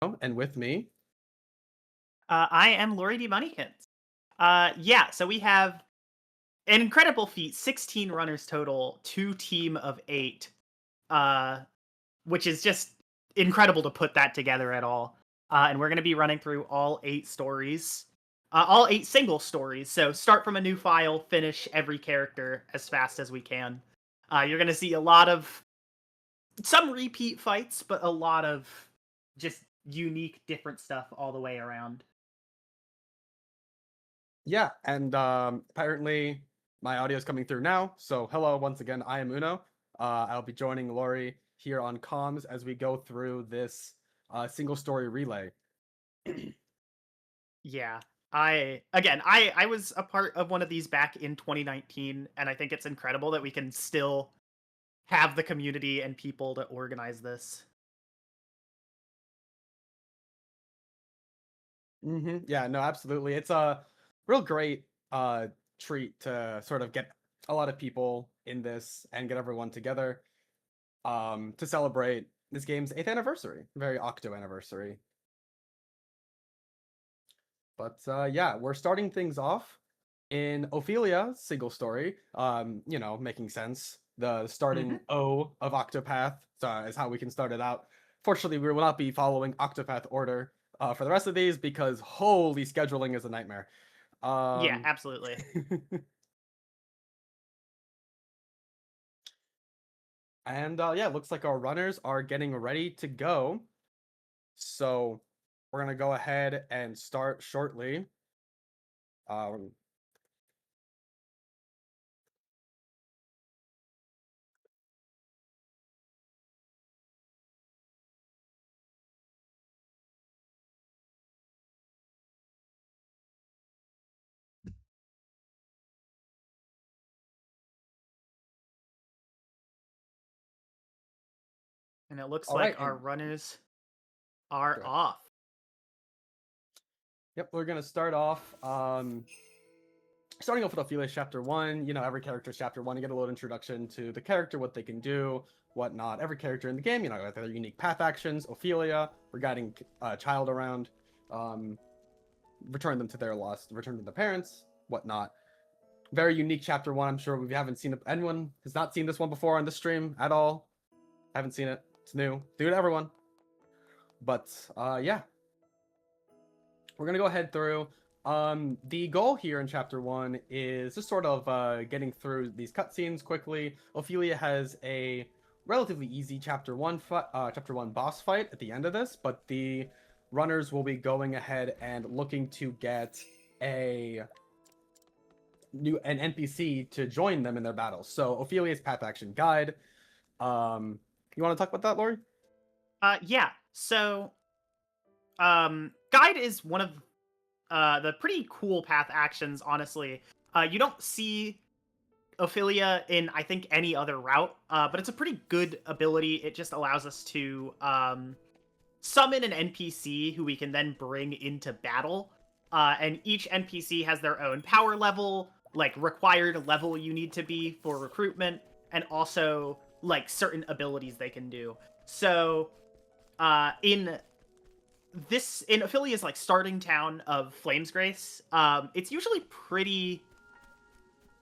And with me. I am Lori D. Moneykins. Yeah, so we have an incredible feat, 16 runners total, two team of eight, uh, which is just incredible to put that together at all. And we're going to be running through all eight stories, all eight single stories. So start from a new file, finish every character as fast as we can. You're going to see a lot of some repeat fights, but a lot of just unique, different stuff all the way around. Yeah, and apparently my audio is coming through now. So hello once again. I am Uno. I'll be joining Lori here on comms as we go through this single story relay. Yeah. I was a part of one of these back in 2019, and I think it's incredible that we can still have the community and people to organize this. Yeah, no, absolutely. It's a real great treat to sort of get a lot of people in this and get everyone together to celebrate this game's 8th anniversary, very Octo anniversary. But yeah, we're starting things off in Ophilia Single Story. Making sense. The starting Hmm. O of Octopath is how we can start it out. Fortunately, we will not be following Octopath order for the rest of these because holy scheduling is a nightmare. Yeah, Um, absolutely. and yeah, looks like our runners are getting ready to go. So we're gonna go ahead and start shortly. Um, And it looks all right, like our and runners are go ahead. off. Yep, we're gonna start off. Starting off with Ophilia Chapter 1, every character's Chapter 1, you get a little introduction to the character, what they can do, whatnot. Every character in the game, got their unique path actions. Ophilia, we're guiding a child around, um, return them to their lost, return to their parents, whatnot. Very unique Chapter 1. I'm sure we haven't seen it. Anyone has not seen this one before on the stream at all. Haven't seen it. It's new. Do it, everyone. But yeah, we're gonna go ahead through. The goal here in chapter 1 is just sort of getting through these cutscenes quickly. Ophilia has a relatively easy chapter 1 boss fight at the end of this, but the runners will be going ahead and looking to get an NPC to join them in their battles. So Ophilia's path action guide. You want to talk about that, Lori? Yeah. So, guide is one of the pretty cool path actions. Honestly, you don't see Ophilia in I think any other route, but it's a pretty good ability. It just allows us to summon an NPC who we can then bring into battle. And each NPC has their own power level, like required level you need to be for recruitment, and also like certain abilities they can do. So in Ophilia's like starting town of Flamesgrace, it's usually pretty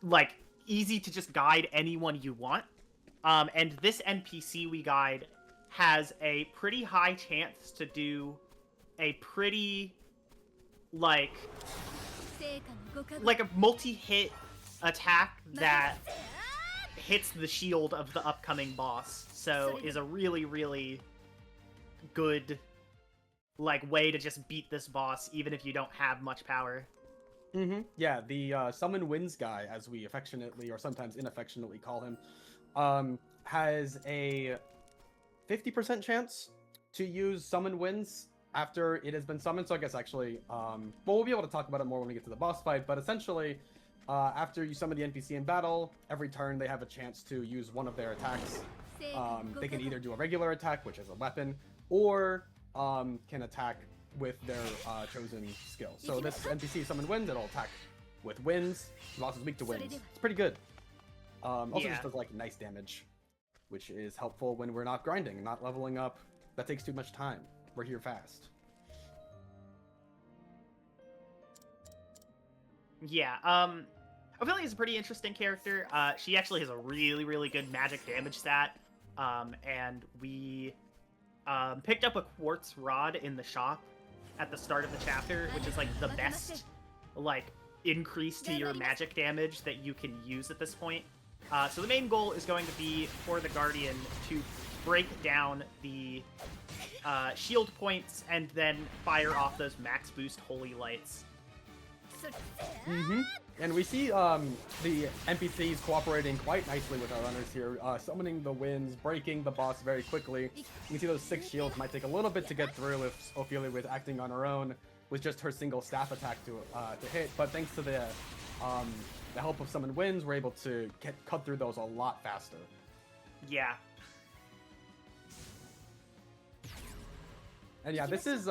like easy to just guide anyone you want. And this NPC we guide has a pretty high chance to do a pretty like a multi-hit attack that hits the shield of the upcoming boss. So is a really really good like way to just beat this boss even if you don't have much power. Yeah, the Summon Winds guy, as we affectionately or sometimes ineffectionately call him, has a 50% chance to use Summon Winds after it has been summoned. So I guess actually, we'll be able to talk about it more when we get to the boss fight. But essentially, after you summon the NPC in battle, every turn they have a chance to use one of their attacks. They can either do a regular attack, which is a weapon, or can attack with their chosen skill. So this NPC Summon Wind, it'll attack with winds. The boss is weak to winds. It's pretty good. Also Yeah. just does like nice damage, which is helpful when we're not grinding and not leveling up. That takes too much time. we're here fast. Yeah, Ophilia is a pretty interesting character. She actually has a really, really good magic damage stat. And we picked up a quartz rod in the shop at the start of the chapter, which is like the best like increase to your magic damage that you can use at this point. So the main goal is going to be for the Guardian to break down the shield points and then fire off those max boost holy lights. Mm-hmm. And we see the NPCs cooperating quite nicely with our runners here, summoning the winds, breaking the boss very quickly. You can see those 6 shields might take a little bit to get through if Ophilia was acting on her own with just her single staff attack to hit, but thanks to the help of summoned winds, we're able to cut through those a lot faster. Yeah. And yeah, this is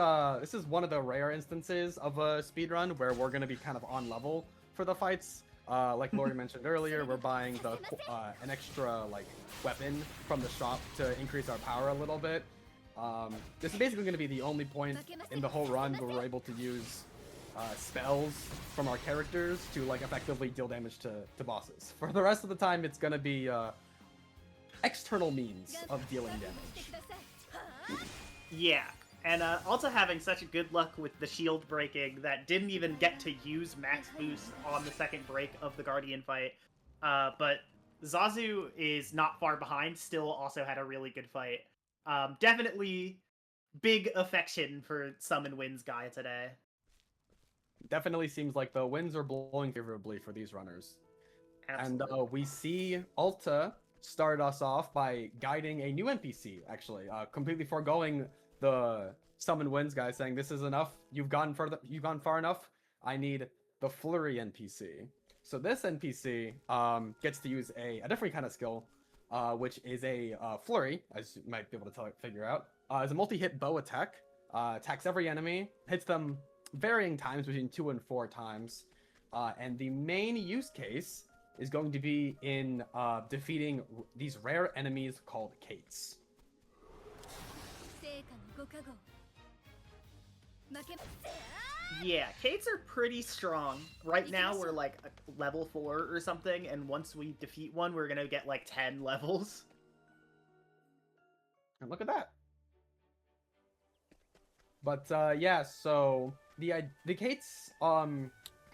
one of the rare instances of a speedrun where we're going to be kind of on level for the fights. Like Lori mentioned earlier, we're buying an extra like weapon from the shop to increase our power a little bit. This is basically going to be the only point in the whole run where we're able to use spells from our characters to like effectively deal damage to bosses. For the rest of the time, it's going to be external means of dealing damage. Yeah. And also having such good luck with the shield breaking that didn't even get to use max boost on the second break of the Guardian fight. But Zazu is not far behind, still also had a really good fight. Definitely big affection for Summon Winds guy today. Definitely seems like the winds are blowing favorably for these runners. Absolutely. And we see Alta start us off by guiding a new NPC, actually, completely foregoing the Summon Winds guy, saying this is enough, you've gone far enough, I need the Flurry NPC. So this NPC gets to use a different kind of skill, which is a Flurry, as you might be able to figure out. Is a multi-hit bow attack, attacks every enemy, hits them varying times between 2 and 4 times, and the main use case is going to be in defeating these rare enemies called Kates. Yeah, Kates are pretty strong. Right now we're like a level 4 or something, and once we defeat one, we're gonna get like 10 levels. And look at that. But yeah, so the Kates,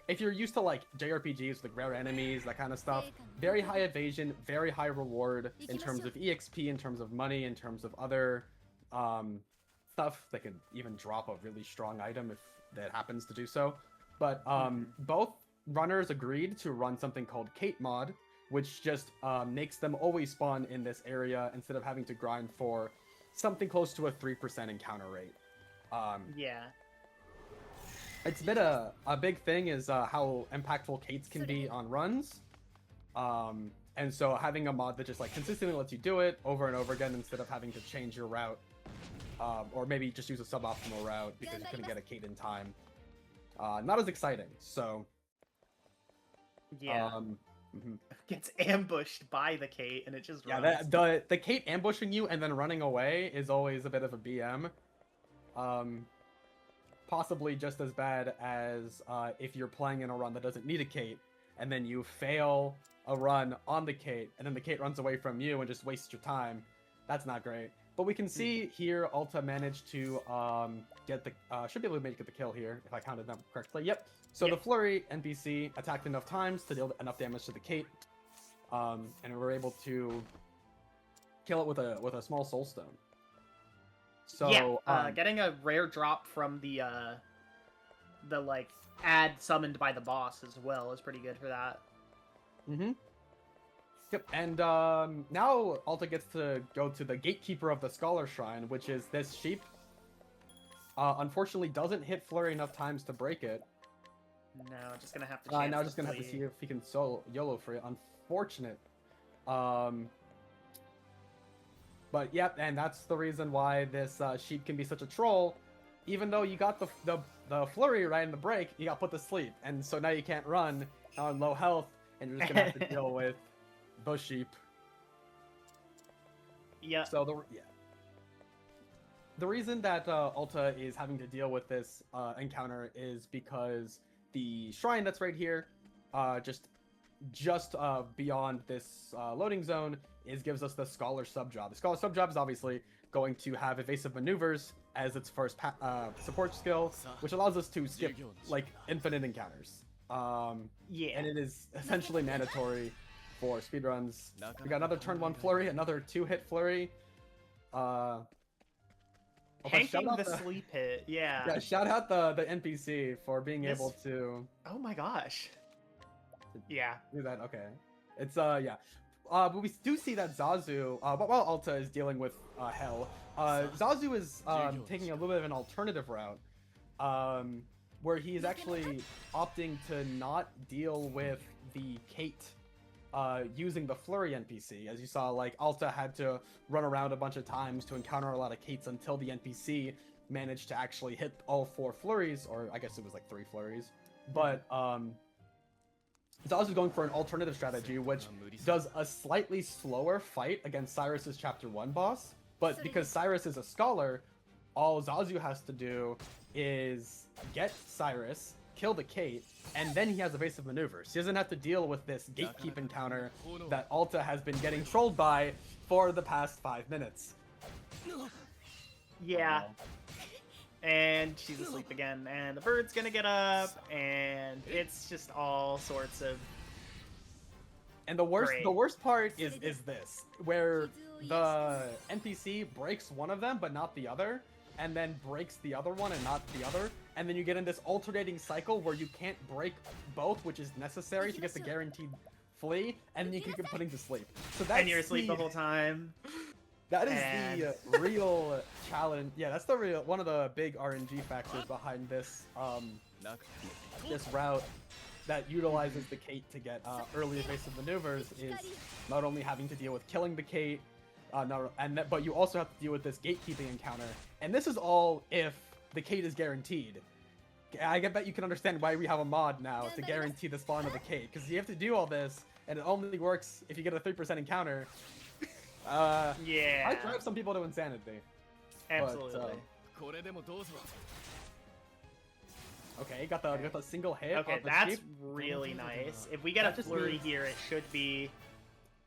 if you're used to like JRPGs, like rare enemies, that kind of stuff, very high evasion, very high reward in terms of EXP, in terms of money, in terms of other stuff that could even drop a really strong item if that happens to do so. But both runners agreed to run something called Kate mod, which just makes them always spawn in this area instead of having to grind for something close to a 3% encounter rate. Yeah. It's been a big thing is how impactful Kates can be on runs. And so having a mod that just like consistently lets you do it over and over again instead of having to change your route, or maybe just use a suboptimal route because you couldn't get a Kate in time. Not as exciting, so... Yeah. Gets ambushed by the Kate and it just runs. Yeah, the Kate ambushing you and then running away is always a bit of a BM. Possibly just as bad as if you're playing in a run that doesn't need a Kate, and then you fail a run on the Kate, and then the Kate runs away from you and just wastes your time. That's not great. But we can see here Alta managed to get the... should be able to get the kill here, if I counted them correctly. Yep. So the Flurry NPC attacked enough times to deal enough damage to the Kate, and we were able to kill it with a small soul stone. So getting a rare drop from the like ad summoned by the boss as well is pretty good for that. Yep, and now Alta gets to go to the Gatekeeper of the Scholar Shrine, which is this sheep. Unfortunately, doesn't hit Flurry enough times to break it. No, just gonna have to. Now just gonna have to see if he can YOLO free it. Unfortunate. But yep, and that's the reason why this sheep can be such a troll. Even though you got the Flurry right in the break, you got put to sleep, and so now you can't run on low health, and you're just gonna have to deal with the sheep. Yeah. So the reason that Alta is having to deal with this encounter is because the shrine that's right here, just beyond this loading zone, gives us the Scholar subjob. The Scholar subjob is obviously going to have evasive maneuvers as its first support skill, which allows us to skip like infinite encounters. Yeah. And it is essentially mandatory for speedruns. We got another turn 1 flurry, another 2-hit flurry. Hanking the sleep hit, yeah. Yeah, shout out the NPC for being able to. Oh my gosh. Yeah. Do that, okay. It's, yeah. But we do see that Zazu, while Alta is dealing with hell, Zazu is taking a little bit of an alternative route, where he is actually opting to not deal with the Kate using the Flurry NPC. As you saw, like, Alta had to run around a bunch of times to encounter a lot of Kates until the NPC managed to actually hit all 4 flurries, or I guess it was like 3 flurries. But Zazu's going for an alternative strategy, which does a slightly slower fight against Cyrus's Chapter 1 boss, but because Cyrus is a Scholar, all Zazu has to do is get Cyrus, kill the Kate, and then he has evasive maneuvers. He doesn't have to deal with this gatekeep encounter that Alta has been getting trolled by for the past 5 minutes. Yeah. And she's asleep again, and the bird's gonna get up, and it's just all sorts of. And the worst part is this, where the NPC breaks one of them but not the other, and then breaks the other one and not the other, and then you get in this alternating cycle where you can't break both, which is necessary to get the guaranteed flee, and then you keep putting to sleep. So that's and you're asleep the whole time. That is the real challenge. Yeah, that's the real one of the big RNG factors behind this this route that utilizes the Kate to get early evasive maneuvers is not only having to deal with killing the Kate, but you also have to deal with this gatekeeping encounter. And this is all if the Kate is guaranteed. I bet you can understand why we have a mod now to guarantee the spawn of the Kate, because you have to do all this, and it only works if you get a 3% encounter. Yeah. I drive some people to insanity. Absolutely. Okay, got the single hit. Okay, the that's sheep. really nice. If we get a flurry here, it should be.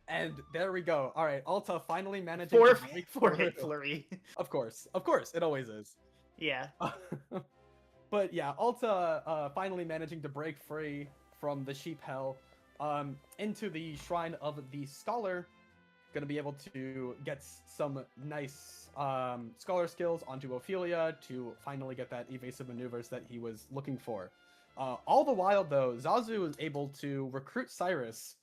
And there we go. All right, Alta finally managing to break 4-hit flurry. Of course, it always is. Yeah. But yeah, Alta finally managing to break free from the sheep hell, into the shrine of the Scholar. Gonna be able to get some nice Scholar skills onto Ophilia to finally get that evasive maneuvers that he was looking for. All the while, though, Zazu is able to recruit Cyrus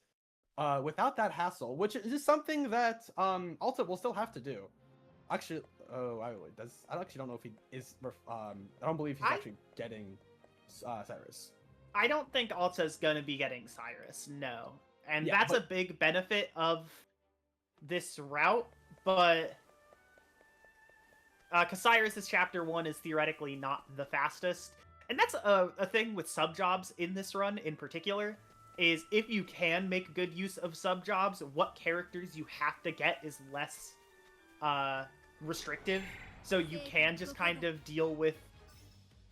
without that hassle, which is something that Alta will still have to do. Actually, I actually don't know if he is. I don't believe he's actually getting Cyrus. I don't think Alta's gonna be getting Cyrus, no. And Yeah, that's a big benefit of this route, but because Cyrus's Chapter 1 is theoretically not the fastest, and that's a thing with sub-jobs in this run in particular, is if you can make good use of sub-jobs, what characters you have to get is less restrictive, so you can just kind of deal with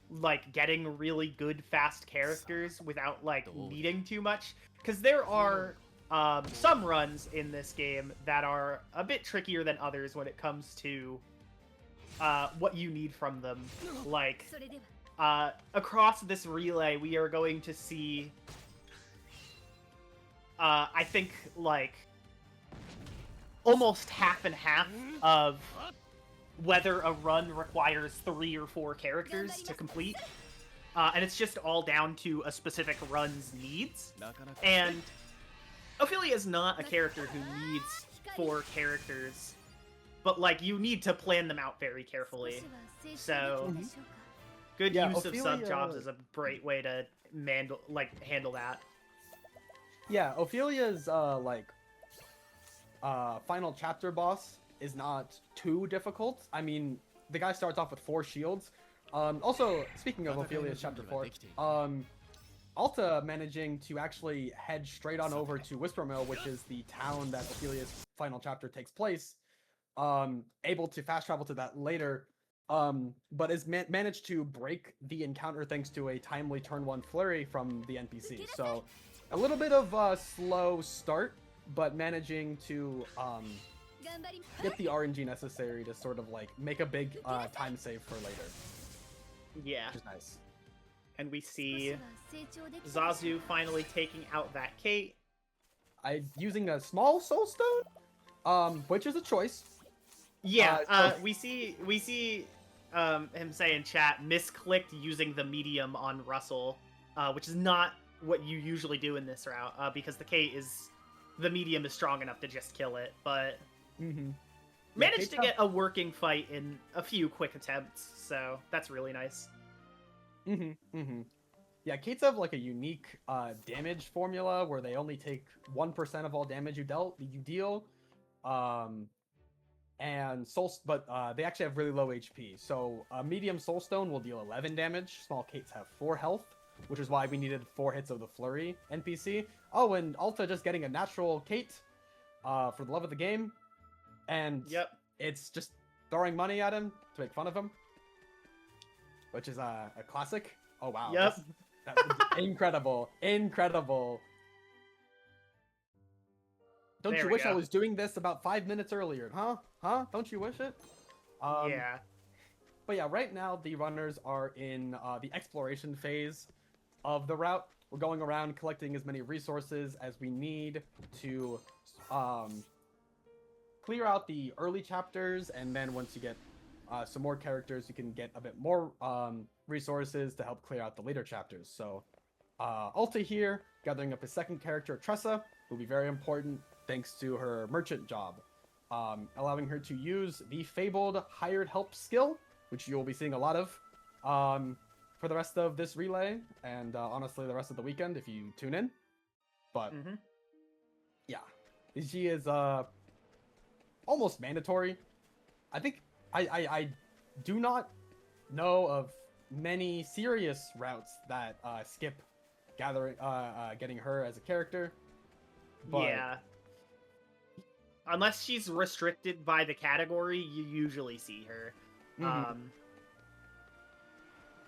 like getting really good fast characters without like needing too much, because there are some runs in this game that are a bit trickier than others when it comes to what you need from them. Like, across this relay, we are going to see, I think, like, almost half and half of whether a run requires 3 or 4 characters to complete. And it's just all down to a specific run's needs. And Ophilia is not a character who needs 4 characters, but like you need to plan them out very carefully. So good use of sub-jobs is a great way to handle that. Yeah, Ophilia's final chapter boss is not too difficult. I mean, the guy starts off with 4 shields. Also, speaking of Ophilia's chapter 4, Alta managing to actually head straight on over to Whispermill, which is the town that Ophilia's final chapter takes place, able to fast travel to that later, but has managed to break the encounter thanks to a timely turn 1 flurry from the NPC. So a little bit of a slow start, but managing to get the RNG necessary to sort of like make a big time save for later. Yeah. Which is nice. And we see Zazu finally taking out that Kate. Using a small soul stone, which is a choice. Yeah, we see him say in chat, misclicked using the medium on Russell, which is not what you usually do in this route, because the medium is strong enough to just kill it, but managed to get a working fight in a few quick attempts, so that's really nice. Yeah, Kates have like a unique damage formula where they only take 1% of all damage you deal. And they actually have really low HP. So a medium soul stone will deal 11 damage. Small Kates have 4 health, which is why we needed 4 hits of the flurry NPC. Oh, and Alta just getting a natural Kate for the love of the game. And it's just throwing money at him to make fun of him, which is a classic. Oh wow. Yep. That's incredible. Don't you wish I was doing this about 5 minutes earlier? Huh? Don't you wish it? Yeah. But yeah, right now the runners are in the exploration phase of the route. We're going around collecting as many resources as we need to clear out the early chapters, and then once you get some more characters, you can get a bit more resources to help clear out the later chapters. So Alta here, gathering up his second character, Tressa, will be very important thanks to her merchant job, allowing her to use the fabled hired help skill, which you'll be seeing a lot of for the rest of this relay, and honestly the rest of the weekend if you tune in. But yeah, she is almost mandatory. I think I do not know of many serious routes that skip getting her as a character. But... yeah. Unless she's restricted by the category, you usually see her.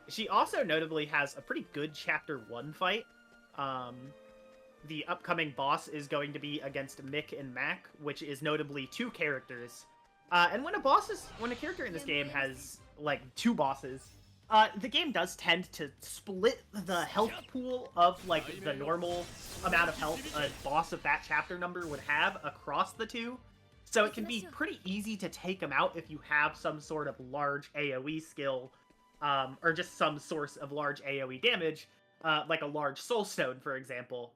She also notably has a pretty good Chapter 1 fight. The upcoming boss is going to be against Mick and Mac, which is notably 2 characters. And when a character in this game has, like, 2 bosses, the game does tend to split the health pool of, like, the normal amount of health a boss of that chapter number would have across the 2. So it can be pretty easy to take them out if you have some sort of large AoE skill, or just some source of large AoE damage, like a large soul stone, for example.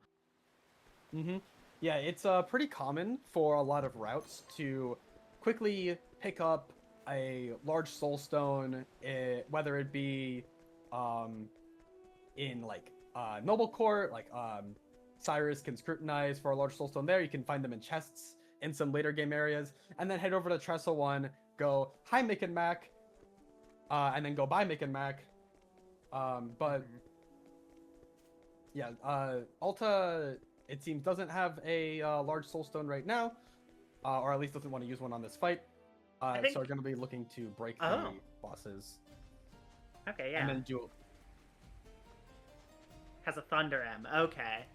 Yeah, it's pretty common for a lot of routes to quickly pick up a large soul stone, whether it be in like Noble Court, like Cyrus can scrutinize for a large soul stone there. You can find them in chests in some later game areas, and then head over to Tressa 1, go hi Mick and Mac, and then go bye Mick and Mac. But yeah, Alta, it seems, doesn't have a large soul stone right now, or at least doesn't want to use one on this fight. So we're going to be looking to break the bosses. Okay, yeah. And then duel. Has a Thunder M. Okay.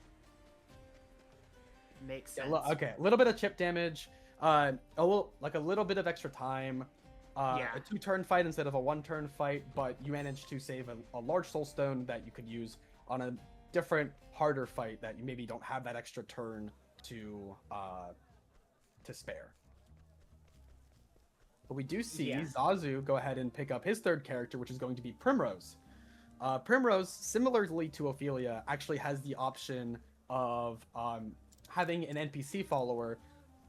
Makes sense. Yeah, okay, a little bit of chip damage, a little bit of extra time. A 2-turn fight instead of a 1-turn fight, but you managed to save a large soul stone that you could use on a different, harder fight that you maybe don't have that extra turn to spare. But we do see Zazu go ahead and pick up his third character, which is going to be Primrose. Primrose, similarly to Ophilia, actually has the option of having an NPC follower,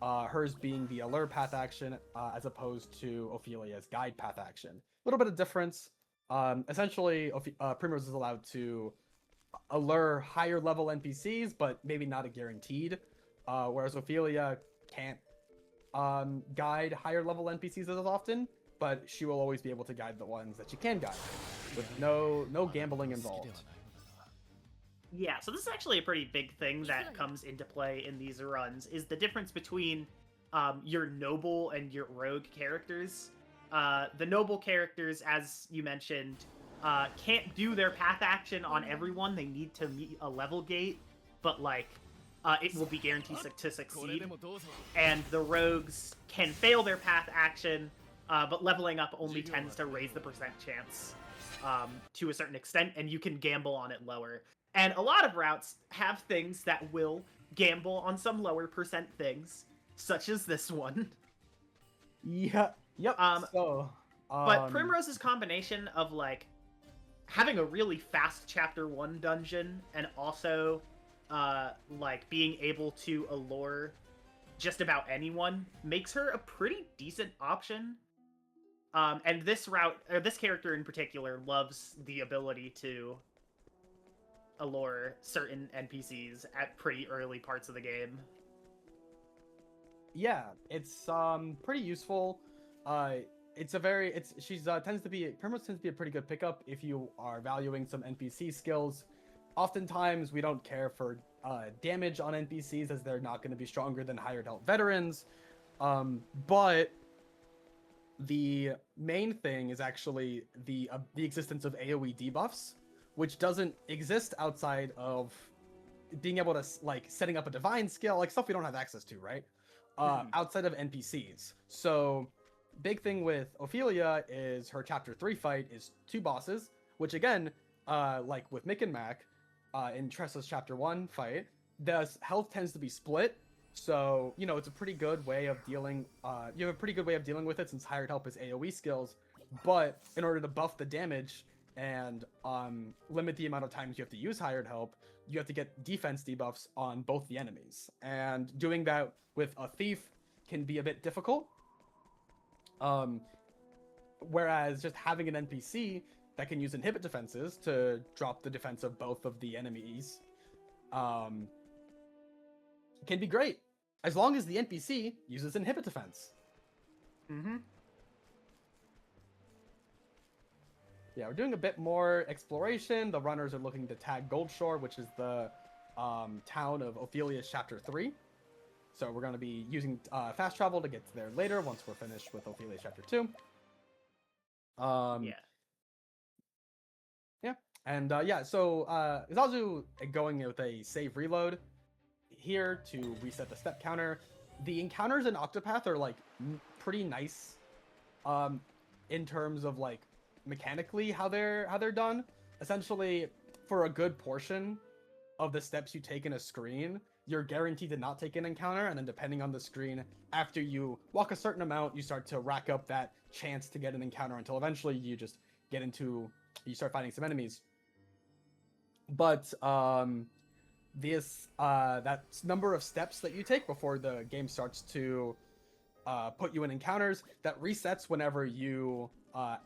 hers being the allure path action, as opposed to Ophilia's guide path action. A little bit of difference. Essentially, Primrose is allowed to allure higher level NPCs, but maybe not a guaranteed. Whereas Ophilia can't guide higher level NPCs as often, but she will always be able to guide the ones that she can guide, with no gambling involved. Yeah, so this is actually a pretty big thing that comes into play in these runs, is the difference between your noble and your rogue characters. The noble characters, as you mentioned, can't do their path action on everyone. They need to meet a level gate, but like it will be guaranteed to succeed. And the rogues can fail their path action, but leveling up only tends to raise the percent chance to a certain extent, and you can gamble on it lower. And a lot of routes have things that will gamble on some lower percent things, such as this one. Yeah. Yep. But Primrose's combination of like having a really fast chapter 1 dungeon and also like being able to allure just about anyone makes her a pretty decent option. And this route, or this character in particular, loves the ability to allure certain NPCs at pretty early parts of the game. Yeah, it's pretty useful. Primrose tends to be a pretty good pickup if you are valuing some NPC skills. Oftentimes we don't care for damage on NPCs as they're not going to be stronger than hired help veterans. But the main thing is actually the existence of AoE debuffs, which doesn't exist outside of being able to like setting up a divine skill, like stuff we don't have access to, right? Outside of NPCs. So big thing with Ophilia is her chapter 3 fight is 2 bosses, which again, like with Mick and Mac, in Tressa's chapter 1 fight, the health tends to be split. So, you know, it's a pretty good way of dealing, you have a pretty good way of dealing with it since hired help is AoE skills. But in order to buff the damage and limit the amount of times you have to use hired help, you have to get defense debuffs on both the enemies. And doing that with a thief can be a bit difficult. Whereas just having an NPC that can use inhibit defenses to drop the defense of both of the enemies can be great, as long as the NPC uses inhibit defense. Mm-hmm. Yeah, we're doing a bit more exploration. The runners are looking to tag Goldshore, which is the town of Ophilia's chapter 3. So we're going to be using fast travel to get there later once we're finished with Ophilia's chapter 2. Yeah. And so Zazu going with a save reload here to reset the step counter. The encounters in Octopath are like pretty nice in terms of like mechanically how they're done. Essentially, for a good portion of the steps you take in a screen, you're guaranteed to not take an encounter, and then depending on the screen, after you walk a certain amount, you start to rack up that chance to get an encounter until eventually you start fighting some enemies. But that number of steps that you take before the game starts to put you in encounters, that resets whenever you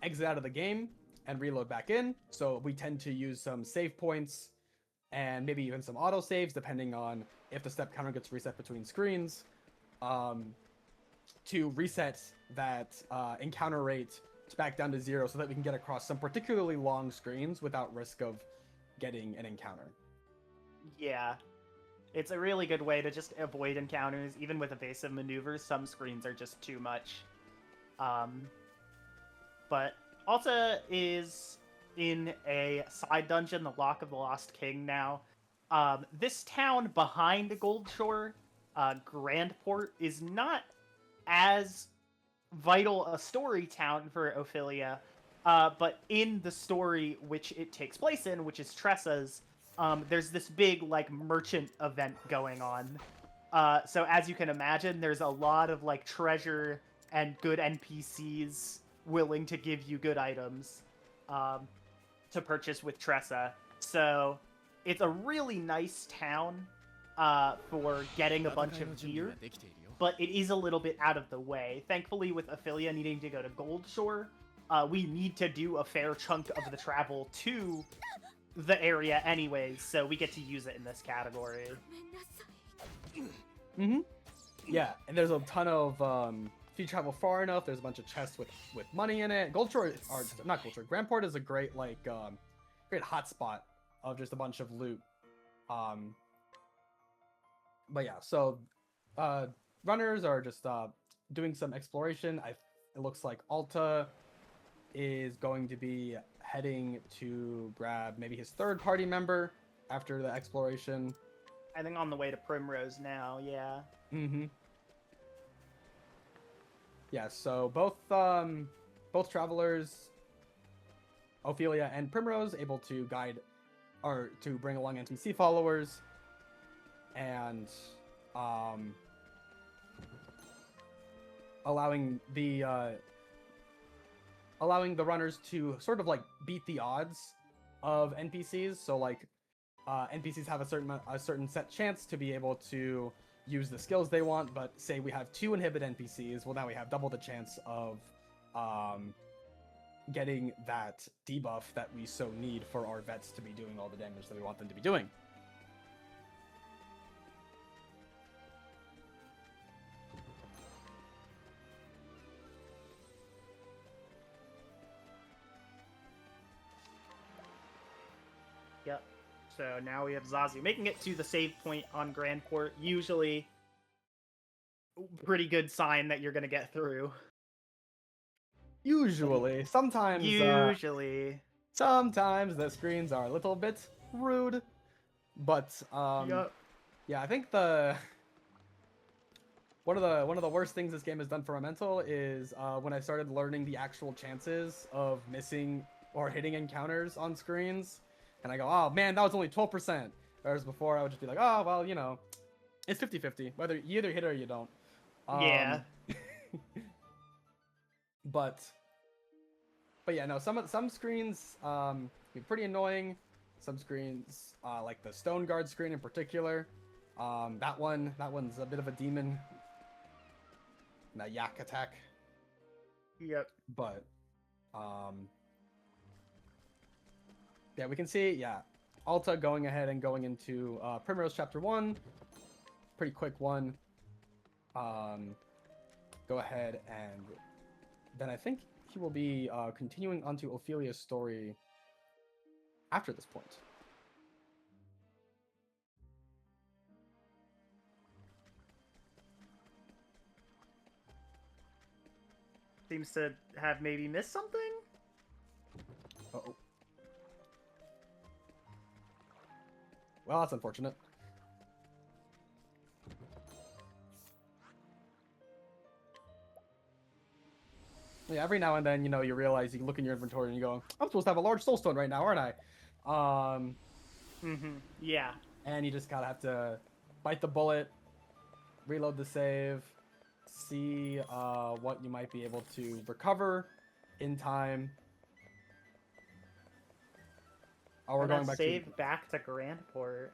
exit out of the game and reload back in. So we tend to use some save points and maybe even some auto saves depending on if the step counter gets reset between screens, to reset that encounter rate back down to 0 so that we can get across some particularly long screens without risk of getting an encounter. Yeah. It's a really good way to just avoid encounters. Even with evasive maneuvers, some screens are just too much. But Alta is in a side dungeon, the Lock of the Lost King now. This town behind Goldshore, Grandport, is not as vital a story town for Ophilia, but in the story which it takes place in, which is Tressa's, there's this big like merchant event going on. So as you can imagine, there's a lot of like treasure and good NPCs willing to give you good items to purchase with Tressa. So it's a really nice town for getting a bunch of gear, but it is a little bit out of the way. Thankfully, with Ophilia needing to go to Goldshore, we need to do a fair chunk of the travel to the area anyways, so we get to use it in this category. Mm-hmm. Yeah, and there's a ton of if you travel far enough, there's a bunch of chests with money in it. Grandport is a great great hotspot of just a bunch of loot. But yeah, so runners are just doing some exploration. it looks like Alta is going to be heading to grab maybe his third party member after the exploration. I think on the way to Primrose now, yeah. Mm-hmm. Yeah, so both travelers, Ophilia and Primrose, able to guide or to bring along NPC followers, and allowing the runners to sort of like beat the odds of NPCs. So like NPCs have a certain set chance to be able to use the skills they want, but say we have 2 inhibit NPCs, well now we have double the chance of getting that debuff that we so need for our vets to be doing all the damage that we want them to be doing. Yep. So now we have Zazu making it to the save point on Grandport. Usually, pretty good sign that you're gonna get through. Usually, sometimes the screens are a little bit rude, but Yep. yeah, I think one of the worst things this game has done for my mental is when I started learning the actual chances of missing or hitting encounters on screens, and I go, oh man, that was only 12%. Whereas before I would just be like, oh well, you know, it's 50-50. Whether you either hit it or you don't. Yeah. But yeah, no, some screens be pretty annoying. Some screens, like the Stone Guard screen in particular, that one's a bit of a demon. That yak attack. Yep. But yeah, we can see, yeah, Alta going ahead and going into Primrose Chapter 1. Pretty quick one. Go ahead, and then I think he will be continuing onto Ophilia's story after this point. Seems to have maybe missed something? Uh-oh. Well, that's unfortunate. Yeah, every now and then, you know, you realize you look in your inventory and you go, I'm supposed to have a large soulstone right now, aren't I? Yeah. And you just gotta have to bite the bullet, reload the save, see what you might be able to recover in time. Oh, we're going back save to back to Grandport.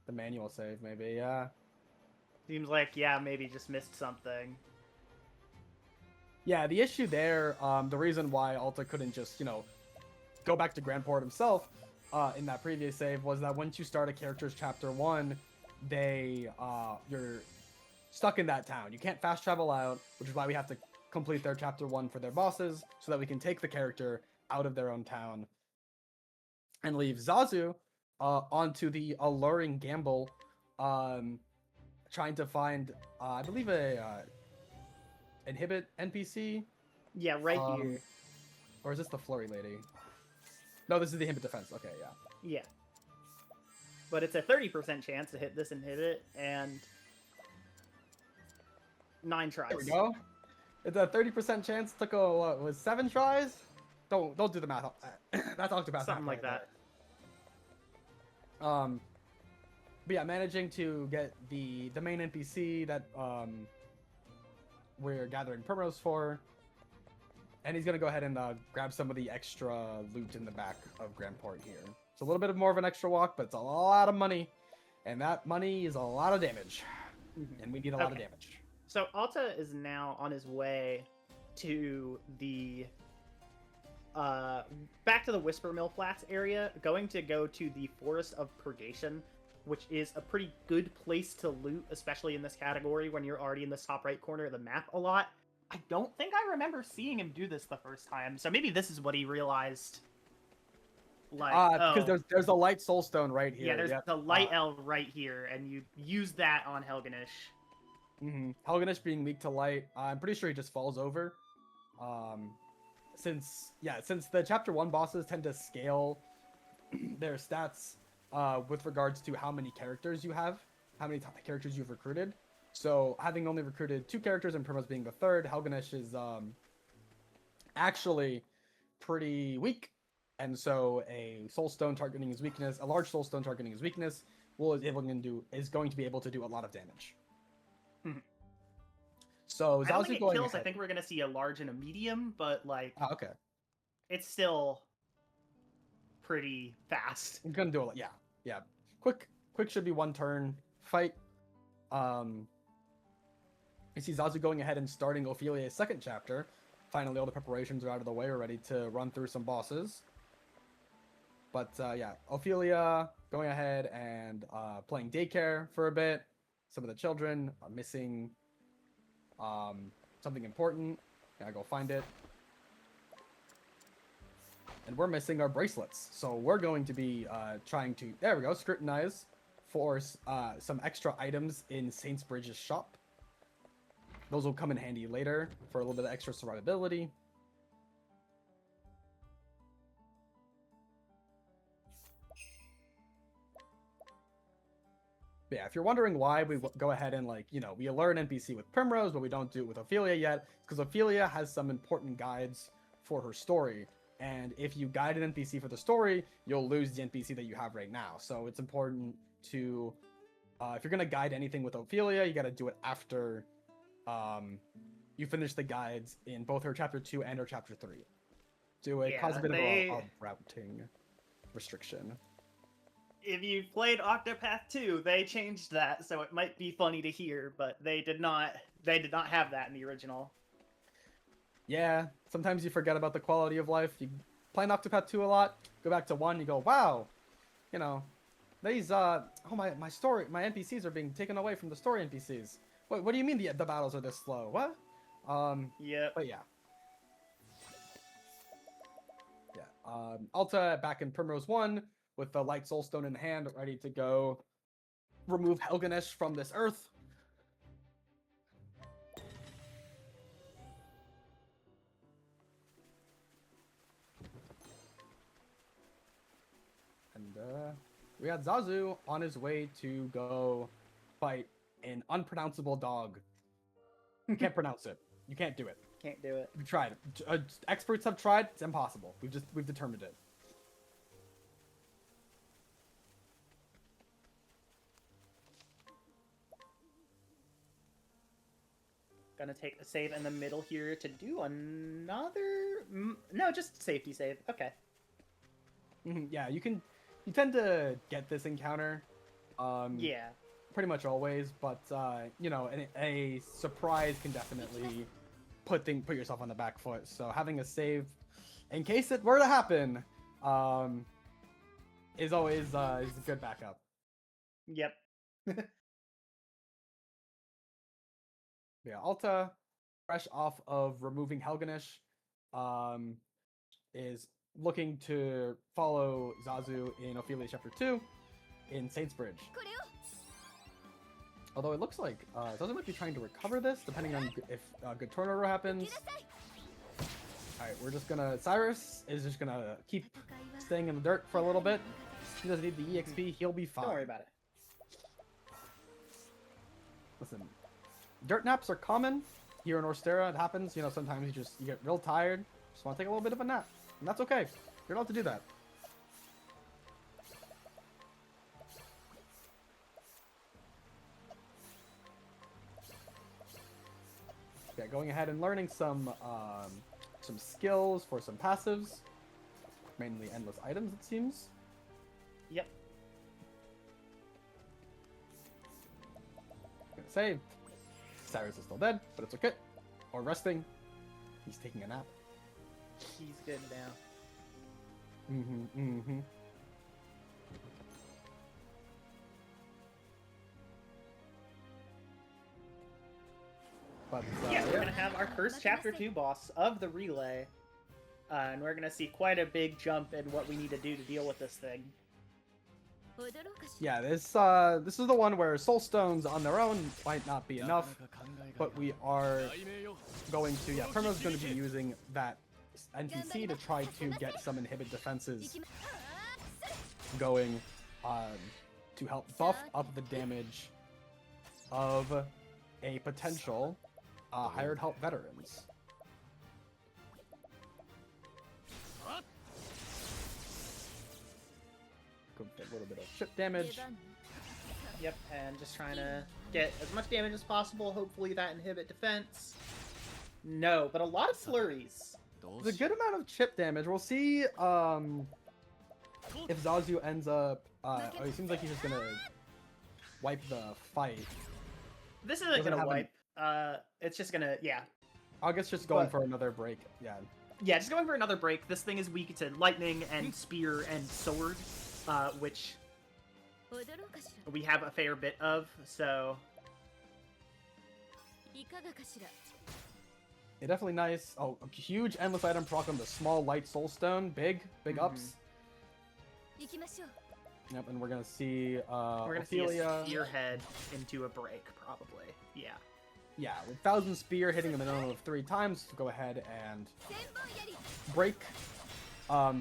the manual save, maybe, yeah. Seems like, yeah, maybe just missed something. Yeah, the issue there, the reason why Alta couldn't just, you know, go back to Grandport himself in that previous save was that once you start a character's Chapter 1, you're stuck in that town. You can't fast travel out, which is why we have to complete their Chapter 1 for their bosses so that we can take the character out of their own town and leave Zazu onto the alluring gamble, trying to find, I believe, a inhibit NPC. Yeah, right here. Or is this the flurry lady? No, this is the inhibit defense. Okay, yeah. Yeah. But it's a 30% chance to hit this inhibit, and 9 tries. There we go. It's a 30% chance. Took what was 7 tries? Don't do the math. That's Octopath. Something like that. But yeah, managing to get the main NPC that we're gathering Primrose for, and he's gonna go ahead and grab some of the extra loot in the back of Grandport here. It's a little bit more of an extra walk, but it's a lot of money, and that money is a lot of damage, and we need a lot of damage. So Alta is now on his way to the back to the Whisper Mill Flats area, going to go to the Forest of Purgation, which is a pretty good place to loot, especially in this category when you're already in the top right corner of the map a lot. I don't think I remember seeing him do this the first time, so maybe this is what he realized. Like, because there's a light soulstone right here. Yeah, there's the light L right here, and you use that on Helganish. Helganesh being weak to light, I'm pretty sure he just falls over. Since the chapter 1 bosses tend to scale their stats with regards to how many characters you have, how many characters you've recruited. So having only recruited 2 characters and Primrose being the third, Helganesh is actually pretty weak. And so a soulstone targeting his weakness, a large soulstone targeting his weakness, is going to be able to do a lot of damage. So I don't Zazu think it going kills. ahead. I think we're gonna see a large and a medium, but like, Okay. it's still pretty fast. I'm gonna do a lot. Yeah. Quick should be 1 turn fight. You see Zazu going ahead and starting Ophilia's 2nd chapter. Finally, all the preparations are out of the way. We're ready to run through some bosses. But yeah, Ophilia going ahead and playing daycare for a bit. Some of the children are missing something important. Gotta go find it. And we're missing our bracelets. So we're going to be trying to, there we go, scrutinize for some extra items in Saints Bridge's shop. Those will come in handy later for a little bit of extra survivability. But yeah, if you're wondering why we go ahead and we learn NPC with Primrose, but we don't do it with Ophilia yet, it's because Ophilia has some important guides for her story. And if you guide an NPC for the story, you'll lose the NPC that you have right now. So it's important to, if you're going to guide anything with Ophilia, you got to do it after you finish the guides in both her chapter 2 and her chapter 3. Do it cause a bit of a routing restriction. If you played Octopath 2, they changed that, so it might be funny to hear, but they did not have that in the original. Yeah, sometimes you forget about the quality of life. You play Octopath 2 a lot, go back to 1, you go, wow, these my NPCs are being taken away from the story NPCs. What do you mean the battles are this slow? What? Yeah. But yeah. Alta back in Primrose 1 with the Light Soulstone in hand, ready to go remove Helganesh from this earth. And we got Zazu on his way to go fight an unpronounceable dog. You can't pronounce it. You can't do it. Can't do it. We tried. Experts have tried. It's impossible. We've determined it. Gonna take a save in the middle here to do another. No, just safety save. Okay. Yeah, you tend to get this encounter. Yeah. Pretty much always, but a surprise can definitely put yourself on the back foot. So having a save in case it were to happen is always is a good backup. Yep. Yeah, Alta, fresh off of removing Helganesh, is looking to follow Zazu in Ophilia Chapter 2 in Saints Bridge. Although it looks like Zazu might be trying to recover this, depending on if good turnover happens. Alright, we're just gonna... Cyrus is just gonna keep staying in the dirt for a little bit. He doesn't need the EXP, he'll be fine. Don't worry about it. Listen, dirt naps are common here in Orstera. It happens, sometimes you get real tired, just want to take a little bit of a nap, and that's okay. You're allowed to do that. Yeah, going ahead and learning some skills for some passives, mainly endless items, it seems. Yep. Gonna save. Cyrus is still dead, but it's okay. Or resting. He's taking a nap. He's good now. But, yeah, we're gonna have our first chapter 2 boss of the relay. And we're gonna see quite a big jump in what we need to do to deal with this thing. Yeah, this is the one where soul stones on their own might not be enough, but we are going to Primrose is going to be using that NPC to try to get some inhibit defenses going to help buff up the damage of a potential hired help veterans. A little bit of chip damage. Yep, and just trying to get as much damage as possible. Hopefully that inhibit defense. No, but a lot of flurries. There's a good amount of chip damage. We'll see if Zazu ends up... it seems like he's just gonna wipe the fight. This isn't gonna wipe. It's just gonna, I guess just going for another break. Yeah, just going for another break. This thing is weak to lightning and spear and sword, which we have a fair bit of, so... Yeah, definitely nice. Oh, a huge endless item proc on the small light soul stone. Big ups. Yep, and we're gonna see we're gonna Ophilia. See a spearhead into a break, probably. Yeah. Yeah, with 1,000 spear hitting in the minimum of 3 times to go ahead and break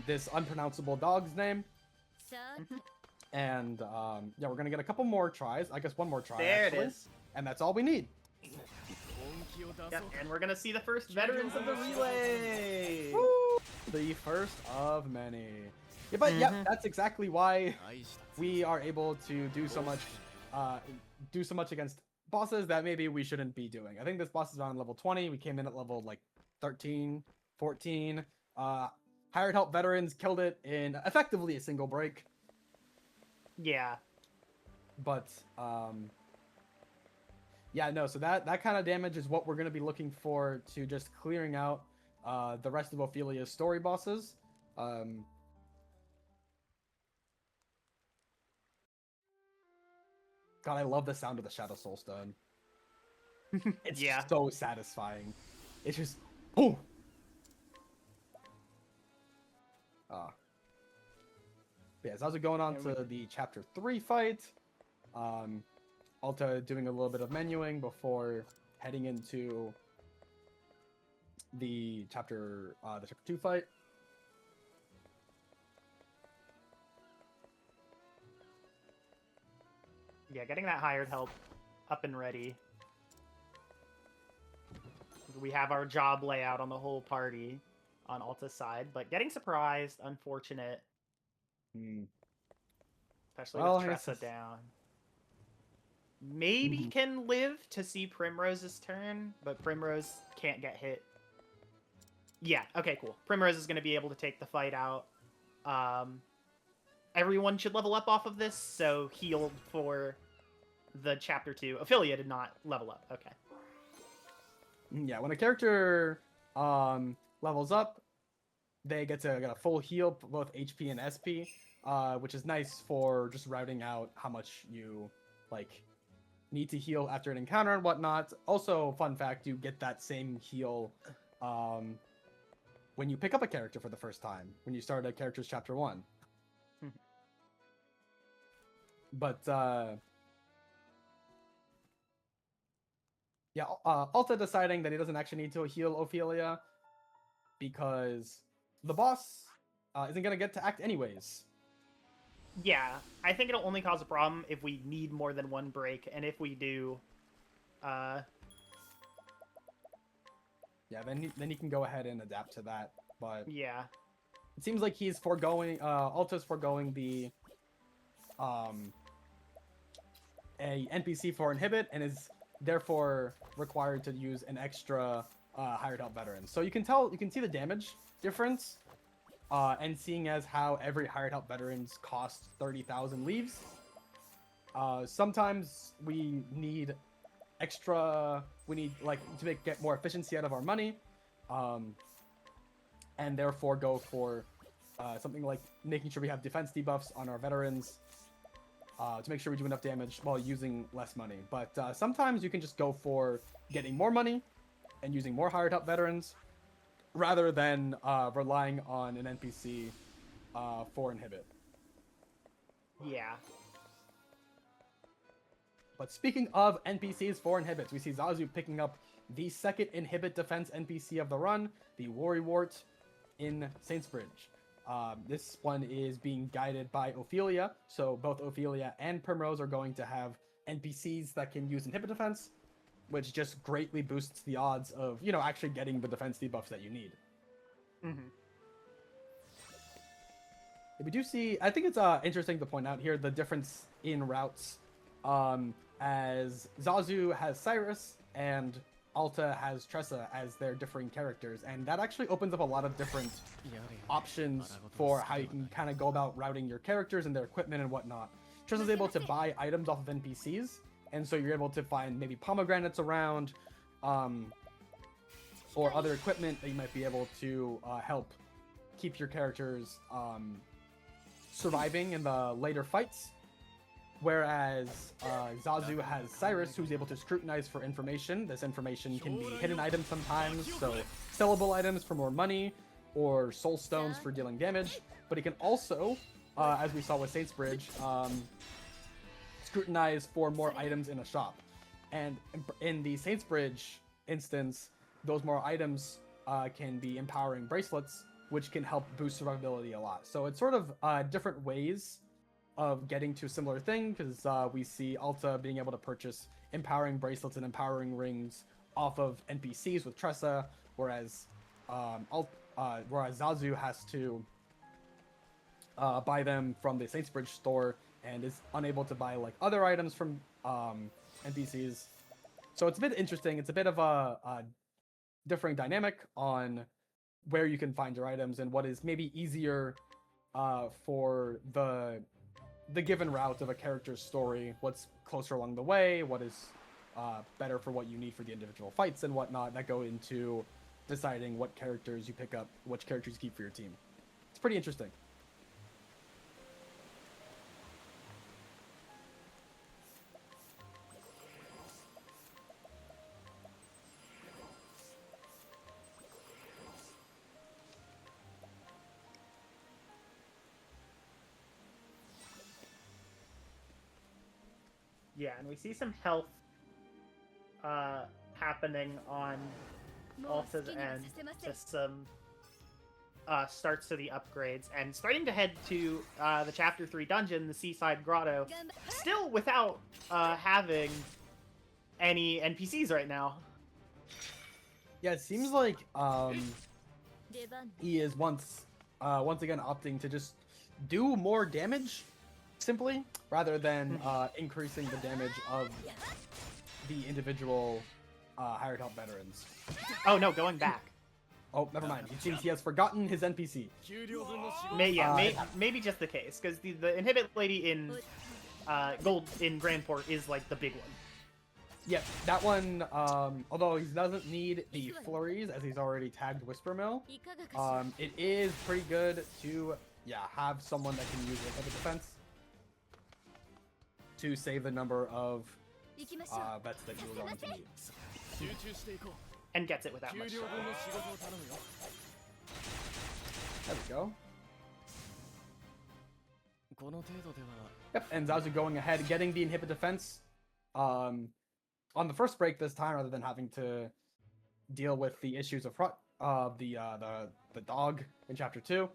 this unpronounceable dog's name. And yeah, we're gonna get a couple more tries. I guess one more try. There actually, it is. And that's all we need. Yep, and we're gonna see the first veterans of the relay. Woo! The first of many. Yeah, but yep, that's exactly why we are able to do so much against bosses that maybe we shouldn't be doing. I think this boss is around level 20. We came in at level like 13, 14. Hired help veterans killed it in effectively a single break. Yeah. But yeah, no, so that kind of damage is what we're going to be looking for to just clearing out the rest of Ophilia's story bosses. God, I love the sound of the Shadow Soulstone. It's so satisfying. It's just boom. Yeah, so how's it going on to the chapter 3 fight? Alta doing a little bit of menuing before heading into the chapter 2 fight. Yeah, getting that hired help up and ready. We have our job layout on the whole party on Alta's side, but getting surprised, unfortunate. Especially with Tressa down. Maybe can live to see Primrose's turn, but Primrose can't get hit. Yeah, okay, cool. Primrose is going to be able to take the fight out. Everyone should level up off of this, so healed for the chapter 2. Ophilia did not level up. Okay. Yeah, when a character levels up, they get a full heal, both HP and SP, which is nice for just routing out how much you need to heal after an encounter and whatnot. Also, fun fact, you get that same heal when you pick up a character for the first time, when you start a character's chapter 1. But yeah, Alta deciding that he doesn't actually need to heal Ophilia because the boss isn't going to get to act anyways. Yeah, I think it'll only cause a problem if we need more than one break, and if we do, yeah, then he can go ahead and adapt to that. But yeah, it seems like he's Alta's foregoing the a NPC for inhibit and is therefore required to use an extra hired help veteran. So you can see the damage difference. And seeing as how every hired help veterans cost 30,000 leaves, sometimes we need to get more efficiency out of our money, and therefore go for something like making sure we have defense debuffs on our veterans to make sure we do enough damage while using less money. But sometimes you can just go for getting more money and using more hired help veterans, rather than relying on an NPC for inhibit. Yeah. But speaking of NPCs for inhibits, we see Zazu picking up the second inhibit defense NPC of the run, the Worrywart in Saints Bridge. This one is being guided by Ophilia, so both Ophilia and Primrose are going to have NPCs that can use inhibit defense, which just greatly boosts the odds of, you know, actually getting the defense debuffs that you need. Mm-hmm. We do see, I think it's interesting to point out here the difference in routes, as Zazu has Cyrus and Alta has Tressa as their differing characters, and that actually opens up a lot of different options for how you can kind of go about routing your characters and their equipment and whatnot. Tressa's able to buy items off of NPCs, and so you're able to find maybe pomegranates around, or other equipment that you might be able to help keep your characters surviving in the later fights. Whereas Zazu has Cyrus, who's able to scrutinize for information. This information can be hidden items sometimes, so sellable items for more money, or soul stones for dealing damage. But he can also, as we saw with Saints Bridge, scrutinize for more items in a shop. And in the Saints Bridge instance, those more items can be empowering bracelets, which can help boost survivability a lot. So it's sort of different ways of getting to a similar thing, because we see Alta being able to purchase empowering bracelets and empowering rings off of NPCs with Tressa, whereas Zazu has to buy them from the Saints Bridge store and is unable to buy like other items from NPCs. So it's a bit interesting. It's a bit of a differing dynamic on where you can find your items and what is maybe easier for the given route of a character's story, what's closer along the way, what is better for what you need for the individual fights and whatnot, that go into deciding what characters you pick up, which characters you keep for your team. It's pretty interesting. Yeah, and we see some health happening on Alta's end, just some starts to the upgrades, and starting to head to the Chapter 3 dungeon, the Seaside Grotto, still without having any NPCs right now. Yeah, it seems like he is once again opting to just do more damage, simply, rather than increasing the damage of the individual hired help veterans. Oh no, going back. Oh, never mind. It seems he has forgotten his NPC. Maybe just the case, because the inhibit lady in Gold in Grandport is like the big one. Yeah, that one, although he doesn't need the flurries as he's already tagged Whisper Mill, it is pretty good to, have someone that can use inhibit defense to save the number of vets that you are going to need. And gets it without much trouble. There we go. Yep, and Zazu going ahead, getting the inhibit defense on the first break this time, rather than having to deal with the issues of the dog in Chapter 2.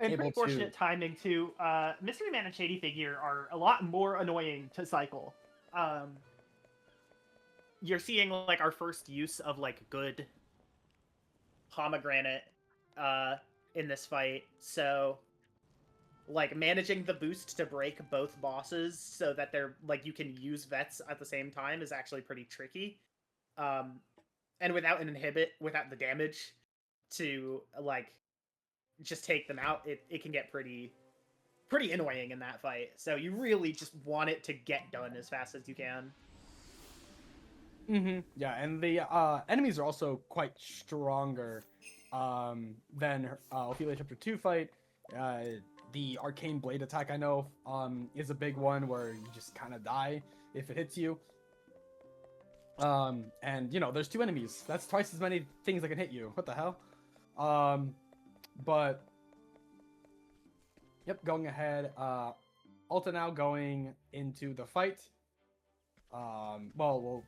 And pretty fortunate timing too. Mystery Man and Shady Figure are a lot more annoying to cycle. You're seeing like our first use of like good pomegranate in this fight, so like managing the boost to break both bosses so that they're like you can use vets at the same time is actually pretty tricky. And without an inhibit, without the damage to like just take them out, it can get pretty annoying in that fight. So you really just want it to get done as fast as you can. Mm-hmm. Yeah, and the enemies are also quite stronger than Ophilia Chapter 2 fight. The arcane blade attack, I know, is a big one where you just kind of die if it hits you. And, there's 2 enemies. That's twice as many things that can hit you. What the hell? But, Yep, going ahead. Alta now going into the fight. Well,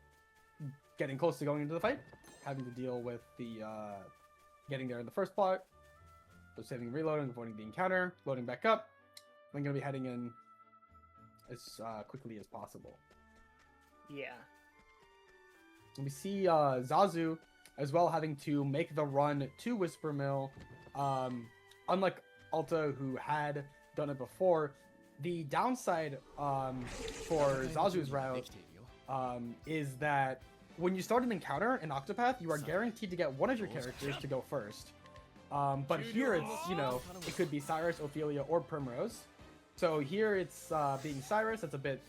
getting close to going into the fight, having to deal with the getting there in the first part. So saving, reloading, avoiding the encounter, loading back up. I'm gonna be heading in as quickly as possible. Yeah. And we see Zazu as well having to make the run to Whisper Mill. Unlike Alta, who had done it before, the downside for Zazu's route is that when you start an encounter in Octopath, you are guaranteed to get one of your characters to go first. But here it's, you know, it could be Cyrus, Ophilia, or Primrose. So here it's being Cyrus. That's a bit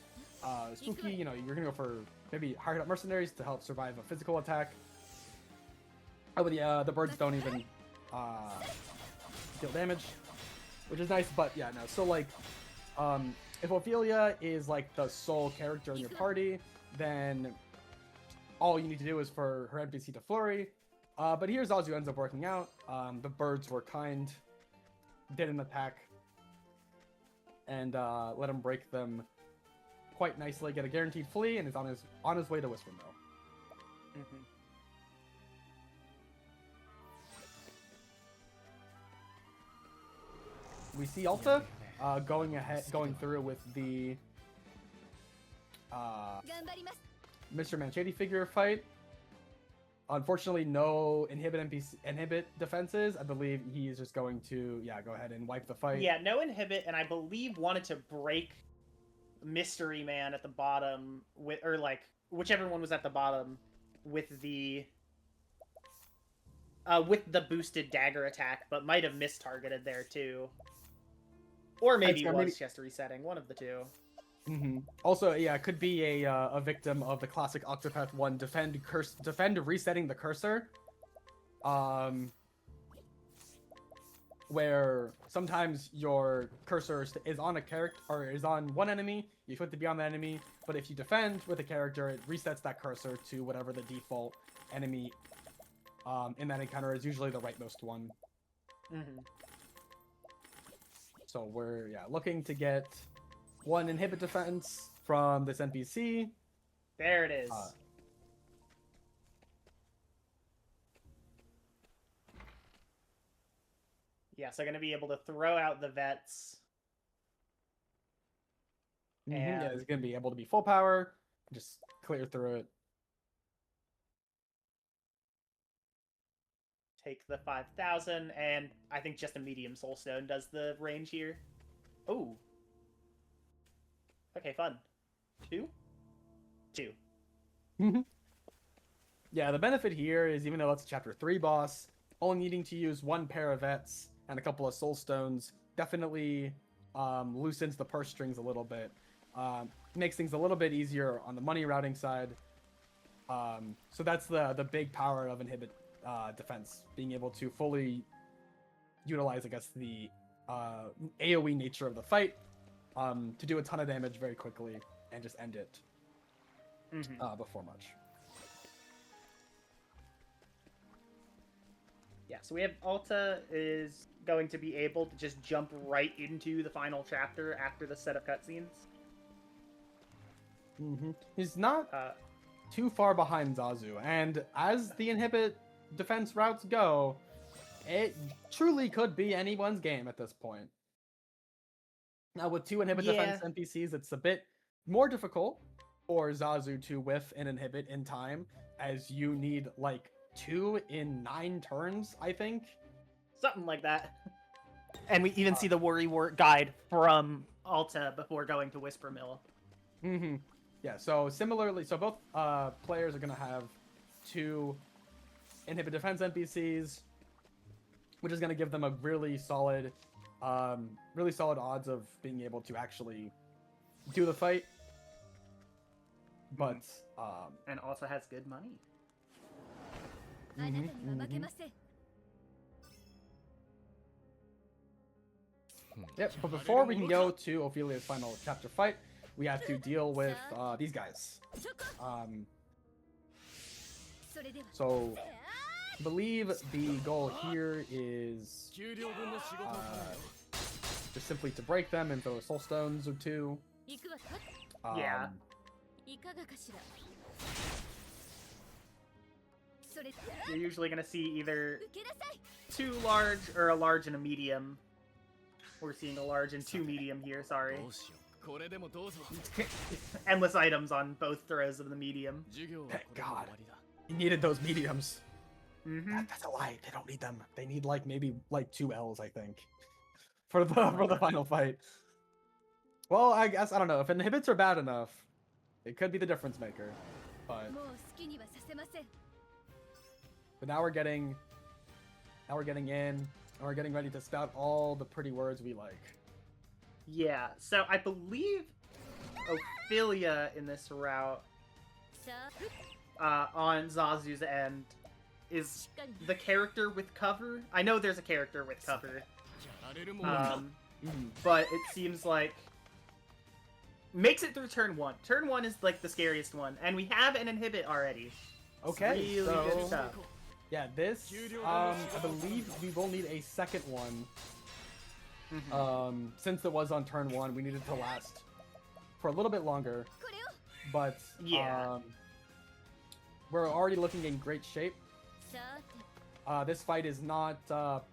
spooky. You know, you're gonna go for maybe hired up mercenaries to help survive a physical attack. Oh, but yeah, the birds don't even deal damage, which is nice. But yeah, no. So like, if Ophilia is like the sole character in your party, then all you need to do is for her NPC to flurry. But here Zazu ends up working out. The birds were kind, didn't attack, and let him break them quite nicely. Get a guaranteed flee, and is on his way to Whisper Mill. Mm-hmm. We see Alta going through with the Mr. Manchetti figure fight. Unfortunately, no inhibit defenses. I believe he's just going to go ahead and wipe the fight. Yeah, no inhibit, and I believe wanted to break Mystery Man at the bottom or like whichever one was at the bottom with the boosted dagger attack, but might have mistargeted there too. Or maybe was just resetting, one of the two. Mm-hmm. Also, yeah, it could be a victim of the classic Octopath 1 defend resetting the cursor. Where sometimes your cursor is on a character or is on one enemy, you flip to be on the enemy, but if you defend with a character, it resets that cursor to whatever the default enemy in that encounter is, usually the rightmost one. Mm-hmm. So we're looking to get one inhibit defense from this NPC. There it is. So going to be able to throw out the vets. And yeah, it's going to be able to be full power. Just clear through it. Take the 5,000, and I think just a medium soulstone does the range here. Oh. Okay, fun. 2? 2. Yeah, the benefit here is, even though it's a Chapter 3 boss, only needing to use one pair of vets and a couple of soulstones definitely loosens the purse strings a little bit. Makes things a little bit easier on the money routing side. So that's the big power of inhibit defense, being able to fully utilize, I guess, the AoE nature of the fight to do a ton of damage very quickly and just end it before much. Yeah, so we have Alta is going to be able to just jump right into the final chapter after the set of cutscenes. He's not too far behind Zazu, and as the inhibit defense routes go, it truly could be anyone's game at this point. Now, with two inhibit defense NPCs, it's a bit more difficult for Zazu to whiff an inhibit in time, as you need like 2 in 9 turns, I think. Something like that. And we even see the worry wart guide from Alta before going to Whisper Mill. Yeah, so similarly, so both players are going to have 2 inhibit defense NPCs, which is going to give them a really solid odds of being able to actually do the fight. But and also has good money. Yep, but before we can go to Ophilia's final chapter fight, we have to deal with these guys. So I believe the goal here is just simply to break them and throw soul stones or two. Yeah. You're usually gonna see either two large or a large and a medium. We're seeing a large and two medium here, sorry. Endless items on both throws of the medium. Thank God. He needed those mediums. Mm-hmm. That's a lie. They don't need them. They need like maybe like 2 L's, I think, for the final fight. Well, I guess I don't know if inhibits are bad enough. It could be the difference maker, but now we're getting in, and we're getting ready to spout all the pretty words we like. Yeah. So I believe Ophilia in this route on Zazu's end is the character with cover. I know there's a character with cover, but it seems like makes it through turn 1. Turn 1 is like the scariest one, and we have an inhibit already. Okay, really so good stuff. Yeah, this I believe we will need a second one. Since it was on turn 1, we needed to last for a little bit longer, but yeah, we're already looking in great shape. This fight is not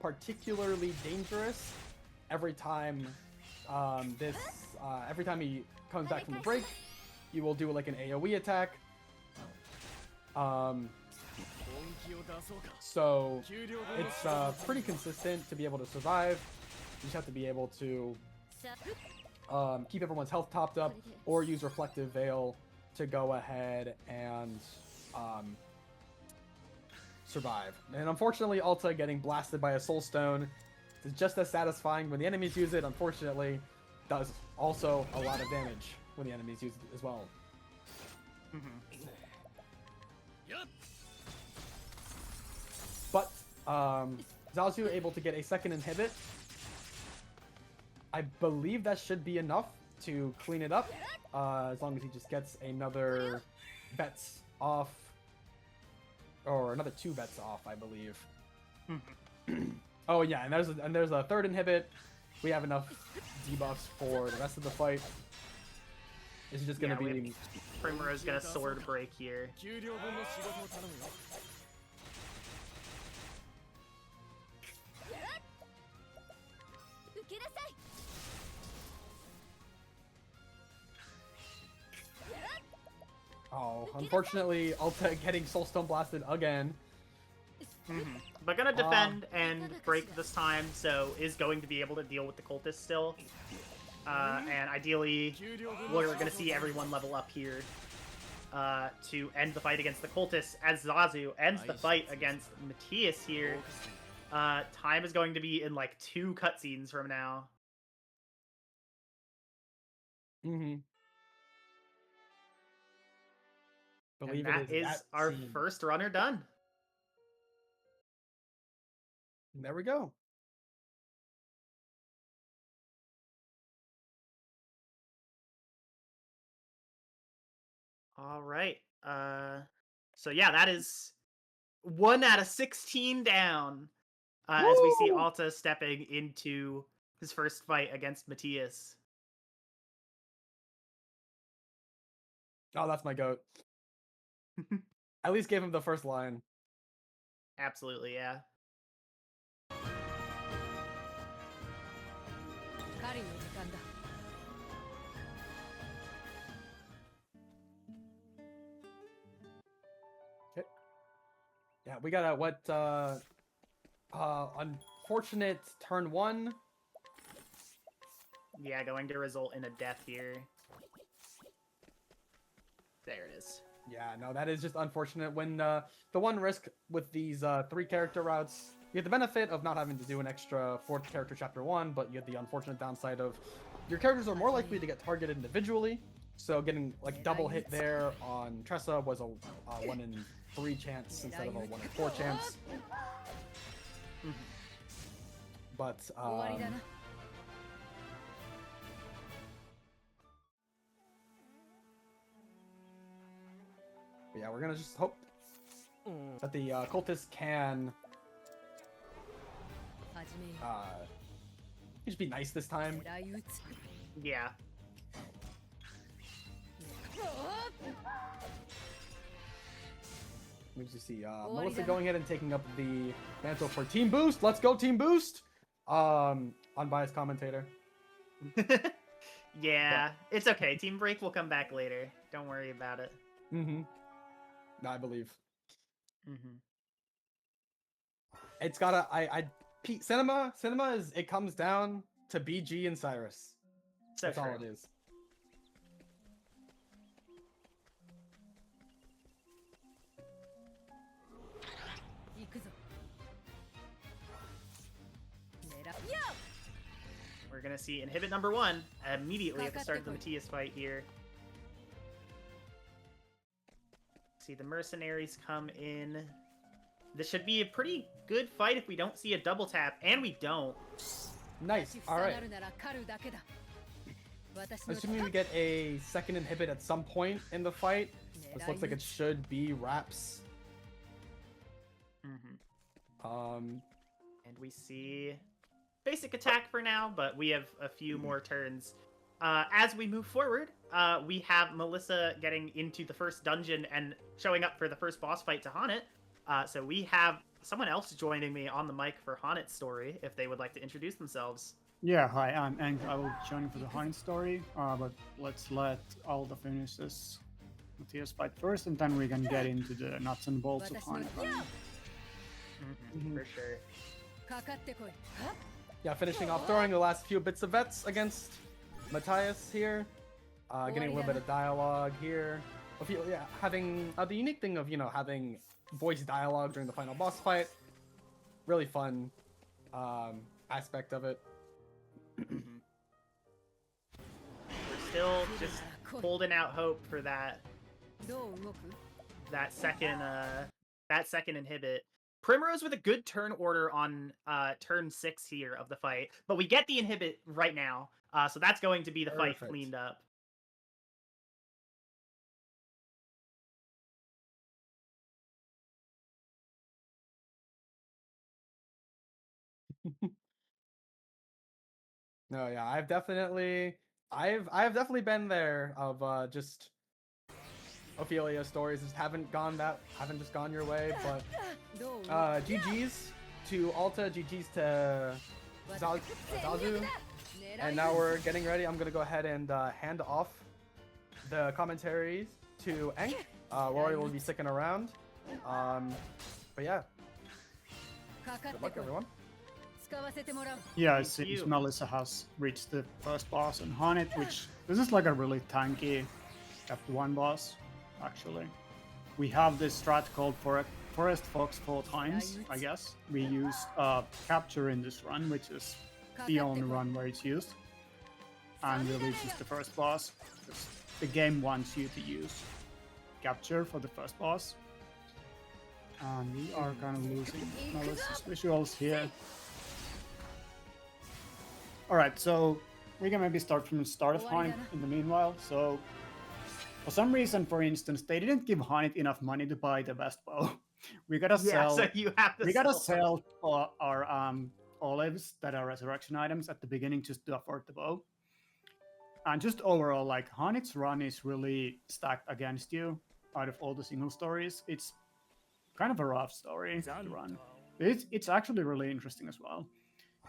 particularly dangerous. Every time every time he comes back from the break, you will do like an AoE attack. So it's pretty consistent to be able to survive. You just have to be able to keep everyone's health topped up, or use Reflective Veil to go ahead and survive. And unfortunately, Alta getting blasted by a Soul Stone is just as satisfying when the enemies use it. Unfortunately, does also a lot of damage when the enemies use it as well. But Zazu able to get a second inhibit. I believe that should be enough to clean it up, as long as he just gets another bets off, or another 2 bets off, I believe. Oh yeah, and there's a third inhibit. We have enough debuffs for the rest of the fight. This is just gonna be Primrose gonna sword break here. Oh, unfortunately, Alta getting Soulstone blasted again. But gonna defend and break this time, so is going to be able to deal with the cultists still. And ideally, we're gonna see everyone level up here to end the fight against the cultists, as Zazu ends the fight against Matthias here. Time is going to be in like 2 cutscenes from now. Believe and that is our first runner done. There we go. All right. So yeah, that is 1 out of 16 down. As we see Alta stepping into his first fight against Matthias. Oh, that's my goat. At least gave him the first line. Absolutely, yeah. Okay. Yeah, we got a unfortunate turn 1. Yeah, going to result in a death here. There it is. Yeah, no, that is just unfortunate. When the one risk with these 3 character routes, you have the benefit of not having to do an extra 4th character chapter 1, but you have the unfortunate downside of your characters are more likely to get targeted individually. So getting like double hit there on Tressa was a 1 in 3 chance instead of a 1 in 4 chance. But yeah, we're gonna just hope that the cultists can, Just be nice this time. Yeah. We just see Melissa going ahead and taking up the mantle for Team Boost. Let's go, Team Boost! Unbiased commentator. Yeah, it's okay. Team Break will come back later. Don't worry about it. Mm-hmm. I believe. Mm-hmm. It's gotta. Cinema is. It comes down to BG and Cyrus. So That's true. all it is. We're gonna see inhibit number 1 immediately at the start of the Matthias fight here. See the mercenaries come in. This should be a pretty good fight if we don't see a double tap, and we don't. Nice. All right. Assuming we get a second inhibit at some point in the fight, this looks like it should be Raps. And we see basic attack for now, but we have a few more turns. As we move forward, we have Melissa getting into the first dungeon and showing up for the first boss fight to Haunted. So we have someone else joining me on the mic for Haunted's story, if they would like to introduce themselves. Yeah, hi, I'm Ang. I will join for the Haunted story, but let's let Alda finish this Matthias fight first, and then we can get into the nuts and bolts of Haunted. For sure. Yeah, finishing off throwing the last few bits of vets against Matthias here. Getting a little bit of dialogue here. Yeah, having the unique thing of, having voice dialogue during the final boss fight. Really fun aspect of it. We're still just holding out hope for that second inhibit. Primrose with a good turn order on turn 6 here of the fight, but we get the inhibit right now, so that's going to be the fight cleaned up. No, yeah, I've definitely been there of just Ophilia stories just haven't just gone your way, but GG's to Alta, GG's to Zazu, and now we're getting ready. I'm gonna go ahead and hand off the commentaries to Enk. Rory will be sticking around, but yeah, good luck everyone. Yeah, it seems Melissa has reached the first boss on Haunted, which this is like a really tanky F1 boss, actually. We have this strat called Forest Fox 4 times, I guess. We use Capture in this run, which is the only run where it's used. And really it's just the first boss, because the game wants you to use Capture for the first boss. And we are kind of losing Melissa's visuals here. Alright, so we can maybe start from the start of Haunted in the meanwhile. So, for some reason, for instance, they didn't give Haunted enough money to buy the best bow. We gotta sell. So you have to. We gotta sell our olives that are resurrection items at the beginning just to afford the bow. And just overall, like Haunted's run is really stacked against you. Out of all the single stories, it's kind of a rough story to run. It's actually really interesting as well.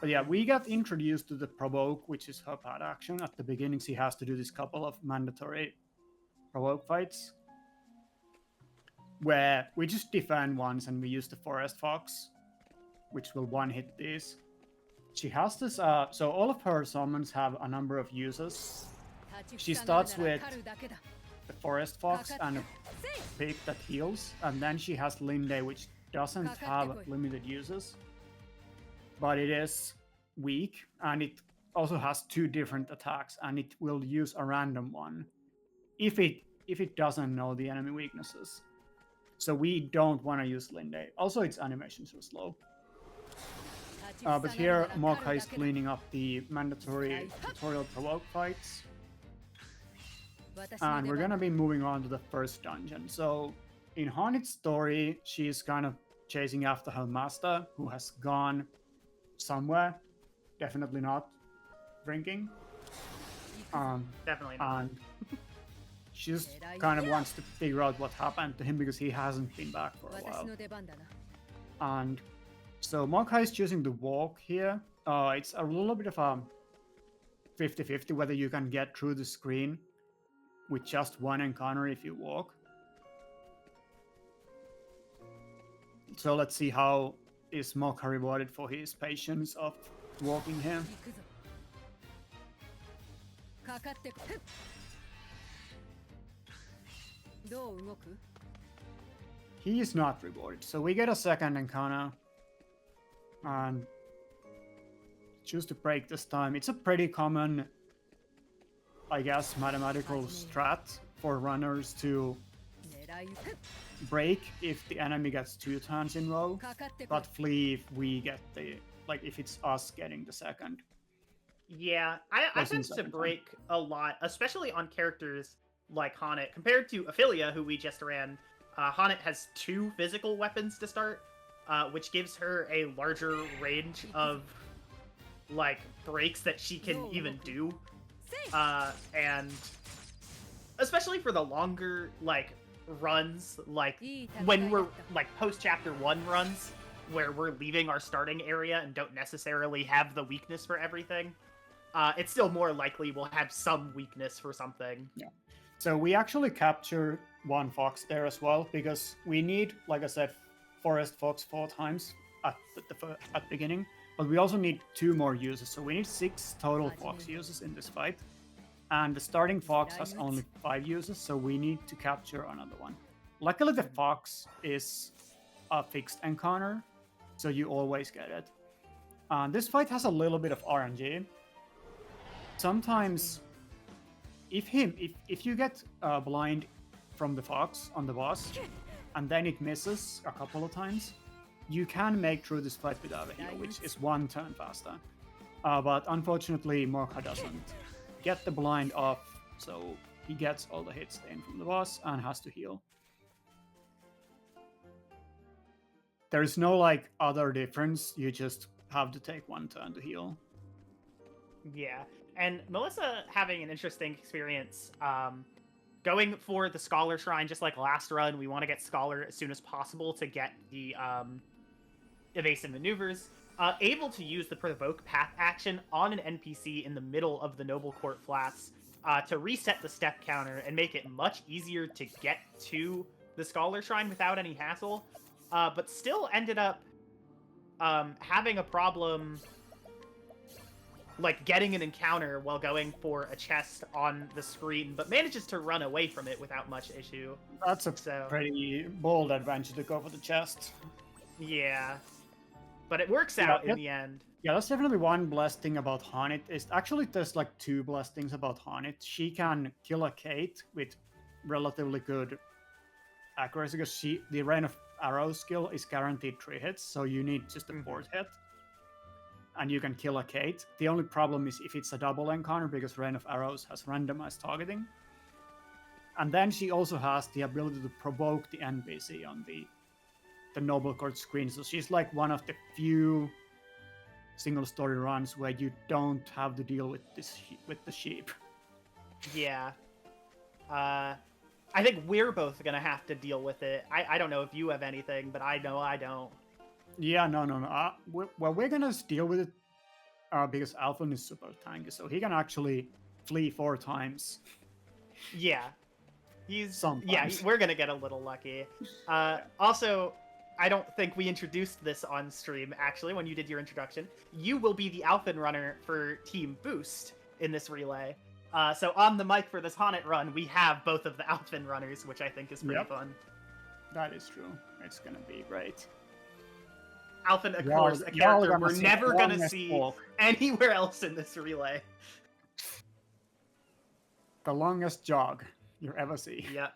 But yeah, we got introduced to the provoke, which is her pad action. At the beginning, she has to do this couple of mandatory provoke fights, where we just defend once and we use the Forest Fox, which will one-hit these. She has this, so all of her summons have a number of uses. She starts with the Forest Fox and a pig that heals, and then she has Linde, which doesn't have limited uses, but it is weak, and it also has 2 different attacks, and it will use a random one if it doesn't know the enemy weaknesses. So we don't want to use Linde. Also, its animations are slow. But here, Mokka is cleaning up the mandatory tutorial provoke fights. And we're gonna be moving on to the first dungeon. So, in Haunted's story, she's kind of chasing after her master, who has gone somewhere. Definitely not drinking. Definitely not. And she just kind of wants to figure out what happened to him because he hasn't been back for a while. And so Monkai is choosing the walk here. It's a little bit of a 50-50 whether you can get through the screen with just one encounter if you walk. So let's see how is Monkai rewarded for his patience of walking here. He is not rewarded, so we get a second encounter and choose to break this time. It's a pretty common, I guess, mathematical strat for runners to break if the enemy gets 2 turns in row, but flee if we get if it's us getting the second. Yeah, I tend to break a lot, especially on characters like Haunted. Compared to Ophilia, who we just ran, Haunted has 2 physical weapons to start, which gives her a larger range of breaks that she can even do. And especially for the longer runs, when we're post chapter 1 runs, where we're leaving our starting area and don't necessarily have the weakness for everything, it's still more likely we'll have some weakness for something. Yeah. So we actually capture 1 fox there as well, because we need, like I said, forest fox 4 times at the beginning, but we also need 2 more users, so we need 6 total fox users in this fight. And the starting fox has only 5 users, so we need to capture another one. Luckily, the fox is a fixed encounter, so you always get it. This fight has a little bit of RNG. Sometimes, if you get blind from the fox on the boss, and then it misses a couple of times, you can make through this fight without a heal, which is 1 turn faster. But unfortunately, Morka doesn't get the blind off, so he gets all the hits in from the boss and has to heal. There is no other difference, you just have to take 1 turn to heal. Yeah, and Melissa having an interesting experience going for the Scholar Shrine, just like last run. We want to get Scholar as soon as possible to get the evasive maneuvers. Able to use the Provoke Path action on an NPC in the middle of the Noble Court Flats to reset the step counter and make it much easier to get to the Scholar Shrine without any hassle, but still ended up having a problem getting an encounter while going for a chest on the screen, but manages to run away from it without much issue. That's a pretty bold adventure to go for the chest. Yeah. But it works out in the end. Yeah, that's definitely one blessed thing about Haunted. There's 2 blessed things about Haunted. She can kill a Kate with relatively good accuracy, because the Rain of Arrows skill is guaranteed 3 hits, so you need just a 4th hit. And you can kill a Kate. The only problem is if it's a double encounter, because Rain of Arrows has randomized targeting. And then she also has the ability to provoke the NPC on the Noble Court screen, so she's one of the few single story runs where you don't have to deal with the sheep. Yeah. I think we're both gonna have to deal with it. I don't know if you have anything, but I know I don't. Yeah, no. We're gonna deal with it because Alfyn is super tanky, so he can actually flee 4 times. Yeah. Sometimes. Yeah, we're gonna get a little lucky. Also, I don't think we introduced this on stream, actually, when you did your introduction. You will be the Alfyn runner for Team Boost in this relay. So on the mic for this Haunted run, we have both of the Alfyn runners, which I think is pretty fun. That is true. It's gonna be great. Alfyn, of course, a character we're never gonna see anywhere else in this relay. The longest jog you ever see. Yep.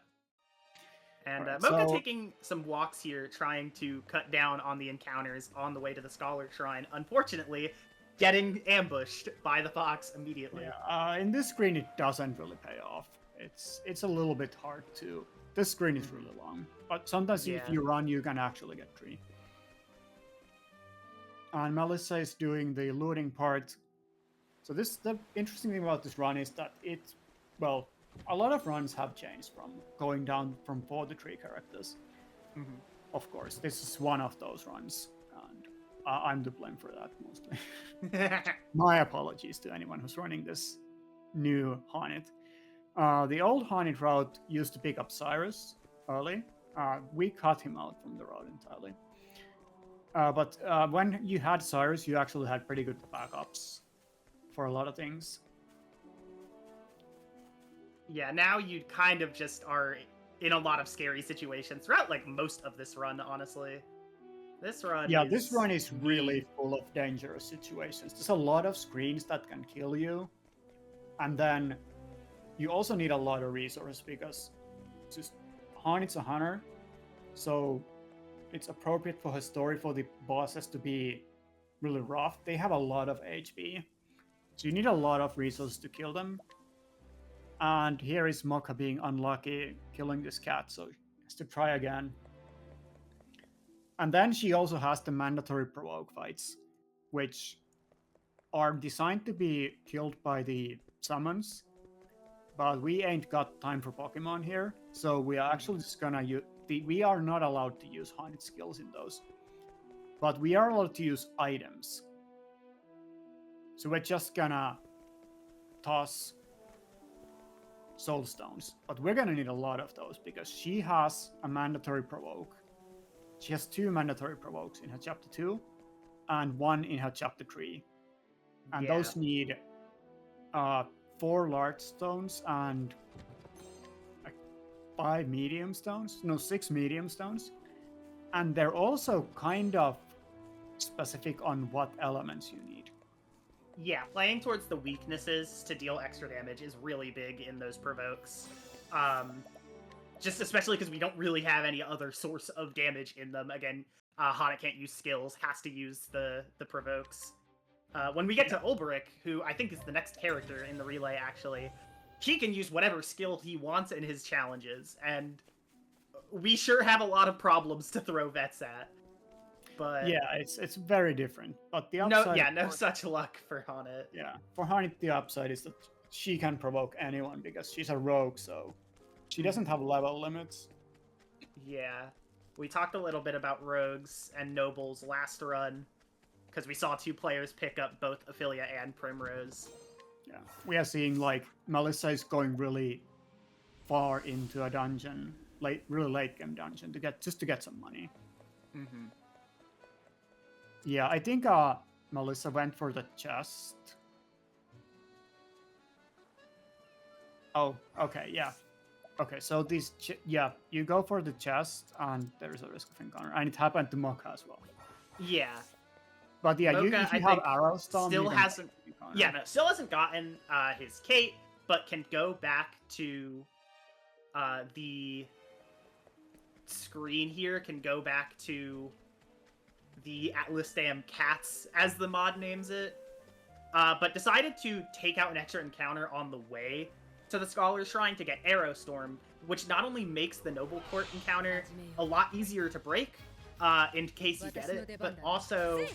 And Mocha taking some walks here, trying to cut down on the encounters on the way to the Scholar Shrine. Unfortunately, getting ambushed by the fox immediately. Yeah, in this screen, it doesn't really pay off. It's a little bit hard to... This screen is really long. But sometimes if you run, you can actually get 3. And Melissa is doing the looting part So the interesting thing about this run is that well, a lot of runs have changed from going down from 4 to 3 characters. Mhm. Of course, this is one of those runs, and I'm to blame for that mostly. My apologies to anyone who's running this new Hornet. The old Hornet route used to pick up Cyrus early. We cut him out from the route entirely. But when you had Cyrus, you actually had pretty good backups for a lot of things. Yeah, now you kind of just are in a lot of scary situations throughout like most of this run, honestly. This run This run is really full of dangerous situations. There's a lot of screens that can kill you. And then you also need a lot of resources because just Hornet's a hunter. So it's appropriate for his story for the bosses to be really rough. They have a lot of HP. So you need a lot of resources to kill them. And here is Mokka being unlucky, killing this cat, so he has to try again. And then she also has the mandatory provoke fights, which are designed to be killed by the summons, but we ain't got time for Pokemon here, so we are actually just gonna use... We are not allowed to use Hornet skills in those, but we are allowed to use items. So we're just gonna toss soul stones, but we're gonna need a lot of those because she has a mandatory provoke. She has 2 mandatory provokes in her chapter 2 and 1 in her chapter 3, and those need 4 large stones and 5 medium stones. No, 6 medium stones, and they're also kind of specific on what elements you need. Yeah, playing towards the weaknesses to deal extra damage is really big in those provokes. Just especially because we don't really have any other source of damage in them. Again, Hana can't use skills, has to use the provokes. When we get to Olberic, who I think is the next character in the relay, actually, he can use whatever skill he wants in his challenges, and we sure have a lot of problems to throw vets at. But yeah, it's very different. But the upside, no such luck for Hanet. Yeah, for Hanet, the upside is that she can provoke anyone because she's a rogue, so she doesn't have level limits. Yeah, we talked a little bit about rogues and nobles last run because we saw 2 players pick up both Ophilia and Primrose. Yeah, we are seeing like Melissa is going really far into a dungeon, really late game dungeon to get some money. Mm-hmm. Yeah, I think Melissa went for the chest. Oh, okay, yeah. Okay, so these, you go for the chest, and there's a risk of encounter, and it happened to Mokka as well. Yeah. But yeah, Mokka, if you have arrow storm, still hasn't gotten his Kate, but can go back to the screen here, can go back to the Atlas Dam Cats, as the mod names it, but decided to take out an extra encounter on the way to the Scholar's Shrine to get Arrow Storm, which not only makes the Noble Court encounter a lot easier to break, in case you get it, but also,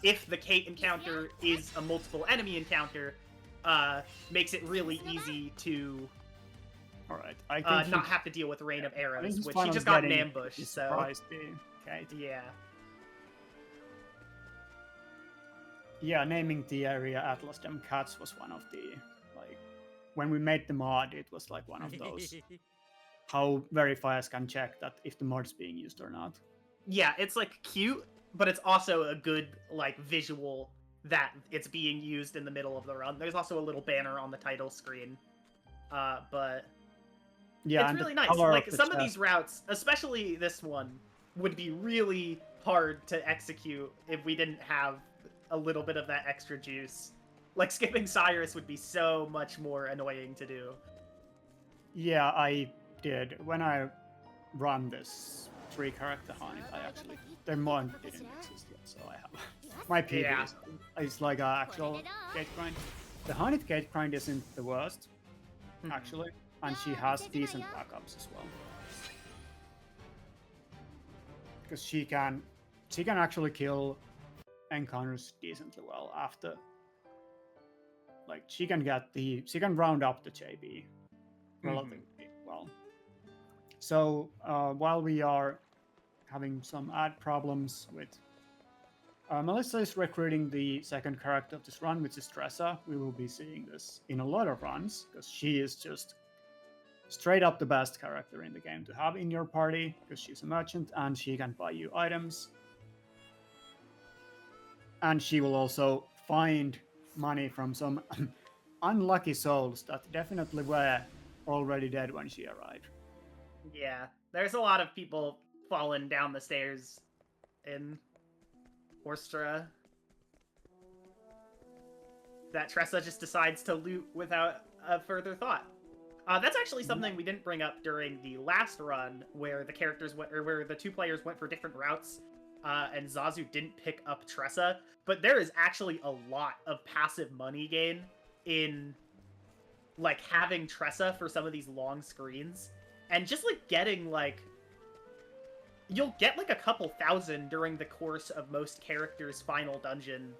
if the Kate encounter is a multiple enemy encounter, makes it really easy to not have to deal with Rain of Arrows, which he just got an ambush, so... Yeah. Yeah, naming the area Atlas Dam Cats was one of the, like, when we made the mod, it was like one of those how verifiers can check that if the mod's being used or not. Yeah, it's like cute, but it's also a good like visual that it's being used in the middle of the run. There's also a little banner on the title screen. But yeah, it's really nice. Like some of these routes, especially this one, would be really hard to execute if we didn't have a little bit of that extra juice. Like skipping Cyrus would be so much more annoying to do. Yeah, I did. When I run this 3-character hunt, the mod didn't exist yet, so I have my PB is like an actual gate grind. The Hunted gate grind isn't the worst, actually, and she has decent backups as well. Because she can actually kill encounters decently well after Like she can round up the JB relatively well. So while we are having some ad problems with Melissa is recruiting the second character of this run, which is Tressa. We will be seeing this in a lot of runs because she is just straight up the best character in the game to have in your party because she's a merchant and she can buy you items. And she will also find money from some unlucky souls that definitely were already dead when she arrived. Yeah, there's a lot of people falling down the stairs in Orstra that Tressa just decides to loot without a further thought. That's actually something we didn't bring up during the last run, where the characters went, or where the two players went for different routes, and Zazu didn't pick up Tressa. But there is actually a lot of passive money gain in like having Tressa for some of these long screens, and just like getting like you'll get like a couple thousand during the course of most characters' final dungeon.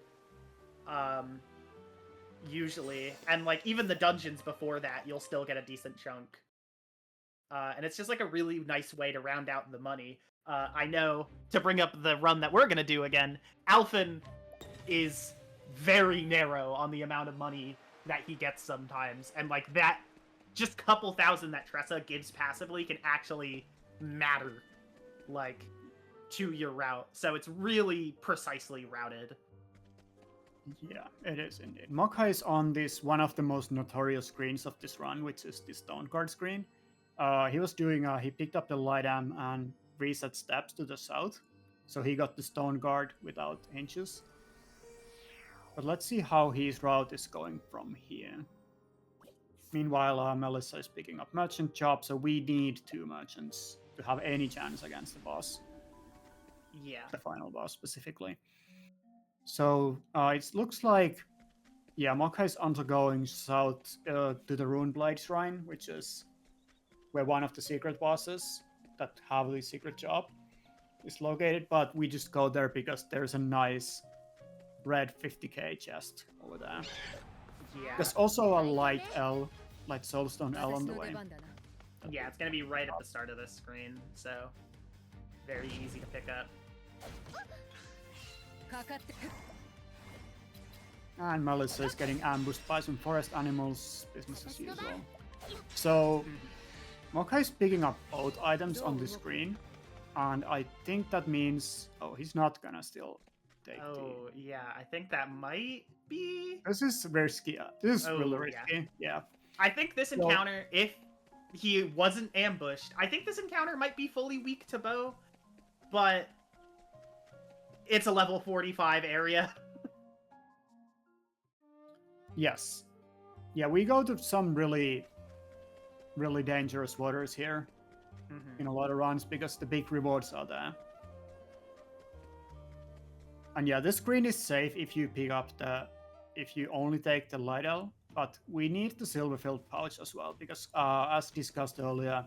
Usually, and like even the dungeons before that, you'll still get a decent chunk. And it's just like a really nice way to round out the money. I know, to bring up the run that we're gonna do again, Alfyn is very narrow on the amount of money that he gets sometimes, and like that just couple thousand that Tressa gives passively can actually matter, like, to your route. So it's really precisely routed. Yeah, it is indeed. Mokka is on this one of the most notorious screens of this run, which is the Stone Guard screen. He was doing he picked up the light am and reset steps to the south, so he got the Stone Guard without hinges. But let's see how his route is going from here. Meanwhile, Melissa is picking up merchant job, so we need 2 merchants to have any chance against the boss. Yeah. The final boss specifically. So it looks like, yeah, Mokka is undergoing south to the Runeblade Shrine, which is where one of the secret bosses that have the secret job is located. But we just go there because there's a nice red 50k chest over there. Yeah. There's also a light soulstone L on the way. Yeah, it's gonna be right at the start of this screen, so very easy to pick up. And Melissa is getting ambushed by some forest animals, business as usual. So Mokka is picking up both items on the screen, and I think that means, oh, he's not gonna still take yeah, I think that might be... This is risky. This is really risky. Yeah. I think this encounter, if he wasn't ambushed, I think this encounter might be fully weak to bow, but it's a level 45 area. Yes. Yeah, we go to some really, really dangerous waters here in a lot of runs because the big rewards are there. And yeah, this screen is safe if you pick up if you only take the light L, but we need the silver-filled pouch as well because as discussed earlier,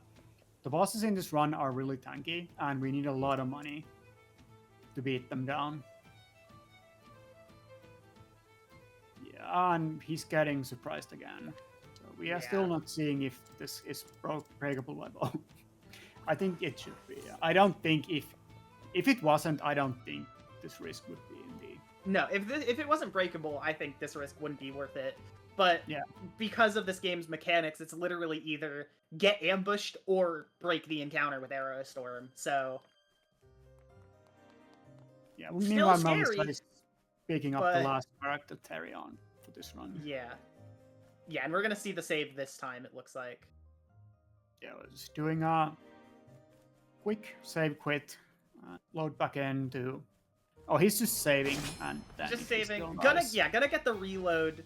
the bosses in this run are really tanky and we need a lot of money to beat them down. Yeah, and he's getting surprised again. So we are still not seeing if this is breakable level. I think it should be. I don't think if it wasn't, I don't think this risk would be in the... No, if it wasn't breakable, I think this risk wouldn't be worth it. But because of this game's mechanics, it's literally either get ambushed or break the encounter with Arrow Storm. So yeah, still meanwhile, scary, Melissa is picking up the last character, Therion, for this run. Yeah, and we're gonna see the save this time. It looks like. Yeah, we're just doing a quick save quit, load back into. Oh, he's just saving and then just saving. Gonna get the reload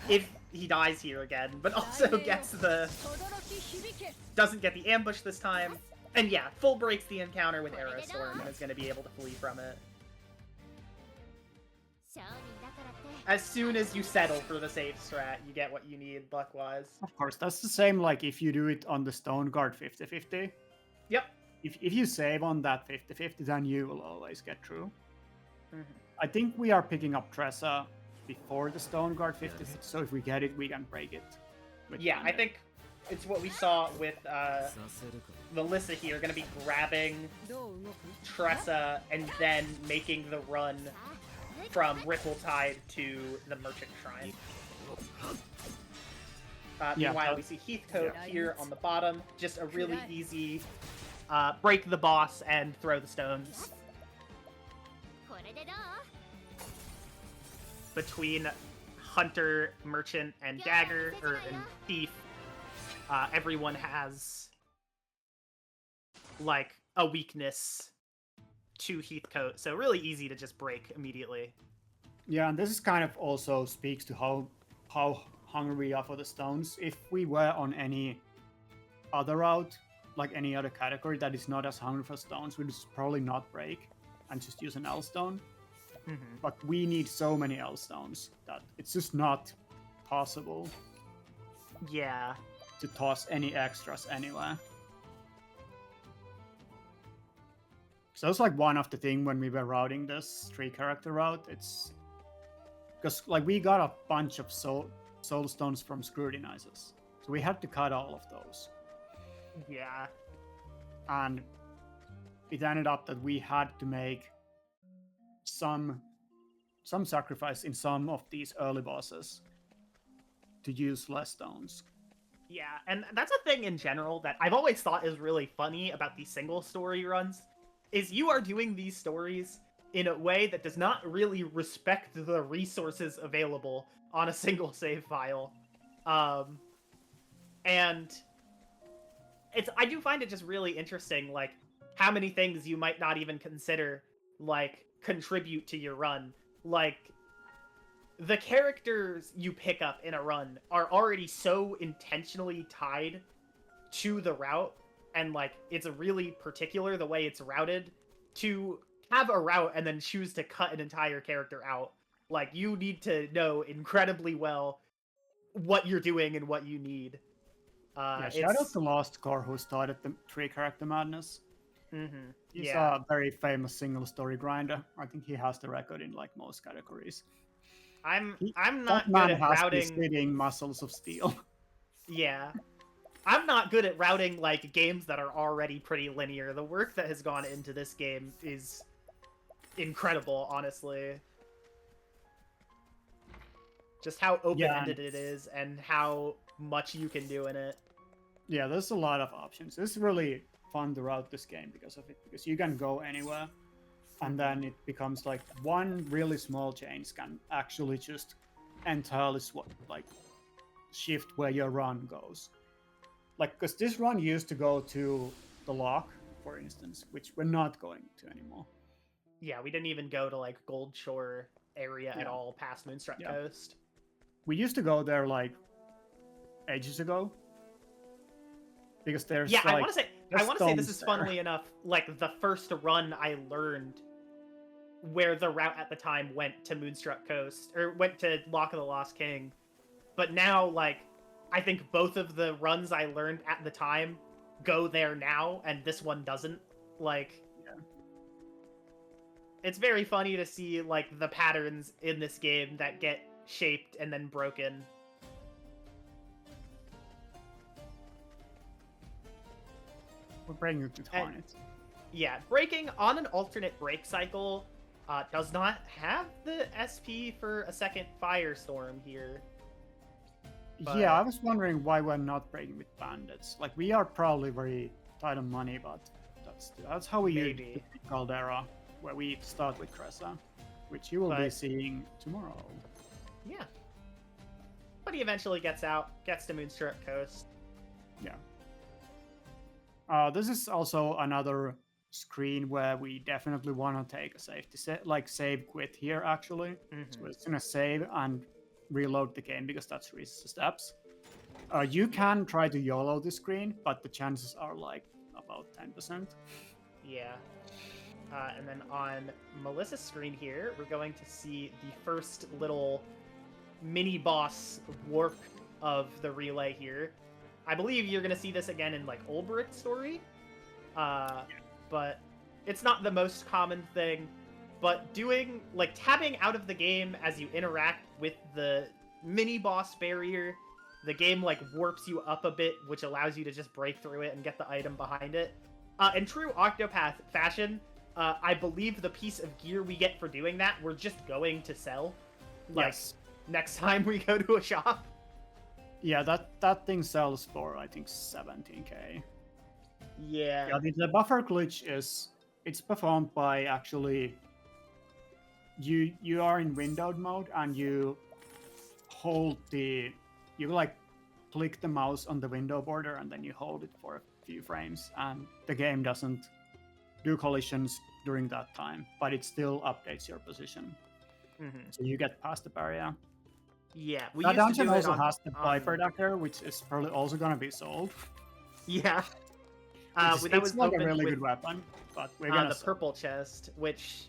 if he dies here again, but also doesn't get the ambush this time. And yeah, full breaks the encounter with Arrow Storm and is going to be able to flee from it. As soon as you settle for the safe strat, you get what you need luck-wise. Of course, that's the same like if you do it on the Stone Guard 50-50. Yep. If you save on that 50-50, then you will always get through. I think we are picking up Tressa before the stone guard 56. So if we get it, we can break it. with Yeah, I bandit. think it's what we saw with Melissa here, gonna be grabbing Tressa and then making the run from Ripple Tide to the Merchant Shrine. Meanwhile, we see Heathcote here on the bottom. Just a really easy break the boss and throw the stones. Between Hunter, Merchant, and Dagger, and Thief, everyone has, like, a weakness to Heathcote, so really easy to just break immediately. Yeah, and this is kind of also speaks to how hungry we are for the stones. If we were on any other route, like any other category that is not as hungry for stones, we'd just probably not break and just use an L stone. Mm-hmm. But we need so many L stones that it's just not possible Yeah. to toss any extras anywhere. So it's like one of the thing when we were routing this 3-character route. It's because like we got a bunch of soul stones from scrutinizers, so we had to cut all of those, Yeah. and it ended up that we had to make some sacrifice in some of these early bosses to use less stones. Yeah, and that's a thing in general that I've always thought is really funny about these single story runs, is you are doing these stories in a way that does not really respect the resources available on a single save file. And I do find it just really interesting, like, how many things you might not even consider, like, contribute to your run. Like, the characters you pick up in a run are already so intentionally tied to the route, and, like, it's really particular the way it's routed. To have a route and then choose to cut an entire character out, like, you need to know incredibly well what you're doing and what you need. Shout out to Lost Core who started the 3-character madness. Mm-hmm. He's a very famous single story grinder. I think he has the record in like most categories. I'm not good at routing sitting muscles of steel. Yeah. I'm not good at routing, like, games that are already pretty linear. The work that has gone into this game is incredible, honestly. Just how open-ended it is and how much you can do in it. Yeah, there's a lot of options. It's really fun to route this game because of it, because you can go anywhere, and then it becomes like one really small change can actually just entirely shift where your run goes. Like, because this run used to go to the lock, for instance, which we're not going to anymore. Yeah, we didn't even go to, like, Gold Shore area at all past Moonstruck Coast. We used to go there, like, ages ago. Because there's, yeah, like, I want to say this is, funnily enough, like, the first run I learned where the route at the time went to Moonstruck Coast, or went to Lock of the Lost King. But now, like, I think both of the runs I learned at the time go there now, and this one doesn't. Like, it's very funny to see, like, the patterns in this game that get shaped and then broken. We're breaking it to Hornet. Yeah, breaking on an alternate break cycle does not have the SP for a second Firestorm here. But... yeah, I was wondering why we're not breaking with bandits. Like, we are probably very tight on money, but that's how we use the Caldera, where we start with Tressa, which you will be seeing tomorrow. Yeah. But he eventually gets out, gets to Moonstruck Coast. Yeah. This is also another screen where we definitely want to take a safety save quit here, actually. Mm-hmm. So we're just gonna save and reload the game because that's the steps. You can try to YOLO this screen, but the chances are like about 10%. Yeah. And then on Melissa's screen here, we're going to see the first little mini boss warp of the relay here. I believe you're going to see this again in, like, Olberic's story. But it's not the most common thing. but doing, like, tabbing out of the game as you interact with the mini-boss barrier, the game, like, warps you up a bit, which allows you to just break through it and get the item behind it. In true Octopath fashion, I believe the piece of gear we get for doing that, we're just going to sell. Like, Yes. next time we go to a shop. Yeah, that thing sells for, I think, 17k. Yeah. Yeah, the buffer glitch is, it's performed by actually, you are in windowed mode and you hold you like click the mouse on the window border and then you hold it for a few frames and the game doesn't do collisions during that time, but it still updates your position. So you get past the barrier. Yeah, we That used to dungeon do it also on, has the Viper Dagger, which is probably also gonna be sold. Yeah. It's that was not a opened really with good weapon, but we're gonna the sell. purple chest, which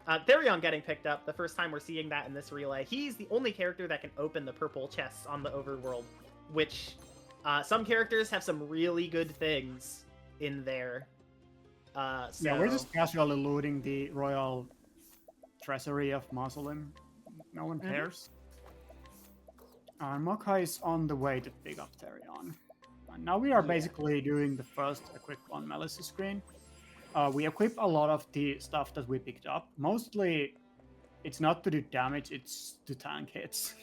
Therion getting picked up, the first time we're seeing that in this relay. He's the only character that can open the purple chests on the overworld, which some characters have some really good things in there. So... Yeah, we're just casually looting the royal treasury of Mausoleum. No one cares. Mokai is on the way to pick up Therion. And now we are basically doing the first equip on Melissa's screen. We equip a lot of the stuff that we picked up. Mostly, it's not to do damage, it's to tank hits.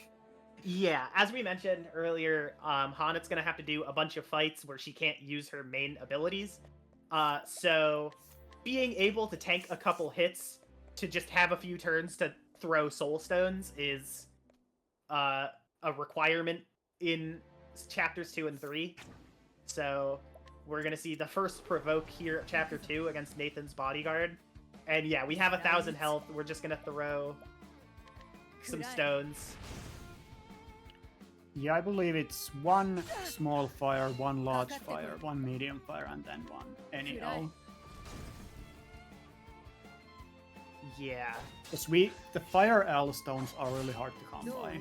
Yeah, as we mentioned earlier, Hannah's gonna have to do a bunch of fights where she can't use her main abilities. So being able to tank a couple hits to just have a few turns to throw soul stones is a requirement in chapters 2 and 3. So we're gonna see the first provoke here at chapter 2 against Nathan's bodyguard. And yeah, we have 1,000 health. We're just gonna throw some stones. Yeah, I believe it's one small fire, one large fire, one medium fire, and then one any L. Yeah. Because the fire L stones are really hard to come by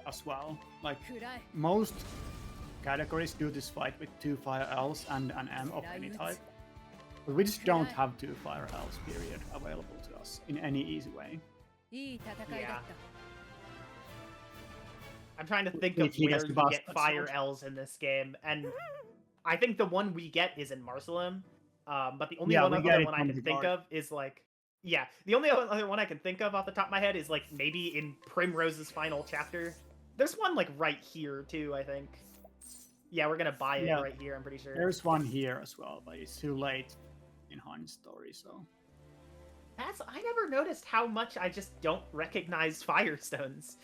as well. Like, most categories do this fight with 2 fire Ls and an M of any type. But we just don't have 2 fire Ls, period, available to us in any easy way. Yeah. I'm trying to think of He where has to you bust get that fire sword. L's in this game, and I think the one we get is in Marcelim. But the only Yeah, one we other get it one I from can the think guard. of is like, yeah, the only other one I can think of off the top of my head is like maybe in Primrose's final chapter. There's one like right here too, I think. Yeah, we're gonna buy it right here. I'm pretty sure. There's one here as well, but it's too late in Han's story, so. I never noticed how much I just don't recognize Firestones.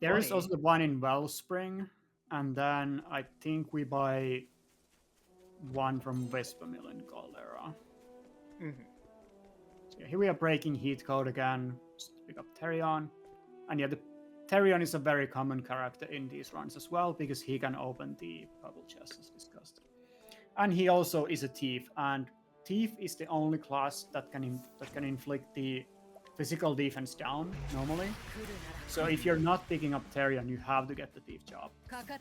There is funny. also the one in Wellspring, and then I think we buy one from Vespamil in Caldera. So here we are breaking heat code again, just to pick up Therion. And yeah, the Therion is a very common character in these runs as well, because he can open the purple chest as discussed. And he also is a thief, and thief is the only class that can inflict the physical defense down normally. So if you're not picking up Therion, you have to get the thief job,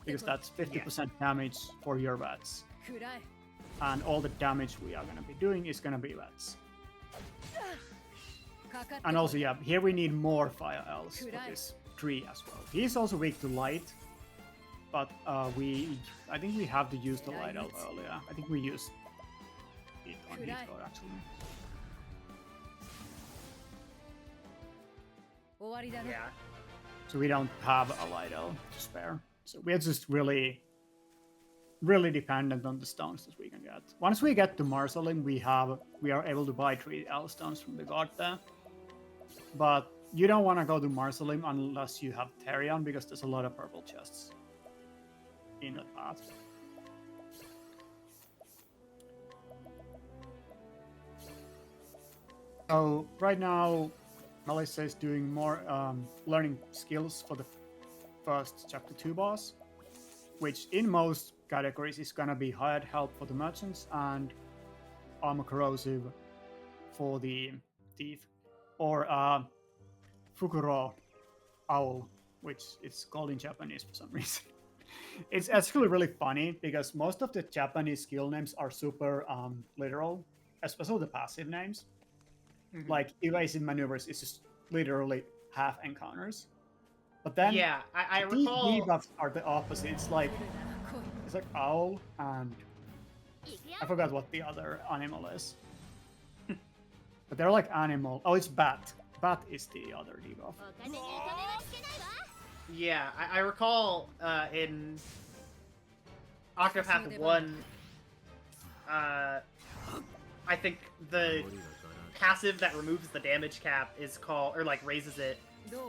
because that's 50% damage for your vets. And all the damage we are going to be doing is going to be vets. And also, yeah, here we need more fire Ls for this tree as well. He's also weak to light, but I think we have to use the light L earlier. I think we used it on heat code actually. Yeah. So we don't have a light L to spare. So we're just really dependent on the stones that we can get. Once we get to Marcelim, we are able to buy 3 L stones from the guard there. But you don't want to go to Marcelim unless you have Therion, because there's a lot of purple chests in that path. So right now, Melissa is doing more learning skills for the first chapter 2 boss, which in most categories is gonna be hired help for the merchants and armor corrosive for the thief, or Fukuro owl, which it's called in Japanese for some reason. It's actually really funny because most of the Japanese skill names are super literal. especially the passive names. Mhm. Like evasive maneuvers is just literally half encounters. But then Yeah, I these recall. debuffs are the opposite. It's like owl and I forgot what the other animal is. But they're like animal. Oh, it's bat. Bat is the other debuff. Yeah, I recall in Octopath 1, I think the passive that removes the damage cap is called, or like raises it,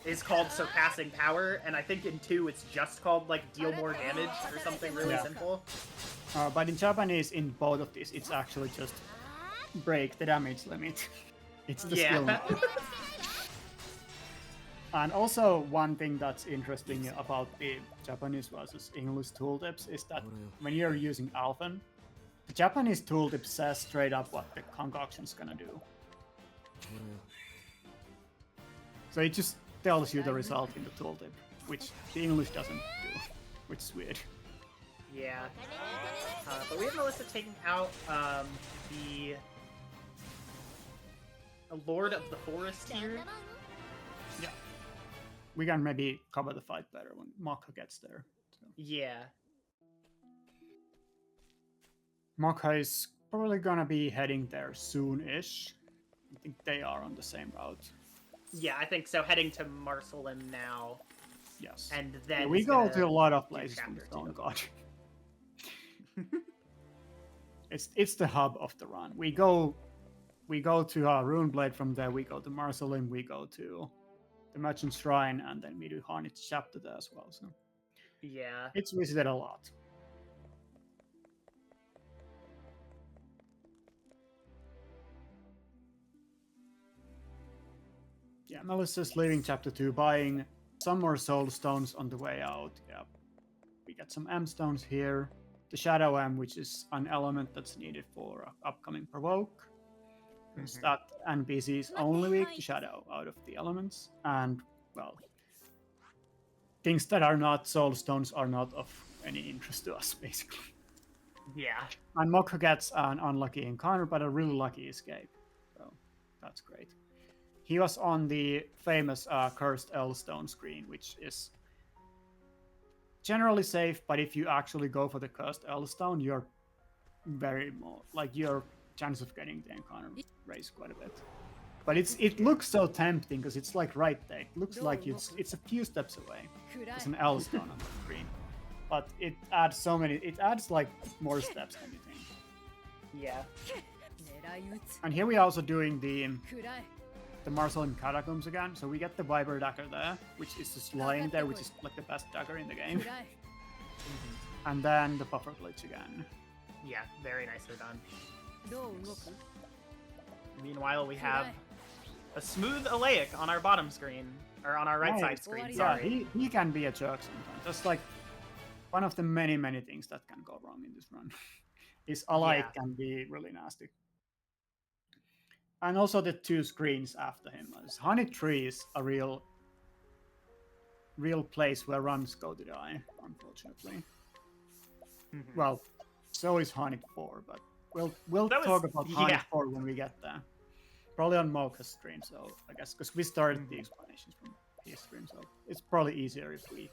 is called Surpassing Power, and I think in 2 it's just called like Deal More Damage or something really Yeah. simple. But in Japanese, in both of these, it's actually just break the damage limit. It's the skill. Yeah. And also, one thing that's interesting about the Japanese versus English tooltips is that when you're using Alfyn, the Japanese tooltip says straight up what the concoction's gonna do. So it just tells you the result in the tooltip, which the English doesn't do, which is weird. Yeah. But we have Melissa taking out the Lord of the Forest here. Yeah. We can maybe cover the fight better when Maka gets there. So. Yeah. Maka is probably gonna be heading there soon-ish. I think they are on the same route. Yeah, I think so. Heading to Marceline now. Yes. And then Yeah, we he's go gonna to a lot of do places from the chapter Stone 2. God. It's the hub of the run. We go to Runeblade, from there we go to Marceline, we go to the Merchant Shrine, and then we do Harnit's chapter there as well. So Yeah. it's visited a lot. Yeah, Melissa's leaving chapter 2, buying some more soul stones on the way out. Yeah. We got some M stones here. The Shadow M, which is an element that's needed for upcoming provoke. Mhm. That NPC is only weak to Shadow out of the elements. And, well, things that are not soul stones are not of any interest to us, basically. Yeah. And Mokka gets an unlucky encounter, but a really lucky escape. So, that's great. He was on the famous Cursed Elstone screen, which is generally safe, but if you actually go for the Cursed Elstone, you're very more like your chance of getting the encounter raised quite a bit. But it looks so tempting because it's like right there. It looks like it's a few steps away. There's an Elstone on the screen, but it adds like more steps than you think. Yeah. And here we are also doing the Marceline Catacombs again, so we get the Viper dagger there, which is just lying there, which is like the best dagger in the game. And then the Buffer Glitch again. Yeah, very nicely done. Meanwhile, we have a smooth Alaic on our bottom screen, or on our right side screen, Yeah, sorry. he can be a jerk sometimes. That's like one of the many things that can go wrong in this run. Is Alaic can be really nasty. And also the 2 screens after him. Honey Tree is a real place where runs go to die, unfortunately. Mhm. Well, so is Honey 4, but we'll That was- talk about Honey yeah. 4 when we get there. Probably on Mocha's stream, so I guess because we started the explanations from his stream, so it's probably easier if we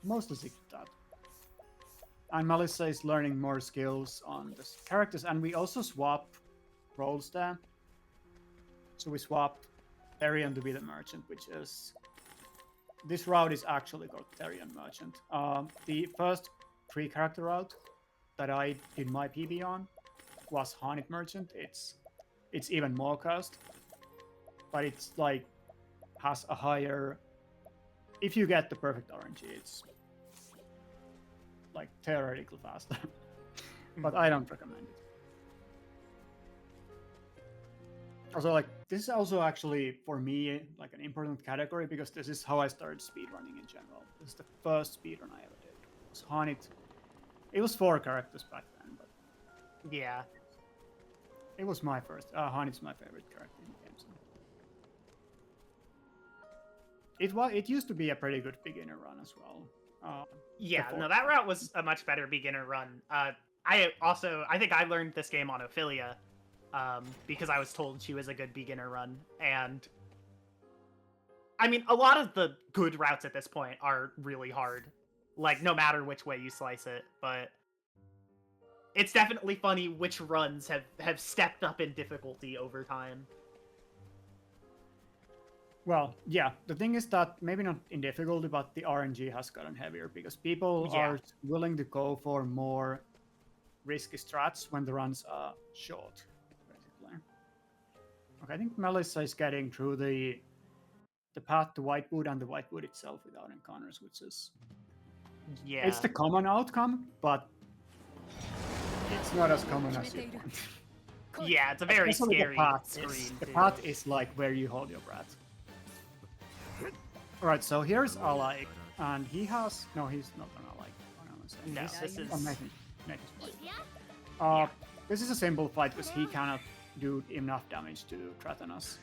mostly stick to that. And Melissa is learning more skills on the characters, and we also swap roles there. So we swapped Therion to be the merchant, which is... This route is actually called Therion Merchant. The first 3-character route that I did my PB on was Harnit Merchant. It's even more cursed, but it's like has a higher... If you get the perfect RNG, it's like theoretically faster. But I don't recommend it. Also, like, this is also actually, for me, like an important category because this is how I started speedrunning in general. This is the first speedrun I ever did. It was Hanit. It was 4 characters back then, but Yeah. it was my first. Hanit's my favorite character in the game. So. It used to be a pretty good beginner run as well. Yeah, before. no, that route was a much better beginner run. I think I learned this game on Ophilia, because I was told she was a good beginner run. And I mean, a lot of the good routes at this point are really hard, like no matter which way you slice it. But it's definitely funny which runs have stepped up in difficulty over time. Well, yeah, the thing is that maybe not in difficulty, but the RNG has gotten heavier because people are willing to go for more risky strats when the runs are short, basically. Okay, I think Melissa is getting through the path to Whitewood and the Whitewood itself without encounters, which is... Yeah. It's the common outcome, but it's not as common as you want. Yeah, it's a very Especially scary the path screen. the too. path is like where you hold your breath. Alright, so here's Alike, and he has... No, he's not an Alike. No, this is... This is a simple fight because he cannot do enough damage to threaten us.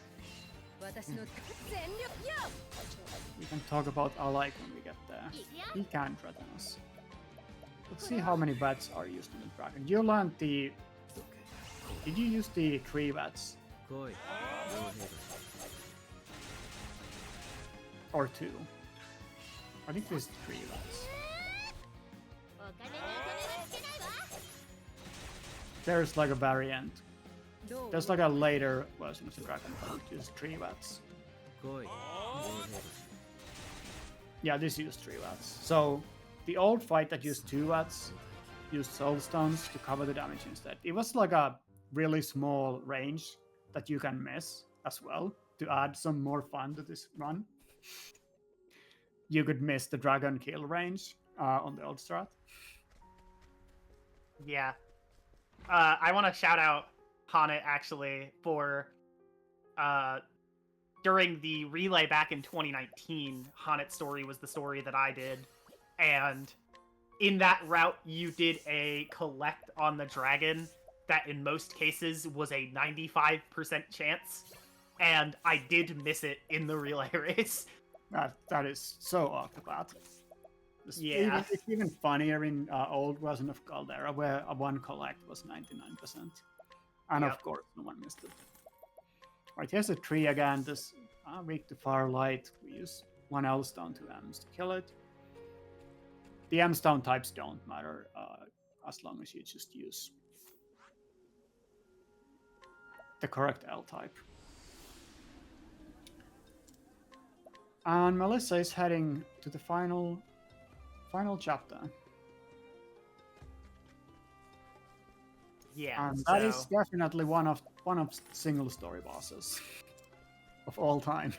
We can talk about Alike when we get there. He can threaten us. Let's see how many bats are used in the dragon. You learned the... Did you use the 3 bats? Or 2? I think there's 3 bats. There's like a variant. There's like a later version of the dragon which is 3 bats. Yeah, this used 3 bats. So the old fight that used 2 bats used soul stones to cover the damage instead. It was like a really small range that you can miss as well to add some more fun to this run. You could miss the dragon kill range on the old strat. Yeah. I want to shout out Hanet actually for during the relay back in 2019, Hanet's story was the story that I did. And in that route, you did a collect on the dragon that in most cases was a 95% chance. And I did miss it in the relay race. That is so Octopath. Yeah. It's even funnier in old version of Caldera where a 1 collect was 99%. And of course, no one missed it. Right, here's a tree again. This weak to Firelight. We use 1 L-stone, 2 M's to kill it. The M-stone types don't matter as long as you just use the correct L type. And Melissa is heading to the final chapter. Yeah, and that is definitely one of single story bosses of all time.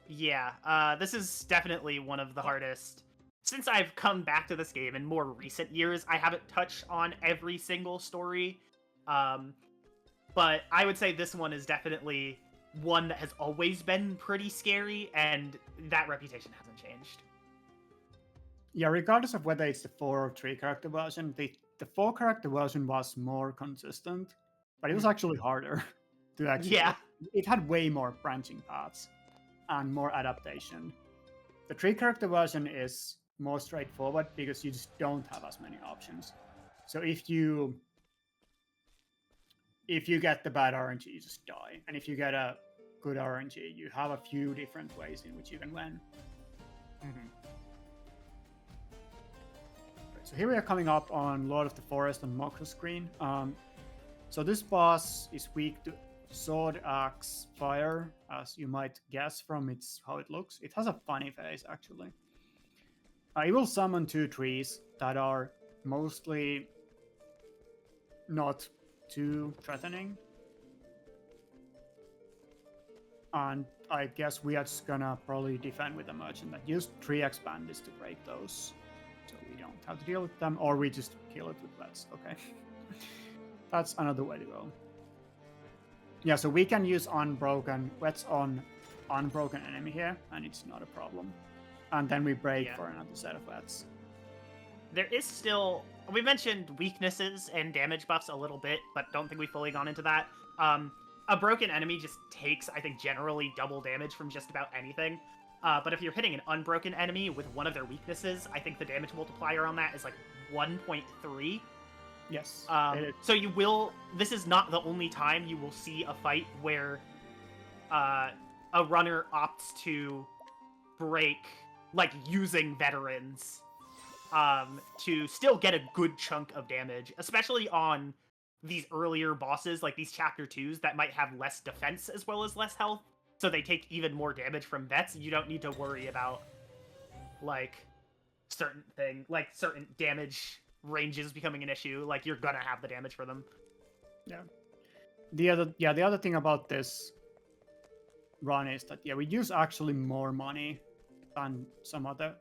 Yeah, this is definitely one of the hardest. Since I've come back to this game in more recent years, I haven't touched on every single story. But I would say this one is definitely one that has always been pretty scary, and that reputation hasn't changed. Yeah, regardless of whether it's the 4 or 3 character version, the 4 character version was more consistent, but it was actually harder to actually... Yeah. It had way more branching paths and more adaptation. The 3 character version is more straightforward because you just don't have as many options. So if you get the bad RNG, you just die. And if you get a good RNG, you have a few different ways in which you can win. Mm-hmm. So here we are coming up on Lord of the Forest and Mokro screen. So this boss is weak to sword, axe, fire, as you might guess from how it looks. It has a funny face, actually. It will summon 2 trees that are mostly not too threatening. And I guess we are just gonna probably defend with a merchant that used 3 expanders to break those. So we don't have to deal with them, or we just kill it with bats. Okay. That's another way to go. Yeah, so we can use unbroken wets on unbroken enemy here, and it's not a problem. And then we break for another set of wets. There is still... We mentioned weaknesses and damage buffs a little bit, but don't think we've fully gone into that. A broken enemy just takes, I think, generally double damage from just about anything. But if you're hitting an unbroken enemy with one of their weaknesses, I think the damage multiplier on that is like 1.3. Yes. So you will. This is not the only time you will see a fight where a runner opts to break, like using veterans, to still get a good chunk of damage, especially on these earlier bosses, like these chapter 2s that might have less defense as well as less health, so they take even more damage from vets. You don't need to worry about like certain damage ranges becoming an issue. Like, you're gonna have the damage for them. Yeah. The other thing about this run is that we use actually more money than some other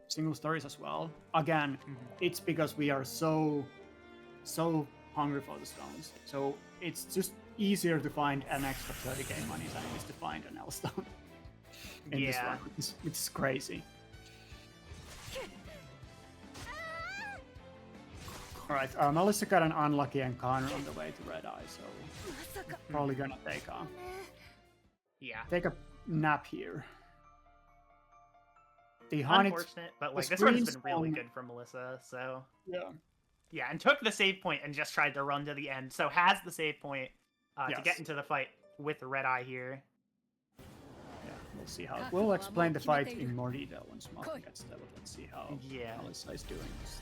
single stories as well. Again, it's because we are so hungry for the stones. So it's just easier to find an extra 30k money than it is to find an L stone in this one. It's crazy. Alright, Melissa got an unlucky encounter on the way to Red Eye, so probably gonna take a nap here. The unfortunate, but like this one has been really good for Melissa, so yeah, and took the save point and just tried to run to the end, so has the save point to get into the fight with Red Eye here. Yeah, we'll see how. We'll explain the fight in more detail once Mark gets there, but let's see how Melissa is doing this.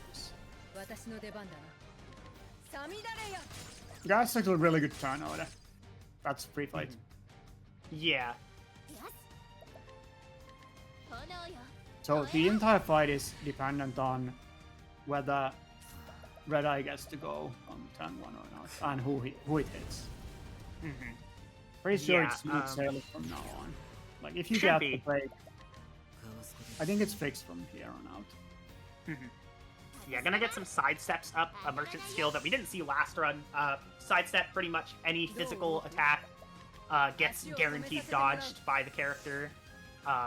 That's actually a really good turn order. That's free fight. Yeah. So the entire fight is dependent on whether Red Eye gets to go on turn 1 or not, and who it hits. Pretty sure it's smooth sailing from now on. Like, if you get the break, I think it's fixed from here on out. Yeah, gonna get some sidesteps up, a merchant skill that we didn't see last run. Sidestep, pretty much any physical attack gets guaranteed dodged by the character.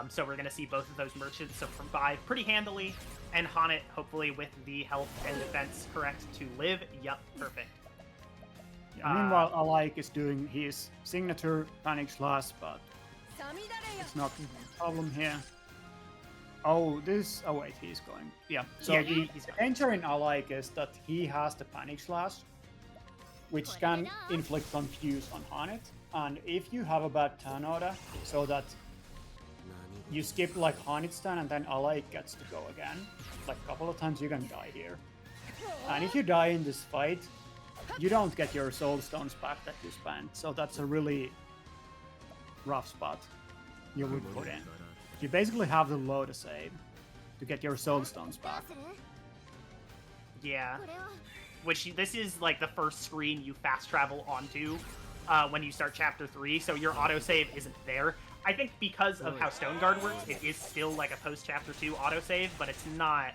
So we're gonna see both of those merchants survive pretty handily, and Haunted, hopefully with the health and defense correct to live. Yup, perfect. Yeah, meanwhile, Alike is doing his signature Panic Slash, but it's not a problem here. Oh, wait, he's going. Yeah, so the danger in Alike is that he has the Panic Slash, which can inflict confuse on Haunted, and if you have a bad turn order, so that you skip like Hauned's turn and then Alike gets to go again, like a couple of times, you can die here. And if you die in this fight, you don't get your soul stones back that you spent, so that's a really rough spot you would put in. You basically have to load a save to get your soul stones back. Yeah. This is like the first screen you fast travel onto when you start chapter 3, so your autosave isn't there. I think because of how Stone Guard works, it is still like a post chapter 2 autosave, but it's not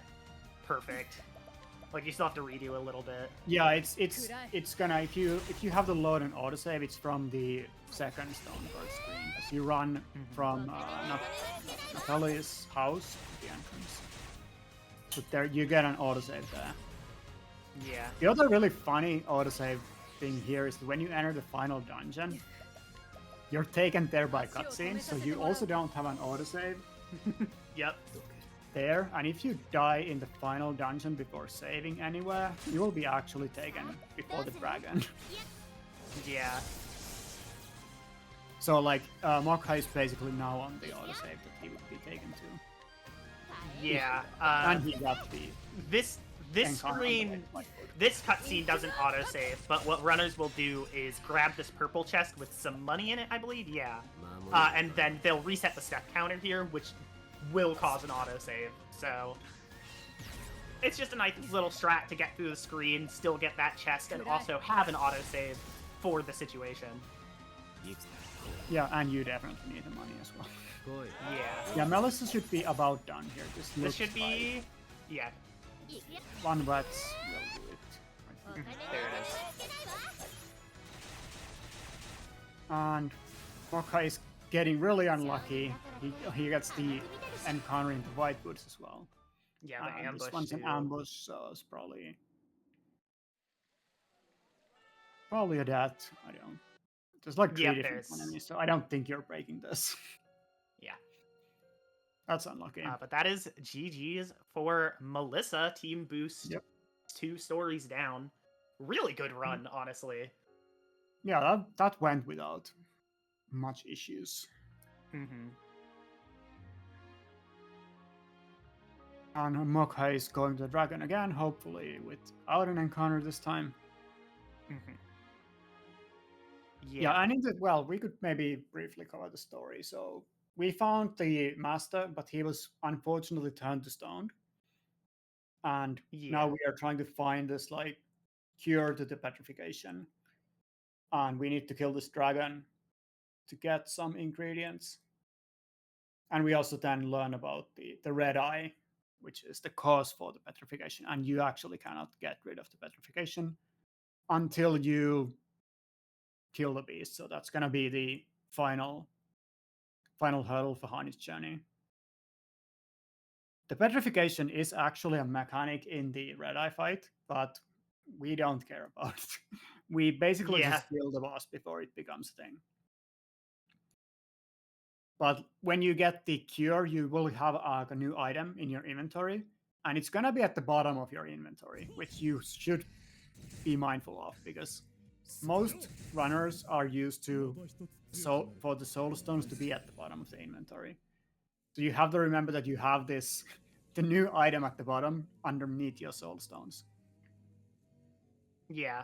perfect. Like, you still have to redo a little bit. Yeah, it's gonna, if you have the load and autosave, it's from the second Stone Guard screen. As you run from Natalia's house, the entrance. So there you get an autosave there. Yeah. The other really funny autosave thing here is that when you enter the final dungeon, you're taken there by cutscenes, so you also don't have an autosave. Yep. There, and if you die in the final dungeon before saving anywhere, you will be actually taken before the dragon. Yeah. So, like, Mokka is basically now on the autosave that he would be taken to. Yeah. And he got the... This screen, this cutscene doesn't autosave, but what runners will do is grab this purple chest with some money in it, I believe, yeah. And then they'll reset the step counter here, which will cause an autosave, so... It's just a nice little strat to get through the screen, still get that chest, and also have an autosave for the situation. Yeah, and you definitely need the money as well. Yeah. Yeah, Melissa should be about done here. This should be... Yeah. One Vets will do it. There it is. And Mokka is getting really unlucky. He gets the encounter into White Woods as well. Yeah, the ambush. This one's an ambush, so it's probably a death. I don't. There's like 3 different enemies, so I don't think you're breaking this. Yeah. That's unlucky. But that is GG's for Melissa. Team Boost 2 stories down. Really good run, honestly. Yeah, that went without much issues. Mm-hmm. And Mokha is going to the dragon again, hopefully without an encounter this time. Mm-hmm. Yeah, and we could maybe briefly cover the story. So we found the master, but he was unfortunately turned to stone. And now we are trying to find this like cure to the petrification. And we need to kill this dragon to get some ingredients. And we also then learn about the red eye, which is the cause for the petrification. And you actually cannot get rid of the petrification until you kill the beast. So that's gonna be the final hurdle for Hani's journey. The petrification is actually a mechanic in the red eye fight, but we don't care about it. We basically just kill the boss before it becomes a thing. But when you get the cure, you will have a new item in your inventory, and it's gonna be at the bottom of your inventory, which you should be mindful of, because most runners are used to for the soul stones to be at the bottom of the inventory. So you have to remember that you have the new item at the bottom underneath your soul stones. Yeah.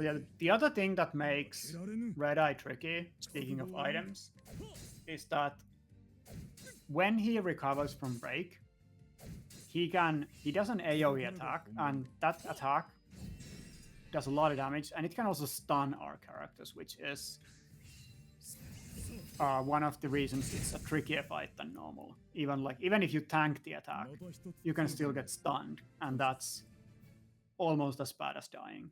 Yeah, the other thing that makes Red Eye tricky, speaking of items, is that when he recovers from break, he does an AoE attack, and that attack does a lot of damage, and it can also stun our characters, which is one of the reasons it's a trickier fight than normal. Even if you tank the attack, you can still get stunned, and that's almost as bad as dying.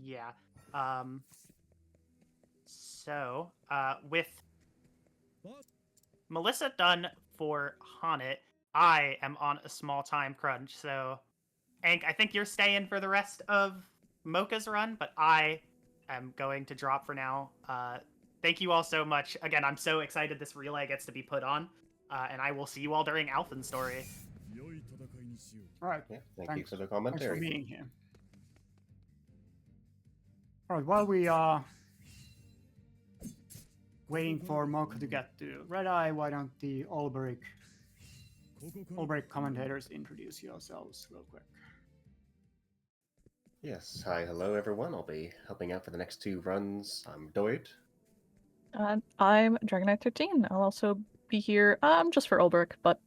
Yeah. So, with Melissa done for Haunit, I am on a small time crunch. So, Ank, I think you're staying for the rest of Mocha's run, but I am going to drop for now. Thank you all so much. Again, I'm so excited this relay gets to be put on, and I will see you all during Alfyn story. All right. Yeah, thank you for the commentary. Thanks for being here. All right, while we are waiting for Mocha to get to Red Eye, why don't the Olberic commentators introduce yourselves real quick? Yes, hi, hello everyone. I'll be helping out for the next 2 runs. I'm Doid. I'm Dragonite13. I'll also be here just for Olberic, but...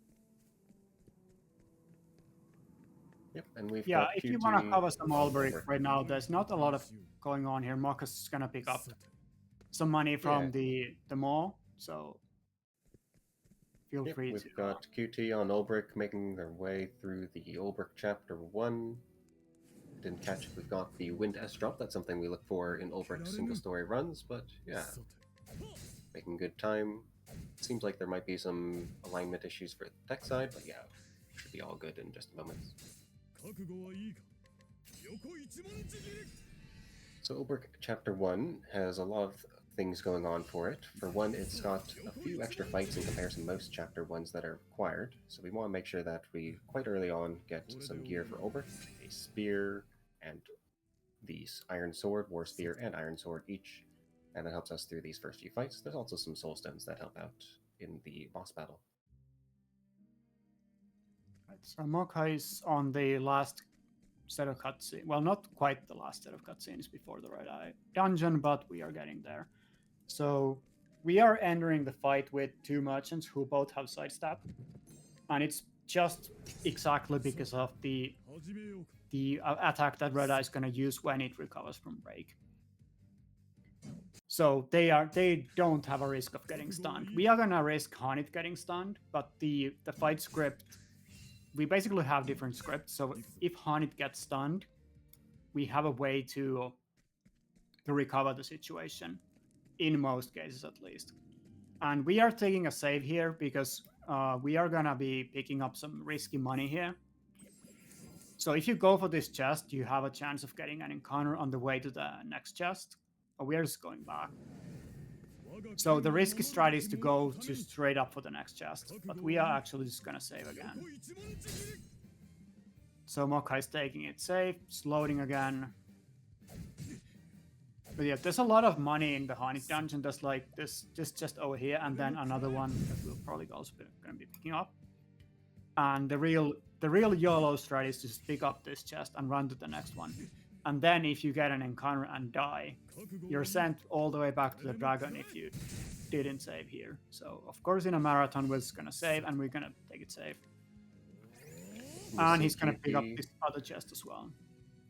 Yep, and we've yeah, got if QT you want to cover some Olberic right now, there's not a lot of going on here. Mocha's gonna pick up some money from the mall, so feel free to. We've got QT on Olberic making their way through the Olberic Chapter 1. Didn't catch if we've got the Wind S drop. That's something we look for in Olberic single story runs, but yeah, making good time. Seems like there might be some alignment issues for the tech side, but yeah, should be all good in just a moment. So Olberic Chapter 1 has a lot of things going on for it. For one, it's got a few extra fights in comparison to most Chapter 1s that are required, so we want to make sure that we, quite early on, get some gear for Olberic, a spear, and the Iron Sword, War Spear, and Iron Sword each, and that helps us through these first few fights. There's also some Soul Stones that help out in the boss battle. So Mocha is on the last set of cutscenes. Well, not quite the last set of cutscenes before the Red Eye dungeon, but we are getting there. So we are entering the fight with 2 merchants who both have sidestep, and it's just exactly because of the attack that Red Eye is going to use when it recovers from break. So they don't have a risk of getting stunned. We are going to risk Haunit getting stunned, but the fight script, we basically have different scripts. So if Haunit gets stunned, we have a way to recover the situation, in most cases at least. And we are taking a save here because we are going to be picking up some risky money here. So if you go for this chest, you have a chance of getting an encounter on the way to the next chest. But we're just going back. So the risky strat is to go straight up for the next chest. But we are actually just gonna save again. So Mokka is taking it safe, it's loading again. But yeah, there's a lot of money in the Honey Dungeon. There's like this just over here, and then another one that we'll probably also gonna be picking up. And the real YOLO strat is to just pick up this chest and run to the next one. And then if you get an encounter and die, you're sent all the way back to the dragon if you didn't save here. So of course in a marathon we're just gonna save and we're gonna take it safe. And he's gonna pick up this other chest as well.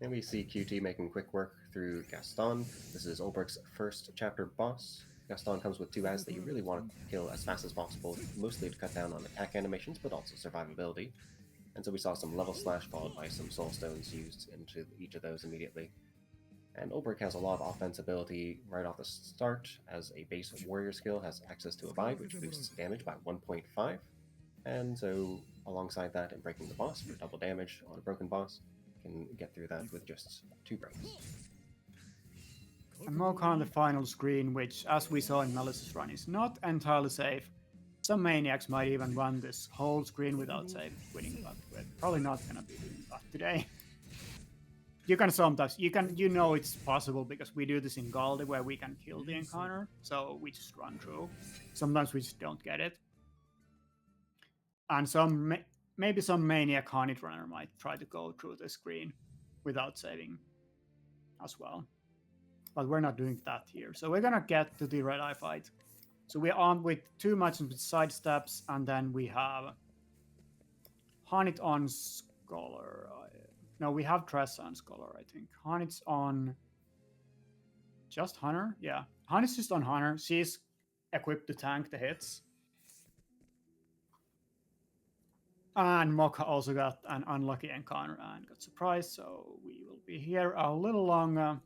And we see QT making quick work through Gaston. This is Olberic's first chapter boss. Gaston comes with 2 ads that you really want to kill as fast as possible, mostly to cut down on attack animations, but also survivability. And so we saw some level slash followed by some soul stones used into each of those immediately. And Olberic has a lot of offense ability right off the start, as a base warrior skill has access to Abide, which boosts damage by 1.5. And so alongside that and breaking the boss for double damage on a broken boss, can get through that with just 2 breaks. And Mokka on the final screen, which as we saw in Melissa's run is not entirely safe. Some maniacs might even run this whole screen without save winning, but we're probably not gonna be doing that today. You can sometimes, you know it's possible because we do this in Galdi where we can kill the encounter, so we just run through. Sometimes we just don't get it. And maybe some maniac Honey runner might try to go through the screen without saving as well. But we're not doing that here. So we're gonna get to the Red Eye fight. So we're armed with 2 merchants with sidesteps, and then we have Honey on Scholar. No, we have Tressa on Scholar, I think. Honey's on just Hunter? Yeah. Honey's just on Hunter. She's equipped to tank the hits. And Mokka also got an unlucky encounter and got surprised, so we will be here a little longer.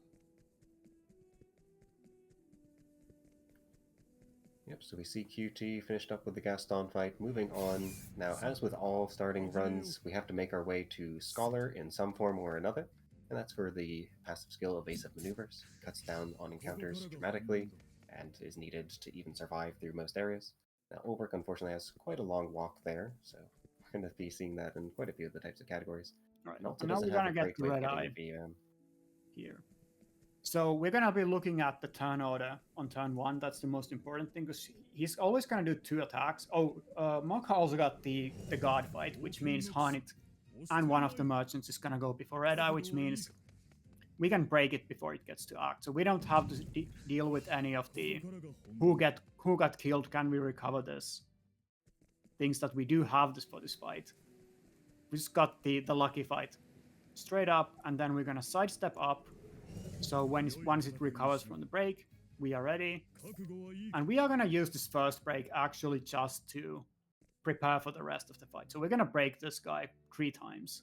Yep, so we see QT finished up with the Gaston fight. Moving on, now as with all starting runs, we have to make our way to Scholar in some form or another, and that's for the passive skill Evasive Maneuvers. Cuts down on encounters dramatically, and is needed to even survive through most areas. Now, Olberic unfortunately has quite a long walk there, so we're going to be seeing that in quite a few of the types of categories. Right, And also and now doesn't we're have gonna a get great the way of Red getting Eye a VM. here. So we're gonna be looking at the turn order on turn 1. That's the most important thing because he's always gonna do 2 attacks. Oh, Mokka also got the guard fight, which means Hanit and one of the merchants is gonna go before Red Eye, which means we can break it before it gets to act. So we don't have to deal with any of the who got killed, can we recover this things that we do have this for this fight. We just got the lucky fight straight up, and then we're gonna sidestep up. So once it recovers from the break, we are ready. And we are going to use this first break actually just to prepare for the rest of the fight. So we're going to break this guy 3 times.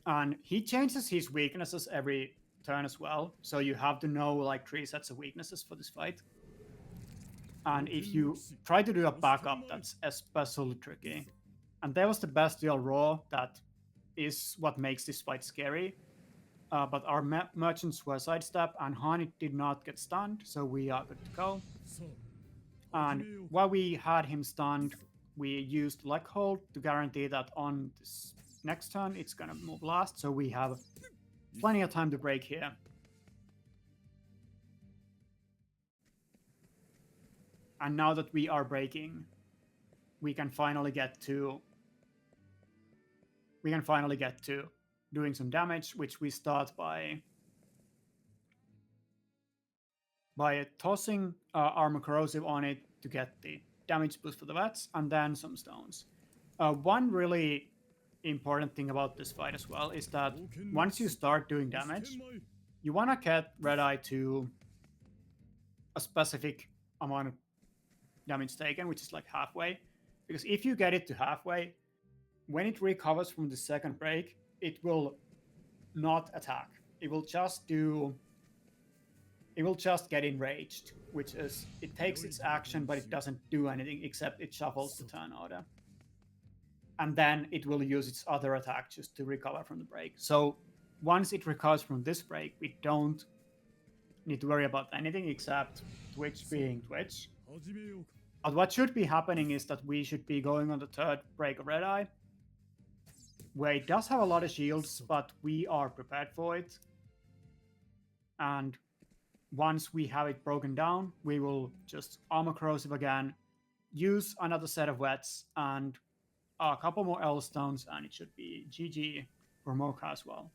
And he changes his weaknesses every turn as well. So you have to know like 3 sets of weaknesses for this fight. And if you try to do a backup, that's especially tricky. And there was the Bestial Roar that is what makes this fight scary. But our merchants were sidestep, and Hanit did not get stunned, so we are good to go. And while we had him stunned, we used Leg Hold to guarantee that on this next turn it's gonna move last, so we have plenty of time to break here. And now that we are breaking, we can finally get to doing some damage, which we start by tossing Armor Corrosive on it to get the damage boost for the vets, and then some stones. One really important thing about this fight as well is that once you start doing damage, you want to get Red Eye to a specific amount of damage taken, which is like halfway. Because if you get it to halfway, when it recovers from the second break, it will not attack. It will just get enraged, which is it takes its action, but it doesn't do anything except it shuffles the turn order. and then it will use its other attack just to recover from the break. So once it recovers from this break, we don't need to worry about anything except Twitch being Twitch. But what should be happening is that we should be going on the third break of Red Eye, where it does have a lot of shields, but we are prepared for it. And once we have it broken down, we will just armor corrosive again, use another set of wets, and a couple more L stones, and it should be GG for Mocha as well.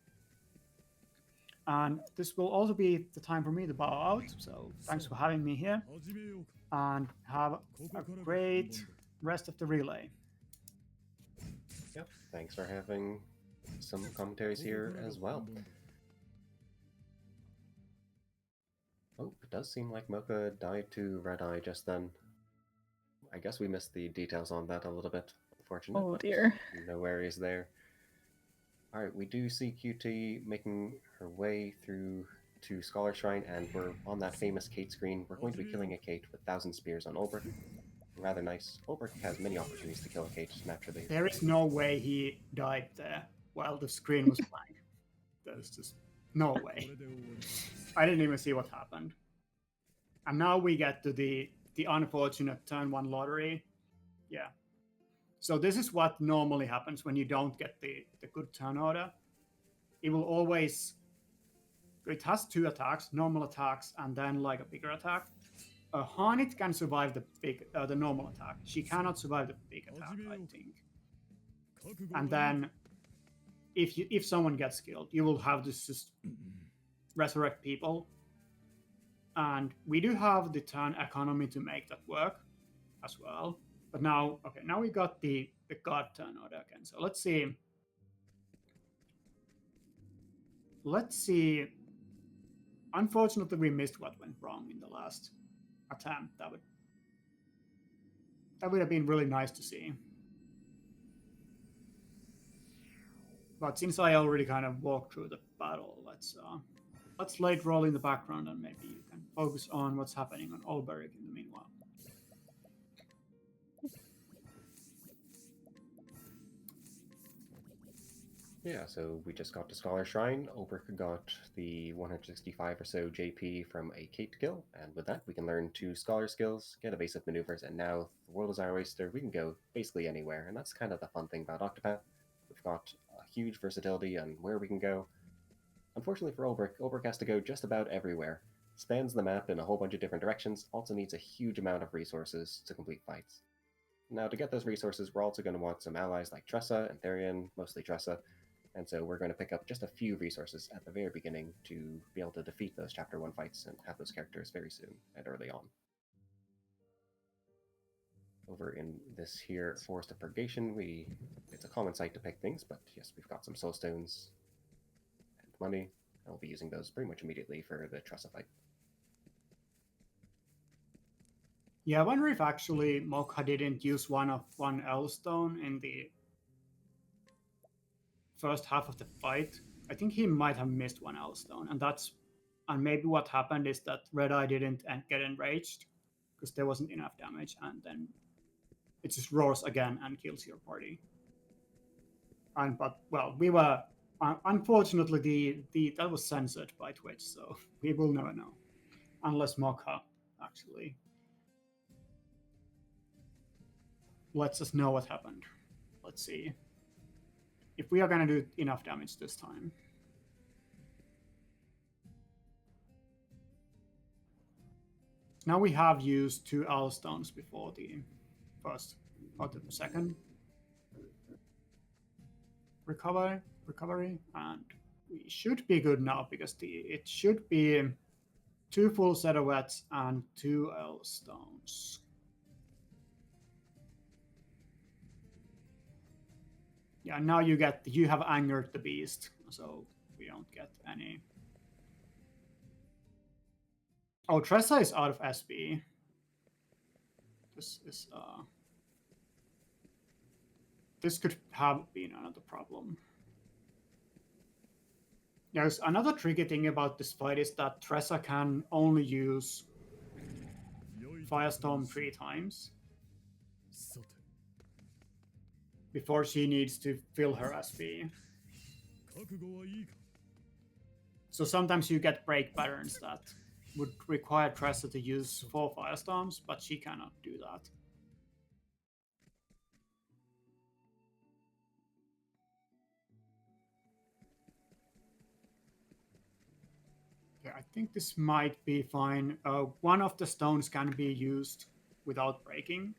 And this will also be the time for me to bow out, so thanks for having me here, and have a great rest of the relay. Yep, thanks for having some commentaries here as well. Oh, it does seem like Mocha died to Red Eye just then. I guess we missed the details on that a little bit. Unfortunate. Oh dear. No worries there. Alright, we do see QT making her way through to Scholar Shrine, and we're on that famous Kate screen. We're going to be killing a Kate with 1,000 spears on Olberic. Rather nice. Olberic has many opportunities to kill a Kate, naturally. There is no way he died there while the screen was blank. There's just no way. I didn't even see what happened. And now we get to the unfortunate turn 1 lottery. Yeah. So this is what normally happens when you don't get the good turn order. It will always... It has 2 attacks, normal attacks, and then like a bigger attack. Harnit can survive the normal attack. She cannot survive the big attack, I think. And then, if someone gets killed, you will have to just resurrect people. And we do have the turn economy to make that work as well. But now, okay, now we got the god turn order again. So let's see. Let's see. Unfortunately, we missed what went wrong in the last attempt. That would have been really nice to see. But since I already kind of walked through the battle, let's late roll in the background, and maybe you can focus on what's happening on Olberic in the meanwhile. Yeah, so we just got to Scholar Shrine. Olberic got the 165 or so JP from a Kate kill, and with that we can learn 2 Scholar skills, get evasive maneuvers, and now the world is our oyster. We can go basically anywhere, and that's kind of the fun thing about Octopath. We've got a huge versatility on where we can go. Unfortunately for Olberic, Olberic has to go just about everywhere. Spans the map in a whole bunch of different directions, also needs a huge amount of resources to complete fights. Now to get those resources, we're also going to want some allies like Tressa and Therion, mostly Tressa. And so we're going to pick up just a few resources at the very beginning to be able to defeat those Chapter 1 fights and have those characters very soon and early on. Over in this here Forest of Purgation, it's a common site to pick things, but yes, we've got some soul stones and money, and we'll be using those pretty much immediately for the Tressa fight. Yeah, I wonder if actually Mocha didn't use one L stone in the first half of the fight. I think he might have missed 1 L stone, and maybe what happened is that Red Eye didn't get enraged because there wasn't enough damage, and then it just roars again and kills your party. But we were unfortunately that was censored by Twitch, so we will never know unless Mocha actually lets us know what happened. Let's see if we are going to do enough damage this time. Now we have used 2 L stones before the first or the second recovery, and we should be good now because it should be 2 full set of wets and 2 L stones. Yeah, now you have angered the beast, so we don't get any. Oh, Tressa is out of SB. This could have been another problem. There's another tricky thing about this fight is that Tressa can only use Firestorm 3 times. before she needs to fill her SP. So sometimes you get break patterns that would require Tressa to use 4 Firestorms, but she cannot do that. Okay, I think this might be fine. One of the stones can be used without breaking,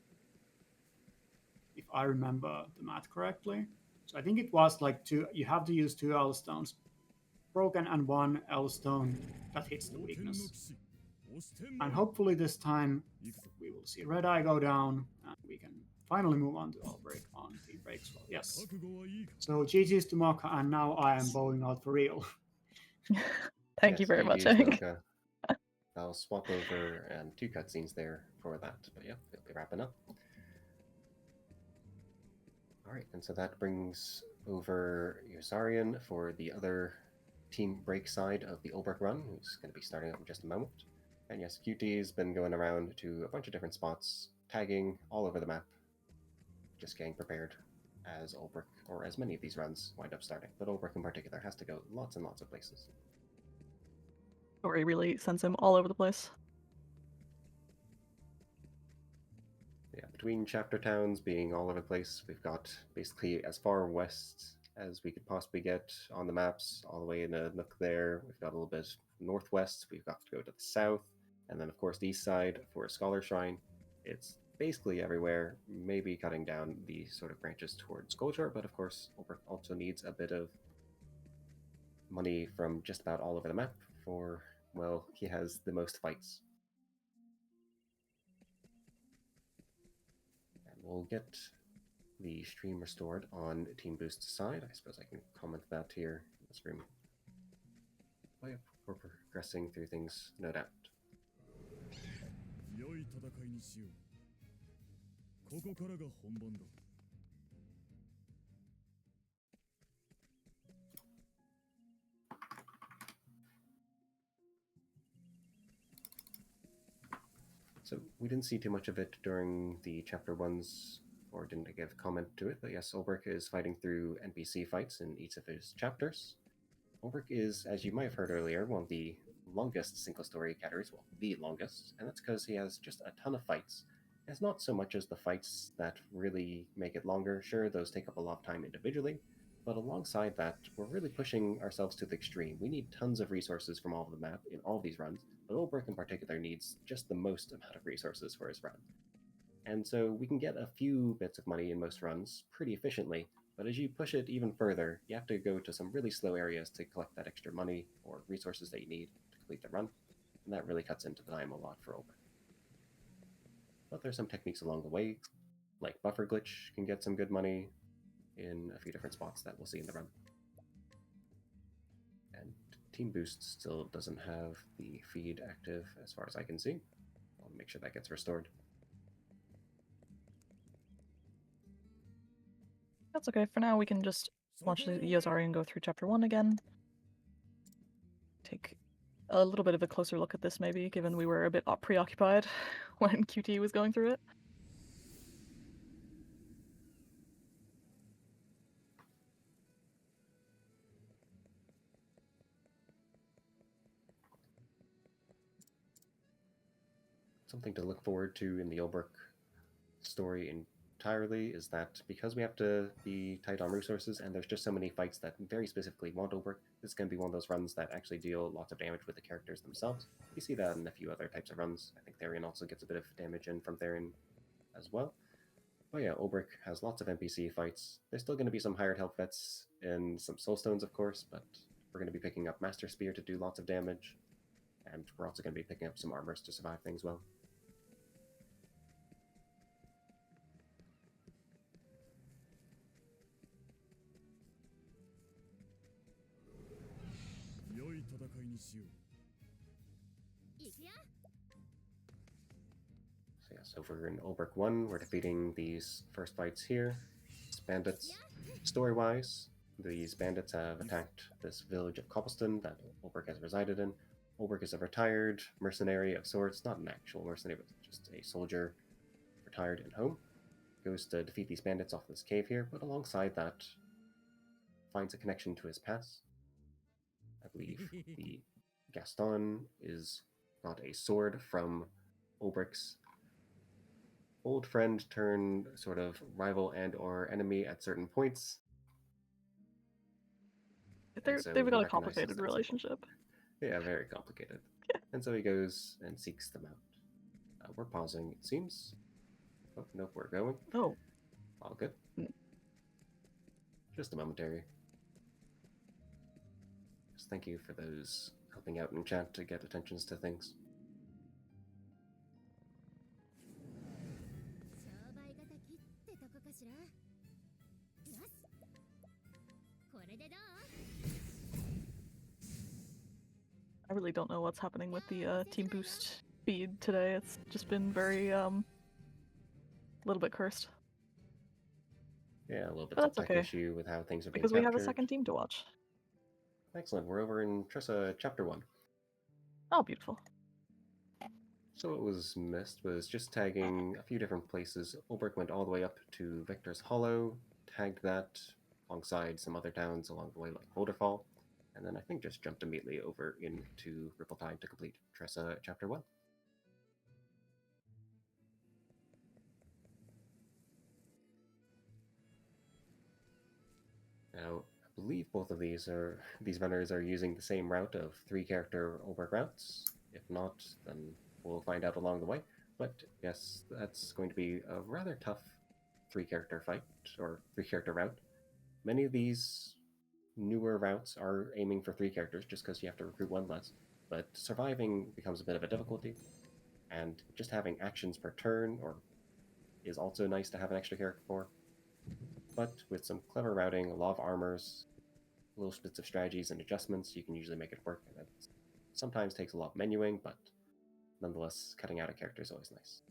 if I remember the math correctly. So I think it was like you have to use 2 L stones broken and 1 L stone that hits the weakness. And hopefully this time we will see Red Eye go down and we can finally move on to Olberic on the breaks. Well, yes. So GG's to Mocha, and now I am bowing out for real. Thank you Yes, very much, GG's, Hank. Mocha. I'll swap over 2 cutscenes there for that. But yeah, they'll be wrapping up. Alright, and so that brings over Yosarian for the other team break side of the Olberic run, who's going to be starting up in just a moment. And yes, QT's been going around to a bunch of different spots, tagging all over the map, just getting prepared as Olberic, or as many of these runs wind up starting. But Olberic in particular has to go lots and lots of places. Story really sends him all over the place. Yeah, between chapter towns being all over the place, we've got basically as far west as we could possibly get on the maps, all the way in a nook there. We've got a little bit northwest, we've got to go to the south, and then of course the east side for a Scholar Shrine. It's basically everywhere, maybe cutting down the sort of branches towards Goldshore, but of course Olberic also needs a bit of money from just about all over the map for, well, he has the most fights. And we'll get the stream restored on Team Boost's side. I suppose I can comment that here in this room. Oh, yeah, we're progressing through things, no doubt. So we didn't see too much of it during the chapter 1s, or didn't give comment to it, but yes, Olberic is fighting through NPC fights in each of his chapters. Olberic is, as you might have heard earlier, one of the longest single story categories, well, the longest, and that's because he has just a ton of fights. It's not so much as the fights that really make it longer. Sure, those take up a lot of time individually, but alongside that, we're really pushing ourselves to the extreme. We need tons of resources from all of the map in all of these runs, but Olberic in particular needs just the most amount of resources for his run. And so we can get a few bits of money in most runs pretty efficiently, but as you push it even further, you have to go to some really slow areas to collect that extra money or resources that you need to complete the run, and that really cuts into the time a lot for Olberic. But there's some techniques along the way, like Buffer Glitch can get some good money in a few different spots that we'll see in the run. And Team Boost still doesn't have the feed active as far as I can see. I'll make sure that gets restored. That's okay. For now, we can just watch the Yozari and go through chapter 1 again. Take a little bit of a closer look at this, maybe, given we were a bit preoccupied when QT was going through it. Something to look forward to in the Olberic story entirely is that because we have to be tight on resources and there's just so many fights that very specifically want Olberic, this is going to be one of those runs that actually deal lots of damage with the characters themselves. We see that in a few other types of runs. I think Therion also gets a bit of damage in from Therion as well. But yeah, Olberic has lots of NPC fights. There's still going to be some hired help vets and some soulstones, of course, but we're going to be picking up Master Spear to do lots of damage, and we're also going to be picking up some armors to survive things well. So yes, over in Olberic 1, we're defeating these first fights here. It's bandits. Story-wise, these bandits have attacked this village of Cobblestone that Olberic has resided in. Olberic is a retired mercenary of sorts, not an actual mercenary, but just a soldier retired and home. goes to defeat these bandits off this cave here, but alongside that, finds a connection to his past. I believe the Gaston is got a sword from Olberic's old friend turned sort of rival and or enemy at certain points. So They've he got a recognizes complicated them as equal. relationship. Yeah, very complicated. And so he goes and seeks them out. We're pausing, it seems. Oh, nope, we're going. Oh. All good. Just a momentary. Just thank you for those helping out in chat to get attentions to things. I really don't know what's happening with the Team Boost feed today. It's just been very, little bit cursed. Yeah, a little bit But of that's tech okay, issue with how things are being because we have a captured. second team to watch. Excellent. We're over in Tressa Chapter 1. Oh, beautiful. So what was missed was just tagging a few different places. Olberic went all the way up to Victor's Hollow, tagged that alongside some other towns along the way like Boulderfall, and then I think just jumped immediately over into Rippletide to complete Tressa Chapter 1. Now, I believe both of these runners are using the same route of 3-character Olberic routes. If not, then we'll find out along the way. But yes, that's going to be a rather tough 3-character fight, or 3-character route. Many of these newer routes are aiming for 3 characters just because you have to recruit one less, but surviving becomes a bit of a difficulty, and just having actions per turn is also nice to have an extra character for. But with some clever routing, a lot of armors, little bits of strategies and adjustments, you can usually make it work. And it sometimes takes a lot of menuing, but nonetheless, cutting out a character is always nice.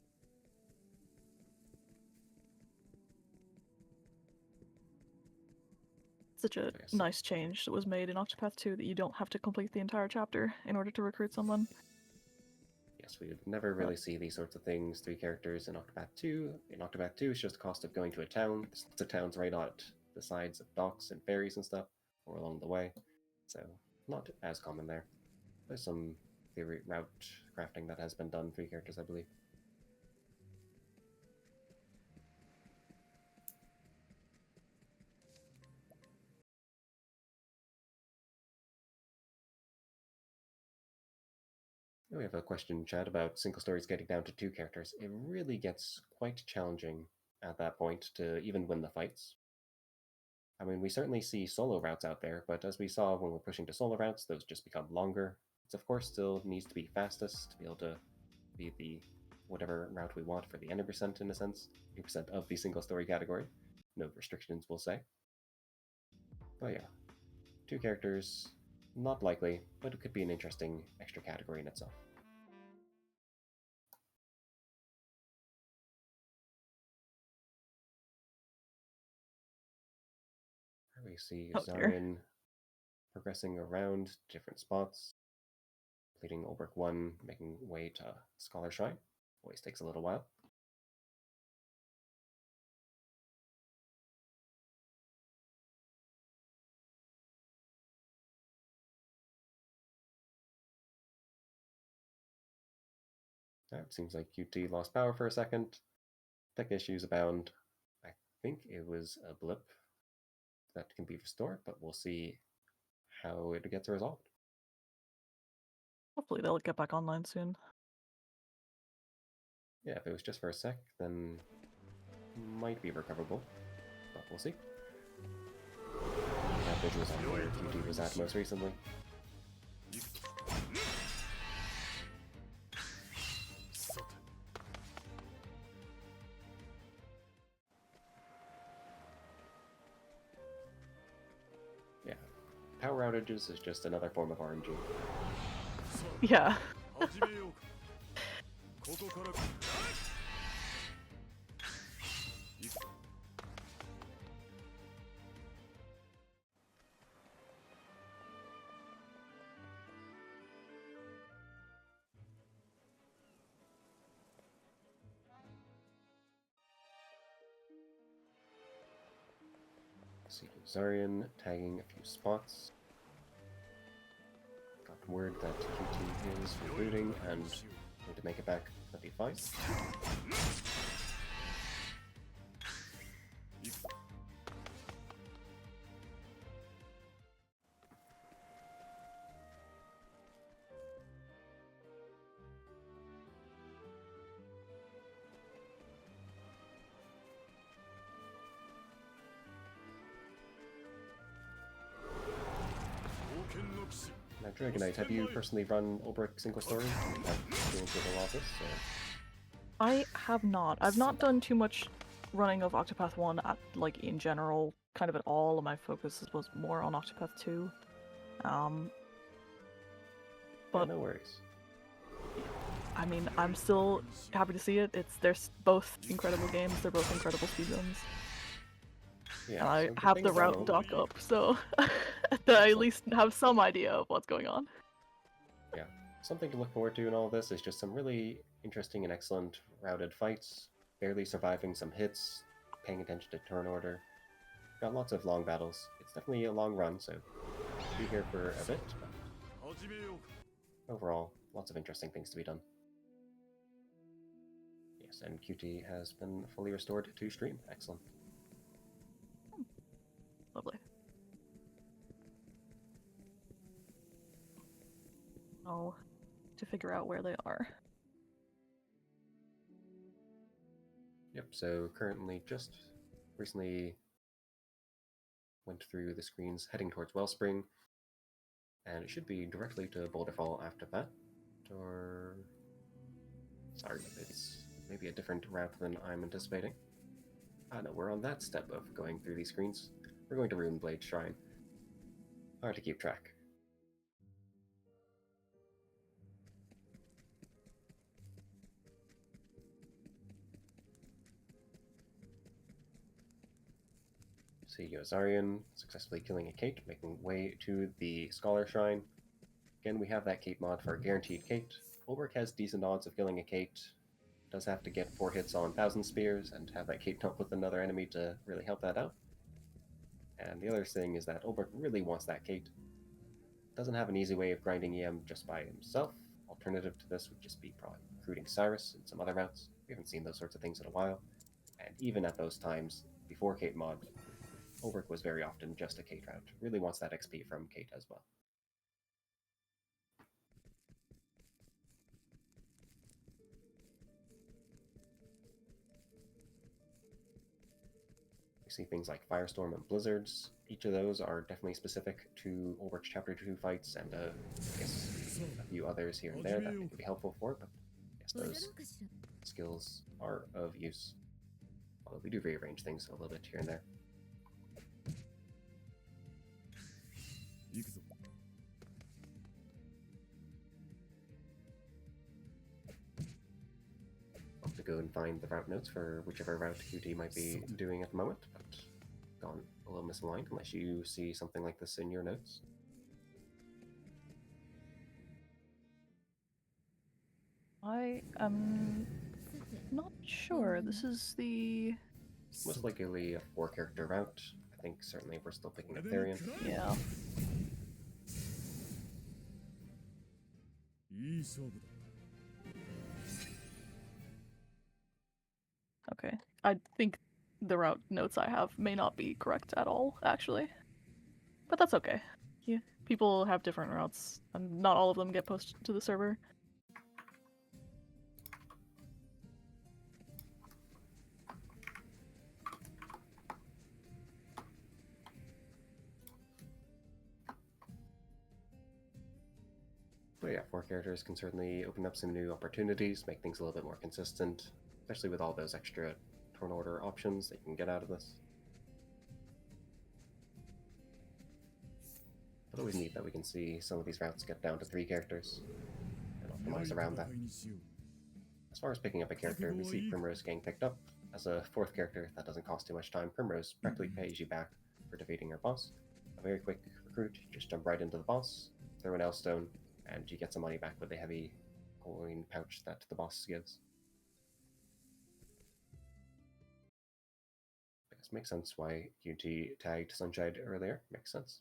Such a nice change that was made in Octopath 2 that you don't have to complete the entire chapter in order to recruit someone. Yes, we would never really see these sorts of things, 3 characters in Octopath 2. In Octopath 2, it's just the cost of going to a town. There's lots of towns right at the sides of docks and ferries and stuff, or along the way. So, not as common there. There's some theory route crafting that has been done, 3 characters, I believe. We have a question in chat about single stories getting down to 2 characters. It really gets quite challenging at that point to even win the fights. I mean, we certainly see solo routes out there, but as we saw when we're pushing to solo routes, those just become longer. It of course still needs to be fastest to be able to be the whatever route we want for the N percent in a sense, 80% of the single story category. No restrictions, we'll say. But yeah, 2 characters, not likely, but it could be an interesting extra category in itself. We see Zarian progressing around different spots, completing Olberic 1, making way to Scholar Shrine. Always takes a little while. It seems like QT lost power for a second. Tech issues abound. I think it was a blip that can be restored, but we'll see how it gets resolved. Hopefully they'll get back online soon. Yeah, if it was just for a sec, then might be recoverable, but we'll see. That visual was on where QT was at most recently. Yeah, power outages is just another form of RNG. Yeah. See Zarian tagging a few spots. Got word that QT is rebooting and need to make it back 25. Now, Dragonite, have you personally run Olberic Single Story? Do you have experience with a lot of this? Or? I have not. I've not done too much running of Octopath 1 at, like, in general, kind of at all. My focus was more on Octopath 2. But Yeah, no worries. I mean, I'm still happy to see it. They're both incredible games. They're both incredible speedruns. Yeah, And I so have thing the about route doc up, so that I at least have some idea of what's going on. Yeah, something to look forward to in all this is just some really interesting and excellent routed fights, barely surviving some hits, paying attention to turn order. Got lots of long battles. It's definitely a long run, so be here for a bit, but overall, lots of interesting things to be done. Yes, and QT has been fully restored to stream. Excellent. Lovely. Oh, to figure out where they are. Yep, so currently just recently went through the screens heading towards Wellspring, and it should be directly to Boulderfall after that. Or... sorry, it's maybe a different route than I'm anticipating. No, we're on that step of going through these screens. We're going to Runeblade Shrine. Hard to keep track. See Yozarian successfully killing a Kate, making way to the Scholar Shrine. Again, we have that Kate mod for a guaranteed Kate. Olberic has decent odds of killing a Kate. Does have to get 4 hits on 1,000 Spears and have that Kate jump with another enemy to really help that out. And the other thing is that Olberic really wants that Kate. Doesn't have an easy way of grinding EM just by himself. Alternative to this would just be probably recruiting Cyrus and some other routes. We haven't seen those sorts of things in a while. And even at those times, before Kate mod, Olberic was very often just a Kate route. Really wants that XP from Kate as well. We see things like Firestorm and Blizzards. Each of those are definitely specific to Olberic's Chapter 2 fights, and I guess a few others here and there that could be helpful for it, but yes, those skills are of use. Although we do rearrange things a little bit here and there. I'll have to go and find the route notes for whichever route QT might be doing at the moment, but gone a little misaligned unless you see something like this in your notes. I am not sure. This is the... Most likely a 4-character route. I think certainly we're still picking up Therion. yeah. Okay. I think the route notes I have may not be correct at all, actually. But that's okay. Yeah, people have different routes, and not all of them get posted to the server. But yeah, 4 characters can certainly open up some new opportunities, make things a little bit more consistent, especially with all those extra turn order options that you can get out of this. But always neat that we can see some of these routes get down to 3 characters and optimize around that. As far as picking up a character, we see Primrose getting picked up. As a 4th character, that doesn't cost too much time. Primrose practically pays you back for defeating your boss. A very quick recruit, you just jump right into the boss, throw an L-Stone, and you get some money back with the heavy coin pouch that the boss gives. Because makes sense why QT tagged Sunshine earlier. Makes sense.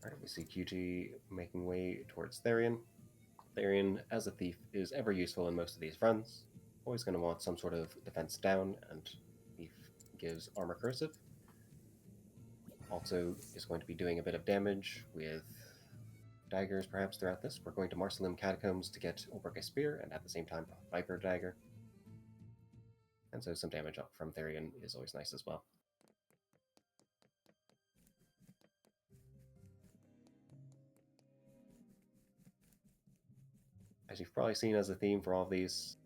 Alright, we see QT making way towards Therion. Therion, as a thief, is ever useful in most of these runs. Always going to want some sort of defense down, and thief gives armor cursive. Also is going to be doing a bit of damage with daggers perhaps throughout this. We're going to Marcelim Catacombs to get Olberic a spear, and at the same time Viper dagger. And so some damage up from Therion is always nice as well. As you've probably seen as a theme for all of these,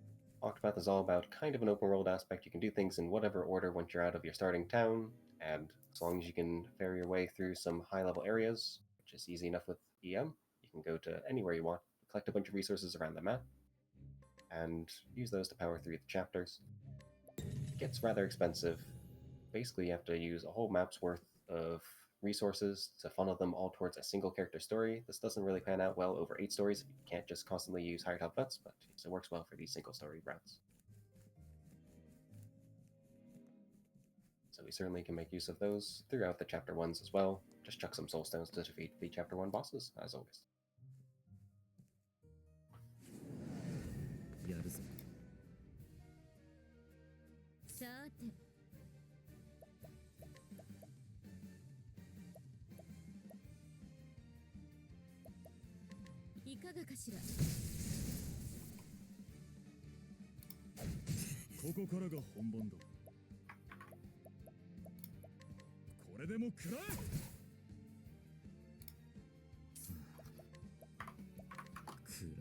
Octopath is all about kind of an open world aspect. You can do things in whatever order once you're out of your starting town, and as long as you can ferry your way through some high level areas, which is easy enough with EM, you can go to anywhere you want, collect a bunch of resources around the map, and use those to power through the chapters. It gets rather expensive. Basically, you have to use a whole map's worth of resources to funnel them all towards a single character story. This doesn't really pan out well over 8 stories. You can't just constantly use higher top vets, but it works well for these single story routes. So we certainly can make use of those throughout the chapter 1s as well. Just chuck some soul stones to defeat the chapter 1 bosses, as always.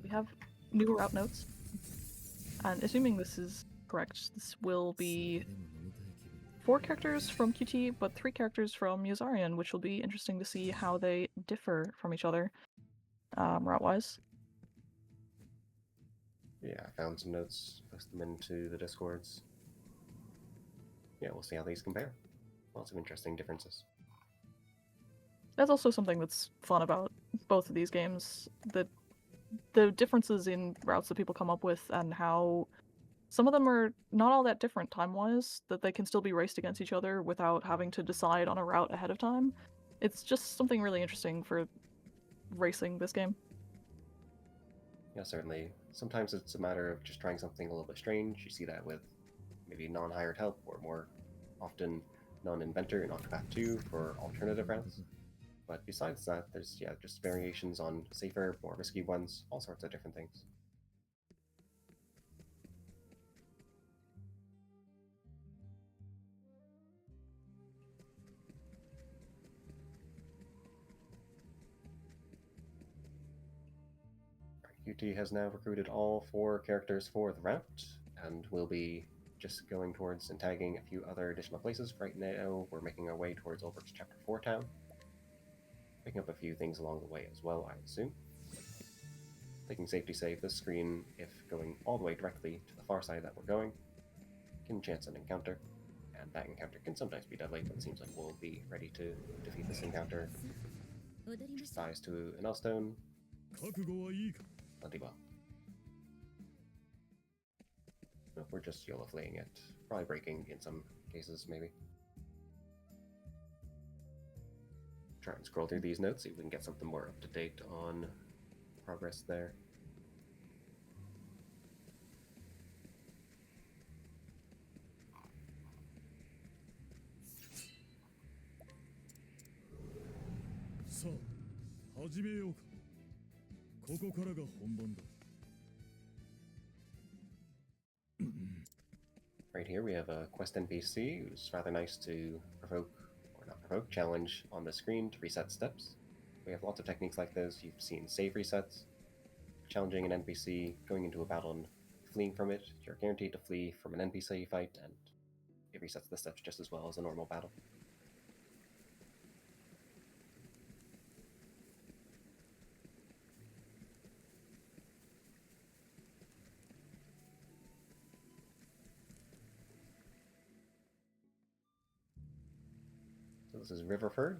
We have new route notes, and assuming this is correct, this will be 4 characters from QT, but 3 characters from Yuzarian, which will be interesting to see how they differ from each other, route-wise. Yeah, I found some notes, post them into the Discords. Yeah, we'll see how these compare. Lots of interesting differences. That's also something that's fun about both of these games, that the differences in routes that people come up with and how some of them are not all that different time-wise, that they can still be raced against each other without having to decide on a route ahead of time. It's just something really interesting for racing this game. Yeah, certainly. Sometimes it's a matter of just trying something a little bit strange. You see that with maybe non-hired help, or more often non-inventor in Octopath 2 for alternative routes. But besides that, there's just variations on safer, more risky ones, all sorts of different things. QT has now recruited all 4 characters for the route, and will be just going towards and tagging a few other additional places. Right now, we're making our way towards Olberic's Chapter 4 town. Picking up a few things along the way as well, I assume. Taking safety save, this screen, if going all the way directly to the far side that we're going, can chance an encounter, and that encounter can sometimes be deadly, but it seems like we'll be ready to defeat this encounter. Just dies to an L-stone. Plenty well. No, we're just YOLO fleeing it. Probably breaking in some cases, maybe. Try and scroll through these notes, see if we can get something more up to date on progress there. Right here we have a quest NPC who's rather nice to provoke, or not provoke, challenge on the screen to reset steps. We have lots of techniques like this. You've seen save resets, challenging an NPC, going into a battle and fleeing from it, you're guaranteed to flee from an NPC fight, and it resets the steps just as well as a normal battle. So this is Riverford,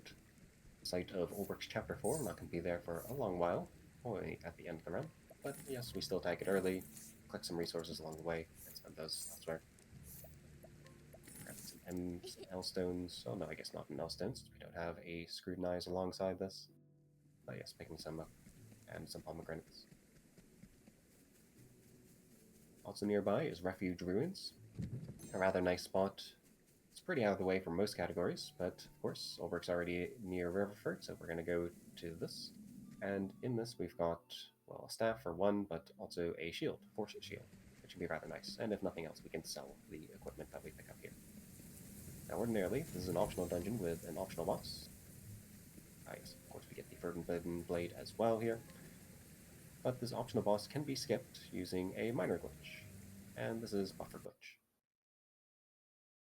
site of Olberic's Chapter 4. We're not going to be there for a long while, only at the end of the run. But yes, we still tag it early, collect some resources along the way, and spend those elsewhere. Grab some M's, L stones. Oh no, I guess not in L stones. We don't have a scrutinize alongside this. But yes, picking some up, and some pomegranates. Also nearby is Refuge Ruins, a rather nice spot. It's pretty out of the way for most categories, but of course, Olberic's already near Riverford, so we're going to go to this. And in this, we've got, well, a staff for one, but also a shield, force shield, which can be rather nice. And if nothing else, we can sell the equipment that we pick up here. Now, ordinarily, this is an optional dungeon with an optional boss. Yes, of course, we get the Forbidden Blade as well here. But this optional boss can be skipped using a minor glitch, and this is Buffer Glitch.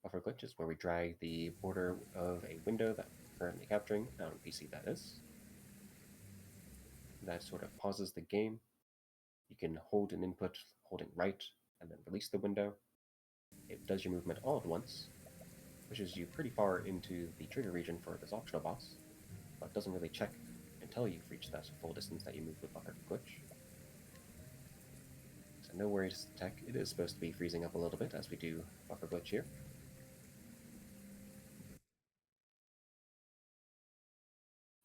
Buffer glitch is where we drag the border of a window that we're currently capturing, on PC that is. That sort of pauses the game. You can hold an input, holding right, and then release the window. It does your movement all at once, pushes you pretty far into the trigger region for this optional boss, but doesn't really check until you've reached that full distance that you move with Buffer glitch. So no worries, tech. It is supposed to be freezing up a little bit as we do Buffer glitch here.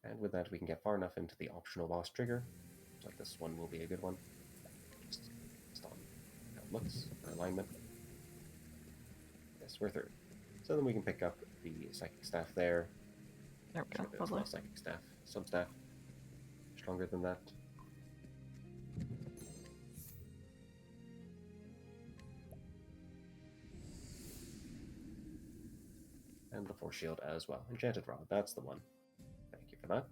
And with that, we can get far enough into the optional boss trigger. Looks like this one will be a good one. Just on how it looks, for alignment. Yes, we're through. So then we can pick up the psychic staff there. There we go. There's Lovely. no psychic staff, some staff stronger than that. And the force shield as well. Enchanted Rod, that's the one. Thank you for that.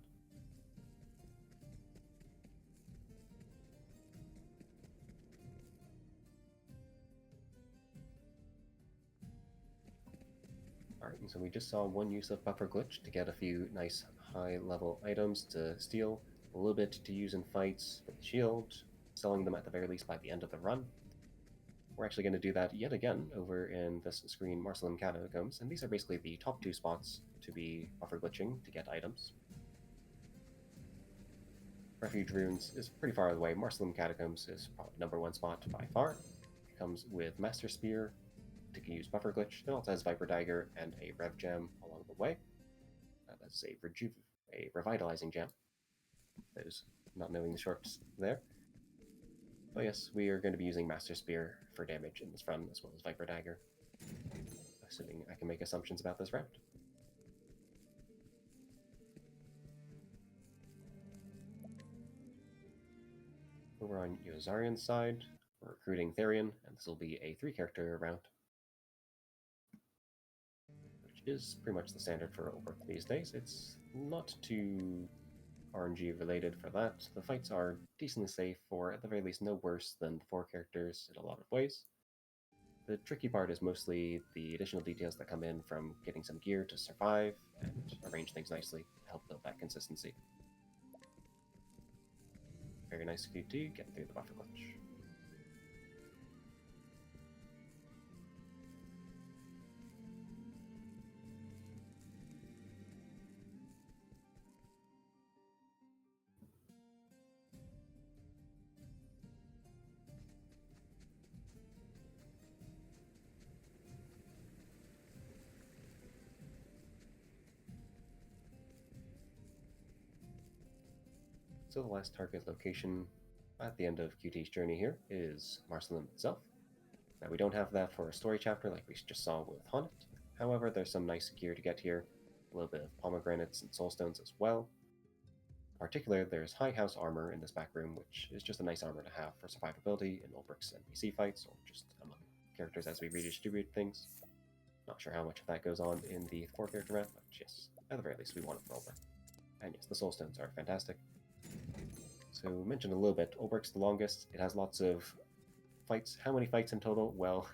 Alright, and so we just saw one use of Buffer Glitch to get a few nice high-level items to steal, a little bit to use in fights with the shield, selling them at the very least by the end of the run. We're actually going to do that yet again over in this screen Marcelin Catacombs, and these are basically the top two spots to be Buffer Glitching to get items. Refuge Ruins is pretty far away. Marcelin Catacombs is probably *1 spot by far. It comes with Master Spear to use Buffer Glitch. It also has Viper Dagger and a Rev Gem along the way. That's a Revitalizing Gem. Those not knowing the shorts there. But yes, we are going to be using Master Spear for damage in this run, as well as Viper Dagger. Assuming I can make assumptions about this round. Over on Yozarian's side, we're recruiting Therion, and this will be a 3-character round. Which is pretty much the standard for Olberic these days. It's not too RNG related for that. The fights are decently safe, or at the very least no worse than the 4 characters in a lot of ways. The tricky part is mostly the additional details that come in from getting some gear to survive and arrange things nicely to help build that consistency. Very nice QT, getting through the Buffer Glitch. So the last target location at the end of QT's journey here is Marcelin itself. Now we don't have that for a story chapter like we just saw with Haunted. However, there's some nice gear to get here, a little bit of pomegranates and soulstones as well. In particular, there's High House armor in this back room, which is just a nice armor to have for survivability in Olberic's NPC fights, or just among characters as we redistribute things. Not sure how much of that goes on in the 4-character round, but yes, at the very least we want it for Olberic. And yes, the soulstones are fantastic. So, mentioned a little bit, Olberic's the longest. It has lots of fights. How many fights in total? Well,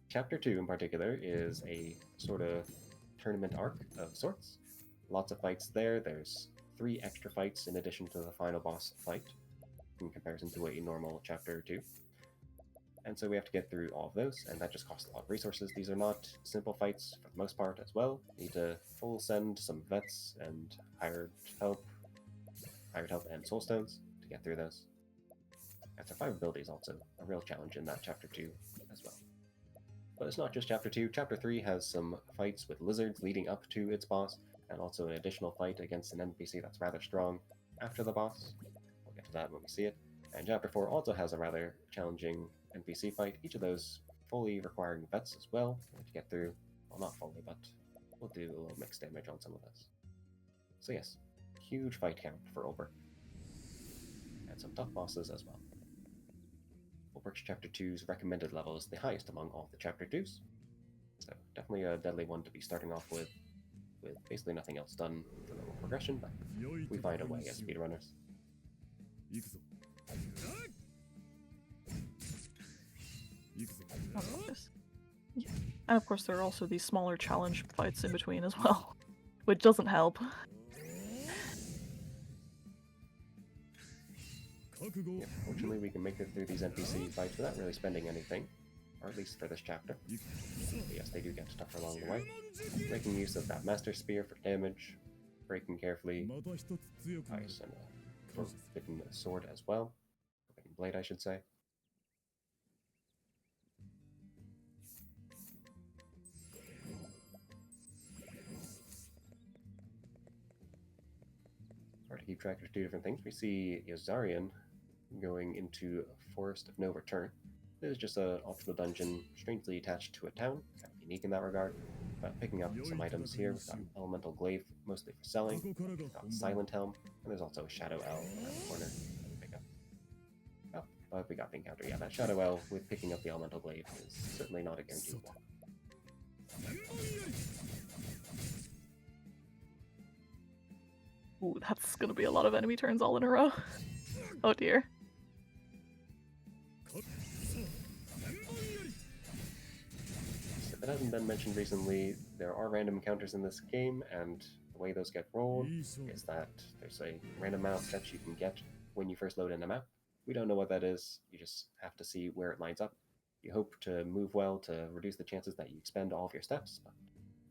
Chapter 2 in particular is a sort of tournament arc of sorts. Lots of fights there. There's 3 extra fights in addition to the final boss fight in comparison to a normal Chapter 2. And so we have to get through all of those, and that just costs a lot of resources. These are not simple fights for the most part as well. You need to full send some vets and hired help and soulstones to get through those. And survivability is also a real challenge in that Chapter 2 as well. But it's not just Chapter 2. Chapter 3 has some fights with lizards leading up to its boss, and also an additional fight against an NPC that's rather strong after the boss. We'll get to that when we see it. And Chapter 4 also has a rather challenging NPC fight, each of those fully requiring vets as well to get through. Well, not fully, but we'll do a little mixed damage on some of those. So yes, huge fight count for Olberic. And some tough bosses as well. Olberic's Chapter 2's recommended level is the highest among all the Chapter 2s. So definitely a deadly one to be starting off with basically nothing else done for the progression, but we find a way as speedrunners. Yeah. And of course there are also these smaller challenge fights in between as well, which doesn't help. Yeah, fortunately we can make it through these NPC fights without really spending anything, or at least for this chapter. But yes, they do get tougher along the way. Making use of that Master Spear for damage, breaking carefully, ice and a forbidden sword as well. Forbidden blade, I should say. Hard to keep track of 2 different things. We see Yazarian going into Forest of No Return. This is just an optional dungeon, strangely attached to a town, kind of unique in that regard. But picking up some items here, we've got an Elemental Glaive, mostly for selling. We've got Silent Helm, and there's also a Shadow Elf around the corner that we pick up. Oh, but we got the encounter. Yeah, that Shadow Elf with picking up the Elemental Glaive is certainly not a guaranteed one. Ooh, that's gonna be a lot of enemy turns all in a row. Oh dear. If it hasn't been mentioned recently, there are random encounters in this game, and the way those get rolled is that there's a random amount of steps you can get when you first load in a map. We don't know what that is, you just have to see where it lines up. You hope to move well to reduce the chances that you expend all of your steps, but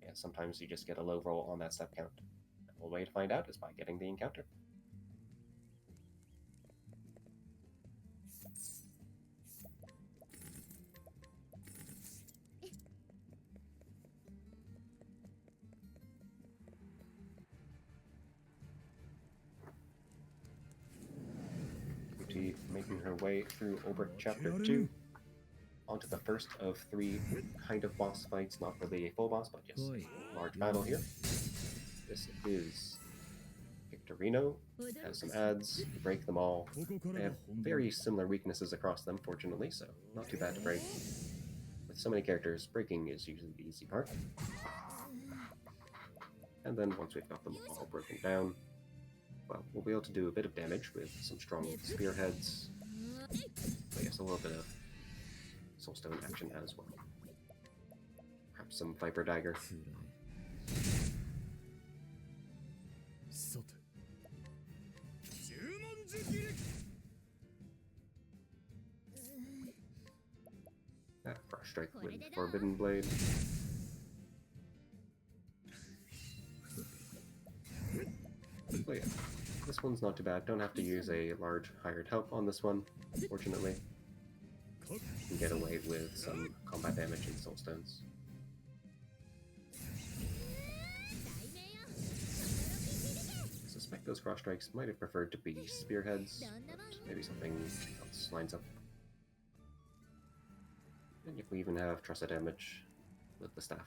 yeah, sometimes you just get a low roll on that step count. And the way to find out is by getting the encounter. Making her way through Olberic Chapter 2, onto the first of 3 kind of boss fights, not really a full boss, but just a large battle here. This is Victorino, has some adds, you break them all. They have very similar weaknesses across them, fortunately, so not too bad to break. With so many characters, breaking is usually the easy part. And then once we've got them all broken down, well, we'll be able to do a bit of damage with some strong spearheads. I guess a little bit of soulstone action as well. Perhaps some Viper Dagger. Frost Strike with Forbidden Blade. But yeah, this one's not too bad. Don't have to use a large hired help on this one, fortunately. You can get away with some combat damage and soulstones. I suspect those Frost Strikes might have preferred to be spearheads, but maybe something else lines up. And you can even have Tressa damage with the staff.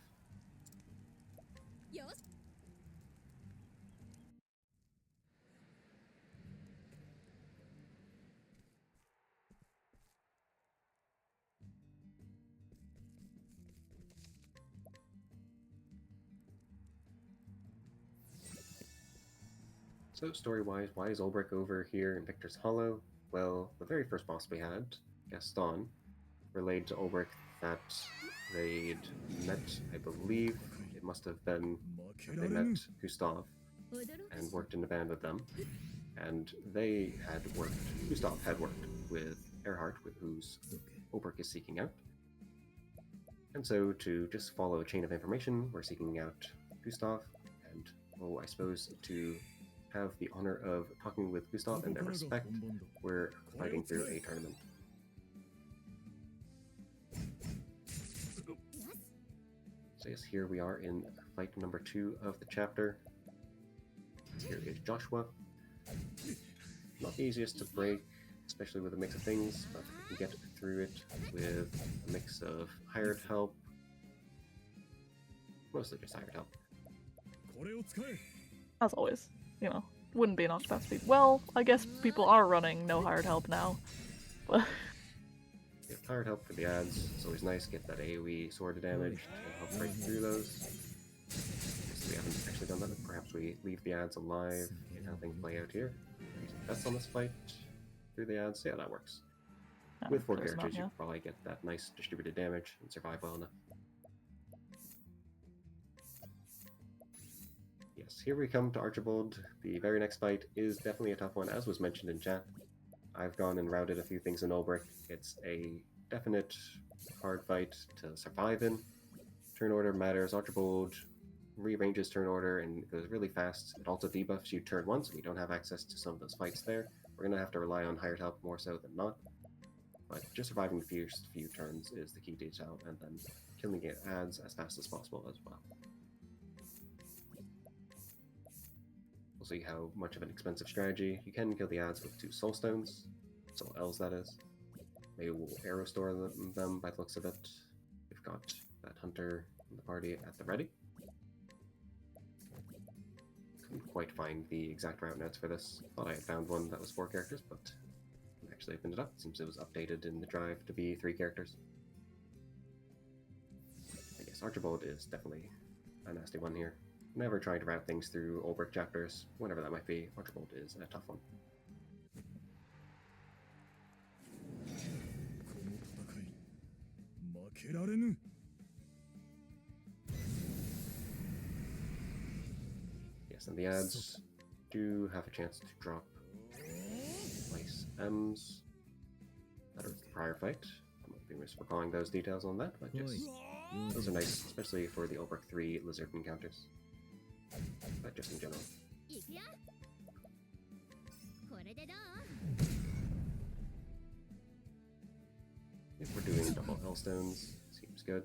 So story-wise, why is Olberic over here in Victor's Hollow? Well, the very first boss we had, Gaston, relayed to Olberic that they'd met, I believe, it must have been that they met Gustav and worked in a band with them. And they had worked, Gustav had worked with Erhard, whose Olberic is seeking out. And so to just follow a chain of information, we're seeking out Gustav, and I suppose to have the honor of talking with Gustav and their respect, we're fighting through a tournament. So yes, here we are in fight number 2 of the chapter. Here is Joshua. Not the easiest to break, especially with a mix of things, but we can get through it with a mix of hired help. Mostly just hired help. As always, you know, wouldn't be an Octopath speed. Well, I guess people are running no hired help now, but Get hired help for the ads. It's always nice. Get that AoE sword damage to help break through those. So we haven't actually done that. Perhaps we leave the ads alive and how things play out here. That's on this fight through the ads. Yeah, that works. With 4 characters, you can probably get that nice distributed damage and survive well enough. Yes, here we come to Archibald. The very next fight is definitely a tough one, as was mentioned in chat. I've gone and routed a few things in Olberic. It's a definite hard fight to survive in. Turn order matters. Archibald rearranges turn order and goes really fast. It also debuffs you turn 1, so we don't have access to some of those fights there. We're going to have to rely on hired help more so than not. But just surviving the first few turns is the key detail, and then killing it ads as fast as possible as well. We'll see how much of an expensive strategy. You can kill the ads with 2 soul stones. Soul L's, that is. Maybe we'll arrow store them by the looks of it. We've got that hunter in the party at the ready. Couldn't quite find the exact route notes for this. Thought I had found one that was 4 characters, but I actually opened it up. Seems it was updated in the drive to be 3 characters. I guess Archibald is definitely a nasty one here. Never trying to route things through Olberic chapters, whenever that might be. Archibald is a tough one. Yes, and the ads do have a chance to drop nice M's. That was the prior fight. I might be misrecalling those details on that, but yes. Those are nice, especially for the Olberic 3 lizard encounters. But just in general. If we're doing double L stones, seems good.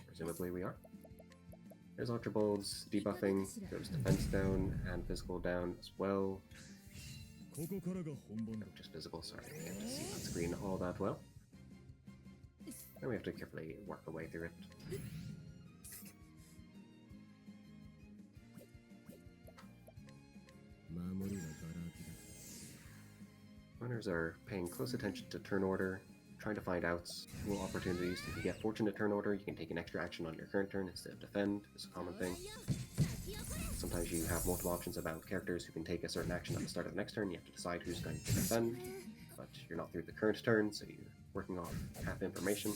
Presumably we are. There's Archibald's debuffing, goes defense down and physical down as well. Just physical, sorry, I can't see that screen all that well. And we have to carefully work our way through it. Runners are paying close attention to turn order, trying to find outs, cool opportunities. If you get fortunate turn order, you can take an extra action on your current turn instead of defend. It's a common thing. Sometimes you have multiple options about characters who can take a certain action at the start of the next turn. You have to decide who's going to defend, but you're not through the current turn, so you're working off half information.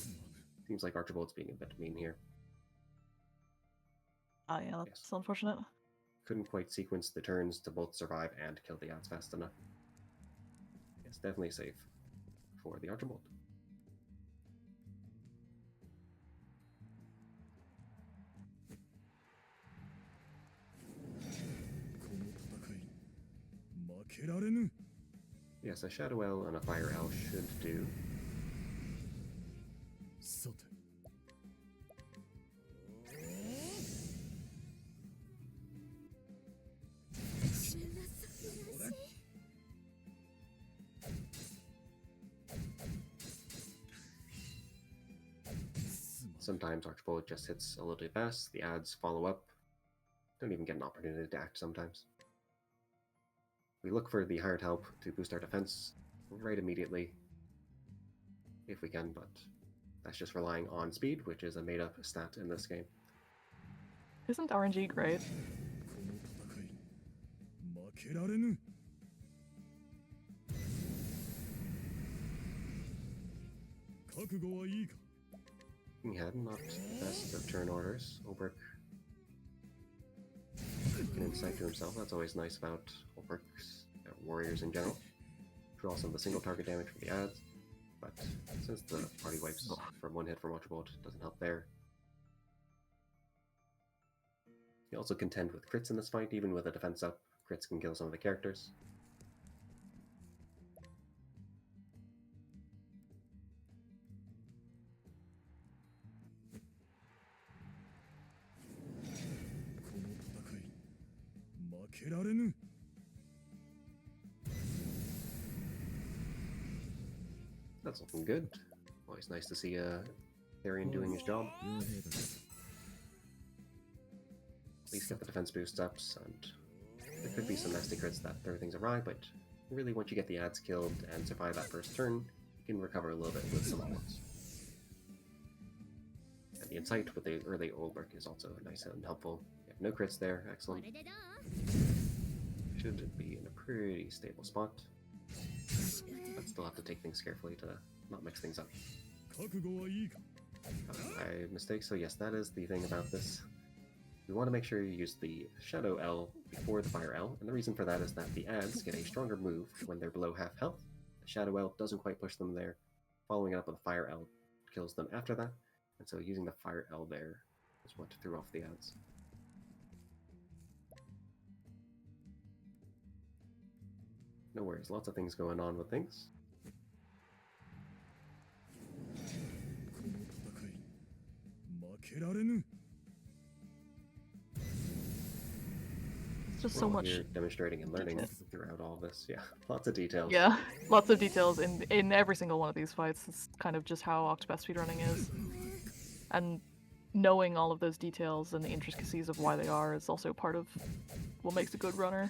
Seems like Archibald's being a bit mean here. ah, yeah, that's unfortunate. Couldn't quite sequence the turns to both survive and kill the ads fast enough. Yes, definitely safe for the Archibald. Yes, a Shadow L and a Fire L should do. Sometimes Archibald just hits a little too fast, the ads follow up. Don't even get an opportunity to act sometimes. We look for the hired help to boost our defense right immediately, if we can, but that's just relying on speed, which is a made-up stat in this game. Isn't RNG great? Yeah, not the best of turn orders. Olberic can insight to himself. That's always nice about Olberic's warriors in general. Draw some of the single target damage from the ads, but since the party wipes from one hit from Watcher Bolt, doesn't help there. You also contend with crits in this fight. Even with a defense up, crits can kill some of the characters. That's looking good. Always nice to see Therion doing his job. At least get the defense boost ups, and there could be some nasty crits that throw things awry, but really once you get the ads killed and survive that first turn, you can recover a little bit with some onwards. And the insight with the early Olberic is also nice and helpful. You have no crits there, excellent. Should be in a pretty stable spot. But still have to take things carefully to not mix things up. My mistake, so yes, that is the thing about this. We want to make sure you use the Shadow L before the Fire L, and the reason for that is that the ads get a stronger move when they're below half health. The Shadow L doesn't quite push them there. Following it up with a Fire L kills them after that, and so using the Fire L there is what threw off the ads. No worries, lots of things going on with things. It's just We're so all much. here demonstrating and learning detail. throughout all this. Yeah, lots of details. Yeah, lots of details in every single one of these fights. It's kind of just how Octopath speedrunning is. And knowing all of those details and the intricacies of why they are is also part of what makes a good runner.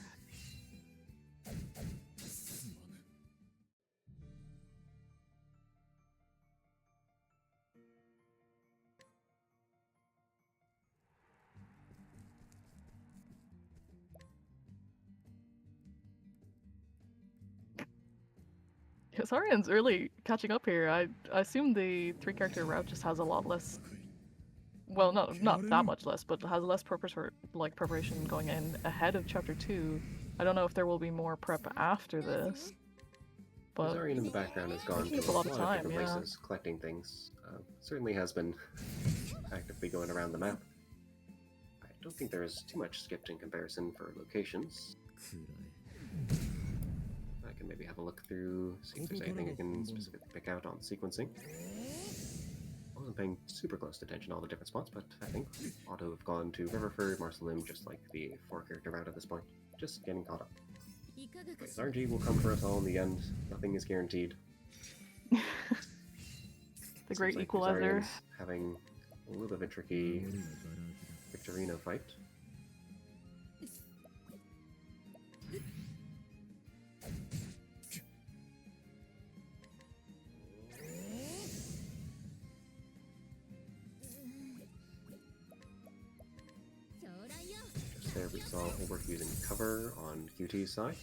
Yeah, Saurian's really catching up here. I assume the 3-character route just has a lot less. Well, not that much less, but has less preparation going in ahead of Chapter 2. I don't know if there will be more prep after this. But Zarian in the background has gone taking to up a lot of different time, yeah. places, collecting things. Certainly has been actively going around the map. I don't think there is too much skipped in comparison for locations. I can maybe have a look through, see if there's anything I can specifically pick out on sequencing. I wasn't paying super close attention to all the different spots, but I think ought to have gone to Riverford, Marcelim, just like the 4-character route at this point. Just getting caught up. Anyways, RNG will come for us all in the end. Nothing is guaranteed. the Seems great like equalizer. Kazarian's having a little bit of a tricky Victorino fight. Just there we saw Olberic using cover on QT's side.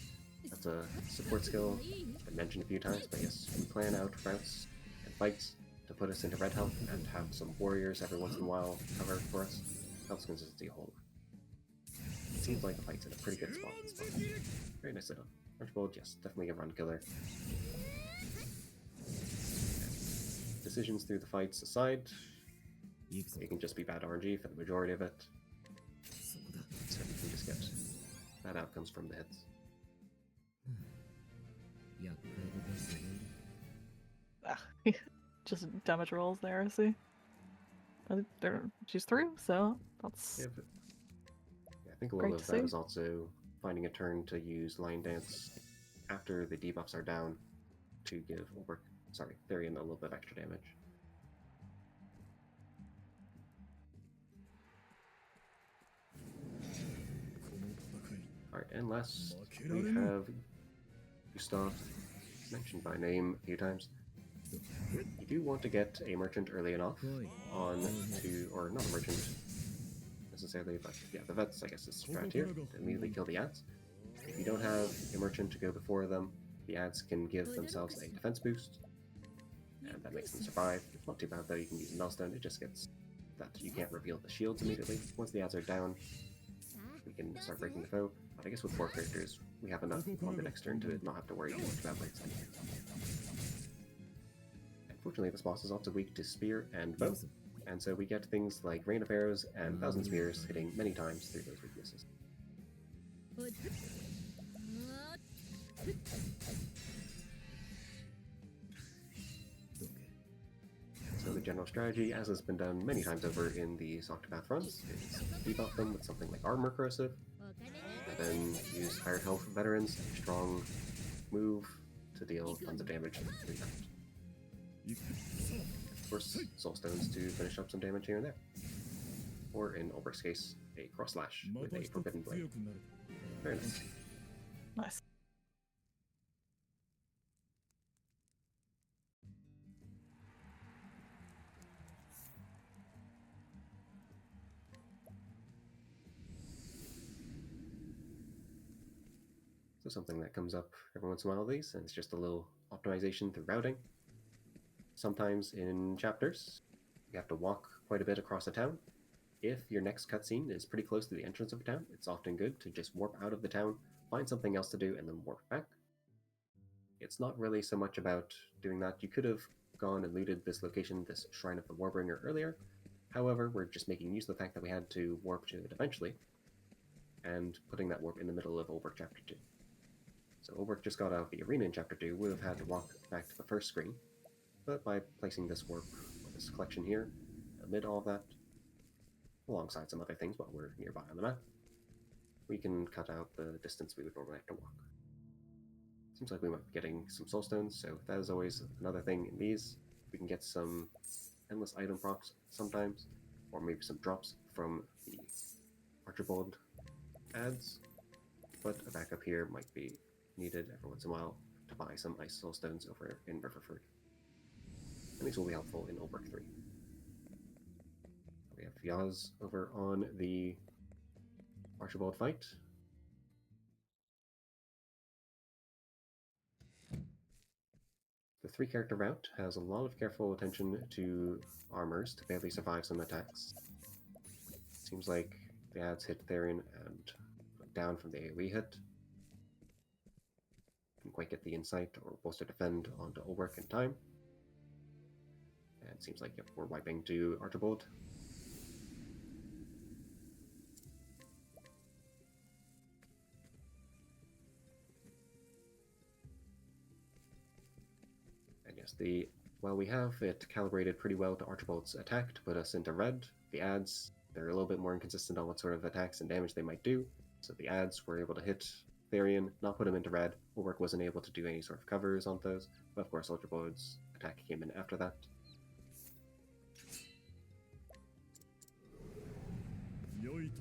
That's a support skill I've been mentioned a few times, but yes, we plan out routes and fights to put us into red health and have some warriors every once in a while cover for us. Helps consistency a whole lot. It seems like the fight's in a pretty good spot this spot. Very nice setup. Archibald, yes, definitely a run killer. Decisions through the fights aside, it can just be bad RNG for the majority of it. So you can just get bad outcomes from the hits. Just damage rolls there, see? She's through, so that's Yeah, but I think a Great lot of to that see. is also finding a turn to use Lion Dance after the debuffs are down to give Therion a little bit of extra damage. Alright, and last we have Gustav, mentioned by name a few times. You do want to get a merchant early enough on to, or not a merchant necessarily, but yeah, the vets, I guess, is strat here to immediately kill the ads. If you don't have a merchant to go before them, the ads can give themselves a defense boost. and that makes them survive. It's not too bad though, you can use a milestone, it just gets that you can't reveal the shields immediately. Once the ads are down, we can start breaking the foe, but I guess with 4 characters, we have enough on the next turn to not have to worry too much about breaks anyway. Unfortunately, this boss is also weak to spear and bow, and so we get things like Rain of Arrows and Thousand Spears hitting many times through those weaknesses. So the general strategy, as has been done many times over in the Octopath runs, is debuff them with something like Armor Corrosive, and then use higher health veterans, a strong move to deal tons of damage through that. Of course, Soul Stones to finish up some damage here and there. Or in Olberic's case, a Cross Slash with a Forbidden Blade. Very nice. Nice. So something that comes up every once in a while of these, and it's just a little optimization through routing. Sometimes in chapters, you have to walk quite a bit across a town. If your next cutscene is pretty close to the entrance of a town, it's often good to just warp out of the town, find something else to do, and then warp back. It's not really so much about doing that. You could have gone and looted this location, this Shrine of the Warbringer earlier. However, we're just making use of the fact that we had to warp to it eventually, and putting that warp in the middle of Olberic Chapter 2. So Olberic just got out of the arena in Chapter 2, would have had to walk back to the first screen, but by placing this warp, or this collection here, amid all of that, alongside some other things while we're nearby on the map, we can cut out the distance we would normally have to walk. Seems like we might be getting some soul stones, so that is always another thing in these. We can get some endless item procs sometimes, or maybe some drops from the Archibald ads, but a backup here might be needed every once in a while to buy some ice soul stones over in Riverford. And these will be helpful in Olberic 3. We have Yaz over on the Archibald fight. The 3-character route has a lot of careful attention to armors to barely survive some attacks. Seems like the ads hit Therion and down from the AoE hit. Didn't quite get the insight or bolster defend onto Olberic in time. And it seems like yep, we're wiping to Archibald. And yes, while we have it calibrated pretty well to Archibald's attack to put us into red, the ads, they're a little bit more inconsistent on what sort of attacks and damage they might do. So the ads were able to hit Therion, not put him into red. Olberic wasn't able to do any sort of covers on those, but of course Archibald's attack came in after that.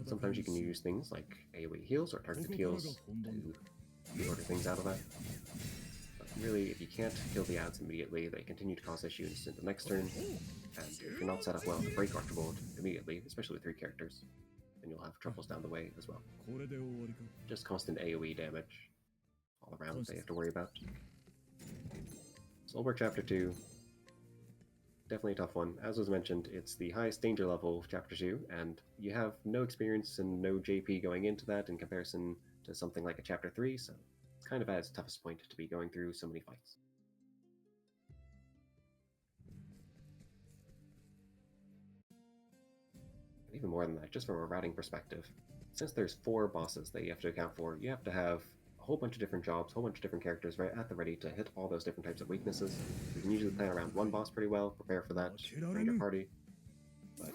Sometimes you can use things like AoE heals or targeted heals to order things out of that. But really, if you can't kill the ads immediately, they continue to cause issues in the next turn, and if you're not set up well to break Archibald immediately, especially with 3 characters, then you'll have troubles down the way as well. Just constant AoE damage all around that you have to worry about. So Olberic Chapter 2, definitely a tough one. As was mentioned, it's the highest danger level of Chapter 2, and you have no experience and no JP going into that in comparison to something like a Chapter 3, so it's kind of at its toughest point to be going through so many fights. And even more than that, just from a routing perspective, since there's 4 bosses that you have to account for, you have to have a whole bunch of different jobs, a whole bunch of different characters right at the ready to hit all those different types of weaknesses. You can usually plan around one boss pretty well, prepare for that, bring your party, but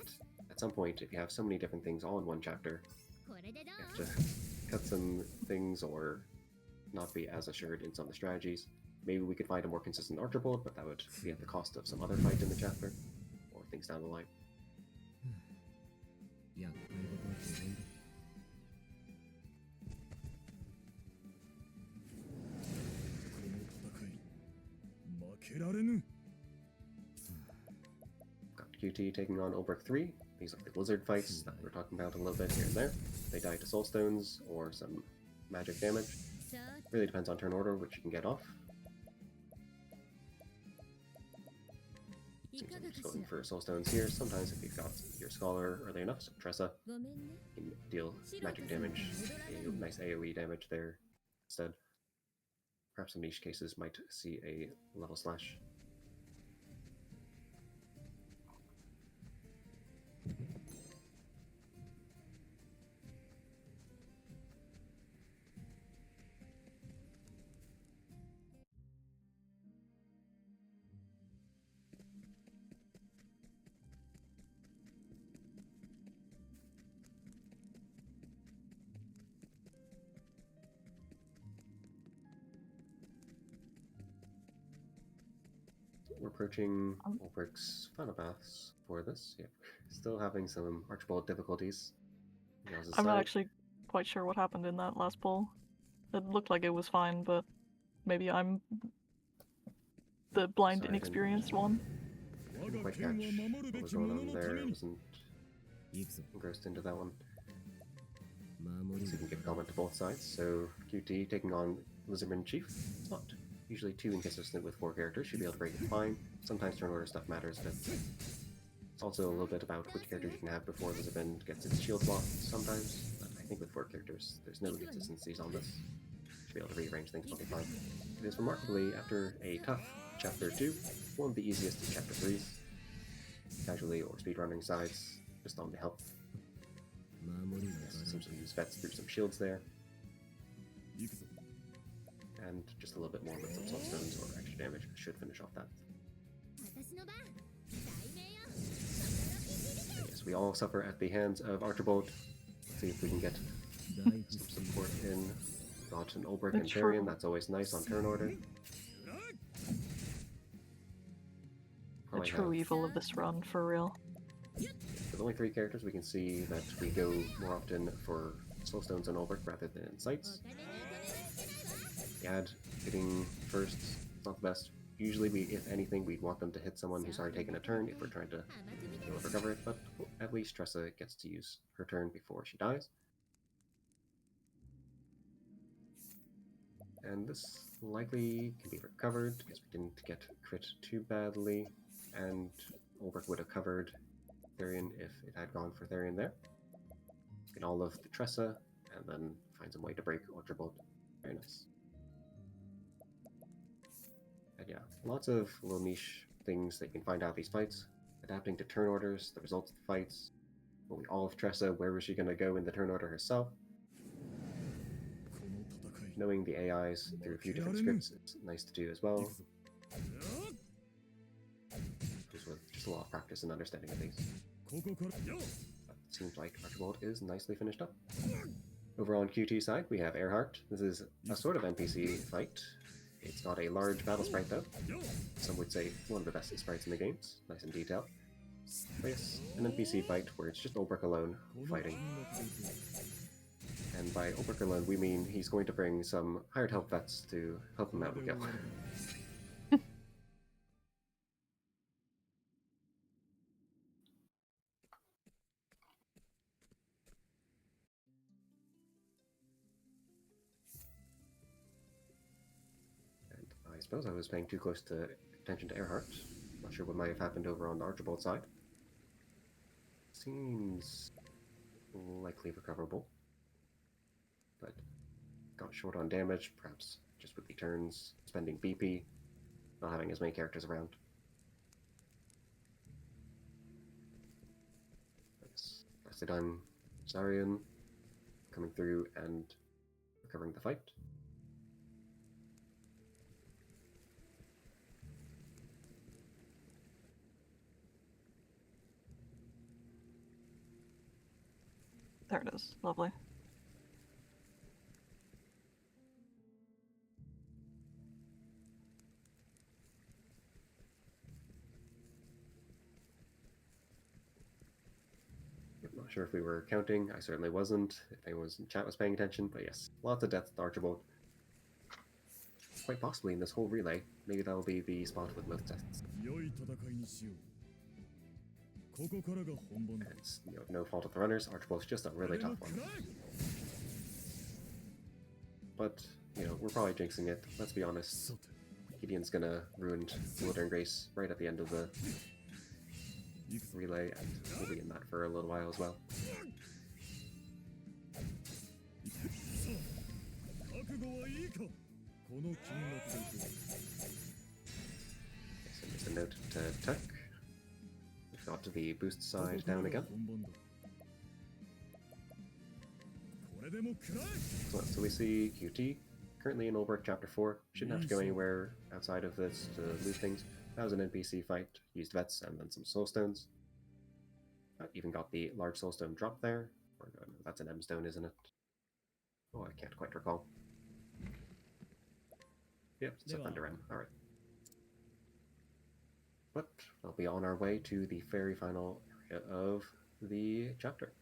at some point, if you have so many different things all in one chapter, you have to cut some things or not be as assured in some of the strategies. Maybe we could find a more consistent Archibald, but that would be at the cost of some other fight in the chapter, or things down the line. Got QT taking on Olberic 3. These are the lizard fights that we were talking about a little bit here and there. They die to soul stones or some magic damage. Really depends on turn order, which you can get off. Seems like we're just going for soul stones here. Sometimes if you've got your scholar early enough, so Tressa, you can deal magic damage, a nice AoE damage there instead. Perhaps some niche cases might see a level slash. We're approaching Olberic's final paths for this. Yep. Still having some Archibald difficulties. I'm not actually quite sure what happened in that last pull. It looked like it was fine, but maybe I'm the blind, Sorry, inexperienced one. Didn't quite catch what was going on there. I wasn't engrossed into that one. So you can give comment to both sides. So QT taking on Lizardman Chief. It's not usually too inconsistent with 4 characters. Should be able to break it fine. Sometimes turn order stuff matters, but it's also a little bit about which characters you can have before Lizardman gets its shield blocked sometimes. But I think with 4 characters, there's no inconsistencies on this. Should be able to rearrange things plenty fine. It is remarkably, after a tough Chapter 2, one of the easiest in Chapter 3s. Casually or speedrunning sides, just on the health. Essentially use vets through some shields there. And just a little bit more with some soul stones or extra damage should finish off that. And yes, we all suffer at the hands of Archibald. Let's see if we can get some support in. Got an Olberic and Therion, that's always nice on turn order. The true evil of this run, for real. With only 3 characters, we can see that we go more often for soul stones and Olberic rather than insights. Add hitting first, it's not the best. Usually, if anything, we'd want them to hit someone who's already taken a turn if we're trying to recover it, but at least Tressa gets to use her turn before she dies. And this likely can be recovered because we didn't get crit too badly, and Olberic would have covered Therion if it had gone for Therion there. Get all of the Tressa, and then find some way to break Archibald. Very nice. And yeah, lots of little niche things that you can find out of these fights. Adapting to turn orders, the results of the fights. Will we all of Tressa, where was she going to go in the turn order herself? Knowing the AIs through a few different scripts is nice to do as well. Just a lot of practice and understanding of these. But it seems like Archibald is nicely finished up. Over on QT side, we have Earhart. This is a sort of NPC fight. It's got a large battle sprite though. Some would say one of the best sprites in the games. Nice and detailed. But yes, an NPC fight where it's just Olberic alone fighting. And by Olberic alone, we mean he's going to bring some hired help vets to help him out and kill. I suppose I was paying too close attention to Earhart. Not sure what might have happened over on the Archibald side. Seems likely recoverable. But got short on damage, perhaps just with the turns, spending BP, not having as many characters around. Nicely done. Therion coming through and recovering the fight. There it is. Lovely. I'm not sure if we were counting. I certainly wasn't. If anyone in chat was paying attention, but yes, lots of death to Archibald. Quite possibly in this whole relay. Maybe that'll be the spot with most deaths. It's no fault of the runners. Archibald's just a really tough one. But, we're probably jinxing it. Let's be honest. Gideon's gonna ruin Wildering Grace right at the end of the relay, and we'll be in that for a little while as well. So just a note to Tech. We've got the boost side down again. So we see QT currently in Olberic Chapter 4. Shouldn't have to go anywhere outside of this to lose things. That was an NPC fight, used vets and then some soul stones. Even got the large soul stone drop there. Or no, that's an M stone, isn't it? Oh, I can't quite recall. Yep, it's a Thunder M. Alright. But we'll be on our way to the very final area of the chapter.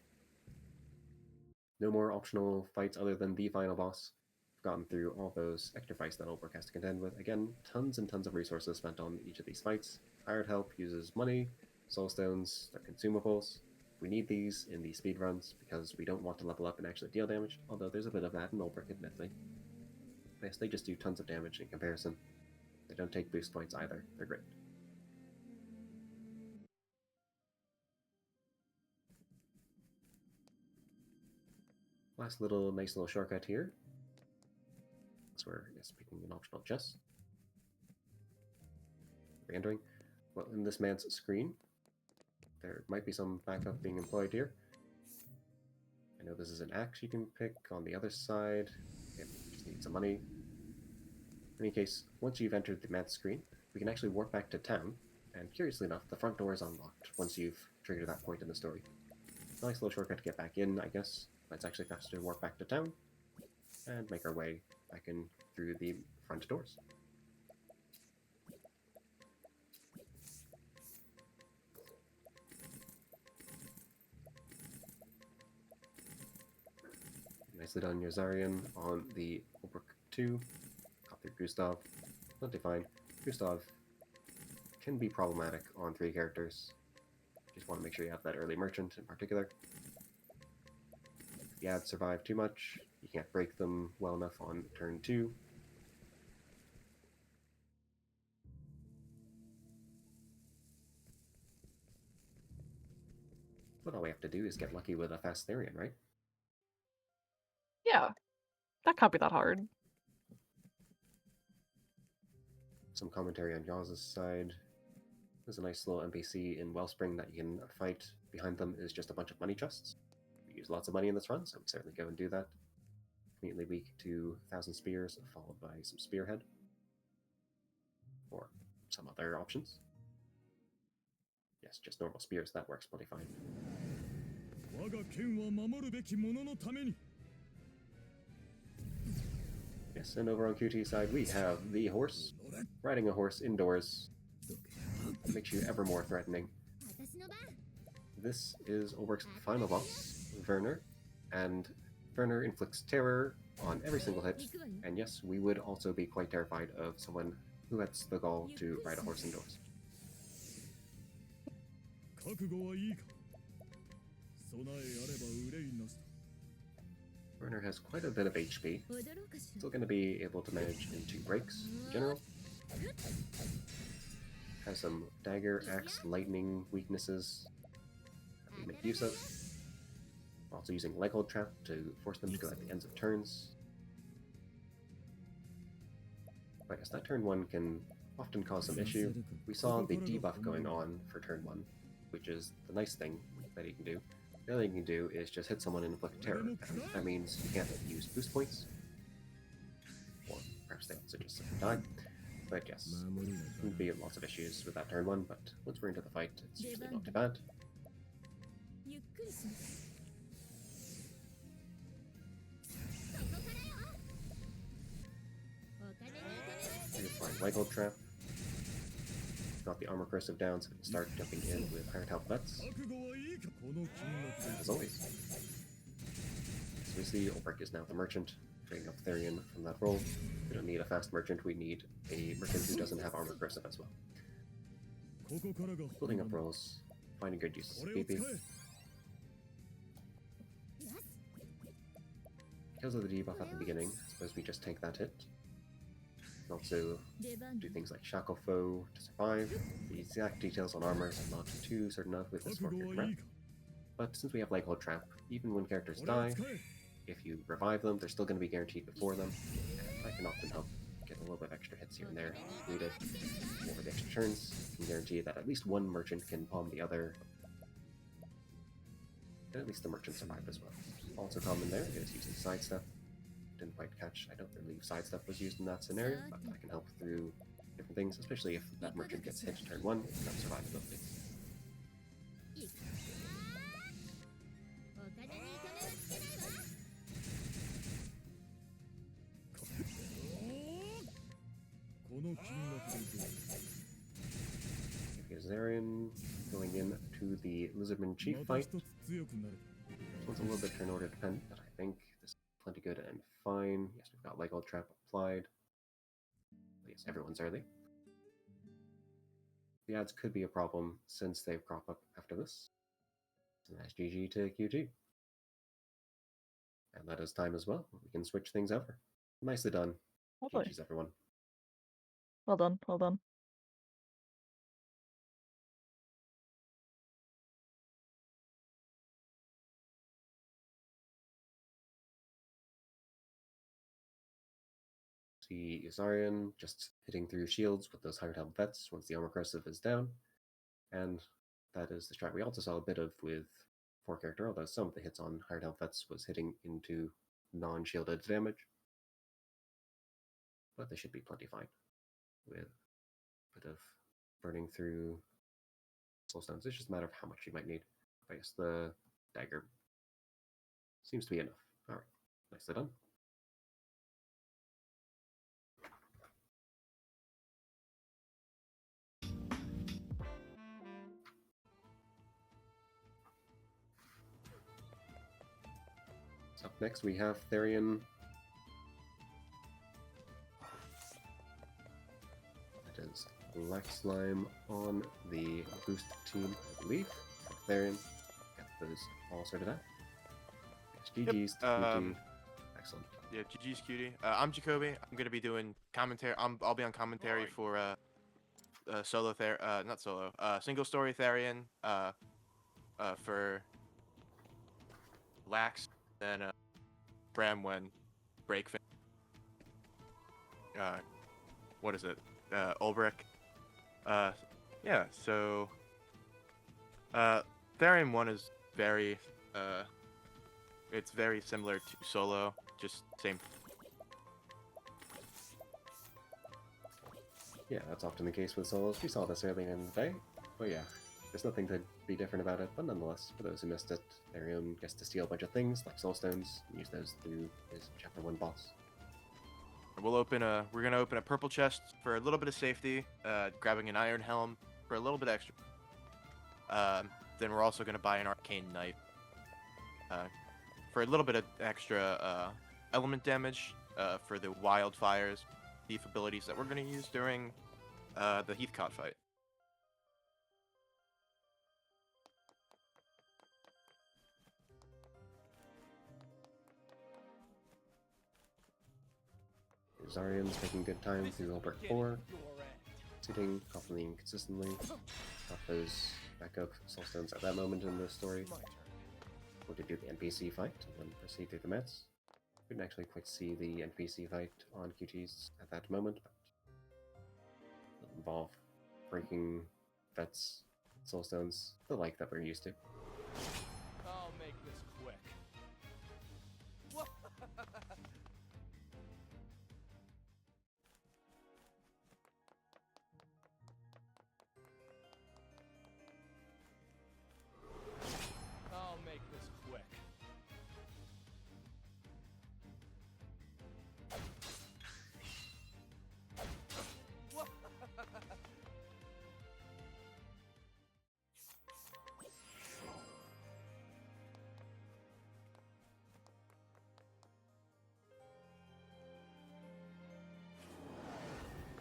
No more optional fights other than the final boss. We've gotten through all those extra fights that Olberic has to contend with. Again, tons and tons of resources spent on each of these fights. Hired help uses money, soul stones, they're consumables. We need these in the speedruns because we don't want to level up and actually deal damage, although there's a bit of that in Olberic, admittedly. Yes, they just do tons of damage in comparison. They don't take boost points either. They're great. Last nice little shortcut here. That's where, yes, picking an optional chest. Re-entering. Well, in this man's screen, there might be some backup being employed here. I know this is an axe you can pick on the other side. Okay, just need some money. In any case, once you've entered the man's screen, we can actually warp back to town, and curiously enough, the front door is unlocked once you've triggered that point in the story. Nice little shortcut to get back in, I guess. But it's actually faster to warp back to town, and make our way back in through the front doors. Nicely done, Yazarian on the Olberic 2. Got through Gustav. Plenty fine. Gustav can be problematic on 3 characters. Just want to make sure you have that early merchant in particular. If the ads survive too much, you can't break them well enough on turn 2. But all we have to do is get lucky with a fast Therion, right? Yeah, that can't be that hard. Some commentary on Yawz's side. There's a nice little NPC in Wellspring that you can fight. Behind them is just a bunch of money chests. We use lots of money in this run, so we'd certainly go and do that. Immediately weak to 1,000 Spears, followed by some Spearhead. Or some other options. Yes, just normal Spears, that works plenty fine. Yes, and over on QT side we have the horse. Riding a horse indoors makes you ever more threatening. This is Olberic's final boss, Werner, and Werner inflicts terror on every single hit, and yes, we would also be quite terrified of someone who has the gall to ride a horse indoors. Werner has quite a bit of HP, still going to be able to manage into breaks in general. Has some dagger, axe, lightning weaknesses that we make use of. We're also using leg hold trap to force them to go at the ends of turns. But yes, that turn 1 can often cause some issue. We saw the debuff going on for turn 1, which is the nice thing that he can do. The other thing you can do is just hit someone and inflict terror, and that means you can't use boost points. Or perhaps they also just simply die. But yes, there can be lots of issues with that turn 1, but once we're into the fight, it's usually not too bad. Fine leg hold trap. Got the armor cursive down, so we can start jumping in with higher health vets. As always. So we see Olberic is now the merchant, trading up Therion from that role. We don't need a fast merchant, we need a merchant who doesn't have armor cursive as well. Building up rolls, finding good uses of PP. Because of the debuff at the beginning, I suppose we just tank that hit. can also do things like shackle foe to survive. The exact details on armor I'm not too certain of with this 4-character map. But since we have Leghold Trap, even when characters die, if you revive them, they're still going to be guaranteed before them. And I can often help get a little bit of extra hits here and there if needed. Or the extra turns can guarantee that at least one merchant can palm the other. And at least the merchant survive as well. Also common there is using sidestep. Didn't quite catch, I don't believe sidestep was used in that scenario, but I can help through different things, especially if that merchant gets hit turn 1, it's not survivability. Therion going in to the Lizardman Chief fight. This one's a little bit turn order dependent, but I think this is plenty good and fine. Yes, we've got Leghold Trap applied. Yes, everyone's early. The ads could be a problem since they crop up after this. So that's GG to QG. And that is time as well. We can switch things over. Nicely done. Lovely. GG's everyone. Well done, well done. See Therion just hitting through shields with those higher help vets once the armor cursive is down. And that is the strat we also saw a bit of with 4-character, although some of the hits on higher help vets was hitting into non-shielded damage. But they should be plenty fine with a bit of burning through soulstones. It's just a matter of how much you might need. I guess the dagger seems to be enough. Alright, nicely done. Up next we have Therion. That is Black Slime on the boost team, I believe. Therion, got those all sorted out. Yes, GG's to QT. Excellent. Yeah, GG's QT. I'm Jacoby. I'm gonna be doing commentary. I'll be on commentary for Single Story Therion. For Lax, then Bramwen, Breakfin. What is it? Olberic. Yeah. So, Therion 1 is very it's very similar to Solo, just same. Yeah, that's often the case with solos. We saw this earlier in the day. But yeah, there's nothing to be different about it. But nonetheless, for those who missed it, Therion gets to steal a bunch of things like soulstones and use those through his Chapter 1 boss. We're gonna open a purple chest for a little bit of safety, grabbing an iron helm for a little bit extra. Then we're also gonna buy an arcane knife for a little bit of extra element damage for the wildfires, thief abilities that we're gonna use during the Heathcot fight. Therion taking good time through Olberic 4, sitting, confidently consistently, got those backup soulstones at that moment in the story. Going to do the NPC fight and then proceed through the mets. Couldn't actually quite see the NPC fight on QTs at that moment, but it'll involve breaking vets, soulstones, the like that we're used to. I'll make this quick. I'll make this quick.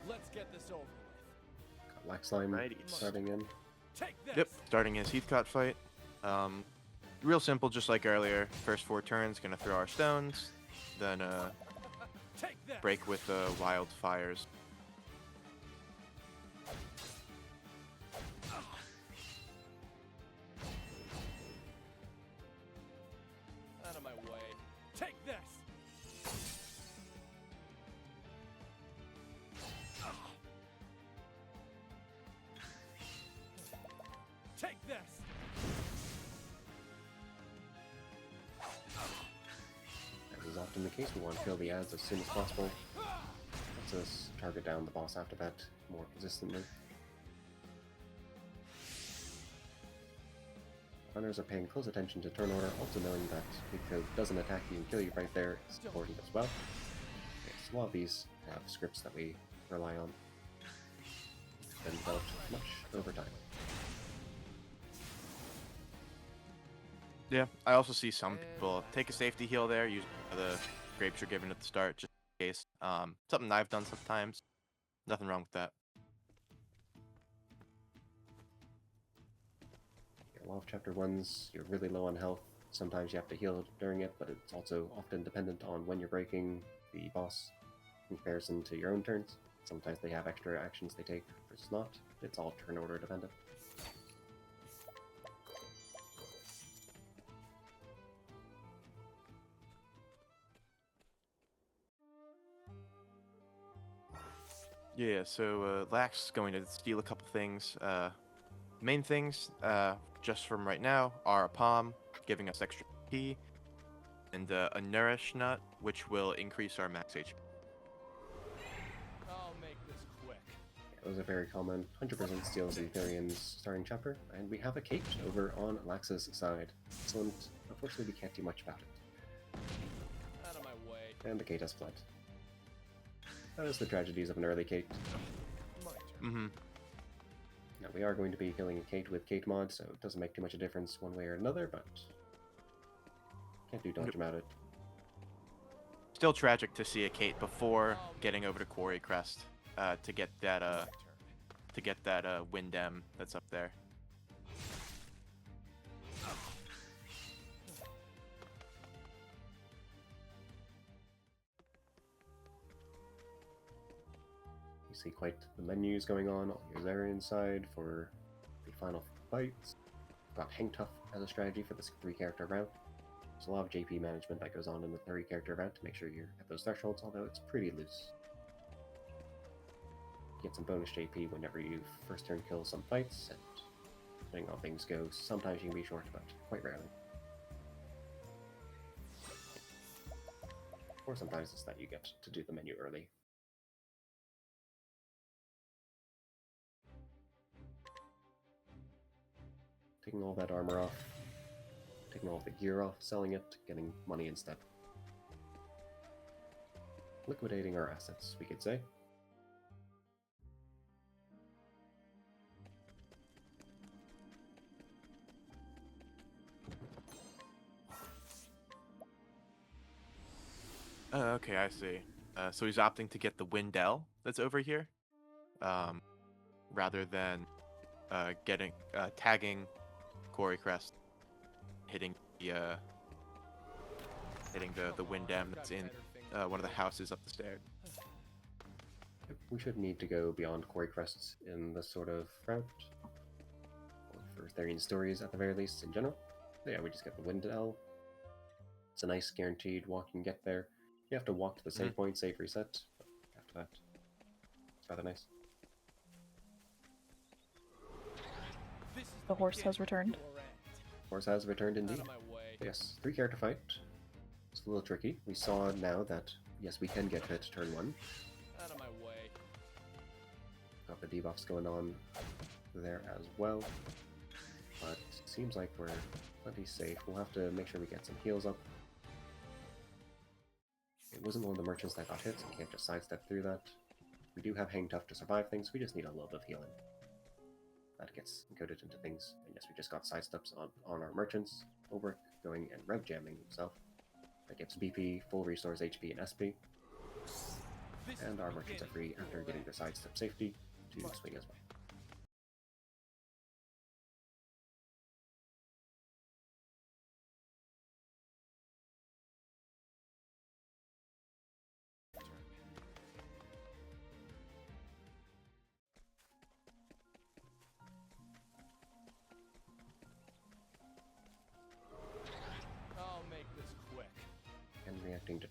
Let's get this over with. Got Black Slime Righty. starting in. Take this. Yep, starting his Heathcot fight. Real simple, just like earlier. First 4 turns, gonna throw our stones, then Take this. break with wildfires of my way. Take this! Take this! As is often the case, we want to kill the ads as soon as possible. Lets us target down the boss after that more consistently. Runners are paying close attention to turn order, also knowing that if code doesn't attack you and kill you right there is important as well. Yes, a lot of these have scripts that we rely on. It's been developed much over time. Yeah, I also see some people take a safety heal there, use the grapes you're given at the start, just in case. Something I've done sometimes. Nothing wrong with that. A lot of chapter 1s, you're really low on health. Sometimes you have to heal during it, but it's also often dependent on when you're breaking the boss in comparison to your own turns. Sometimes they have extra actions they take versus not. It's all turn order dependent. Yeah, so Lax is going to steal a couple things. Main things, just from right now, are a palm, giving us extra HP, and a nourish nut, which will increase our max HP. I'll make this quick. It was a very common 100% steals in Therion's starting chapter, and we have a Kate over on Lax's side. Excellent. Unfortunately, we can't do much about it. Out of my way. And the Kate has fled. That is the tragedies of an early Kate. My turn. Mm-hmm. Now, we are going to be killing a Kate with Kate mod, so it doesn't make too much of a difference one way or another, but can't do much about it. Still tragic to see a Kate before getting over to Quarry Crest to get that Windem that's up there. You see quite the menus going on your Therion side for the final fights. Got Hang Tough as a strategy for this 3-character route. There's a lot of JP management that goes on in the 3-character route to make sure you're at those thresholds, although it's pretty loose. Get some bonus JP whenever you first turn kill some fights, and depending on how things go, sometimes you can be short, but quite rarely. Or sometimes it's that you get to do the menu early. Taking all that armor off, taking all the gear off, selling it, getting money instead. Liquidating our assets, we could say. Okay, I see. So he's opting to get the Windell that's over here, rather than tagging Quarry Crest, hitting the Windem that's in one of the houses up the stairs. We should need to go beyond Quarry Crest in this sort of route, or for Therion stories at the very least in general. So yeah, we just get the Windell. It's a nice guaranteed walk and get there. You have to walk to the save point, save reset, but after that, it's rather nice. This is The horse beginning has of returned. your end. Horse has returned Out indeed. of my way. Yes, 3-character fight. It's a little tricky. We saw now that, yes, we can get hit turn 1. Out of my way. Got the debuffs going on there as well. But it seems like we're plenty safe. We'll have to make sure we get some heals up. It wasn't one of the merchants that got hit, so we can't just sidestep through that. We do have Hang Tough to survive things, we just need a little bit of healing. That gets encoded into things. And yes, we just got sidesteps on our merchants. Olberic going and rev jamming himself. That gives BP, full restores HP and SP. This is And the our merchants are free beginning of after your getting end. the sidestep safety to swing as well. I'll make this quick.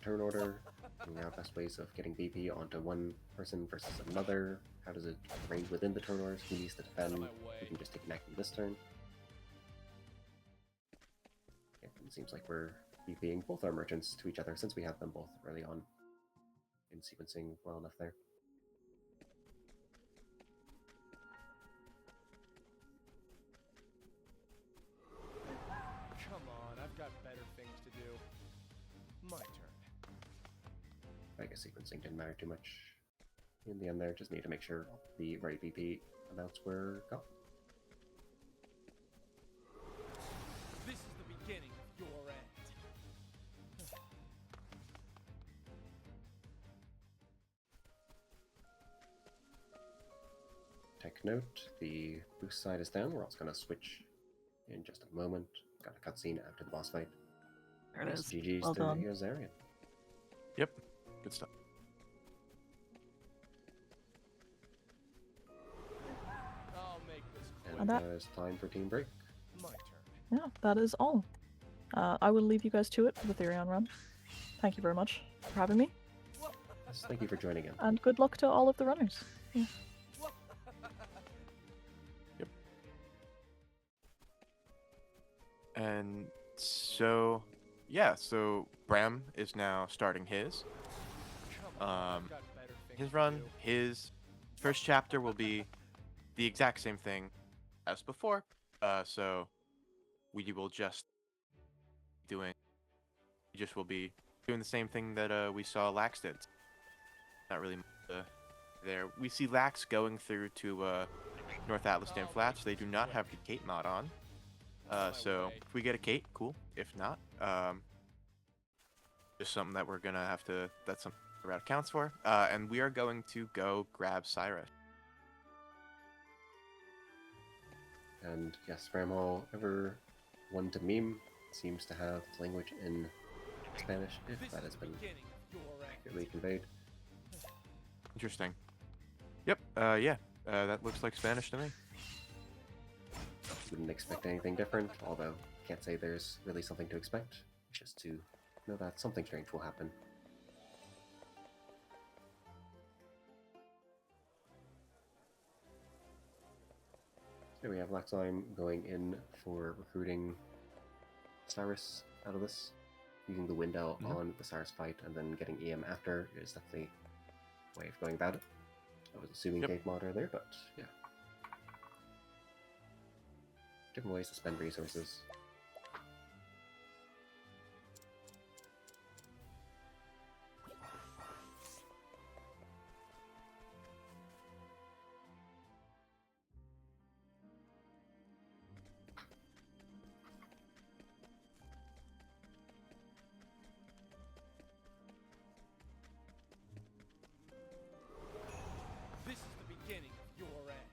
turn order, figuring out best ways of getting BP onto one person versus another. How does it range within the turn orders? Who needs to defend? Who can just take an action this turn? Yeah, it seems like we're BPing both our merchants to each other since we have them both early on in sequencing well enough there. Come on, I've got better things to do. My turn. I guess sequencing didn't matter too much in the end there. Just need to make sure the right VP amounts were got. This is the beginning of your end. Take note, the boost side is down. We're also going to switch in just a moment. Got a cutscene after the boss fight. There it is. GG's Well to done. Therion. Yep. Good stuff. I'll make this quick. And that- it's time for team break. My turn. Yeah, that is all. I will leave you guys to it for the Therion run. Thank you very much for having me, Yes, thank you for joining in. and good luck to all of the runners. Yeah. And so, yeah, so Bram is now starting his. Come on, Um, I've got better things His to run, do. his first chapter will be the exact same thing as before. So we will just will be doing the same thing that we saw Lax did. Not really much, there. We see Lax going through to North Atlastan Flats. They do not have the Kate mod on. So if we get a Kate, cool. If not, just something that we're gonna have to. That's something the route counts for. And we are going to go grab Cyrus. And yes, Bramhall, ever one to meme, seems to have language in Spanish, if This that is has the been beginning of your end. accurately conveyed. Interesting. Yep. Yeah. That looks like Spanish to me. Wouldn't expect anything different, although can't say there's really something to expect. Just to know that something strange will happen. So we have Laxheim going in for recruiting Cyrus out of this. Using the window Mhm. on the Cyrus fight and then getting EM after is definitely a way of going about it. I was assuming Yep. Cave Mod earlier, but yeah. Different ways to spend resources. This is the beginning of your end.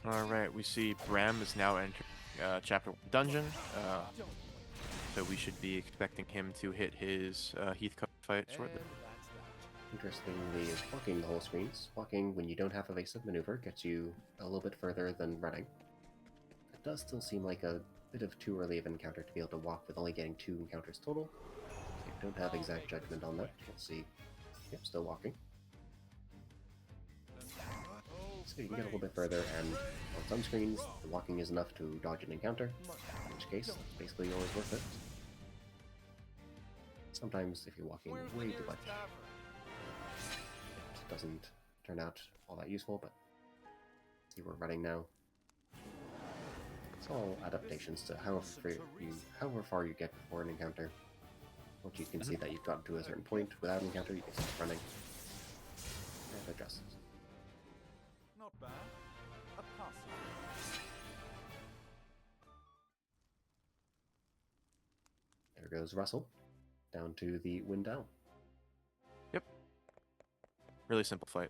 All right. We see Bram is now entering Chapter 1 dungeon. Don't So we should be expecting him to hit his Heathcote fight shortly. And that's that. Interestingly, is blocking the whole screens. Blocking when you don't have evasive maneuver gets you a little bit further than running. It does still seem like a bit of too early of an encounter to be able to walk with only getting 2 encounters total. So you don't have I'll exact make this judgment on that. quick. We'll see. Yep, still walking. So you can get a little bit further, and on some screens, the walking is enough to dodge an encounter, in which case, it's basically always worth it. Sometimes, if you're walking Where's the way too nearest much, tavern? it doesn't turn out all that useful, but see, we're running now. It's all adaptations to however far you get before an encounter. Once you can see that you've gotten to a certain point without an encounter, you can start running. And adjust. Not bad. A passing. There goes Russell. Down to the Windell. Really simple fight.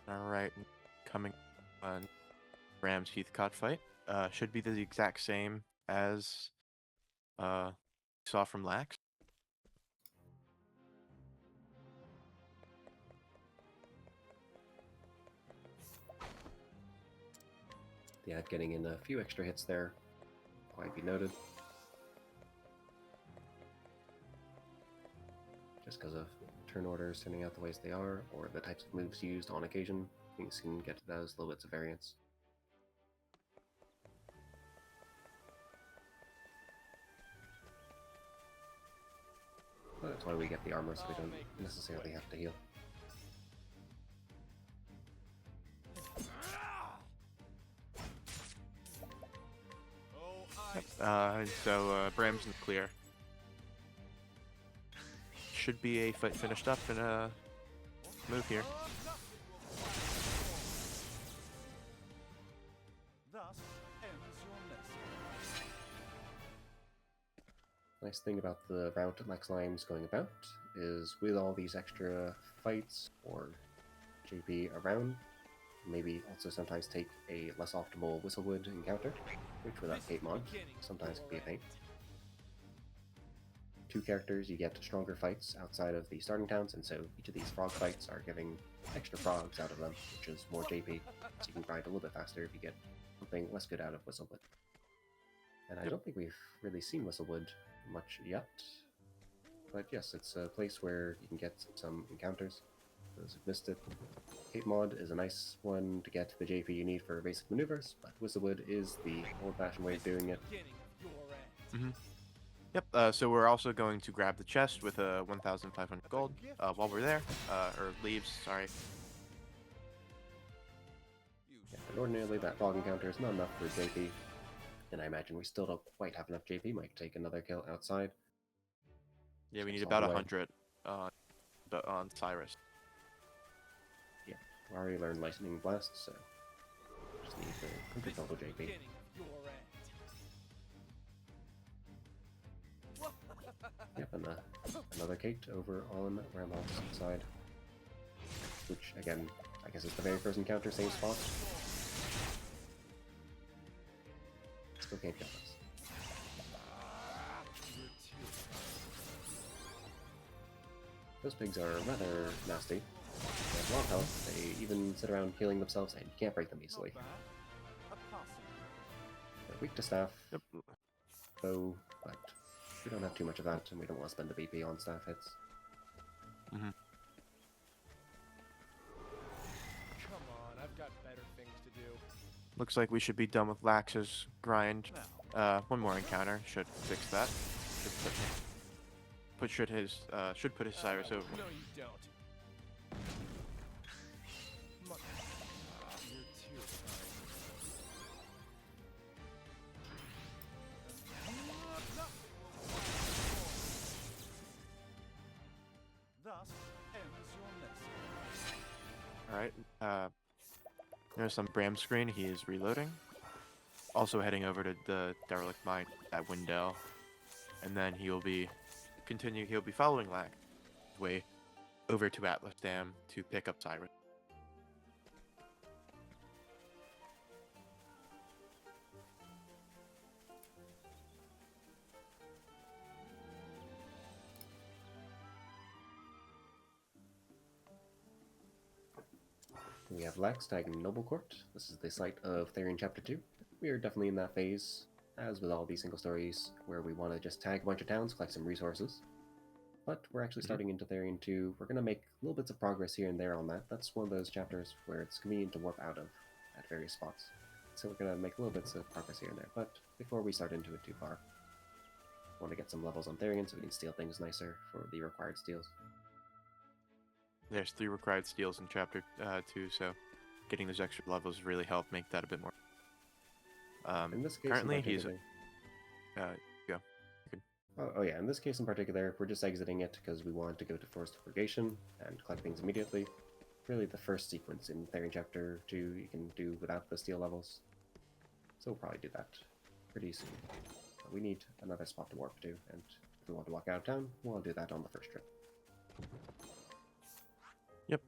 All right, coming on Bram's Heathcote fight. should be the exact same as we saw from Lax. Yeah, getting in a few extra hits there might be noted. Just because of turn orders turning out the ways they are, or the types of moves used on occasion, things can get to those little bits of variance. But that's why we get the armor, so we don't necessarily have to heal. Bram's in the clear. Should be a fight finished up and a move here. Thus ends your lesson. Nice thing about the route Lex Lime's going about is with all these extra fights or JP around, maybe also sometimes take a less optimal Whistlewood encounter, which without Kate Mod sometimes can be a pain. 2 characters, you get stronger fights outside of the starting towns, and so each of these frog fights are giving extra frogs out of them, which is more JP, so you can grind a little bit faster if you get something less good out of Whistlewood. And I don't think we've really seen Whistlewood much yet, but yes, it's a place where you can get some encounters. Those who've missed it, Kate Mod is a nice one to get the JP you need for basic maneuvers, but Whistlewood is the old-fashioned way of doing it. Beginning of your end. Yep, so we're also going to grab the chest with 1,500 gold while we're there, or leaves, sorry. Yeah, but ordinarily that frog encounter is not enough for JP, and I imagine we still don't quite have enough JP. Might take another kill outside. Yeah, we need That's all about the way. 100 on Cyrus. Yeah, we already learned Lightning Blast, so just need the This is total the JP. beginning of your end. Yep, and another Kate over on Rambo's side, which again, I guess is the very first encounter, same spot. Still can't kill us. Those pigs are rather nasty. They have a lot of health, they even sit around healing themselves, and you can't break them easily. Not bad. A passing. They're weak to staff, Yep. bow, but we don't have too much of that, and we don't want to spend the BP on staff hits. Come on, I've got better things to do. Looks like we should be done with Lax's grind. One more encounter should fix that. Should put his Cyrus over. No, you don't. You're too Thus ends your lesson. Alright, there's some Bram screen, he is reloading. Also heading over to the derelict mine, that window. And then he'll be following Lax way over to Atlas Dam to pick up Cyrus. We have Lax tagging Noble Court. This is the site of Therion Chapter 2. We are definitely in that phase, as with all these single stories, where we want to just tag a bunch of towns, collect some resources. But we're actually starting into Therion 2. We're going to make little bits of progress here and there on that. That's one of those chapters where it's convenient to warp out of at various spots. So we're going to make little bits of progress here and there. But before we start into it too far, I want to get some levels on Therion so we can steal things nicer for the required steals. There's 3 required steals in chapter 2, so getting those extra levels really help make that a bit more. In this case, Currently, in he's particular- go. Oh yeah, in this case in particular, we're just exiting it because we want to go to Forest of Purgation and collect things immediately. Really the first sequence in Therion Chapter 2 you can do without the steal levels. So we'll probably do that pretty soon. But we need another spot to warp to, and if we want to walk out of town, we'll do that on the first trip. Yep.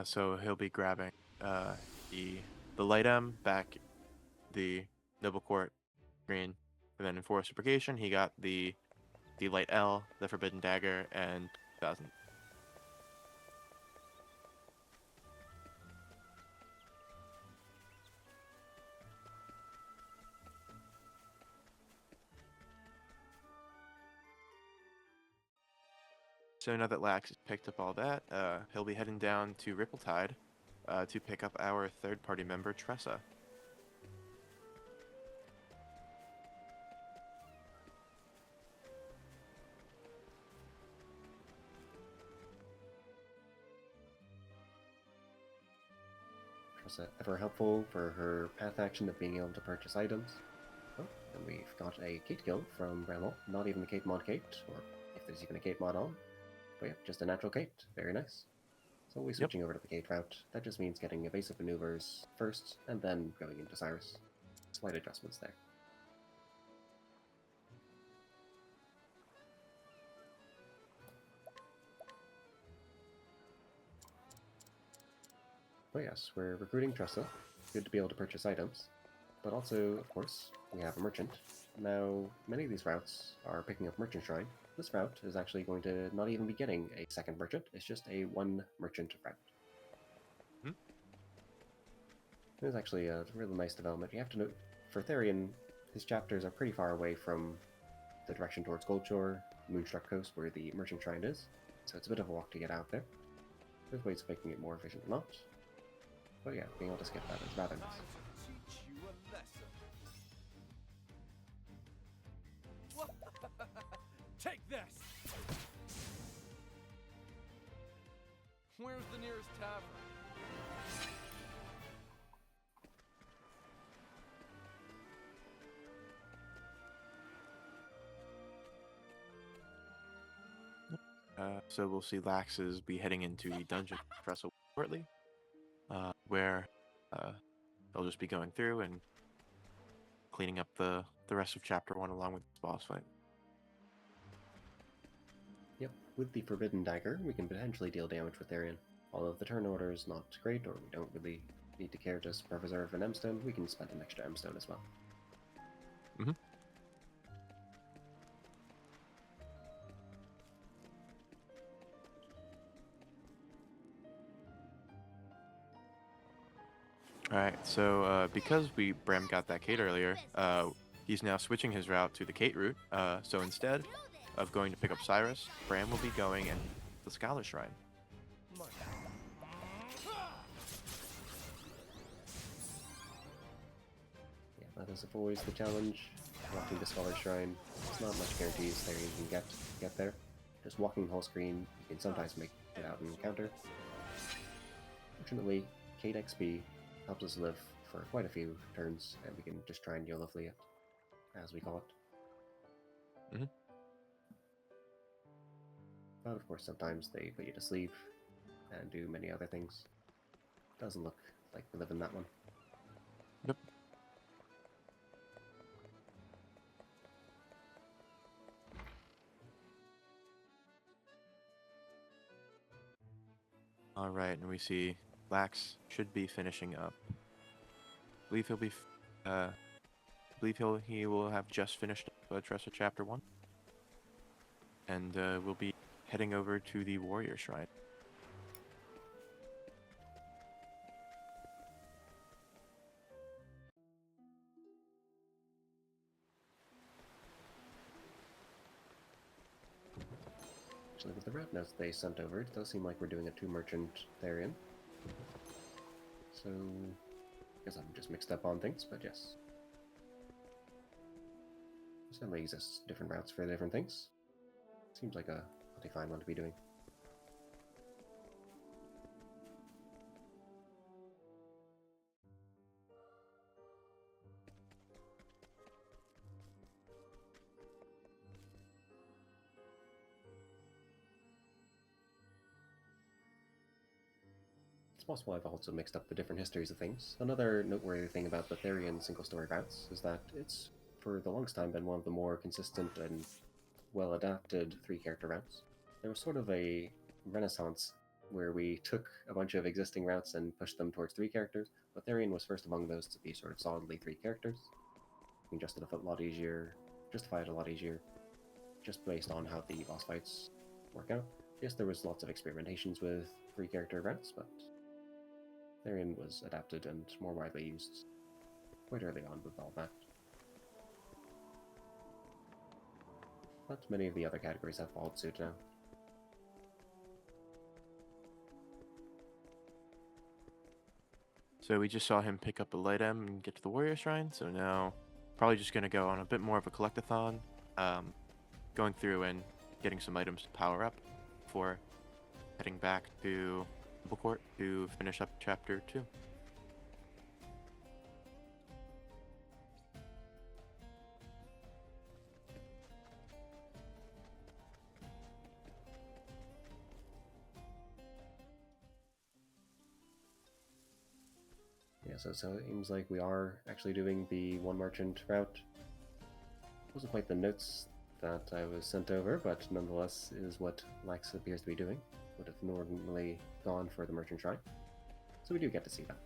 So he'll be grabbing the light M back the Noble Court, green. And then in Forest of Purgation, he got the Light L, the Forbidden Dagger, and 2000. So now that Lax has picked up all that, he'll be heading down to Rippletide to pick up our third-party member, Tressa. Tressa ever helpful for her path action of being able to purchase items. Oh, and we've got a Kate guild from Bramwell. Not even the Kate mod Kate, or if there's even a Kate mod on. But yeah, just a natural Kate. Very nice. So we're switching over to the Kate route. That just means getting evasive maneuvers first, and then going into Cyrus. Slight adjustments there. But yes, we're recruiting Tressa. Good to be able to purchase items. But also, of course, we have a merchant. Now, many of these routes are picking up Merchant Shrine. This route is actually going to not even be getting a second merchant. It's just a one merchant route. It is actually a really nice development. You have to note, for Therion, his chapters are pretty far away from the direction towards Goldshore, Moonstruck Coast, where the Merchant Shrine is. So it's a bit of a walk to get out there. There's ways of making it more efficient or not. But yeah, being able to skip that is rather nice. Time to teach you a lesson. Take this! Where's the nearest tavern? So we'll see Lax's be heading into the dungeon Tressa shortly, where they'll just be going through and cleaning up the rest of Chapter 1 along with the boss fight. Yep, with the Forbidden Dagger, we can potentially deal damage with Therion. Although if the turn order is not great, or we don't really need to care to preserve an M-Stone, we can spend an extra M-Stone as well. Alright, so because Bram got that Kate earlier, he's now switching his route to the Kate route. So instead of going to pick up Cyrus, Bram will be going in the Scholar Shrine. Yeah, that is always the challenge. Walking the Scholar Shrine, there's not much guarantees there you can get there. Just walking the whole screen, you can sometimes make it out and encounter. Fortunately, Kate XP helps us live for quite a few turns, and we can just try and YOLO-flee it, as we call it. But of course, sometimes they put you to sleep and do many other things. Doesn't look like we live in that one. Yep. Alright, and we see Lax should be finishing up. I believe he will have just finished Tressa Chapter 1. And we'll be heading over to the Warrior Shrine. Actually, with the route notes they sent over, it does seem like we're doing a 2-merchant Therion. So, I guess I'm just mixed up on things, but yes. Certainly exists different routes for different things. Seems like a pretty fine one to be doing. It's possible I've also mixed up the different histories of things. Another noteworthy thing about the Therion single-story routes is that it's, for the longest time, been one of the more consistent and well-adapted 3-character routes. There was sort of a renaissance where we took a bunch of existing routes and pushed them towards 3 characters, but Therion was first among those to be sort of solidly 3 characters. can justify it a lot easier, just based on how the boss fights work out. Yes, there was lots of experimentations with free character routes, but Therion was adapted and more widely used quite early on with all that. But many of the other categories have followed suit now. So we just saw him pick up a light M and get to the Warrior Shrine, so now probably just going to go on a bit more of a collectathon, going through and getting some items to power up before heading back to Temple Court to finish up Chapter 2. Yeah, so it seems like we are actually doing the one merchant route. Wasn't quite the notes that I was sent over, but nonetheless is what Lax appears to be doing. Would have normally gone for the merchant shrine. So we do get to see that.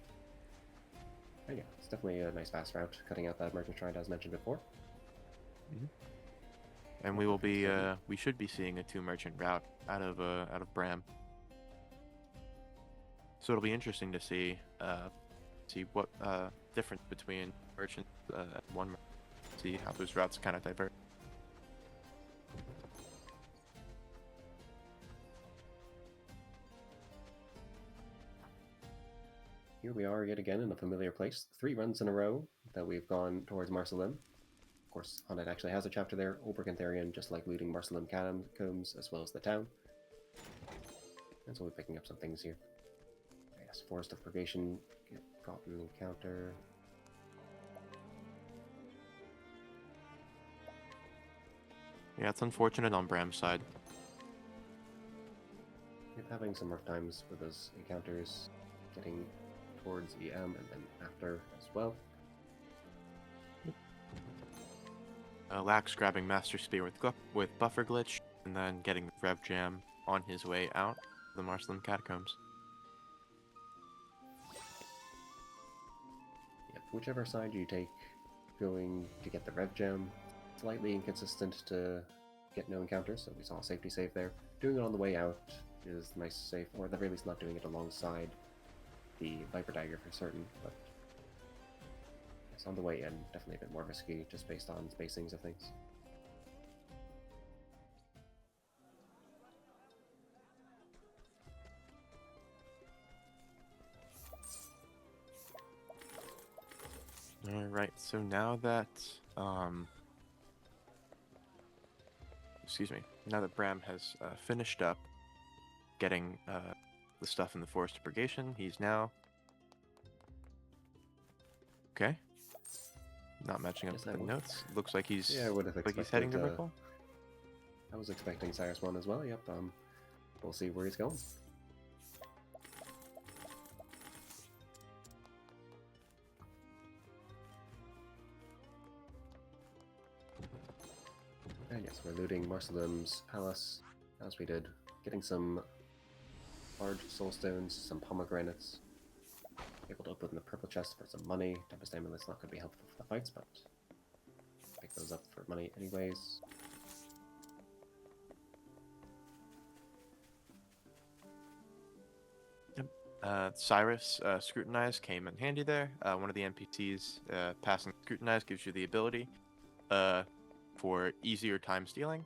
And yeah, it's definitely a nice fast route, cutting out that merchant shrine as mentioned before. And we will be, we should be seeing a 2 merchant route out of Bram. So it'll be interesting to see what difference between merchants and one merchant. See how those routes kind of diverge. Here we are yet again in a familiar place. 3 runs in a row that we've gone towards Marcelim. Of course, Honnet actually has a chapter there. Olberic and Therion just like looting Marcelim catacombs as well as the town. And so we're picking up some things here. Yes, Forest of Purgation, gotten encounter. Yeah, it's unfortunate on Bram's side. Yep, having some rough times with those encounters, getting towards EM and then after as well. Lax grabbing Master Spear with Buffer Glitch, and then getting Rev Jam on his way out of the Marcelim Catacombs. Yep, whichever side you take, going to get the Rev Gem, slightly inconsistent to get no encounters, so we saw a safety save there. Doing it on the way out is nice to save, or at the very least not doing it alongside the Viper Dagger for certain, but it's on the way in, definitely a bit more risky just based on spacings of things. Alright, so now that, now that Bram has finished up getting the stuff in the Forest of Purgation, he's now... Okay. Not matching up Yes, with I the would- notes. Looks like he's, Yeah, I would have like expected. he's heading to Ripple. I was expecting Cyrus 1 as well, yep. We'll see where he's going. And yes, we're looting Marcelim's palace, as we did. Getting some large soul stones, some pomegranates. Able to open the purple chest for some money. Tempest Amulet's not going to be helpful for the fights, but pick those up for money anyways. Cyrus Scrutinize came in handy there. One of the NPCs passing Scrutinize gives you the ability for easier time stealing,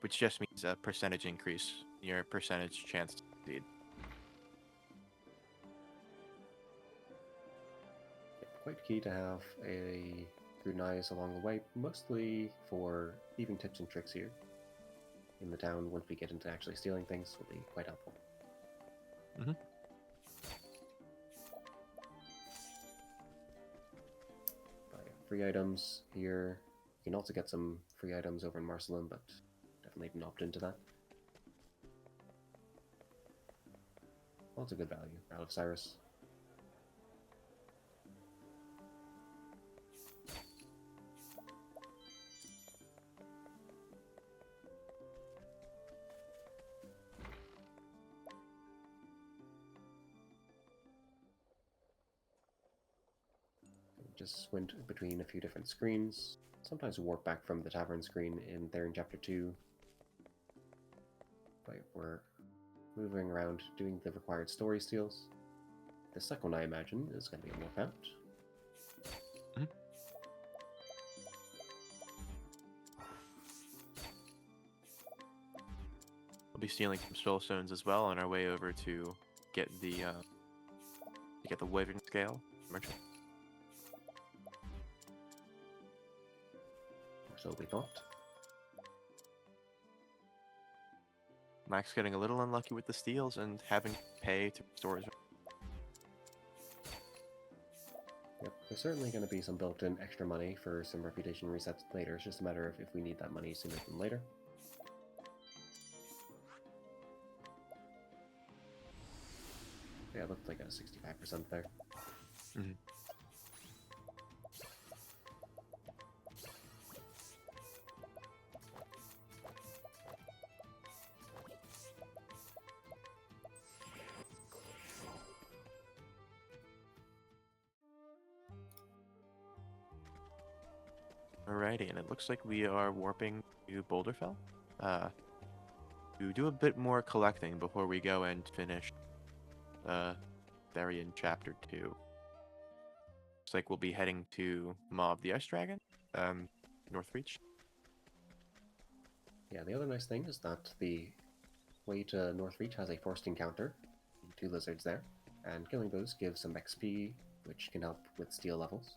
which just means a percentage increase in your percentage chance to succeed. Quite key to have a Scrutinize along the way, mostly for leaving tips and tricks here. In the town, once we get into actually stealing things, will be quite helpful. Mm-hmm. Free items here. You can also get some free items over in Marcelim, but definitely didn't opt into that. Lots of good value out of Cyrus. just went between a few different screens. Sometimes warp back from the tavern screen there in Chapter 2. But we're moving around doing the required story steals. The second one, I imagine, is going to be a warp out. We'll be stealing some soul stones as well on our way over to get the wyvern scale merchant. Or so we thought. Max getting a little unlucky with the steals and having to pay to restore his. Yep, there's certainly going to be some built-in extra money for some reputation resets later. It's just a matter of if we need that money sooner than later. Yeah, it looked like a 65% there. Mm-hmm. Alrighty, and it looks like we are warping to Boulderfell to do a bit more collecting before we go and finish Therion Chapter 2. Looks like we'll be heading to Mob the Ice Dragon, Northreach. Yeah, the other nice thing is that the way to Northreach has a forced encounter, 2 lizards there, and killing those gives some XP, which can help with steal levels.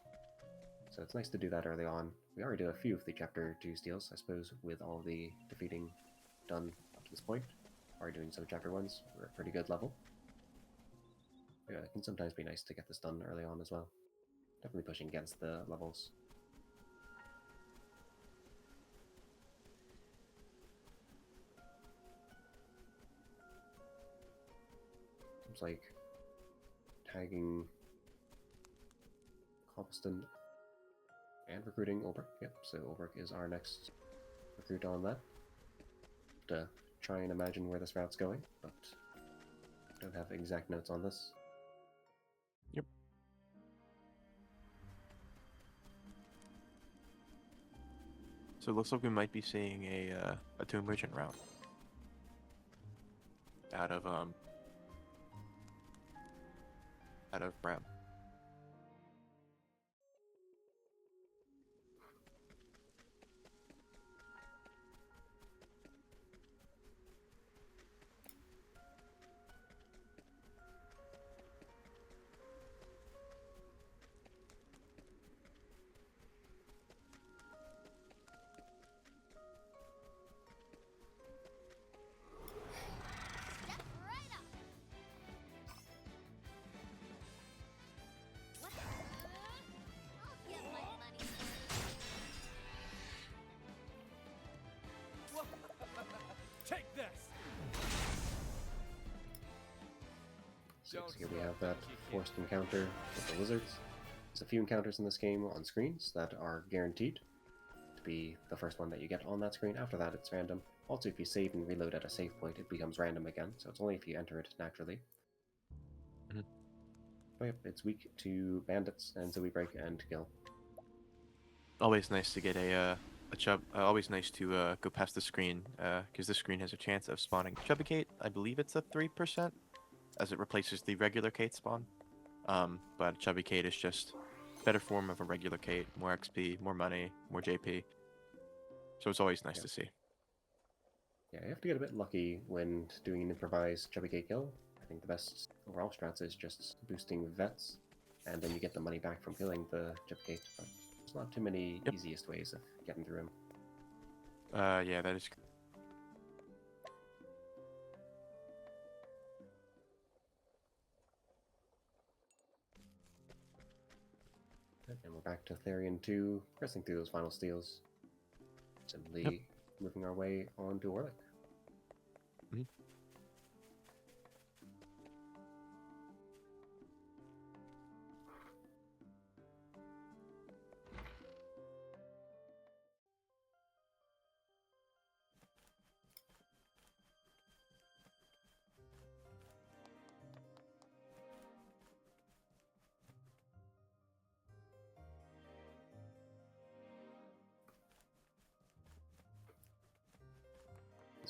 So it's nice to do that early on. We already did a few of the Chapter 2 steals, I suppose, with all the defeating done up to this point. Already doing some Chapter 1s, we're at a pretty good level. Yeah, it can sometimes be nice to get this done early on as well. Definitely pushing against the levels. Seems like tagging Cobblestone and recruiting Olberic. Yep, so Olberic is our next recruit on that. To try and imagine where this route's going, but don't have exact notes on this. Yep. So it looks like we might be seeing a Tomb Merchant route out of Bram. Take this. So here we have that forced encounter with the lizards. There's a few encounters in this game on screens that are guaranteed to be the first one that you get on that screen. After that, it's random. Also, if you save and reload at a save point, it becomes random again, so it's only if you enter it naturally. Mm-hmm. But yep, it's weak to bandits, and so we break and kill. Always nice to get a chub. Always nice to go past the screen, because this screen has a chance of spawning Chubbicate. I believe it's a 3%, as it replaces the regular Kate spawn. But Chubbicate is just a better form of a regular Kate, more XP, more money, more JP. So it's always nice to see. Yeah, you have to get a bit lucky when doing an improvised Chubbicate kill. I think the best overall strats is just boosting vets, and then you get the money back from killing the Chubbicate. But there's not too many easiest ways of getting through him. Yeah, that is. And we're back to Therion 2, pressing through those final steals. Simply moving our way on to Orlick. Mm-hmm.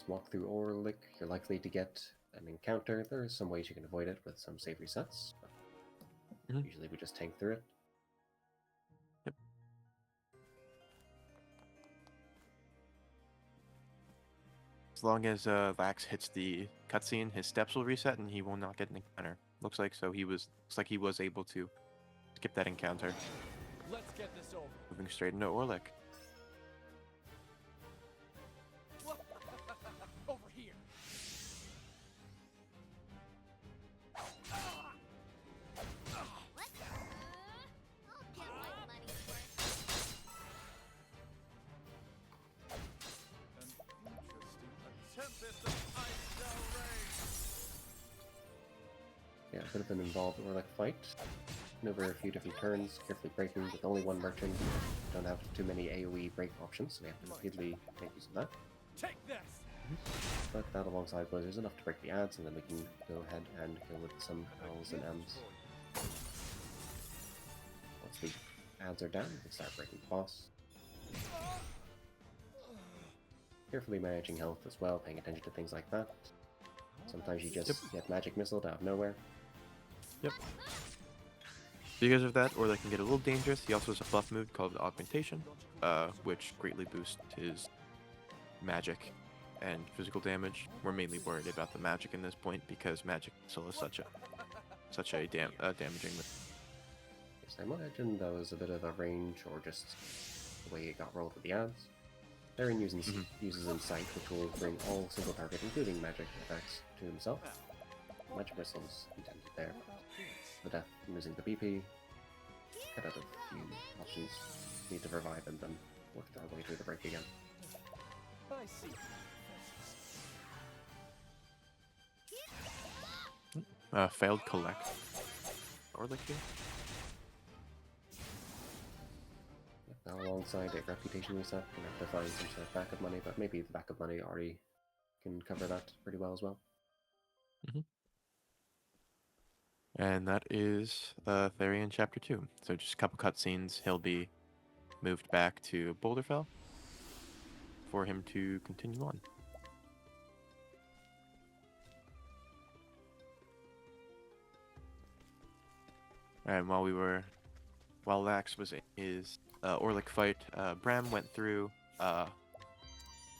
Let's walk through Orlick. You're likely to get an encounter. There are some ways you can avoid it with some save resets. But Mhm. usually we just tank through it. Yep. As long as Lax hits the cutscene, his steps will reset and he will not get an encounter. Looks like he was able to skip that encounter. Let's get this over. Moving straight into Orlick. Over here. An interesting tempest of ice shall rage. Yeah, a bit of an involved Orlick fight. Over a few different turns, carefully breaking with only one merchant. Don't have too many AoE break options, so we have to repeatedly make use of that. Take this. But that alongside Blizzard's enough to break the ads, and then we can go ahead and go with some L's and M's. Once the ads are down, we can start breaking the boss. Carefully managing health as well, paying attention to things like that. Sometimes you just get magic missiled out of nowhere. Yep. Because of that, or they can get a little dangerous. He also has a buff move called Augmentation, which greatly boosts his magic and physical damage. We're mainly worried about the magic in this point because magic missile is such a damaging move. Yes, I imagine that was a bit of a range, or just the way it got rolled with the ads. Therion uses Insight, which will bring all single target, including magic effects, to himself. Magic missiles intended there. The death using the BP. Cut out a few options. Need to revive and then work our way through the break again. I see. Failed collect. Orlick here. Now alongside a reputation reset, we're going to have to find some sort of backup money, but maybe the backup money already can cover that pretty well as well. And that is Therion Chapter 2. So just a couple cutscenes. He'll be moved back to Boulderfell for him to continue on. And while Lax was in his Orlick fight, Bram went through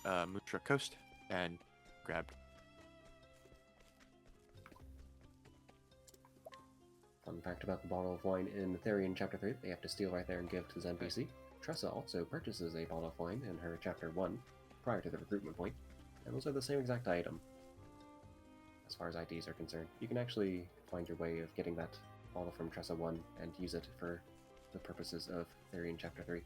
Mutra Coast and grabbed. Fun fact about the bottle of wine in Therion Chapter 3, they have to steal right there and give to the NPC. Tressa also purchases a bottle of wine in her Chapter 1 prior to the recruitment point, and those are the same exact item. As far as IDs are concerned, you can actually find your way of getting that bottle from Tressa 1 and use it for the purposes of Therion Chapter 3.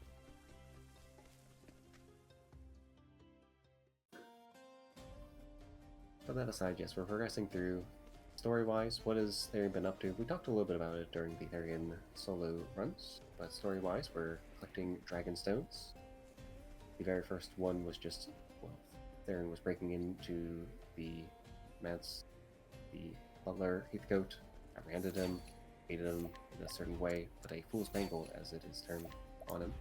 But that aside, yes, we're progressing through. Story-wise, what has Therion been up to? We talked a little bit about it during the Therion solo runs, but story-wise, we're collecting Dragon Stones. The very first one was just, well, Therion was breaking into the manse, the butler, Heathcote, apprehended him, aided him in a certain way, put a fool's bangle, as it is termed, on him,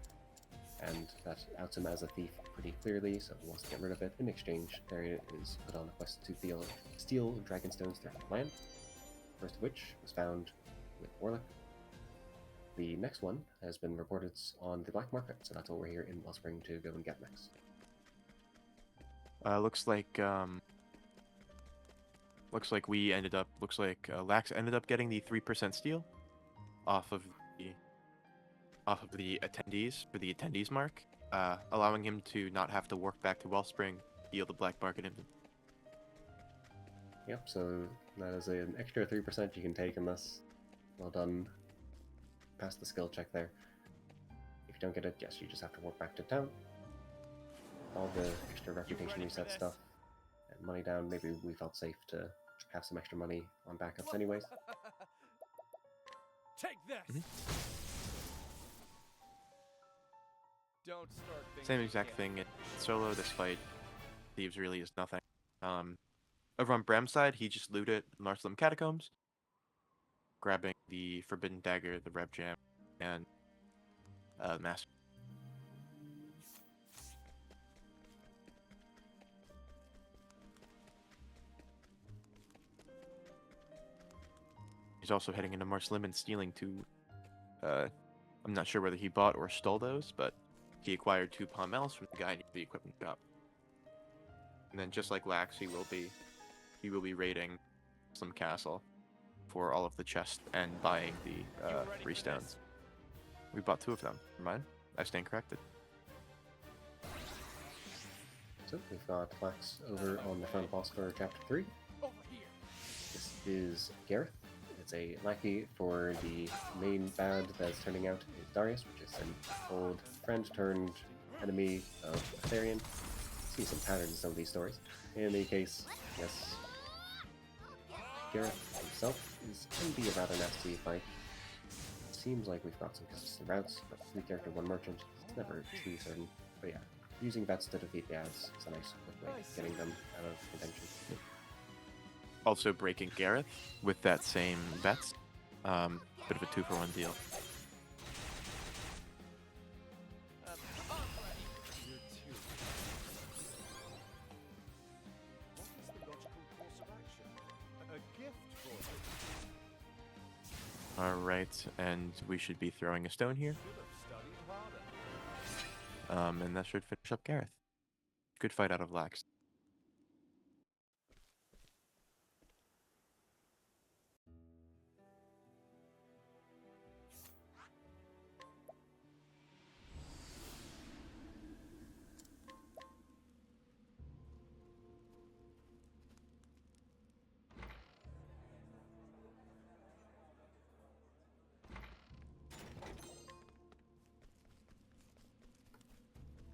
and that outs him as a thief pretty clearly, so he wants to get rid of it. In exchange, Therion is put on a quest to steal Dragon Stones throughout the land, first of which was found with Orlick. The next one has been reported on the black market, so that's what we're here in Wellspring to go and get next. Looks like Lax ended up getting the 3% steal off of the attendees for the attendees mark, allowing him to not have to work back to Wellspring, deal the black market inventory. Yep, so that is an extra 3% you can take in this. Well done. Pass the skill check there. If you don't get it, yes, you just have to work back to town. All the extra reputation reset stuff and money down. Maybe we felt safe to have some extra money on backups anyways. Take this. Don't start thinking Same you exact can't. thing in solo. This fight, Thieves really is nothing. Over on Bram's side, he just looted Marcelum Catacombs, grabbing the Forbidden Dagger, the Rev Jam, and Master. He's also heading into Marcelim and stealing two. I'm not sure whether he bought or stole those, but he acquired 2 pommels from the guy in the equipment shop. And then, just like Lax, he will be raiding some castle for all of the chests and buying the 3 stones. We bought 2 of them. Never mind. I stand corrected. So we've got Lax over on the front boss for Chapter 3. Over here. This is Gareth. It's a lackey for the main bad that's turning out is Darius, which is an old friend turned enemy of Therion. See some patterns in some of these stories. In any case, yes, Gareth himself can be a rather nasty fight. Seems like we've got some consistent routes, but 3 character, 1 merchant. It's never too certain. But yeah, using vets to defeat the ads is a nice quick way of getting them out of contention. Also breaking Gareth with that same vets. Bit of a 2-for-1 deal. You're too. What is the logical course of action? A gift for you. Alright, and we should be throwing a stone here. Should have studied harder. And that should finish up Gareth. Good fight out of Lax.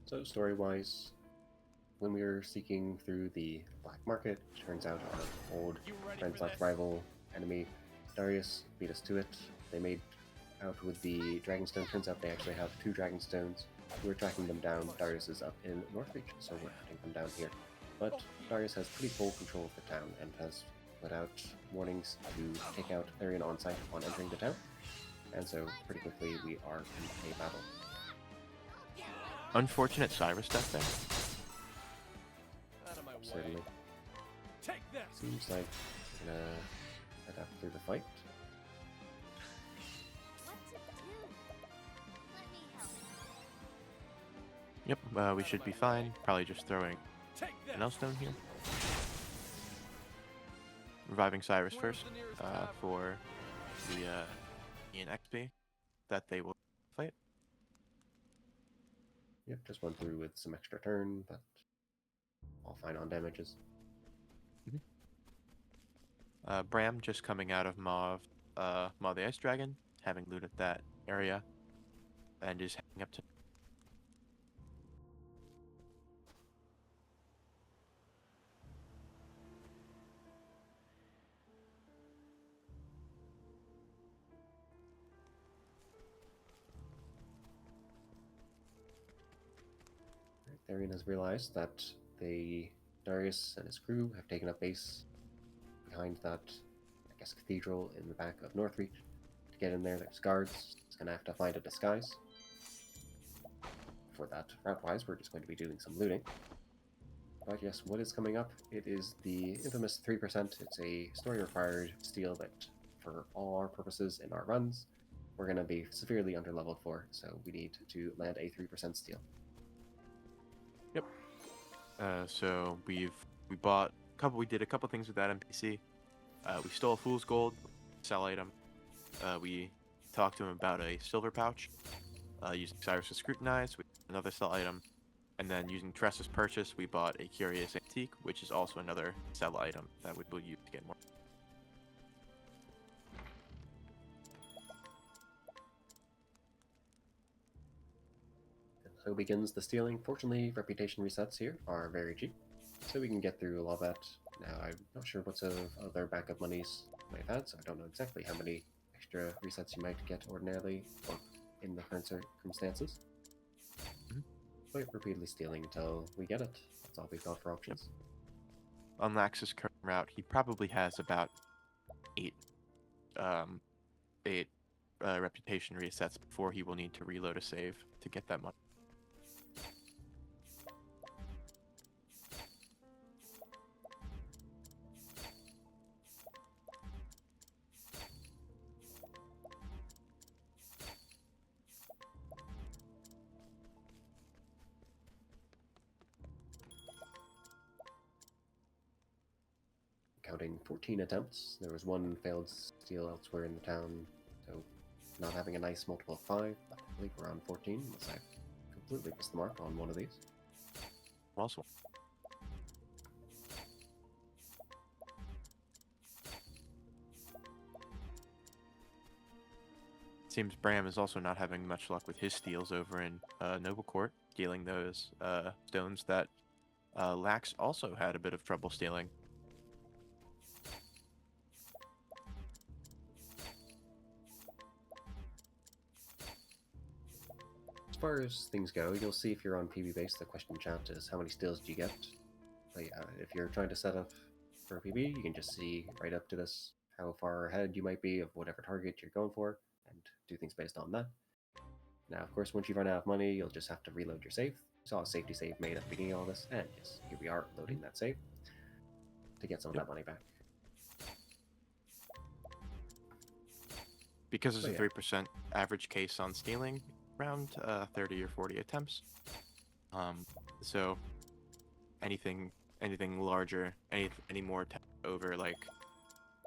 So story-wise, when we were seeking through the black market, turns out our old friend/rival enemy Darius beat us to it. They made out with the Dragonstone. Turns out they actually have 2 Dragonstones. We're tracking them down. Darius is up in Northreach, so we're hunting them down here. But Darius has pretty full control of the town and has put out warnings to take out Therion on site upon entering the town. And so pretty quickly we are in a battle. Unfortunate Cyrus death there. Out of my way. Certainly. Take this. Seems like we're gonna head up through the fight. What to do? Let me help. Yep, we should be fine. Probably just throwing Take this. an L-stone here. Reviving Cyrus Where's first the nearest tavern? for the Ian XP that they will fight. Yep, just went through with some extra turn, but all fine on damages. Bram just coming out of Maw the Ice Dragon, having looted that area, and just heading up to. Therion has realized that Darius and his crew have taken up base behind that, I guess, cathedral in the back of Northreach. To get in there, there's guards. He's going to have to find a disguise. For that, route-wise, we're just going to be doing some looting. But yes, what is coming up? It is the infamous 3%. It's a story-required steal that, for all our purposes in our runs, we're going to be severely underleveled for, so we need to land a 3% steal. So we did a couple things with that NPC. We stole a fool's gold, sell item. We talked to him about a silver pouch, using Cyrus to scrutinize, with another sell item, and then using Tressa's purchase, we bought a curious antique, which is also another sell item that we'll use to get more. So begins the stealing. Fortunately, reputation resets here are very cheap, so we can get through a lot of that. Now, I'm not sure what sort of other backup monies you might have had, so I don't know exactly how many extra resets you might get ordinarily or in the current circumstances. But repeatedly stealing until we get it. That's all we've got for options. On Lax's current route, he probably has about 8 reputation resets before he will need to reload a save to get that money. counting 14 attempts. There was one failed steal elsewhere in the town, so not having a nice multiple of 5, but I believe we're on 14, unless I completely missed the mark on one of these. Awesome. Seems Bram is also not having much luck with his steals over in Noble Court, stealing those stones that Lax also had a bit of trouble stealing. As far as things go, you'll see if you're on PB base, the question chat is how many steals do you get? But yeah, if you're trying to set up for a PB, you can just see right up to this how far ahead you might be of whatever target you're going for, and do things based on that. Now, of course, once you run out of money, you'll just have to reload your save. You saw a safety save made at the beginning of all this, and yes, here we are loading that save to get some of that money back. Because it's So, a yeah. 3% average case on stealing, around 30 or 40 attempts. So anything larger, any more over like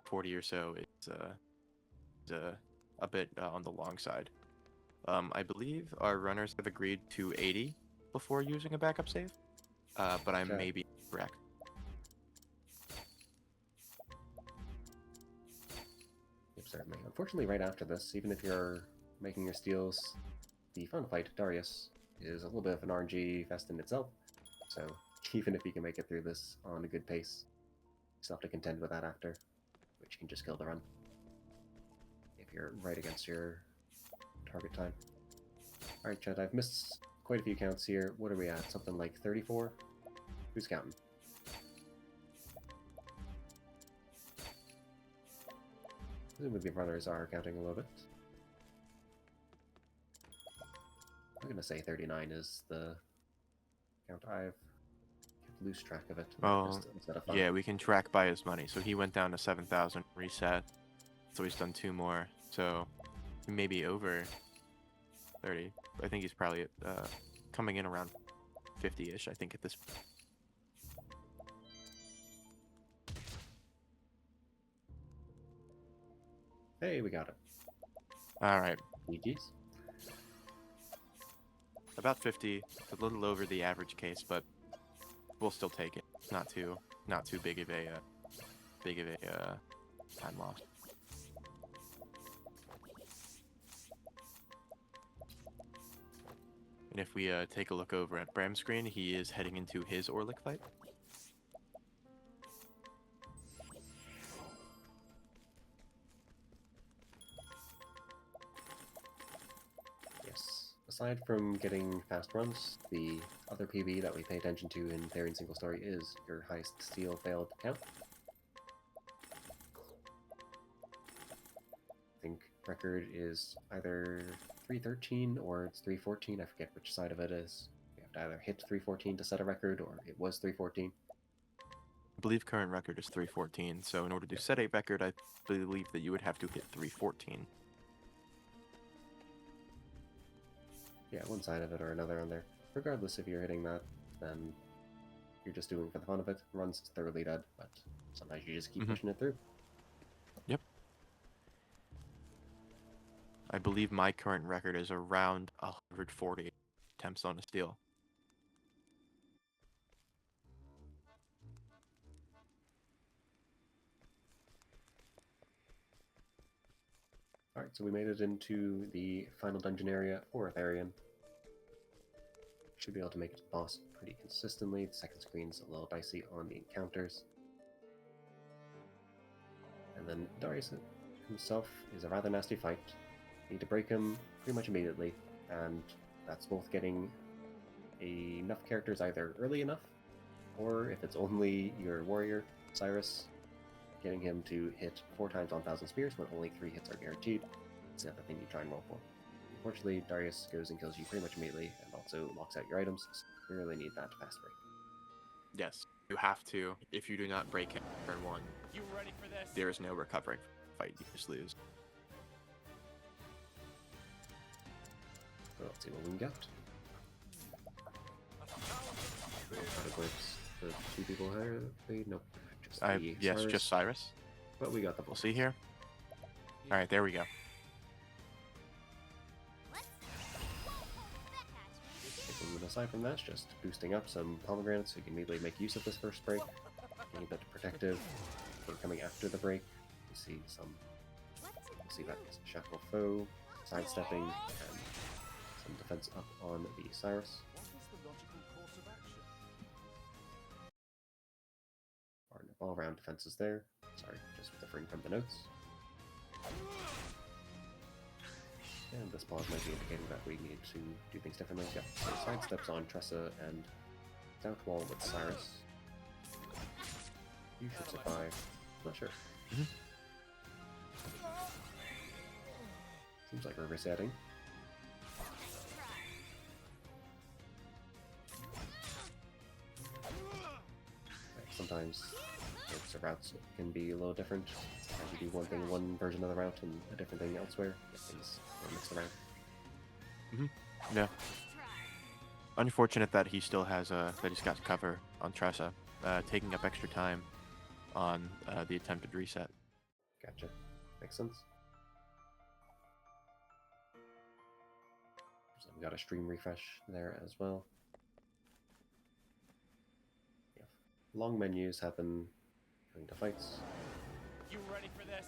40 or so, it's a bit on the long side. I believe our runners have agreed to 80 before using a backup save, but I may be correct. Yep, certainly. Unfortunately, right after this, even if you're making your steals, the final fight, Darius, is a little bit of an RNG fest in itself. So even if you can make it through this on a good pace, you still have to contend with that after, which can just kill the run if you're right against your target time. Alright, Chad, I've missed quite a few counts here. What are we at? Something like 34? Who's counting? Presumably the runners are counting a little bit. I'm gonna say 39 is the count. I've kept loose track of it. Oh, instead of 5. yeah, we can track by his money. So he went down to 7,000 reset. So he's done 2 more. So maybe over 30. I think he's probably coming in around 50-ish, I think, at this point. Hey, we got it. All right. GG's. About 50, a little over the average case, but we'll still take it. It's not too big of a time loss. And if we take a look over at Bram's screen, he is heading into his Orlick fight. Yes. Aside from getting fast runs, the other PB that we pay attention to in Therion Single Story is your highest steal failed count. I think record is either 313 or it's 314. I forget which side of it is. You have to either hit 314 to set a record, or it was 314. I believe current record is 314, so in order to set a record, I believe that you would have to hit 314. Yeah, one side of it or another on there. Regardless, if you're hitting that, then you're just doing it for the fun of it. Runs thoroughly dead, but sometimes you just keep pushing it through. Yep. I believe my current record is around 140 attempts on a steal. Alright, so we made it into the final dungeon area for Therion. Should be able to make it to the boss pretty consistently. The second screen's a little dicey on the encounters. And then Darius himself is a rather nasty fight. You need to break him pretty much immediately, and that's both getting enough characters either early enough, or if it's only your warrior, Cyrus, getting him to hit 4 times on 1,000 spears when only 3 hits are guaranteed. It's the other thing you try and roll for. Unfortunately, Darius goes and kills you pretty much immediately, and also locks out your items, so you really need that fast break. Yes, you have to. If you do not break him turn 1, You ready for this? there is no recovering fight. You just lose. So let's see what we can get. Try to glimpse the 2 people here. Nope, Yes, just Cyrus. But we got the We'll see here. All right, there we go. And aside from that, just boosting up some pomegranates so you can immediately make use of this first break. Getting a bit protective for coming after the break. You see that shackle foe, sidestepping, and some defense up on the Cyrus. What is the logical course of action? All round defenses there. Sorry, just differing from the notes. And this pause might be indicating that we need to do things differently. Yeah, so sidesteps on Tressa and Doubt Wall with Cyrus. You should survive. Not sure. Seems like we're resetting. Sometimes the routes can be a little different. Sometimes you do one thing in one version of the route and a different thing elsewhere. Get things mixed around. Yeah. Unfortunate that he still has that he's got cover on Tressa, taking up extra time on the attempted reset. Gotcha. Makes sense. So we got a stream refresh there as well. Yeah. Long menus have been going to fights. You ready for this?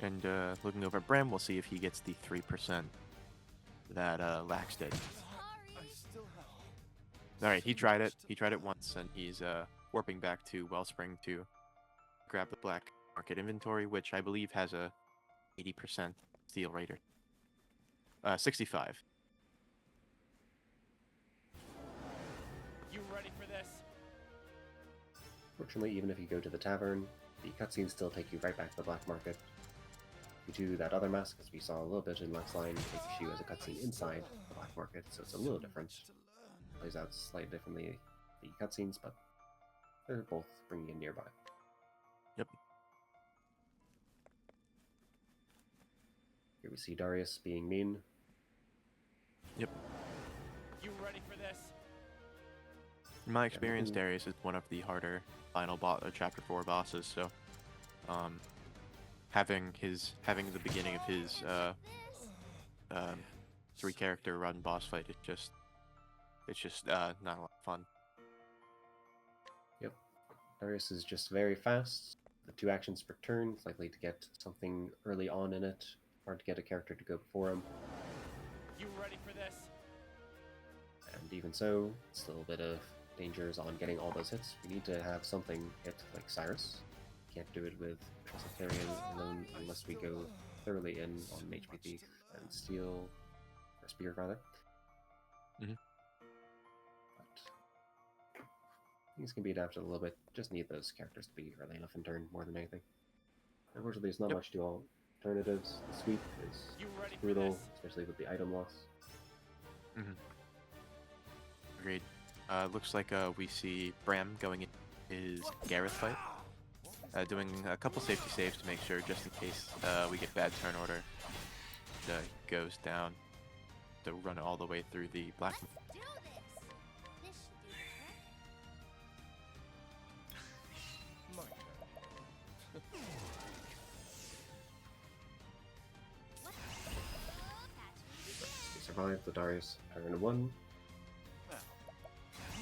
And looking over at Bram, we'll see if he gets the 3% that Lax did. I still have. All right, he tried it. He tried it once, and he's warping back to Wellspring to grab the black market inventory, which I believe has a 80% steal rate. 65. You ready for this? Fortunately, even if you go to the tavern, the cutscenes still take you right back to the black market. If you do that other mask, as we saw a little bit in Last Line, it takes you as a cutscene inside the black market, so it's a little different. Plays out slightly differently, the cutscenes, but they're both bringing in nearby. Yep. Here we see Darius being mean. Yep. You ready for this? In my experience, Darius is one of the harder final Chapter 4 bosses, so having the beginning of his 3-character run boss fight, it's just not a lot of fun. Yep. Darius is just very fast. The 2 actions per turn, it's likely to get something early on in it. Hard to get a character to go before him. You ready for this? And even so, still a bit of dangers on getting all those hits. We need to have something hit like Cyrus. Can't do it with Tressa Therion alone unless we go thoroughly in on HP Thief and Steel, or Spear rather. Mhm. But things can be adapted a little bit. Just need those characters to be early enough in turn more than anything. Unfortunately, there's not much to alternatives. The sweep is brutal, especially with the item loss. Agreed. Looks like we see Bram going in his Gareth fight. Doing a couple safety saves to make sure, just in case we get bad turn order. Goes down to run all the way through the black. Do this. This should do the trick. We survive the Darius turn 1.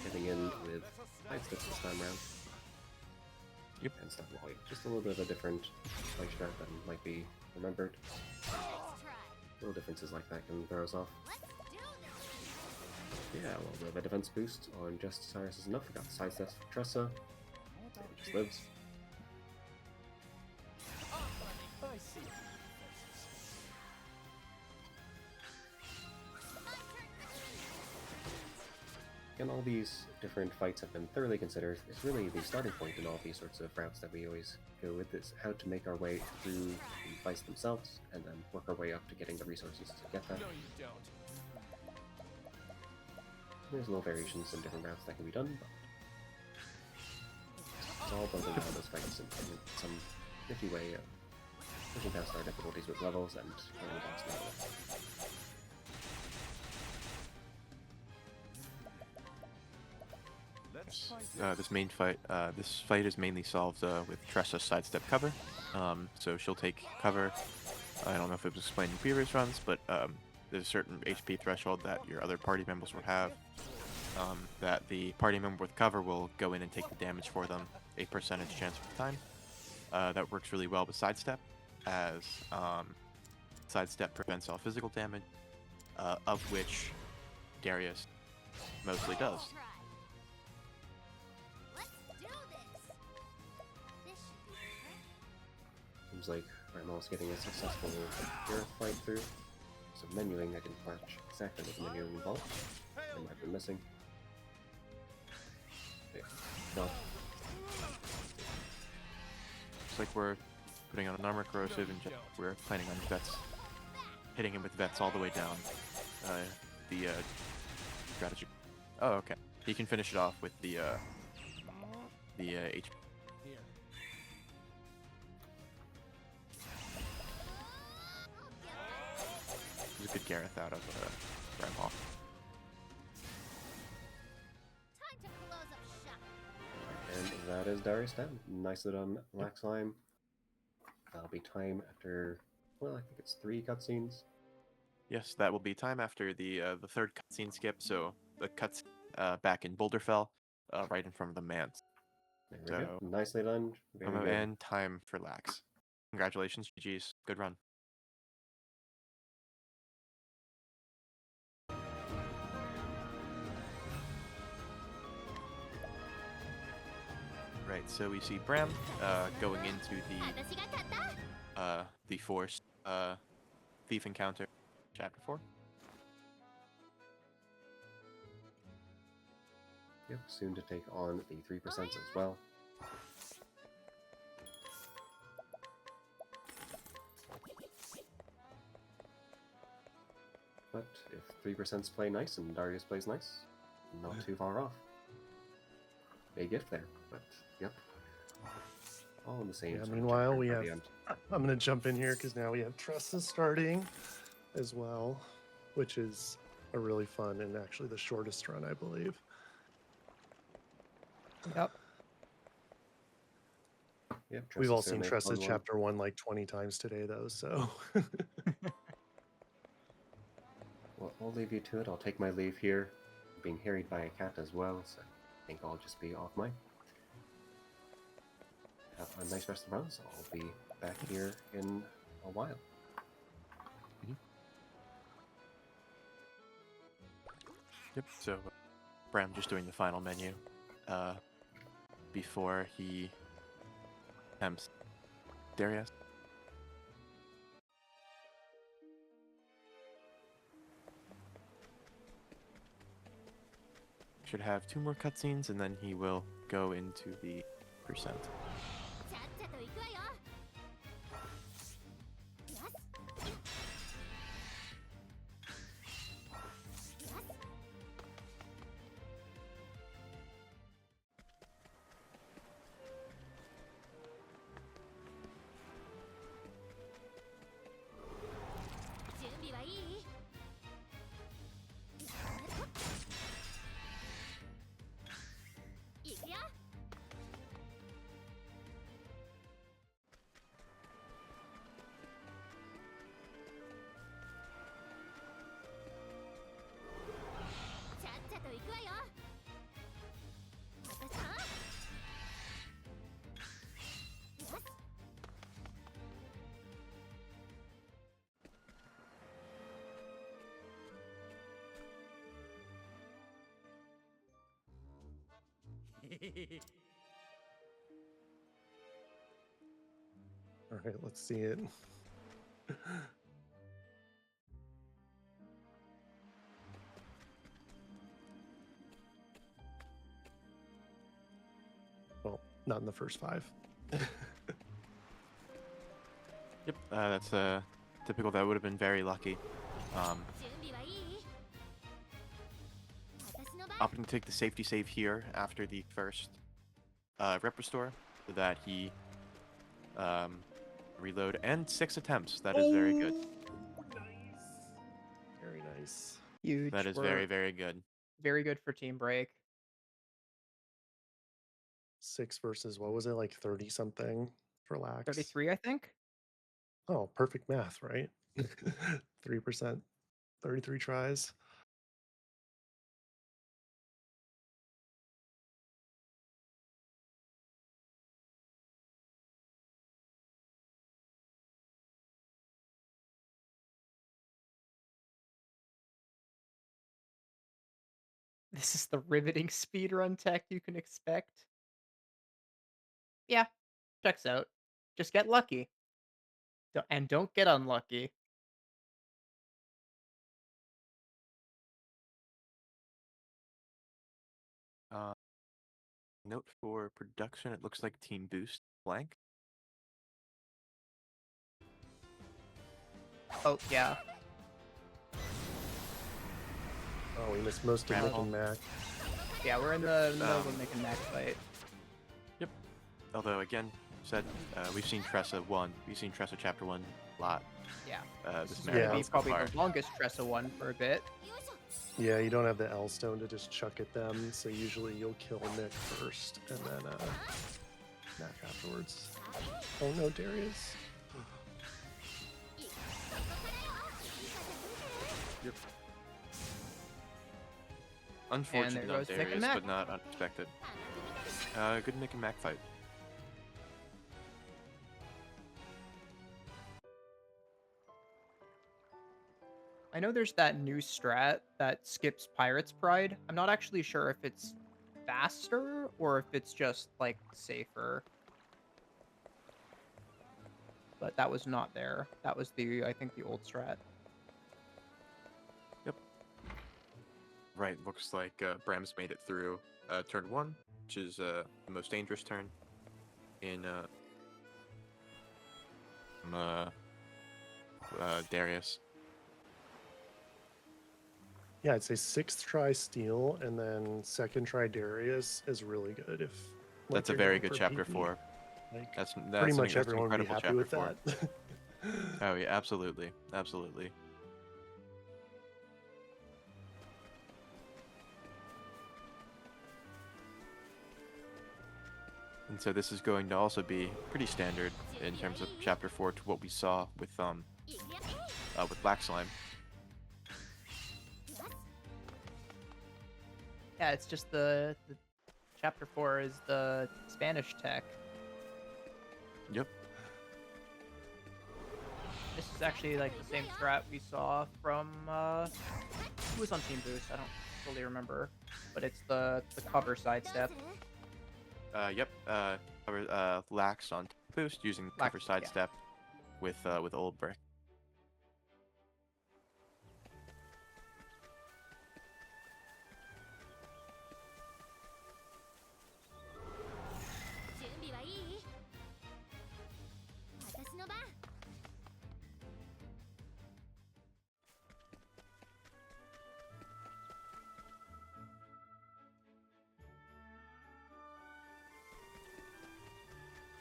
Getting in with sidesteps this time around. Yep. And stuff like just a little bit of a different play strat than might be remembered. Little differences like that can throw us off. Yeah, a little bit of a defense boost on just Cyrus is enough. We got the sidesteps for Tressa. It just lives. I see. And all these different fights have been thoroughly considered. It's really the starting point in all these sorts of routes that we always go with, is how to make our way through the fights themselves and then work our way up to getting the resources to get that. No, you don't. There's little variations in different routes that can be done, but it's all building out those fights in some nifty way of pushing past our difficulties with levels and getting the boss level. this main fight. This fight is mainly solved with Tressa sidestep cover. So she'll take cover. I don't know if it was explained in previous runs, but there's a certain HP threshold that your other party members will have. That the party member with cover will go in and take the damage for them, a percentage chance of the time. That works really well with sidestep, as sidestep prevents all physical damage, of which Darius mostly does. Let's do this. This should be perfect. Seems like I'm almost getting a successful hero fight through. So menuing, I didn't catch exactly what menuing involved. I might be missing. Okay. No. Looks like we're putting on an armor corrosive, and we're planning on vets, hitting him with vets all the way down. The strategy. Oh, okay. He can finish it off with the HP. Here. There's a good Gareth out of Bramhall. Time to close up shop. And that is Darius down. Nicely done, Laxlime. That'll be time after, well, I think it's 3 cutscenes. Yes, that will be time after the third cutscene skip. So the cuts back in Boulderfell, right in front of the Mance. There we go. Nicely done. Very good. And time for Lax. Congratulations, GG's. Good run. Right, so we see Bram going into 私が勝った。the forced thief encounter, chapter 4. Yep, soon to take on the 3% as well. But if 3%'s play nice and Darius plays nice, not too far off. Big if there, but yep. All in the same. Yeah, sort of meanwhile, chapter we at have. the end. I'm going to jump in here because now we have Tressa starting as well, which is a really fun and actually the shortest run, I believe. Yep. Yep, We've all Tressa's seen certainly a Tressa fun one. chapter 1 like 20 times today, though, so. Well, I'll leave you to it. I'll take my leave here. I'm being harried by a cat as well, so I think I'll just be off mic. Have a nice rest of the run, so I'll be back here in a while. Yep, so Bram just doing the final menu before he attempts Darius. Should have 2 more cutscenes and then he will go into the percent. ちゃっちゃと行くわよ。よし。よし。準備はいい？行くよ。ちゃっちゃと行くわよ。私さん。よし。All right, let's see it. Well, not in the first 5. Yep, that's typical. That would have been very lucky. 準備はいい？私の番。 Opting to take the safety save here after the first rep restore so that he reload and 6 attempts. That is very good. Nice. Very nice. Huge. That is We're very, very good. very good for team break. 6 versus what was it, like 30 something for lax? 33, I think. Oh, perfect math, right? 3%, 33 tries. This is the riveting speedrun tech you can expect. Yeah, checks out. Just get lucky. And don't get unlucky. Note for production, it looks like Team Boost blank. Oh, yeah. Oh, we missed most of Nick Ramble. and Mac. Yeah, we're in the middle of a Nick and Mac fight. Yep. Although, again, said we've seen Tressa 1. We've seen Tressa Chapter 1 a lot. Yeah. This This is marathon gonna be so probably far. the longest Tressa one for a bit. Yeah, you don't have the L stone to just chuck at them, so usually you'll kill Nick first and then Mac afterwards. Oh no, Darius. Yep. Unfortunate on goes Nick and Darius, Mac. but not unexpected. Good Nick and Mac fight. I know there's that new strat that skips Pirate's Pride. I'm not actually sure if it's faster or if it's just, like, safer. But that was not there. That was I think, the old strat. Yep. Right, looks like Bram's made it through turn 1, which is the most dangerous turn in Darius. Yeah, I'd say 6th try Steel and then 2nd try Darius is really good if like, That's a you're very going good for chapter PvE. 4. Like, That's pretty much that's everyone would be incredible happy chapter with 4. that. Oh yeah, absolutely, absolutely. And so this is going to also be pretty standard in terms of chapter 4 to what we saw with Black Slime. Yeah, it's just the chapter 4 is the Spanish tech. Yep. This is actually like the same strat we saw from who was on Team Boost? I don't fully remember, but it's the cover sidestep. Yep. Lax on boost using cover sidestep with Olberic.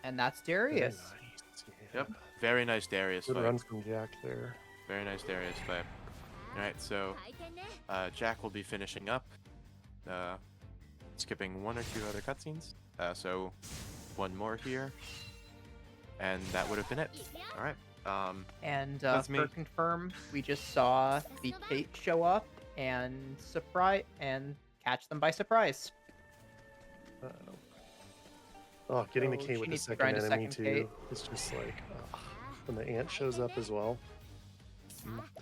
And that's Very Darius. nice, yeah. Yep. Very nice Darius Good fight. run from Jack there. Very nice Darius fight. Alright, so Jack will be finishing up. Skipping 1 or 2 other cutscenes. So 1 more here. And that would have been it. Alright. And that's for me. confirm, we just saw the Kate show up and catch them by surprise. Uh-oh. Oh, getting the So K she with the needs to second grind a enemy second too. Kate. It's just like when the ant shows up as well.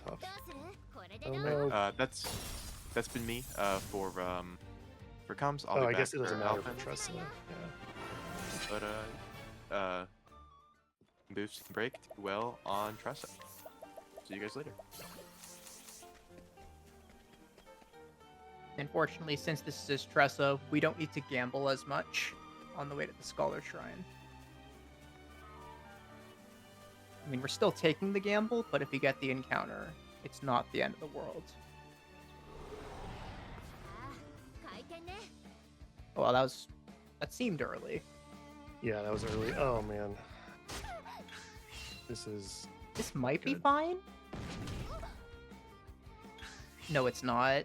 Tough. Oh no. That's been me for comms. I'll Oh, be I back guess it doesn't for matter Alfyn. for Tressa. Yeah. But boost and break well on Tressa. See you guys later. Unfortunately, since this is Tressa, we don't need to gamble as much on the way to the Scholar Shrine. I mean, we're still taking the gamble, but if we get the encounter, it's not the end of the world. Oh, well, that seemed early. Yeah, that was early. Oh man. This might be good. fine. No, it's not.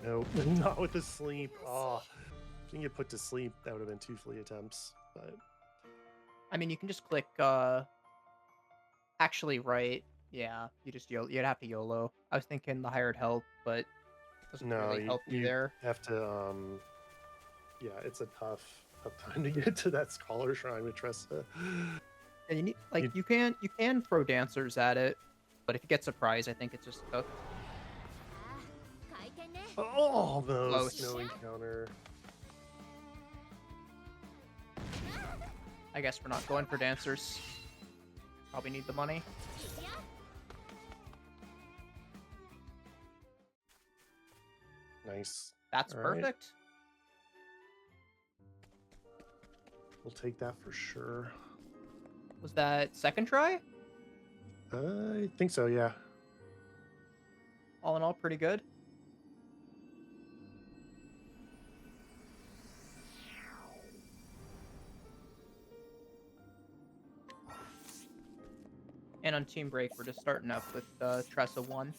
Nope, not with the sleep. Oh, Can get put to sleep. That would have been 2 flee attempts, but I mean, you can just click. Actually, right? Yeah, you'd have to YOLO. I was thinking the hired help, but doesn't no, really help you you there. have to. Yeah, it's a tough time to get to that scholar shrine with Tressa. And you need you can throw dancers at it, but if you get surprised, I think it's just cooked. Oh, Close. snow encounter. I guess we're not going for dancers. Probably need the money. Nice. That's All right. perfect. We'll take that for sure. Was that second try? I think so, yeah. All in all, pretty good. And on Team Break, we're just starting up with Tressa 1.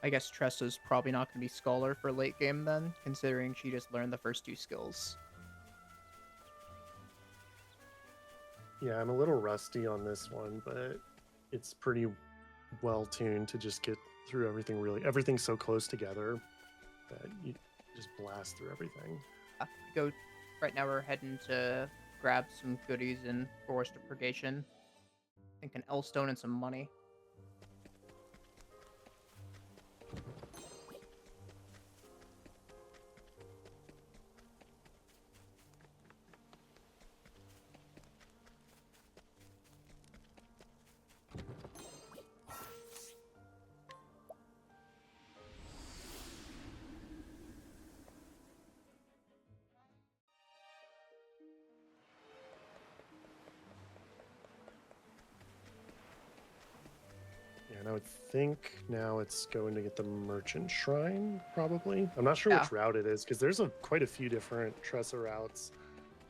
I guess Tressa's probably not going to be Scholar for late game then, considering she just learned the first 2 skills. Yeah, I'm a little rusty on this one, but it's pretty well tuned to just get through everything. Everything's so close together that you just blast through everything. Go right now. We're heading to grab some goodies in Forest of Purgation. I think an L-stone and some money. And I would think now it's going to get the Merchant Shrine, probably. I'm not sure Yeah. which route it is, because there's quite a few different Tressa routes,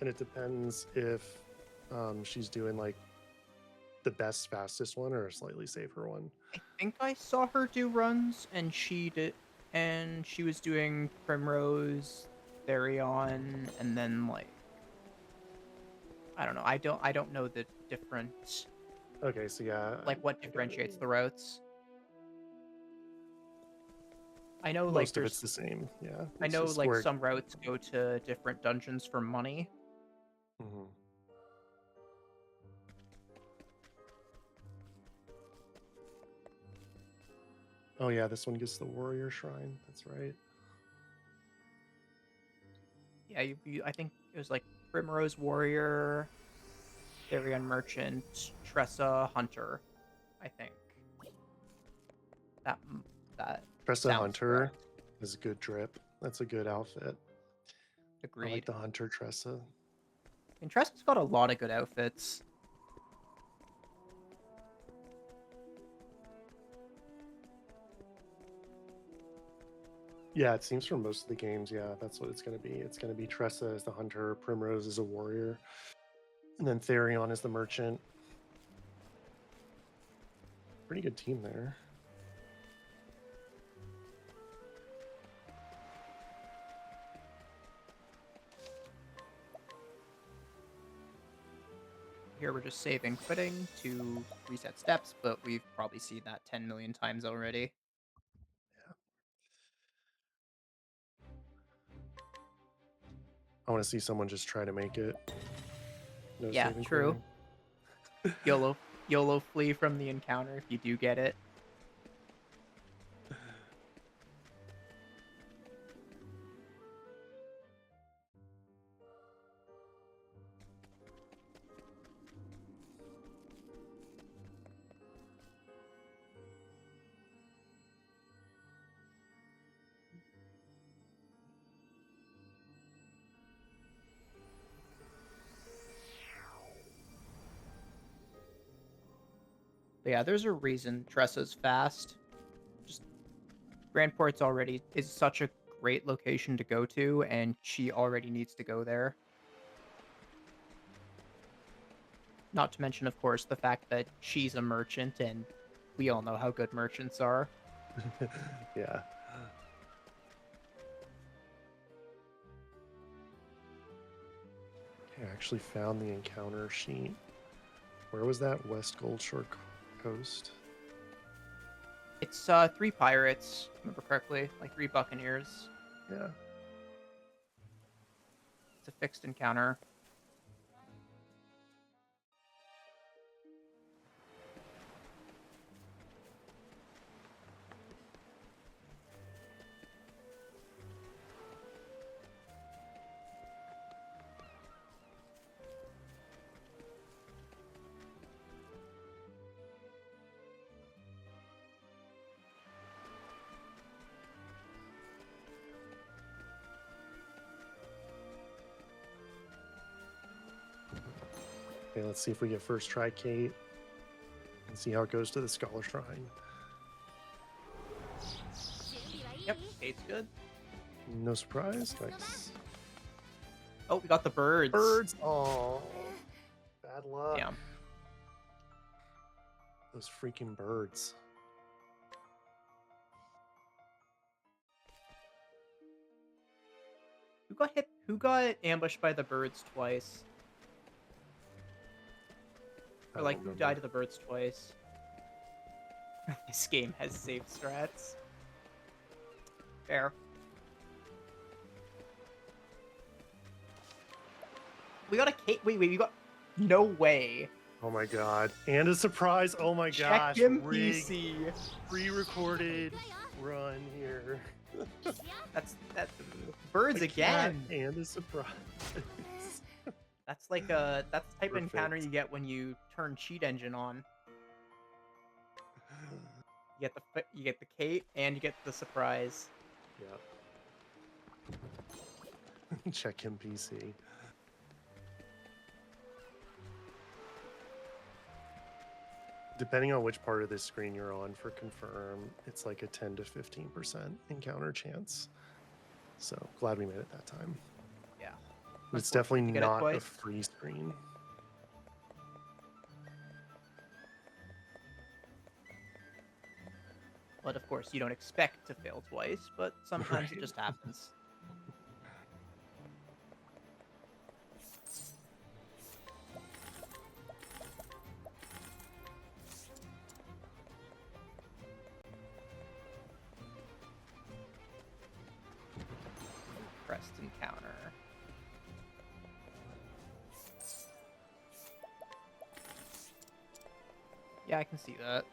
and it depends if she's doing like the best, fastest one or a slightly safer one. I think I saw her do runs, and she was doing Primrose, Therion, and then like I don't know. I don't know the different Okay, so yeah, like what differentiates the routes. I know like most of there's it's the same. Yeah, I it's know just like where- some routes go to different dungeons for money. Mhm. Oh yeah, this one gets the Warrior Shrine. That's right. Yeah, I think it was like Primrose Warrior, Therion Merchant, Tressa Hunter. I think that Tressa sounds Hunter correct. is a good drip. That's a good outfit. I Agreed. like the Hunter Tressa. And Tressa's got a lot of good outfits. Yeah, it seems from most of the games, yeah, that's what it's going to be. It's going to be Tressa as the Hunter, Primrose as a Warrior, and then Therion as the Merchant. Pretty good team there. Here we're just saving quitting to reset steps, but we've probably seen that 10 million times already. I want to see someone just try to make it. No Yeah, saving true. quitting. YOLO flee from the encounter if you do get it. But yeah, there's a reason Tressa's fast. Just Grand Port's already is such a great location to go to, and she already needs to go there. Not to mention, of course, the fact that she's a merchant, and we all know how good merchants are. Yeah. Okay, I actually found the encounter sheet. Where was that? West Goldshore Coast? It's 3 pirates, if I remember correctly, like 3 buccaneers. Yeah. It's a fixed encounter. Okay, let's see if we get first try Kate. And see how it goes to the Scholar Shrine. Yep, Kate's good. No surprise. Nice. Oh, we got the birds. Birds. Oh, bad luck. Yeah. Those freaking birds. Who got hit? Who got ambushed by the birds twice? Or like, who died to the birds twice? This game has safe strats. Fair. We got a Kate. Wait, we got. No way. Oh my god. And a surprise. Oh my Check gosh. him Rigged. PC. Pre-recorded run here. That's birds again. And a surprise. That's like that's the type of encounter Perfect. you get when you turn cheat engine on. You get the Kate and you get the surprise. Yep. Check him PC. Depending on which part of this screen you're on for confirm, it's like a 10 to 15% encounter chance. So glad we made it that time. Yeah. But it's definitely You get it not a twice? free screen. But of course, you don't expect to fail twice, but sometimes Right. it just happens. Pressed encounter. Yeah, I can see that.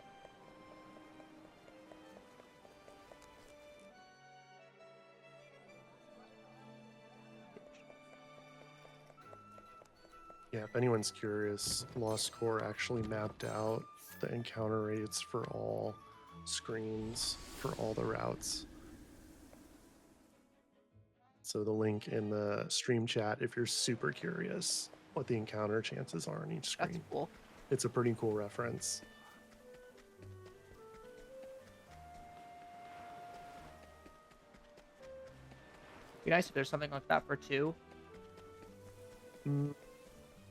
Yeah, if anyone's curious, Lost Core actually mapped out the encounter rates for all screens for all the routes. So the link in the stream chat if you're super curious what the encounter chances are on each screen. That's cool. It's a pretty cool reference. Be nice if there's something like that for 2.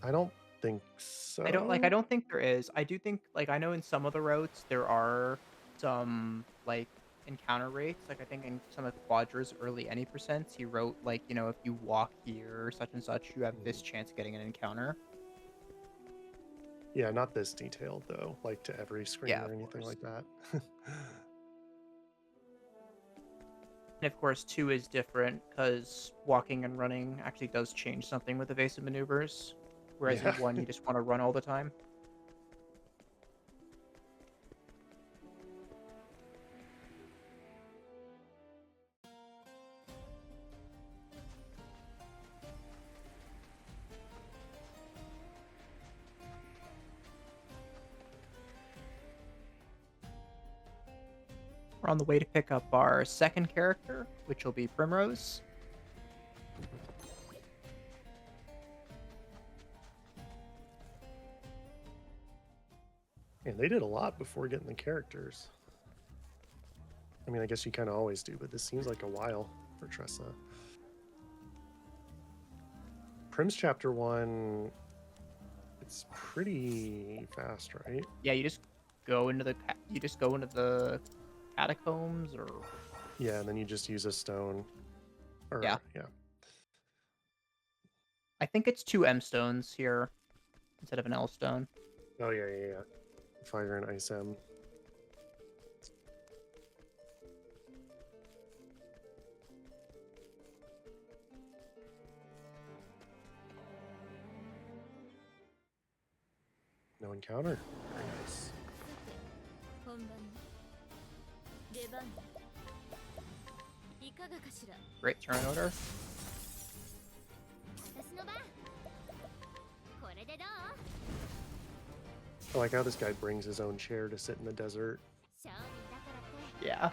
I don't think so. I don't think there is. I do think, like, I know in some of the routes there are some, like, encounter rates. Like, I think in some of Quadra's early any percents, he wrote, like, you know, if you walk here or such and such, you have this chance of getting an encounter. Yeah, not this detailed though, like to every screen Yeah, or of anything course. like that. And of course, 2 is different because walking and running actually does change something with evasive maneuvers. Whereas Yeah. in 1, you just want to run all the time. We're on the way to pick up our second character, which will be Primrose. And they did a lot before getting the characters. I mean, I guess you kind of always do, but this seems like a while. for Tressa. Prim's chapter 1, it's pretty fast, right? Yeah, you just go into the catacombs, or Yeah, and then you just use a stone. Or, Yeah. Yeah. I think it's 2 M stones here instead of an L stone. Oh, yeah. Fire and Ice M. No encounter. Very nice. 本番出番だいかがかしら Great turn order. 私の番これでどう I like how this guy brings his own chair to sit in the desert. 商人だからって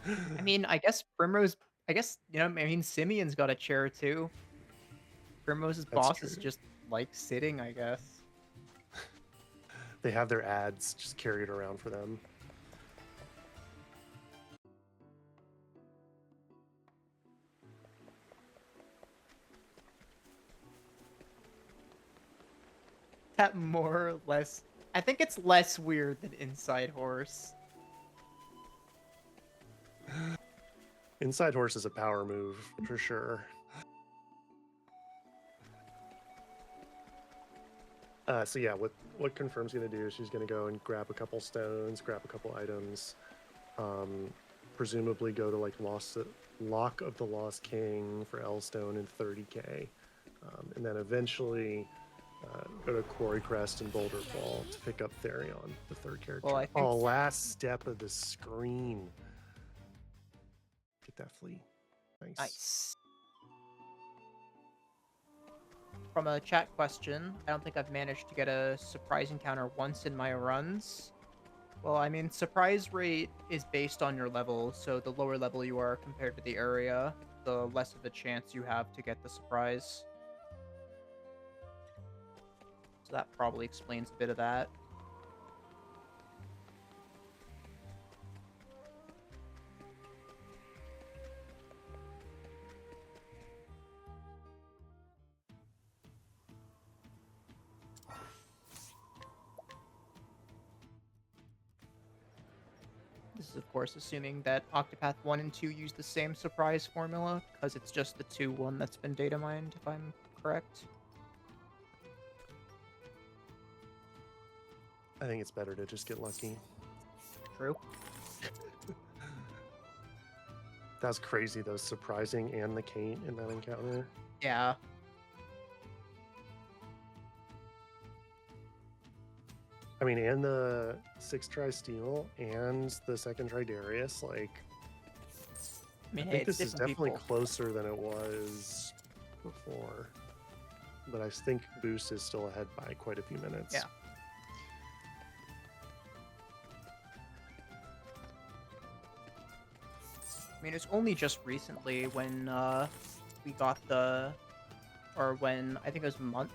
Yeah. I mean, I guess Primrose. I guess Simeon's got a chair too. Primrose's That's boss is true. just like sitting, I guess. They have their ads just carried around for them. That more or less. I think it's less weird than Inside Horse. Inside Horse is a power move for sure. So yeah, what Confirm's gonna do is she's gonna go and grab a couple stones, grab a couple items, presumably go to like Lock of the Lost King for L Stone and 30k, and then eventually go to Quarry Crest and Boulder Fall to pick up Therion, the third character. Well, I think- Oh, last step of the screen. Get that flea. Nice. From a chat question, I don't think I've managed to get a surprise encounter once in my runs. Well, I mean, surprise rate is based on your level, so the lower level you are compared to the area, the less of a chance you have to get the surprise. So that probably explains a bit of that. This is, of course, assuming that Octopath 1 and 2 use the same surprise formula, because it's just the 2-1 that's been data mined, if I'm correct. I think it's better to just get lucky. True. That was crazy, though, surprising and the Kate in that encounter. Yeah. I mean, and the 6-try steal and the 2nd-try Darius, like, I mean, I hey, think it's this is different definitely people. closer than it was before. But I think Boost is still ahead by quite a few minutes. Yeah. I mean, it's only just recently when we got when I think it was a month,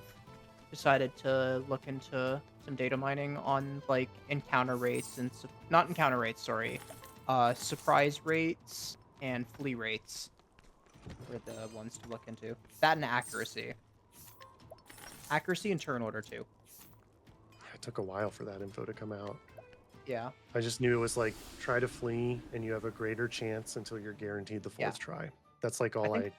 decided to look into some data mining on like encounter rates and not encounter rates, sorry, surprise rates and flee rates were the ones to look into. That and accuracy. Accuracy and turn order too. It took a while for that info to come out. Yeah. I just knew it was like, try to flee, and you have a greater chance until you're guaranteed the 4th Yeah. try. That's like all I think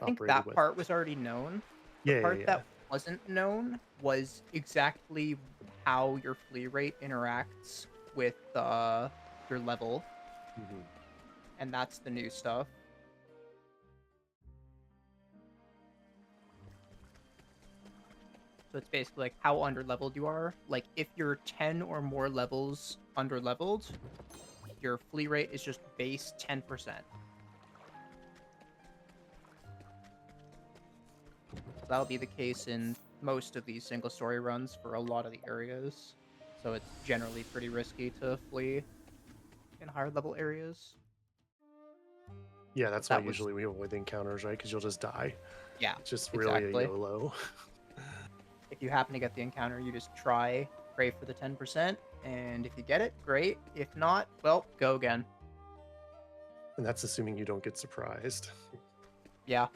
operated that with. part was already known. The Yeah, part yeah. that wasn't known was exactly how your flee rate interacts with your level, Mhm. and that's the new stuff. So it's basically like how underleveled you are. Like if you're 10 or more levels underleveled, your flee rate is just base 10%. That'll be the case in most of these single story runs for a lot of the areas. So it's generally pretty risky to flee in higher level areas. Yeah, that's That why was- usually we avoid the encounters, right? Because you'll just die. Yeah, It's just really exactly. a YOLO. If you happen to get the encounter, you just try, pray for the 10%, and if you get it, great. If not, well, go again. And that's assuming you don't get surprised. Yeah.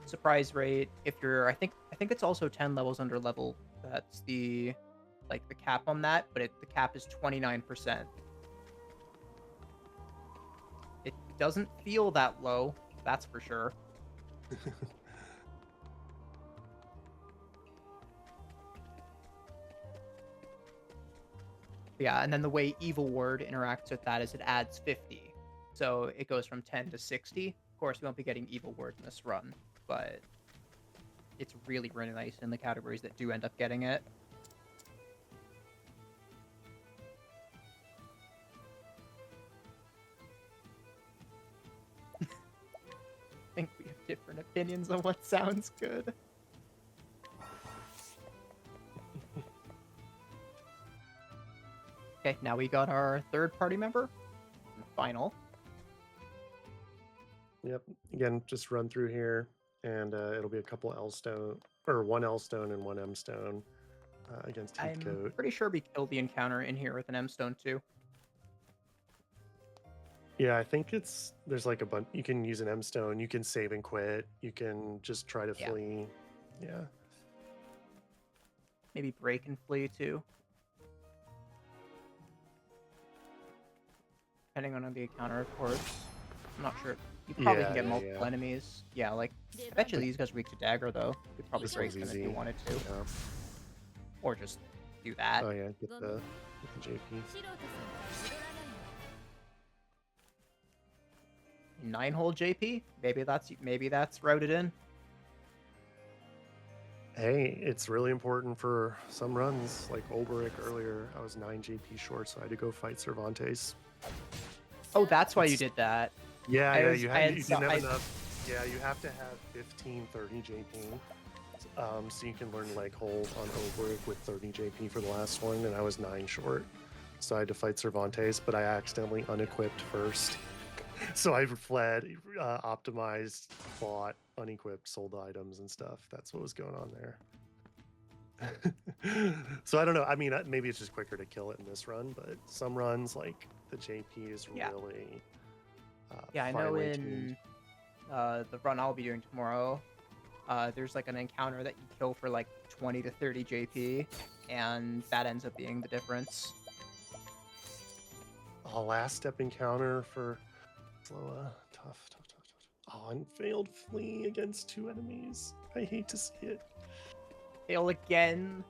Surprise rate. If you're, I think it's also 10 levels under level. That's the cap on that, but the cap is 29%. It doesn't feel that low, that's for sure. Yeah, and then the way Evil Word interacts with that is it adds 50. So it goes from 10 to 60. Of course, we won't be getting Evil Word in this run, but it's really, really nice in the categories that do end up getting it. I think we have different opinions on what sounds good. Okay, now we got our third party member. Final. Yep. Again, just run through here, and it'll be a couple L stone, or one L stone and one M stone against I'm Heathcote. pretty sure we killed the encounter in here with an M stone too. Yeah, I think there's like a bunch. You can use an M stone. You can save and quit. You can just try to flee. Yeah. Maybe break and flee too. Depending on the encounter, of course. I'm not sure. You probably can get multiple enemies. Yeah, like, I bet you these guys are weak to dagger, though. You could probably break them if you wanted to. Yeah. Or just do that. Oh, yeah, get the JP. 9-hole JP? Maybe that's routed in. Hey, it's really important for some runs. Like Olberic earlier, I was 9 JP short, so I had to go fight Cervantes. Oh, that's why you did that. Yeah, you didn't have enough. Yeah, you have to have 15, 30 JP. So you can learn leg hold on Olberic with 30 JP for the last one, and I was 9 short. So I had to fight Cervantes, but I accidentally unequipped first. So I fled, optimized, fought, unequipped, sold items and stuff. That's what was going on there. So I don't know. I mean, maybe it's just quicker to kill it in this run, but some runs, like the JP is really I know in the run I'll be doing tomorrow, there's like an encounter that you kill for like 20 to 30 JP, and that ends up being the difference. Oh, last step encounter for Sloa. Tough. Oh, and failed flee against 2 enemies. I hate to see it. Fail again.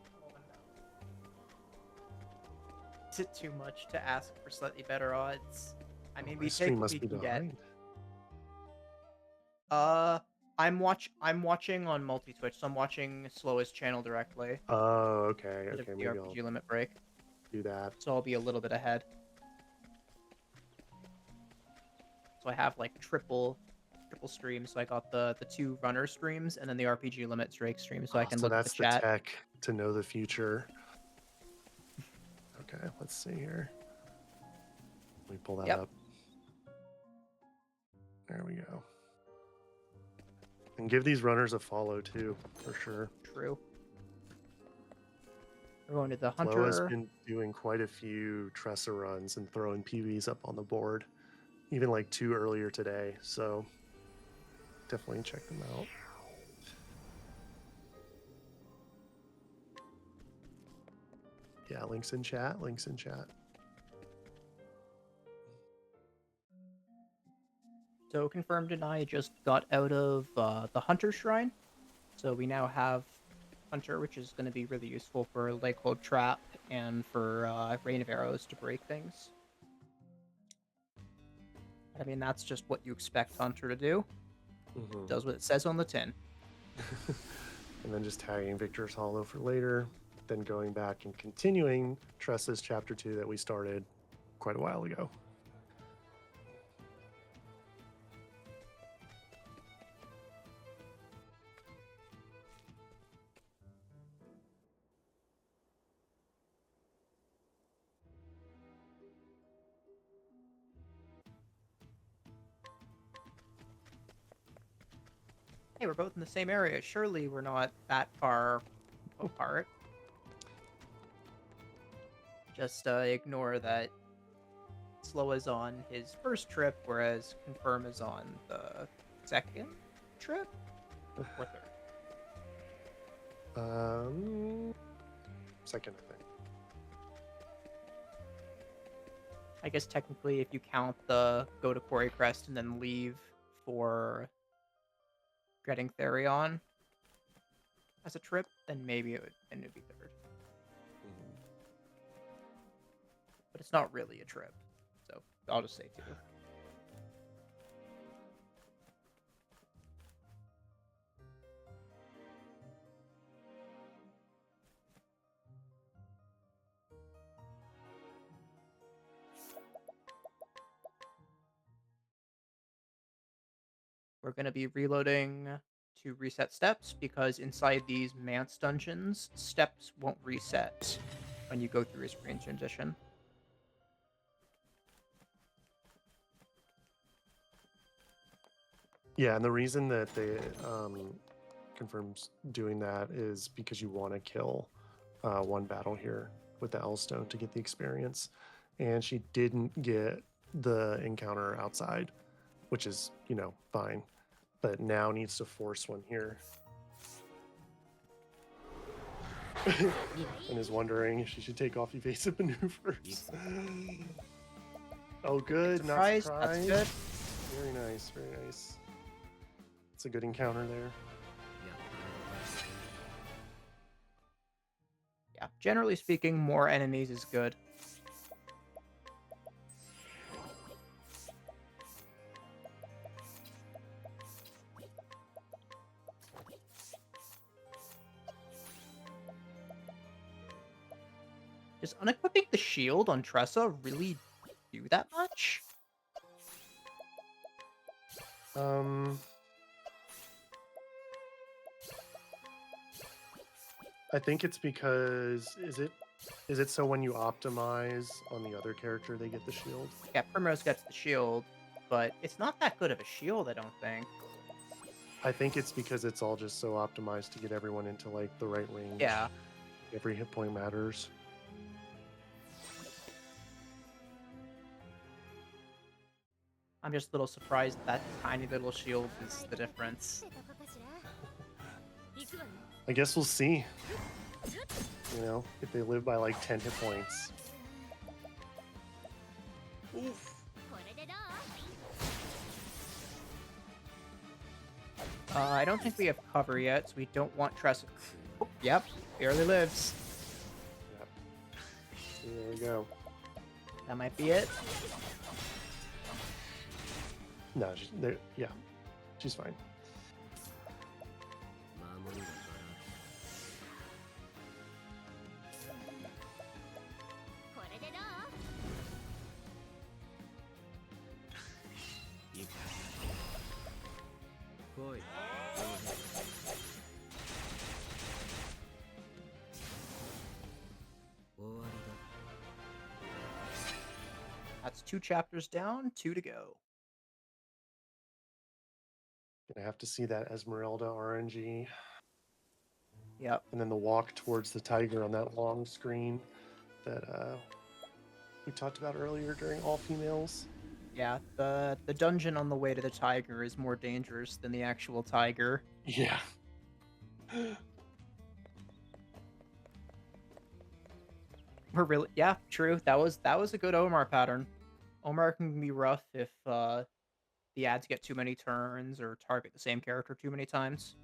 Is it too much to ask for slightly better odds? I mean, we take what we can get. I'm watching on multi-Twitch, so I'm watching Sloa's channel directly. Oh, okay. Okay, the maybe RPG I'll limit break. do that. So I'll be a little bit ahead. So I have like triple streams. So I got the 2 runner streams and then the RPG limit Drake stream, so I can look at the chat. That's the tech to know the future. Okay, let's see here. Let me pull that up. There we go. And give these runners a follow too, for sure. True. We're going to the Hunter. Flo has been doing quite a few Tressa runs and throwing PVs up on the board. Even like 2 earlier today, so definitely check them out. Yeah, links in chat. So Confirmed and I just got out of the Hunter Shrine. So we now have Hunter, which is going to be really useful for Leg Hold Trap and for Rain of Arrows to break things. I mean, that's just what you expect Hunter to do. Mm-hmm. Does what it says on the tin. And then just tagging Victor's Hollow for later. Then going back and continuing Tressa's Chapter 2 that we started quite a while ago. Hey, we're both in the same area. Surely we're not that far apart. Just ignore that slow as on his first trip, whereas confirm is on the second trip or third. Second, I think. I guess technically, if you count the go to Quarry Crest and then leave for getting Therion as a trip, then maybe it'd be third. But it's not really a trip, so I'll just say 2. We're going to be reloading to reset steps because inside these Mance dungeons, steps won't reset when you go through a screen transition. Yeah, and the reason that they confirms doing that is because you want to kill one battle here with the L-Stone to get the experience. And she didn't get the encounter outside, which is, fine. But now needs to force one here. And is wondering if she should take off evasive maneuvers. Oh, good. Surprise. Not That's surprised. good. Very nice. Very nice. It's a good encounter there. Yeah, generally speaking, more enemies is good. Does unequipping the shield on Tressa really do that much? I think it's because is it so when you optimize on the other character they get the shield? Yeah, Primrose gets the shield, but it's not that good of a shield, I don't think. I think it's because it's all just so optimized to get everyone into like the right range. Yeah. Every hit point matters. I'm just a little surprised that tiny little shield is the difference. I guess we'll see. If they live by like 10 hit points. Oof. I don't think we have cover yet, so we don't want Tressa. Oh, yep, barely lives. Yep. There we go. That might be it. No, she's fine. That's 2 chapters down, 2 to go. Gonna have to see that Esmeralda RNG. Yep. And then the walk towards the tiger on that long screen that we talked about earlier during all females. Yeah, the dungeon on the way to the tiger is more dangerous than the actual tiger. Yeah. Yeah, true. That was a good Omar pattern. Omar can be rough if the ads get too many turns or target the same character too many times.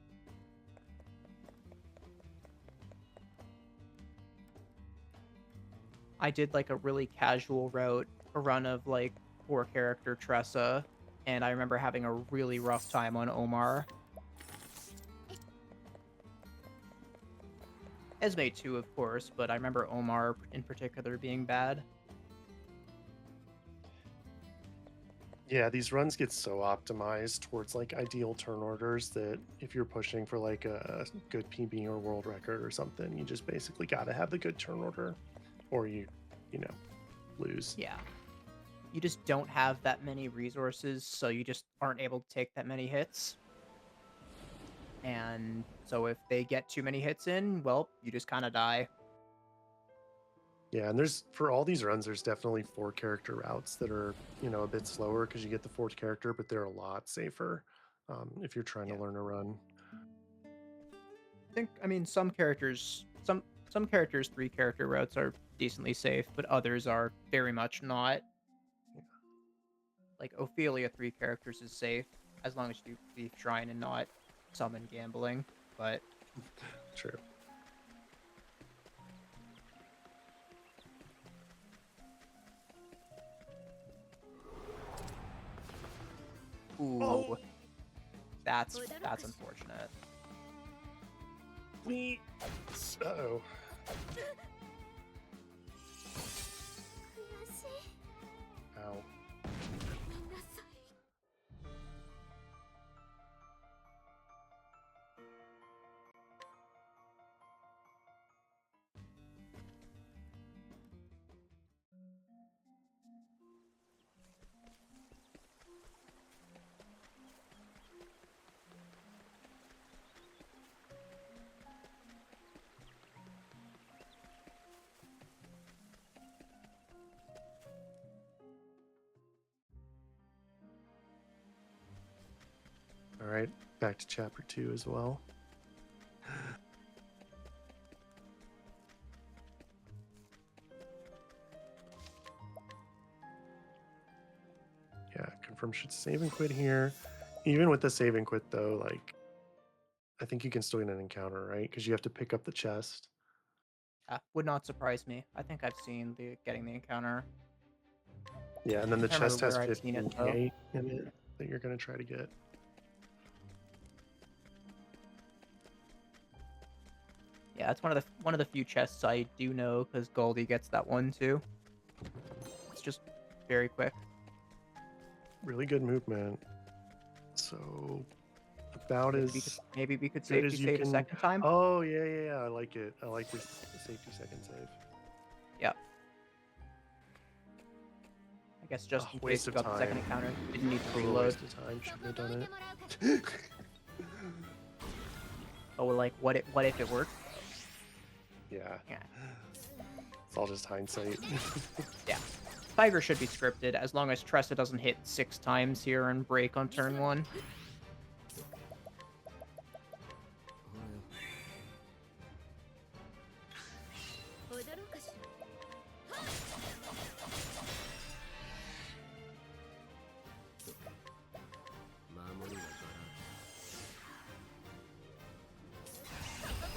I did like a really casual route, a run of like 4 character Tressa, and I remember having a really rough time on Omar. Esme too, of course, but I remember Omar in particular being bad. Yeah, these runs get so optimized towards like ideal turn orders that if you're pushing for like a good PB or world record or something, you just basically got to have the good turn order or you lose. Yeah. You just don't have that many resources, so you just aren't able to take that many hits. And so if they get too many hits in, well, you just kind of die. Yeah, and there's for all these runs, there's definitely 4-character routes that are, a bit slower because you get the 4th character, but they're a lot safer if you're trying to learn a run. I mean, some characters 3-character routes are decently safe, but others are very much not. Like Ophilia 3 characters is safe as long as you leave Shrine and not summon gambling, but True. ooh, that's unfortunate. Uh-oh. 悔しい Ow. ごめんなさい All right, back to chapter 2 as well. Yeah, confirm should save and quit here. Even with the save and quit though, like I think you can still get an encounter, right? Because you have to pick up the chest. Would not surprise me. I think I've seen getting the encounter. Yeah, and then the I remember chest has where I've seen it, 15k in it that you're gonna try to get. Yeah, that's one of the few chests I do know because Goldie gets that one too. It's just very quick. Really good movement. So about as Maybe we could good safety as you save can. a second time. Oh yeah. I like it. I like this safety second save. Yep. I guess just in case waste you of got the second time. encounter, didn't need to Total reload. waste of time. Shouldn't have done it. Oh, like what if it worked? Yeah. Yeah. It's all just hindsight. Yeah. Tiger should be scripted as long as Tressa doesn't hit 6 times here and break on turn 1.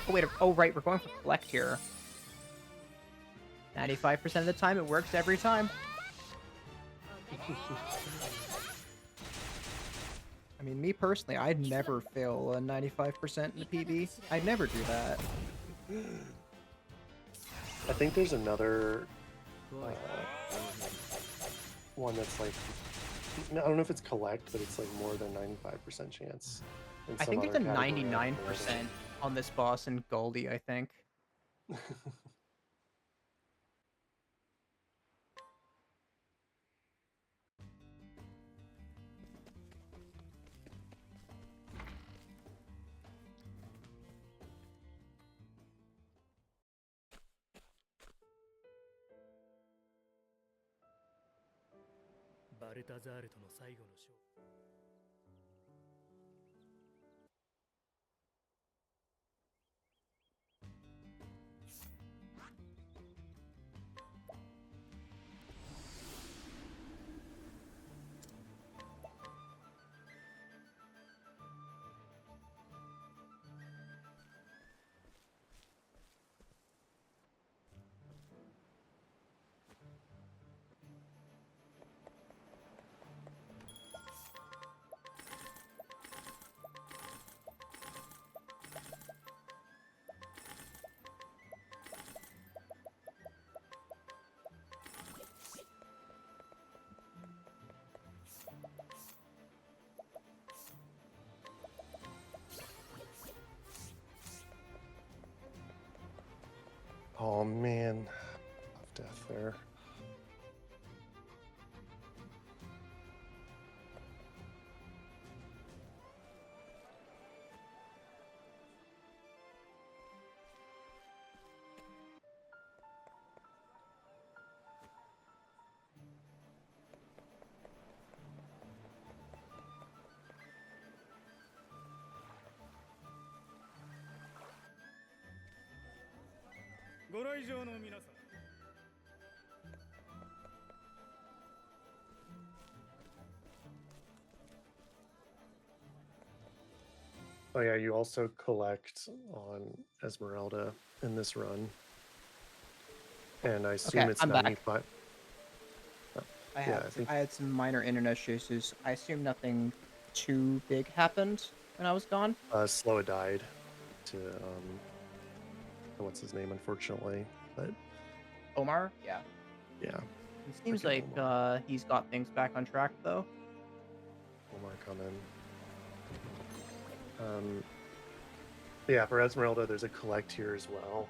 Oh wait, oh right, we're going for collect here. 95% of the time it works every time. I mean, me personally, I'd never fail a 95% in the PB. I'd never do that. I think there's another one that's like, I don't know if it's collect, but it's like more than 95% chance. in I some think there's other a category. 99% on this boss in Goldie, I think. Oh man, of death there. Oh yeah, you also collect on Esmeralda in this run. And I assume Okay, it's I'm back. 95. Yeah, I think I had some minor internet issues. I assume nothing too big happened when I was gone. Sloa died to what's his name, unfortunately. But Omar? Yeah. yeah, It seems Freaking like he's got things back on track though. Omar coming. Yeah, for Esmeralda, there's a collect here as well.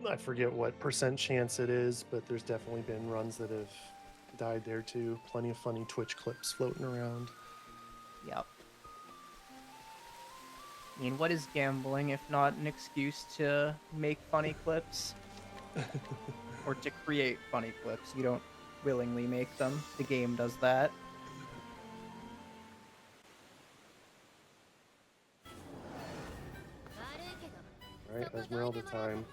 I forget what percent chance it is, but there's definitely been runs that have died there too. Plenty of funny Twitch clips floating around. Yep. I mean, what is gambling if not an excuse to make funny clips? Or to create funny clips. You don't willingly make them. The game does that. Alright, Esmeralda time.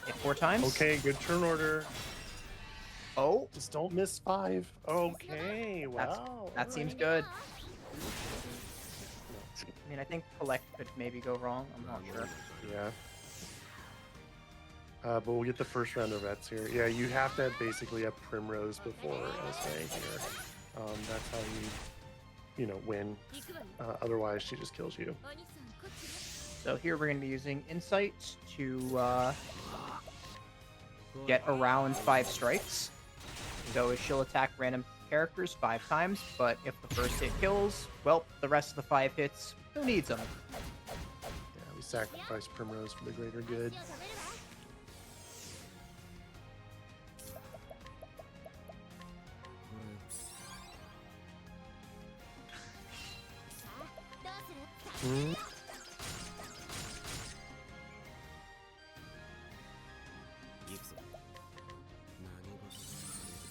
Hit 4 times. Okay, good turn order. Oh, Just don't miss 5. Okay, wow. that seems good. I mean, I think collect could maybe go wrong. I'm not sure. Yeah. But we'll get the first round of vets here. Yeah, you have to have basically a Primrose before SA here. That's how you win. Otherwise, she just kills you. So here we're going to be using Insight to get around 5 strikes. So she'll attack random characters 5 times, but if the first hit kills, well, the rest of the 5 hits, who needs them? Yeah, we sacrifice Primrose for the greater good.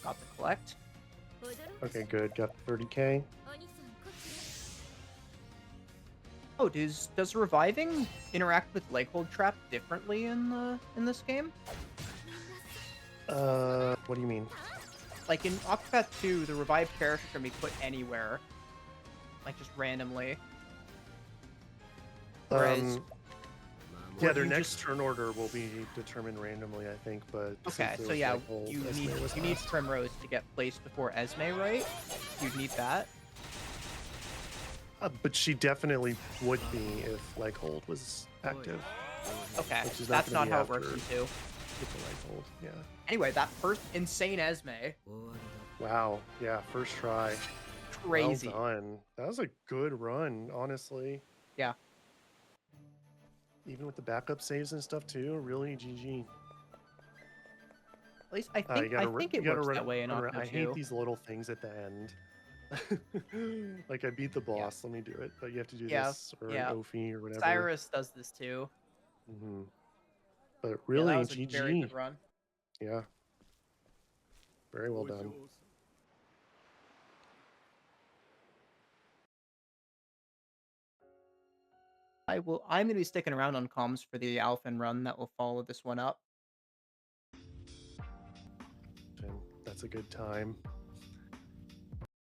Got the collect. Okay, good. Got 30k. Oh, does reviving interact with leg hold trap differently in this game? What do you mean? Like in Octopath 2, the revived character can be put anywhere, like just randomly. Whereas, yeah, their next turn order will be determined randomly, I think. But okay, so yeah, you need Primrose to get placed before Esme, right? You'd need that. But she definitely would be if leg hold was active. Okay, which is that's gonna not be how it after works in 2. With the leg hold, yeah. Anyway, that first insane Esme. Wow, yeah, first try. Crazy. Well done. That was a good run, honestly. Yeah. Even with the backup saves and stuff too, really GG. At least I think it works that way in Octopath 2. I hate these little things at the end. Like I beat the boss, let me do it, but you have to do this or an Ophi or whatever. Cyrus does this too. But really, that was GG. a very good run. Yeah. Very well done. I'm going to be sticking around on comms for the Alfyn run that will follow this one up. And that's a good time.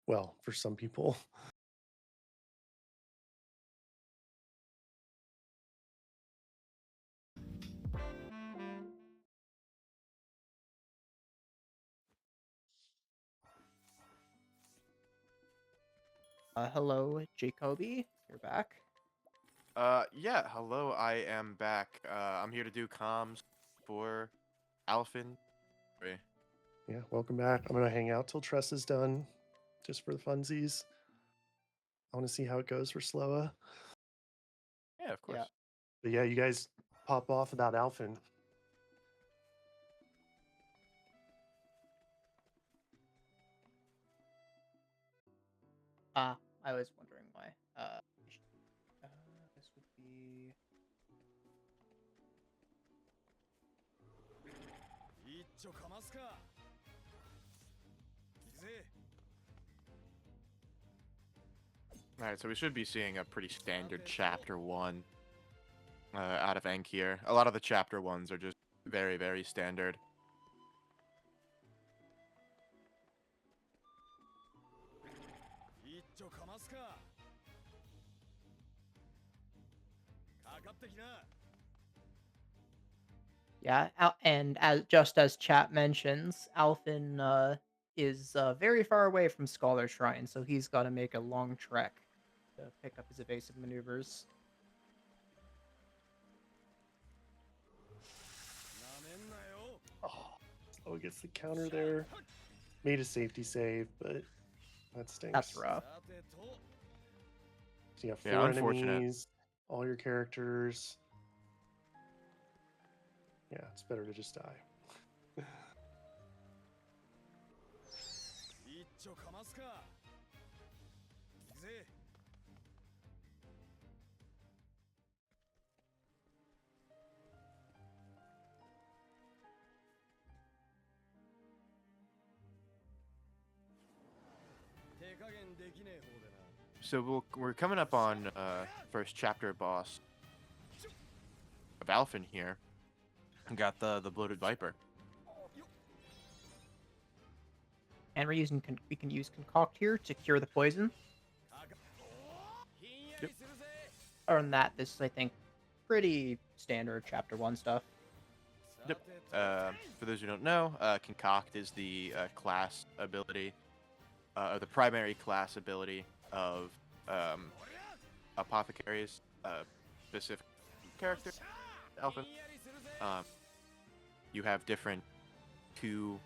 Well, for some people. Hello, Jacoby. You're back. Yeah, hello, I am back. I'm here to do comms for Alfyn. Yeah, welcome back. I'm going to hang out till Tressa's done, just for the funsies. I want to see how it goes for Sloa. Yeah, of course. Yeah. But yeah, you guys pop off about Alfyn. I was wondering why. This would be... Alright, so we should be seeing a pretty standard chapter 1. out of Enk here. A lot of the chapter ones are just very, very standard. Yeah, and just as chat mentions, Alfyn is very far away from Scholar Shrine, so he's got to make a long trek to pick up his evasive maneuvers. Oh, Slow gets the counter there. Made a safety save, but that stinks. That's rough. So you got Yeah, 4 unfortunate. enemies, all your characters. Yeah, it's better to just die. So we're coming up on first chapter boss of Alfyn here. We got the bloated viper. And we can use concoct here to cure the poison. Yep. Other than that, this is, I think, pretty standard chapter 1 stuff. Yep. For those who don't know, concoct is the class ability, or the primary class ability of apothecaries, specific character, Alfyn. You have different two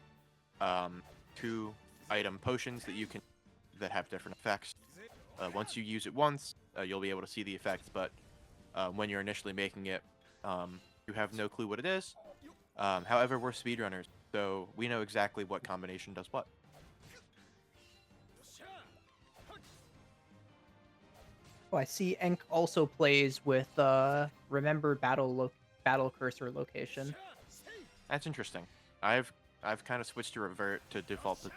item potions that have different effects. Once you use it once, you'll be able to see the effects, but when you're initially making it, you have no clue what it is. However, we're speedrunners, so we know exactly what combination does what. Oh, I see Enk also plays with remember battle cursor location. That's interesting. I've kind of switched to revert to default.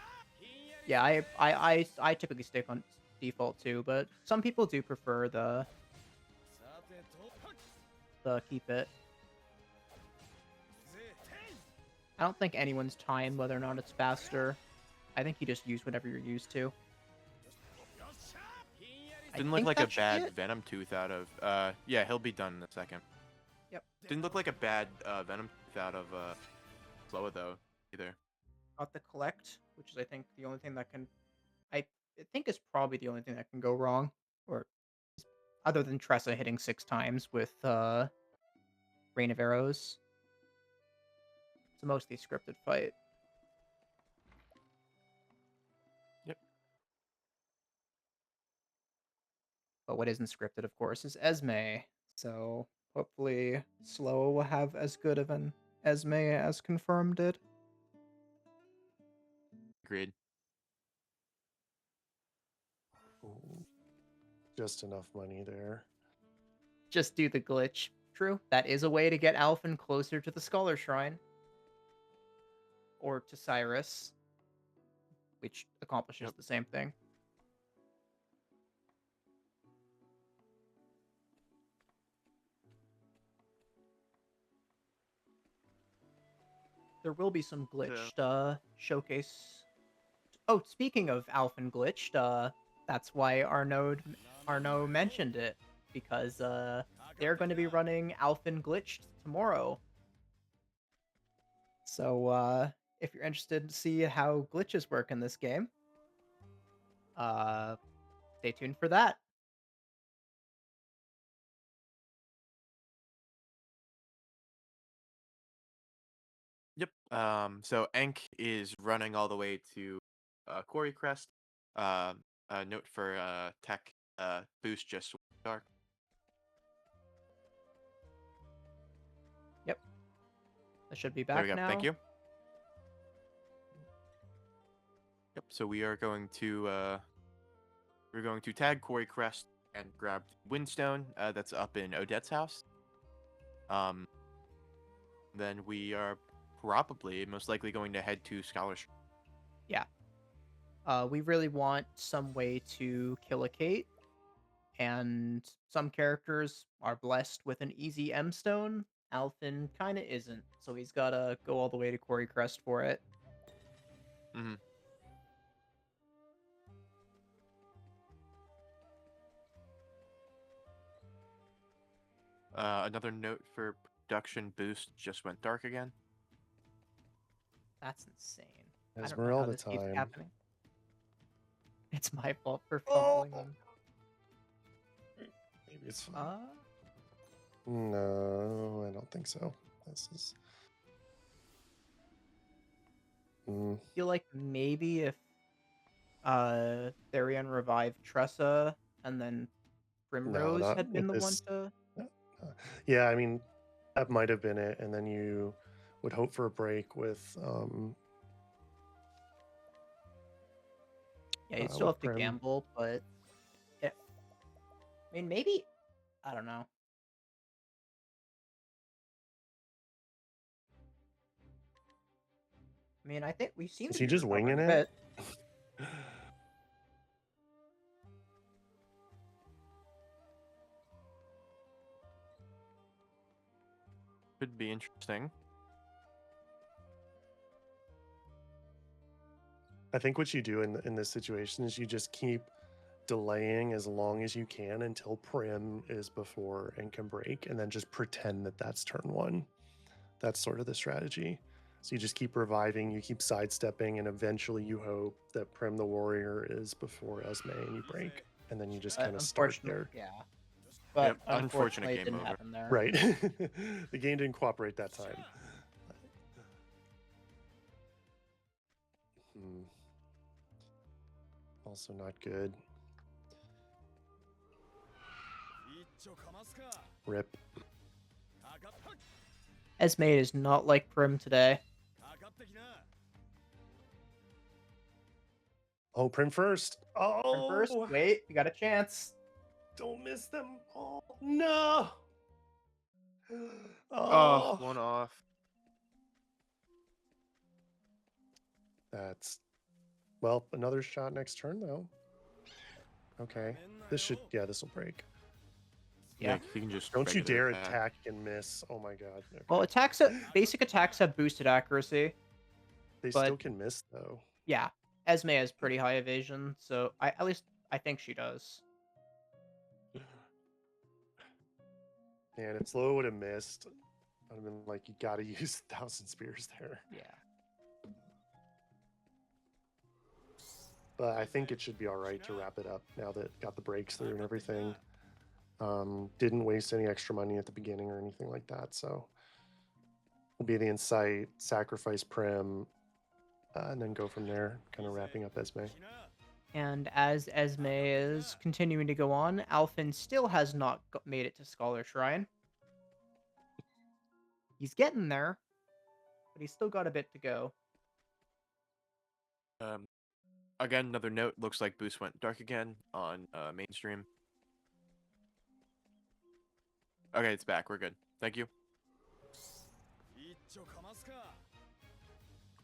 Yeah, I typically stick on default too, but some people do prefer the keep it. I don't think anyone's timed whether or not it's faster. I think you just use whatever you're used to. Didn't look like a bad Venom Tooth out of... yeah, he'll be done in a second. Yep. Didn't look like a bad Venom Tooth out of Sloa, though, either. Got the collect, which is, I think, the only thing that can... I think is probably the only thing that can go wrong. Or other than Tressa hitting 6 times with Rain of Arrows. It's a mostly scripted fight. Yep. But what isn't scripted, of course, is Esme. So hopefully Slow will have as good of an Esme as Confirmed did. Agreed. Ooh, just enough money there. Just do the glitch. True. That is a way to get Alfyn closer to the Scholar Shrine. Or to Cyrus. Which accomplishes the same thing. There will be some glitched showcase. Oh, speaking of Alfyn glitched, that's why Arnaud mentioned it. Because they're going to be running Alfyn glitched tomorrow. So if you're interested to see how glitches work in this game, stay tuned for that. Yep. So Enk is running all the way to Quarry Crest. A note for tech boost just dark. Yep. I should be There back we go. now. Thank you. Yep. So we are going to tag Quarry Crest and grab Windstone that's up in Odette's house. Then we are probably most likely going to head to Scholarship. Yeah. We really want some way to kill a Kate And some characters are blessed with an easy M stone. Alfyn kind of isn't, so he's gotta go all the way to Quarry Crest for it. Mm-hmm. Another note for production boost just went dark again. That's insane. I don't know Esmeralda how this keeps time. happening. It's my fault for Oh! fumbling them. Maybe it's fine. No, I don't think so. This is. I feel like maybe if Therion revived Tressa and then Primrose not had been the with one this. to. Yeah, I mean, that might have been it, and then you would hope for a break with. Yeah, you'd still with have to Prim. gamble, but I mean, maybe I don't know. I mean, I think we seem Is to he be just recovering winging a it? bit. Could be interesting. I think what you do in this situation is you just keep delaying as long as you can until Prim is before and can break, and then just pretend that that's turn one. That's sort of the strategy. So you just keep reviving, you keep sidestepping, and eventually you hope that Prim the Warrior is before Esme and you break, and then you just kind of start there. Yeah. But Yep, unfortunate unfortunately, it game didn't over. happen there. Right. The game didn't cooperate that time. Also not good. Rip. Esme is not like Prim today. Oh, Prim first. Prim Oh, first. Wait, we got a chance. Don't miss them. Oh, no. Oh, one off. That's, well, another shot next turn, though. Okay. This will break. Yeah. You can just. Don't you regular dare attack and miss. Oh my god. Okay. Well, basic attacks have boosted accuracy. They but- still can miss, though. Yeah, Esme has pretty high evasion, so at least I think she does. Man, if Slow would have missed, I'd have been like, you gotta use 1,000 Spears there. Yeah. But I think it should be alright to wrap it up now that got the breaks through and everything. Didn't waste any extra money at the beginning or anything like that, so Obedient Sight, sacrifice Prim, and then go from there, kind of wrapping up Esme. And as Esme is continuing to go on, Alfyn still has not made it to Scholar Shrine. He's getting there, but he's still got a bit to go. Again, another note. Looks like boost went dark again on mainstream. Okay, it's back. We're good. Thank you.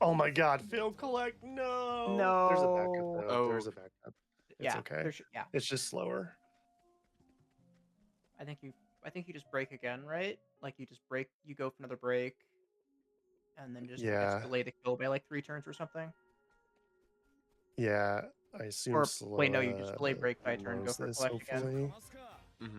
Oh my god, fail collect, no! No. There's a backup, though. Oh. There's a backup. It's Yeah, okay. Yeah, It's just slower. I think you just break again, right? Like you go for another break, and then just I guess, delay the kill by like 3 turns or something. Yeah, I assume Or slow. wait, no, you just delay break by a turn, go knows for this, collect again. hopefully. Mm-hmm.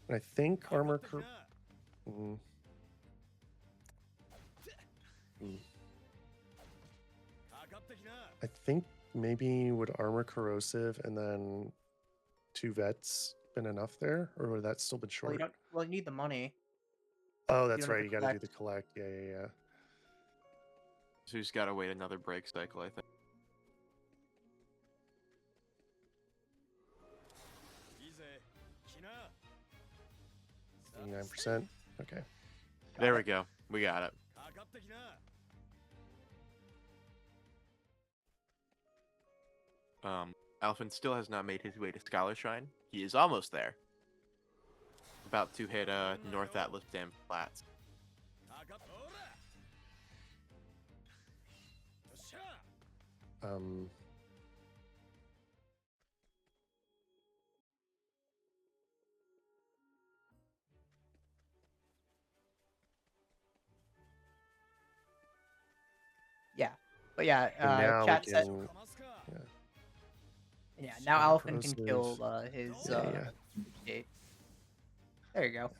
I think armor. I think maybe would armor corrosive and then 2 vets been enough there, or would that still been short? Well, you need the money. Oh, that's don't have right. to You got to do collect. the collect. Yeah. So he's got to wait another break cycle, I think. 89%. Okay. There we go. We got it. Alfyn still has not made his way to Scholar Shrine. He is almost there. About to hit North Atlas Dam Flats. Um, Yeah, but yeah, and now we chat said. can. Yeah, now Alfyn can kill his Yeah. gate. There you go.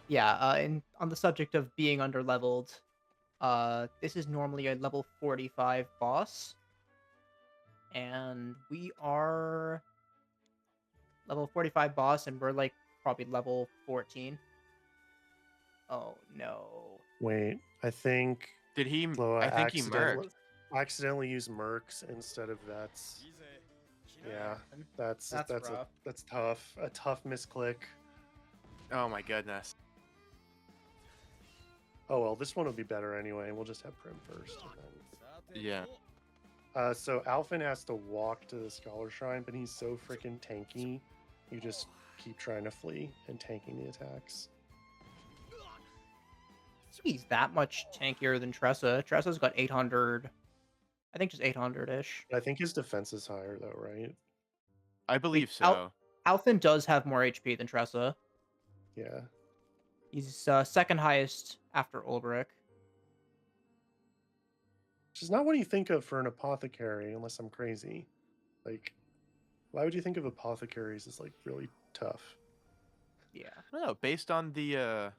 Yeah, and on the subject of being underleveled, this is normally a level 45 boss, and we are level 45 boss, and we're like probably level 14. Oh no! Wait, I think Did he? Loa I think he merged. accidentally used mercs instead of vets. Yeah, that's rough. that's tough. A tough misclick. Oh my goodness. Oh well, this one will be better anyway. We'll just have Prim first. And Yeah. then... So Alfyn has to walk to the Scholar Shrine, but he's so freaking tanky. You just keep trying to flee and tanking the attacks. He's that much tankier than Tressa. Tressa's got 800. I think just 800-ish. I think his defense is higher though, right? I believe so. Alfyn does have more HP than Tressa. Yeah. He's second highest after Olberic. Which is not what you think of for an apothecary, unless I'm crazy. Like, why would you think of apothecaries as like really tough? Yeah. I don't know. Based on the,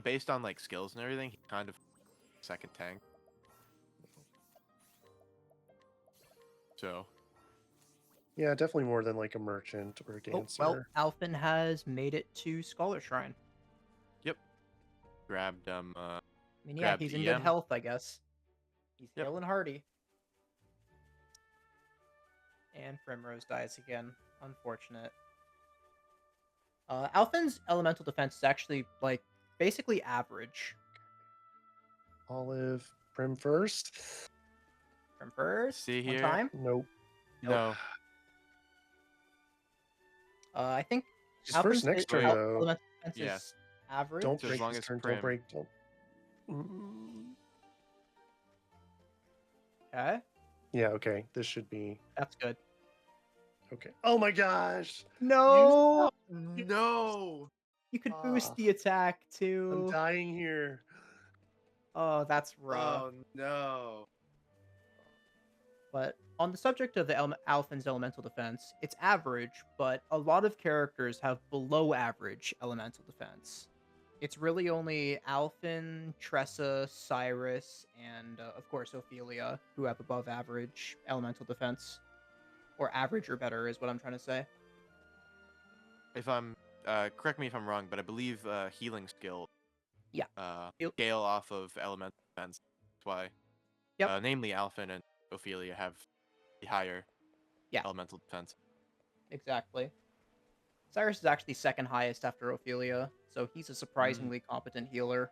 based on like skills and everything, he's kind of second tank. So. Yeah, definitely more than like a merchant or a dancer. Oh, well, Alfyn has made it to Scholar Shrine. Yep. Grabbed I mean, yeah, grabbed he's in EM. good health, I guess. He's Yep. hale and hearty. And Primrose dies again. Unfortunate. Alfyn's elemental defense is actually, like, basically average. Olive, Prim first. Prim first? See One here? time? Nope. No. I think She's first Alfyn's next turn though. elemental defense Yeah. is average. Don't So as break long this as turn. Prim- Don't break. Don't. Mm. Okay, Yeah. Okay. This should be that's good. okay. Oh my gosh! No! No. You could Ah. boost the attack I'm too. dying here. Oh, that's rough. Oh no. But on the subject of the Alfyn's elemental defense, it's average, but a lot of characters have below average elemental defense. It's really only Alfyn, Tressa, Cyrus, and of course Ophilia who have above average elemental defense. Or average or better is what I'm trying to say. If I'm correct me if I'm wrong, but I believe healing skill. Yeah. Scale off of elemental defense. That's why. Yep. Namely, Alfyn and Ophilia have the higher Yeah. elemental defense. Exactly. Cyrus is actually second highest after Ophilia, so he's a surprisingly competent healer.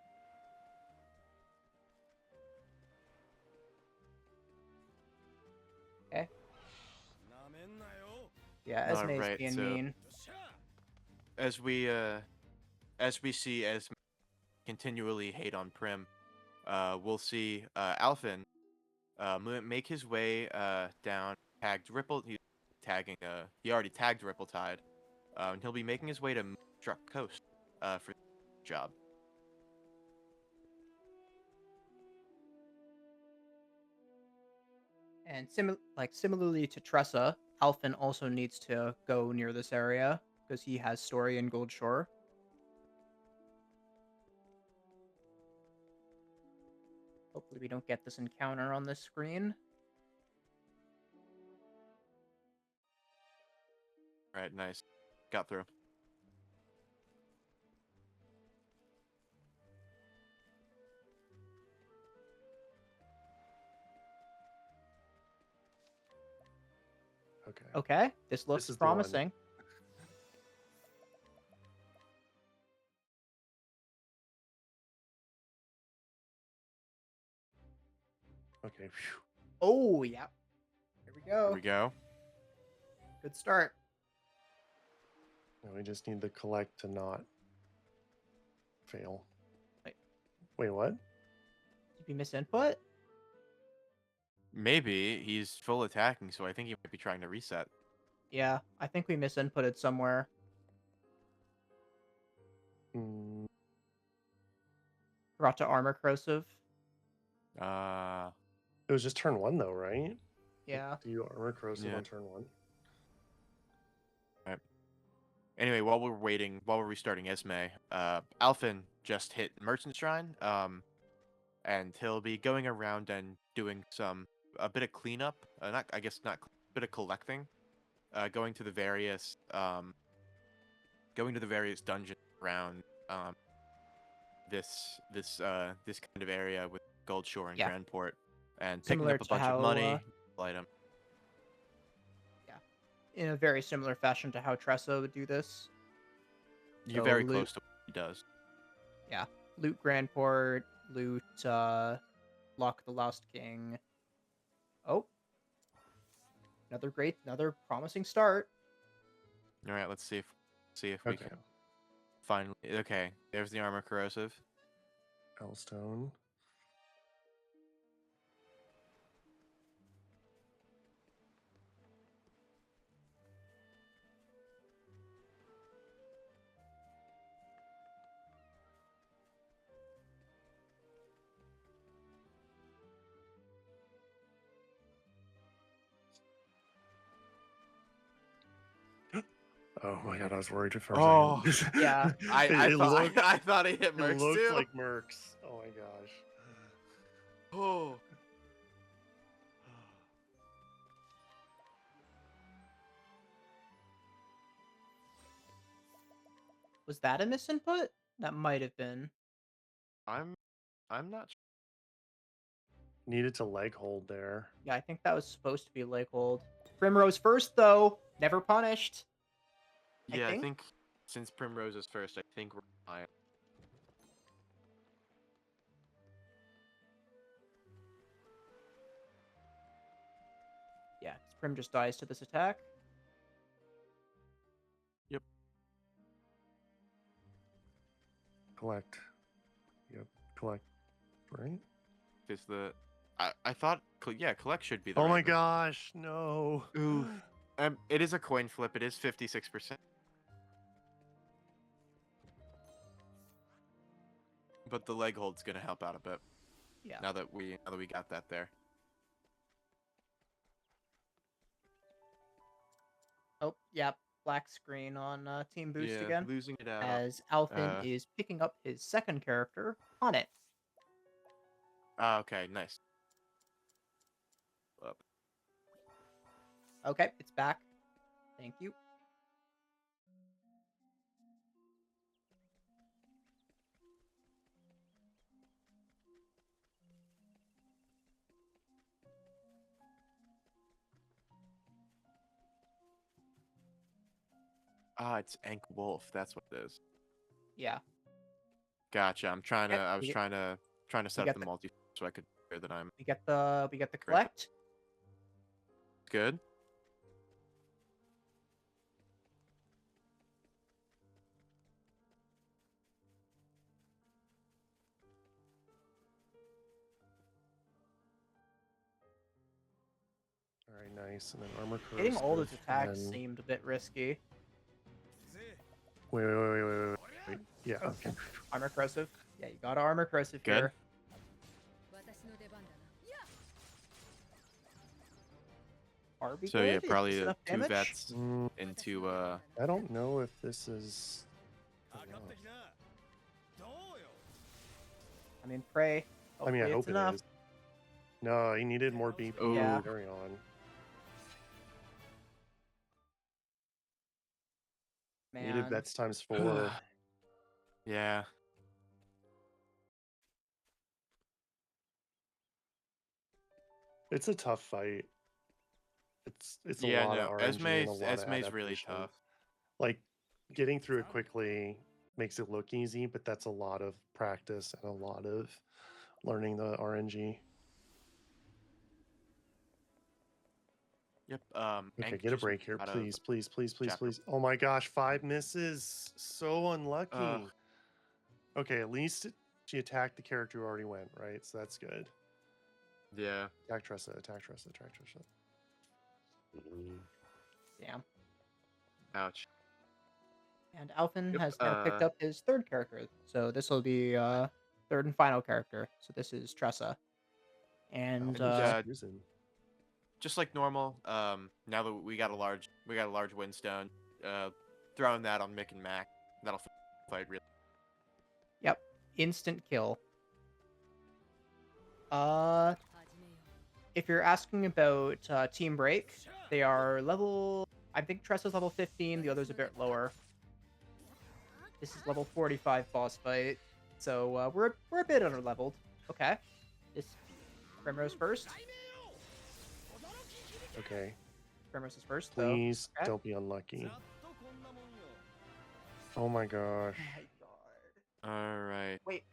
Okay. Yeah, Esme's Alright, being so- mean. As we see as continually hate on Prim, we'll see Alfyn make his way down tagged Ripple. He's tagging he already tagged Ripple-Tide, and he'll be making his way to Struck Coast for the job. And similarly to Tressa, Alfyn also needs to go near this area because he has story in Gold Shore. Hopefully we don't get this encounter on this screen. Alright, nice. Got through. Okay. Okay, this looks is the one. promising. Okay. Phew. Oh, yeah. Here we Here go. we go. Good start. And we just need the collect to not fail. Wait. Wait, what? Did we miss input? Maybe he's full attacking, so I think he might be trying to reset. Yeah, I think we misinputted somewhere. Mm, Brought to armor corrosive. it was just turn 1 though, right? Yeah. Do you armor corrosive Yeah. on turn 1? Anyway, while we're restarting Esme, Alfyn just hit Merchant Shrine, and he'll be going around and doing a bit of cleanup. Not bit of collecting, going to the various dungeons around this kind of area with Goldshore and Yeah. Grandport, and Similar picking up a to bunch how, of money, item. In a very similar fashion to how Tressa would do this. You're So very loot- close to what he does. Yeah. Loot Grandport, loot Lock the Lost King. Oh. Another promising start. All right, let's see if we Okay. can finally. Okay, there's the armor corrosive. Hellstone. Oh my god, I was worried for a Oh, second. yeah. I thought he hit It Mercs looked too. like Mercs. Oh my gosh. Oh. Was that a misinput? That might have been. I'm not sure. Needed to leg hold there. Yeah, I think that was supposed to be leg hold. Primrose first, though. Never punished. Yeah, I think? think since Primrose is first, I think we're fine. Yeah, Prim just dies to this attack. Yep. Collect. Yep. Collect. Right? Is the I thought collect should be the Oh right my move. gosh, no. Ooh. It is a coin flip. It is 56%. But the leg hold's gonna help out a bit. Yeah. Now that we got that there. Oh, yeah. Black screen on Team Boost Yeah, again. losing it out. As Alfyn is picking up his second character on it. Okay, nice. Up. Okay, it's back. Thank you. It's Ank Wolf. That's what it is. Yeah. Gotcha. I'm trying to. Yep, I was we get- trying to set get up the the- multi so I could hear that I'm We get the collect. good. Alright, nice. And then armor corrosive. Hitting all those attacks and then- seemed a bit risky. Wait. Yeah, okay. Armor corrosive. Yeah, you got armor corrosive Good. here. Are we So good? yeah, Is probably this enough two damage? vets Mm, into I don't know if this is. I mean, pray. I mean, I Hopefully hope it's it enough. is. No, he needed more BP. Ooh. Yeah. Therion. Needed Man. vets times 4. yeah. It's a tough fight. It's a Yeah, lot no. of RNG and a lot of Esme's really adaptation. tough. Like getting through it quickly makes it look easy, but that's a lot of practice and a lot of learning the RNG. Yep. Okay, Ank get a just break here, out of please, please, please, please, chapter- please. Oh my gosh, 5 misses. So unlucky. Ugh. Okay, at least she attacked the character who already went, right? So that's good. Yeah. Attack Tressa, attack Tressa, attack Tressa. Damn. Ouch. And Alfyn Yep, has now picked up his third character. So this will be third and final character. So this is Tressa. And just like normal. Now that we got a large windstone, throwing that on Mick and Mac, that'll fight really. yep, instant kill. If you're asking about Team Break, they are level. I think Tressa's level 15. The other's a bit lower. This is level 45 boss fight, so we're a bit underleveled. Okay, this Primrose first. Okay. Primrose is first, Please though. Okay. don't be unlucky. Oh my gosh. All right. Wait.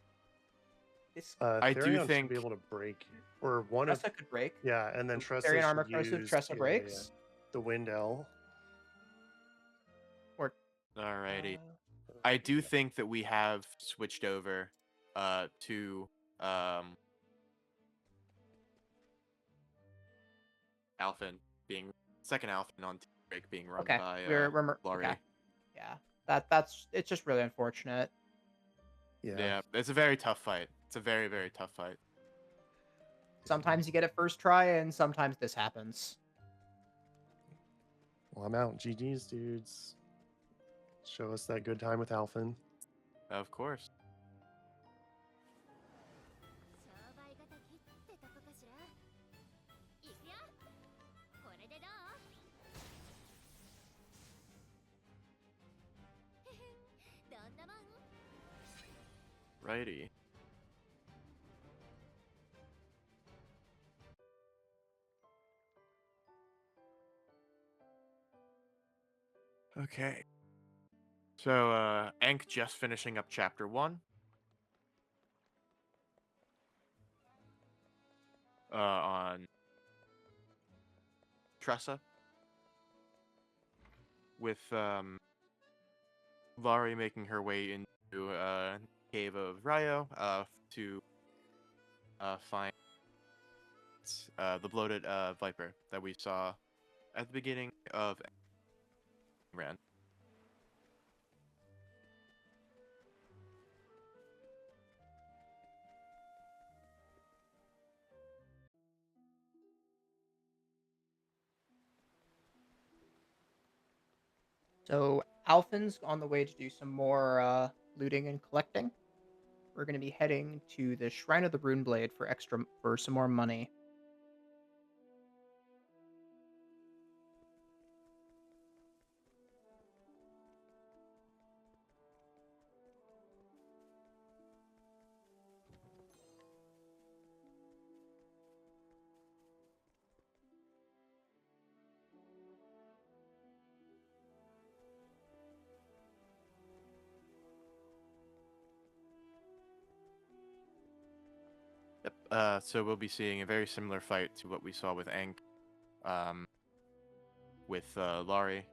This I do Therion think should be able to break, or one Tressa of could break. yeah, and then Tressa Therion should armor cursive, use Tressa breaks. the wind L. Or Alrighty. I do think that we have switched over to Alfyn being second Alfyn on break being run okay, by we're Laurie. okay. Yeah, that's it's just really unfortunate. Yeah, it's a very tough fight. It's a very, very tough fight. Sometimes you get it first try, and sometimes this happens. Well, I'm out. GG's, dudes. Show us that good time with Alfyn. Of course. Righty. Okay. So, Ank just finishing up chapter 1. On Tressa. With, Laurie making her way into, Cave of Ryo, to, find, the bloated, Viper that we saw at the beginning of Ran. So Alfyn's on the way to do some more looting and collecting. We're going to be heading to the Shrine of the Runeblade for some more money. Yep. So we'll be seeing a very similar fight to what we saw with Ank, with Laurie.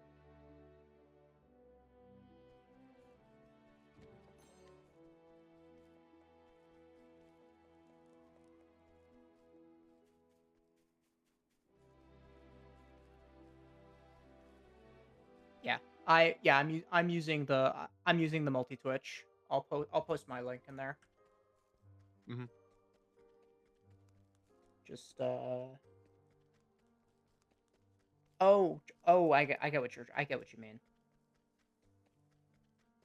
I'm using the multi Twitch. I'll post my link in there. Mm-hmm. Just I get what you mean.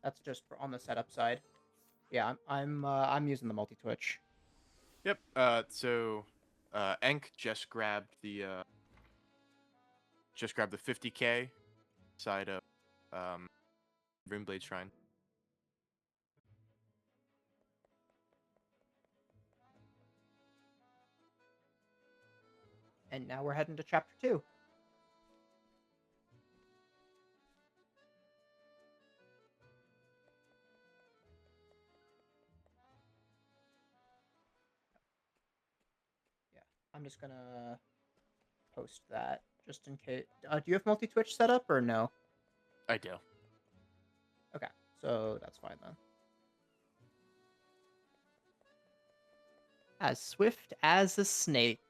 That's just on the setup side. Yeah, I'm using the multi Twitch. Yep. So Enk just grabbed the 50K side of Runeblade Shrine. And now we're heading to chapter 2. Yeah, I'm just gonna post that just in case. Do you have multi-twitch set up or no? I do. Okay, so that's fine then. As swift as a snake.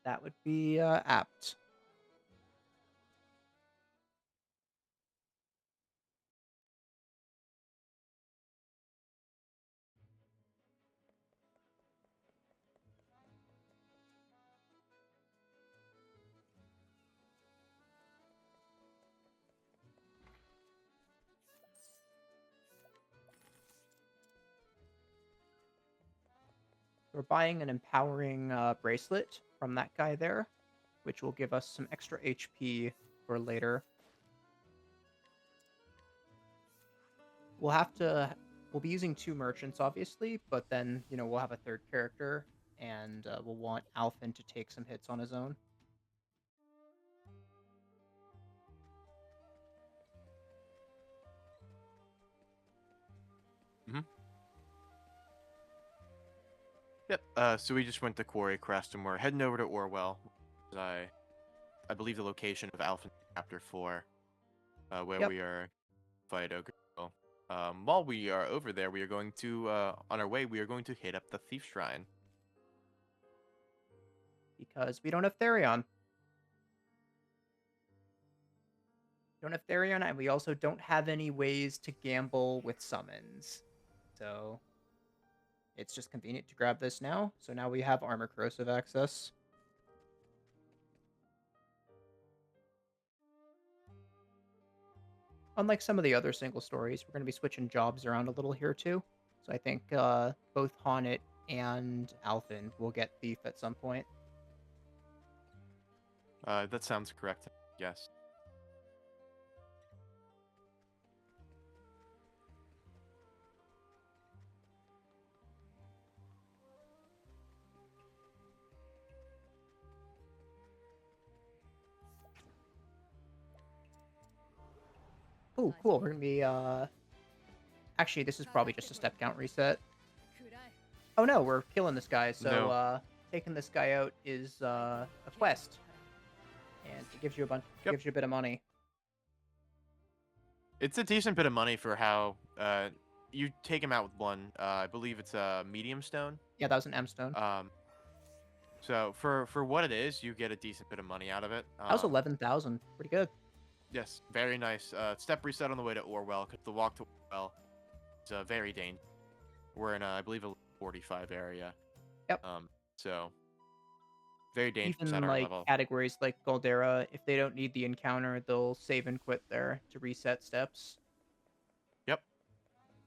That would be apt. We're buying an empowering bracelet from that guy there, which will give us some extra HP for later. We'll be using 2 merchants, obviously, but then, we'll have a 3rd character, and we'll want Alfyn to take some hits on his own. Yep. So we just went to Quarry Crest, and we're heading over to Orwell. I believe the location of Alpha Chapter 4, where Yep. we are fight Ogre. While we are over there, we are going to, on our way, we are going to hit up the Thief Shrine. Because we don't have Therion. We don't have Therion, and we also don't have any ways to gamble with summons. So it's just convenient to grab this now. So now we have armor corrosive access. Unlike some of the other single stories, we're going to be switching jobs around a little here too. So I think both Haunit and Alfyn will get Thief at some point. That sounds correct. Yes. Oh, cool. We're going to be... Actually, this is probably just a step count reset. Oh no, we're killing this guy. So No. Taking this guy out is a quest. And it gives you gives you a bit of money. It's a decent bit of money for how you take him out with one. I believe it's a medium stone. Yeah, that was an M stone. So for what it is, you get a decent bit of money out of it. That was 11,000. Pretty good. Yes, very nice. Step reset on the way to Orwell, because the walk to Orwell is very dangerous. We're in, I believe, a 45 area. Yep. So very dangerous Even at our like level. categories like Galdera, if they don't need the encounter, they'll save and quit there to reset steps. Yep.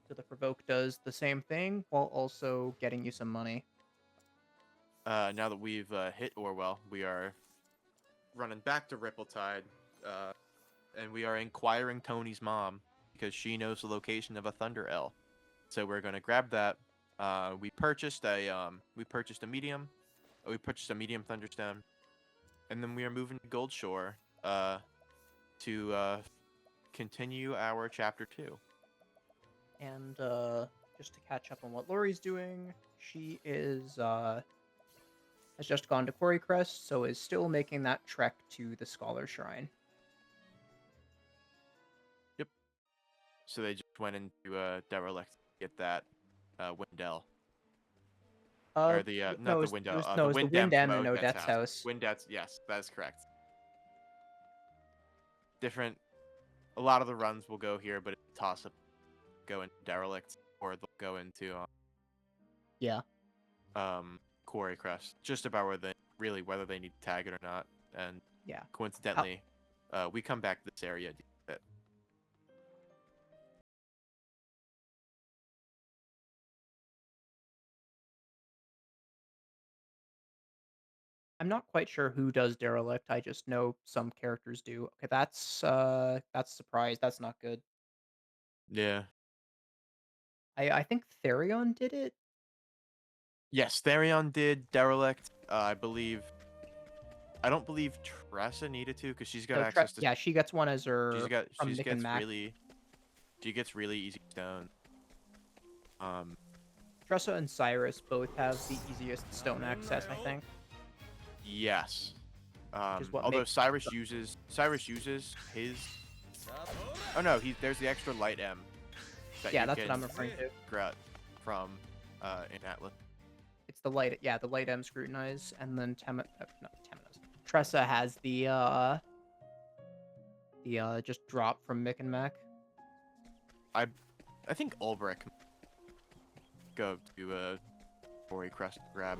So the provoke does the same thing while also getting you some money. Now that we've hit Orwell, we are running back to Rippletide, and we are inquiring Tony's mom because she knows the location of a Thunder L. So we're gonna grab that. We purchased a medium. We purchased a medium Thunderstone, and then we are moving to Goldshore to continue our chapter 2. And just to catch up on what Lori's doing, she is has just gone to Quarry Crest, so is still making that trek to the Scholar Shrine. Yep. So they just went into Derelict to get that Windell. Or the not the Windell. No, it was the Windem from in Odette's house. Windet's, yes, that is correct. Different. A lot of the runs will go here, but it's a toss up. Go into Derelict, or they'll go into Quarry Crest, just about whether they need to tag it or not. And yeah, coincidentally, we come back to this area a bit. I'm not quite sure who does Derelict. I just know some characters do. Okay, that's surprise. That's not good. Yeah. I think Therion did it. Yes, Therion did Derelict. I don't believe Tressa needed to because she's got access to. Yeah, she gets one as her. She gets really easy stone. Tressa and Cyrus both have the easiest stone access, I think. Yes. is what Although makes- Cyrus uses his. Oh no, there's the extra light M. That Yeah, you that's what can I'm referring to. Grut from in Atlas. It's the light, yeah, the light M scrutinize, and then Tressa has the just drop from Mick and Mac. I think Olberic go to Ori Crest grab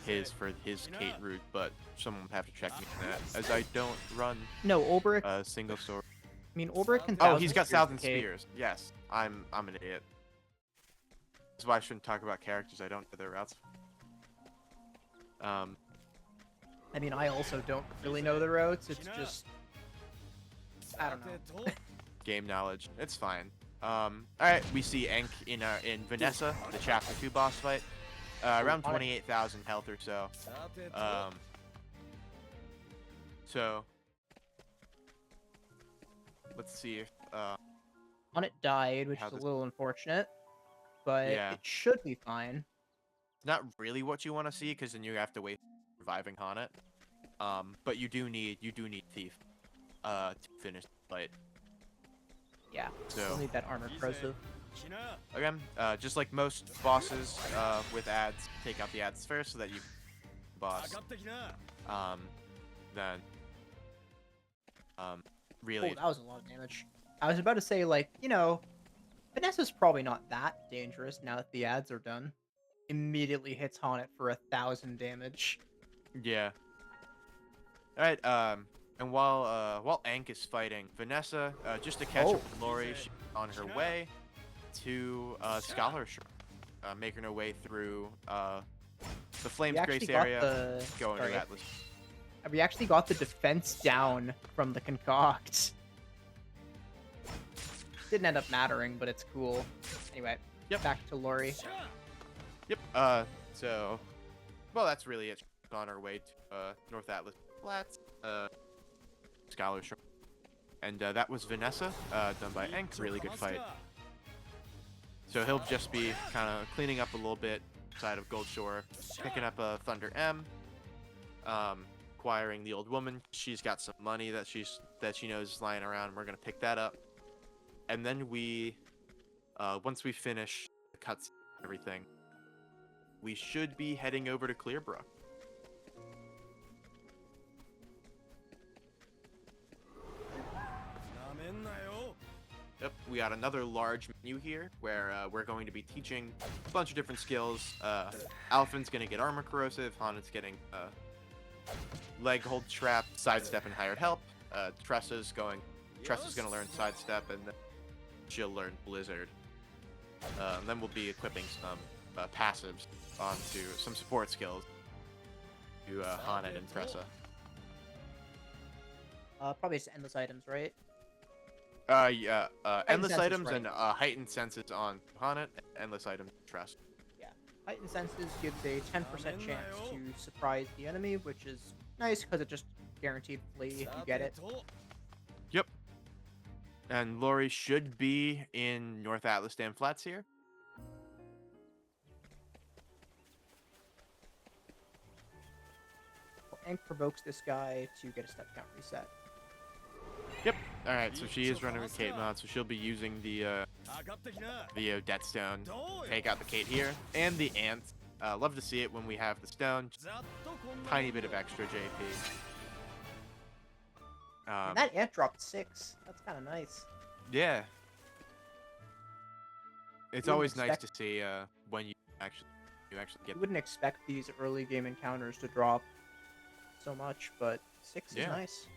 his for his Kate route, but someone would have to check me on that, as I don't run No, Olberic. single story. I mean, Olberic can. Oh, he's got Spears Thousand Kate. Spears. Yes, I'm an idiot. That's why I shouldn't talk about characters I don't know their routes. I mean, I also don't really know the routes. It's just, I don't know. Game knowledge. It's fine. All right, we see Enk in Vanessa, the Chapter 2 boss fight. Around 28,000 health or so. So let's see if On it died, which how is a this- little unfortunate, but Yeah. it should be fine. it's not really what you want to see, because then you have to wait for reviving Haunted. But you do need Thief to finish the fight. Yeah, So still need that armor corrosive. again, just like most bosses with ads, take out the ads first so that you boss. Then really Oh, that was a lot of damage. I was about to say, like, you know, Vanessa's probably not that dangerous now that the ads are done. Immediately hits Haunted for 1,000 damage. yeah. All right. And while Ank is fighting Vanessa, just to catch up with Lori, she's on her way to Scholar Shrine, making her way through the Flames Grace area, going to Atlas. We actually got the defense down from the concoct. Didn't end up mattering, but it's cool. Anyway, back to Lori. Yep. So, well, that's really it. She's on her way to North Atlas Flats, Scholar Shrine. And that was Vanessa, done by Enk. Really good fight. So he'll just be kind of cleaning up a little bit side of Goldshore, picking up a Thunder M, acquiring the old woman. She's got some money that she knows is lying around, and we're gonna pick that up. And then we, once we finish the cuts and everything, we should be heading over to Clearbrook. Yep, we got another large menu here where we're going to be teaching a bunch of different skills. Alfyn's going to get armor corrosive, Honnet's getting leg hold trap, sidestep, and hired help. Tressa's going to learn sidestep, and then she'll learn blizzard. Then we'll be equipping some passives onto some support skills to Honnet and Tressa. Probably just endless items, right? Yeah. Endless senses, items right. and heightened senses on Honnet, endless items Tressa. Yeah. Heightened senses gives a 10% chance to surprise the enemy, which is nice because it just guaranteed flee if you get it. Yep. And Lori should be in North Atlas Dam Flats here. Enk provokes this guy to get a step count reset. Yep. All right. So she is running with Kate mod, so she'll be using the Death Stone. Take out the Kate here and the Ant. Love to see it when we have the stone. Just tiny bit of extra JP. And that Ant dropped 6. That's kind of nice. Yeah. It's Wouldn't always nice expect- to see when you actually get. You wouldn't expect these early game encounters to drop so much, but 6 is Yeah. nice.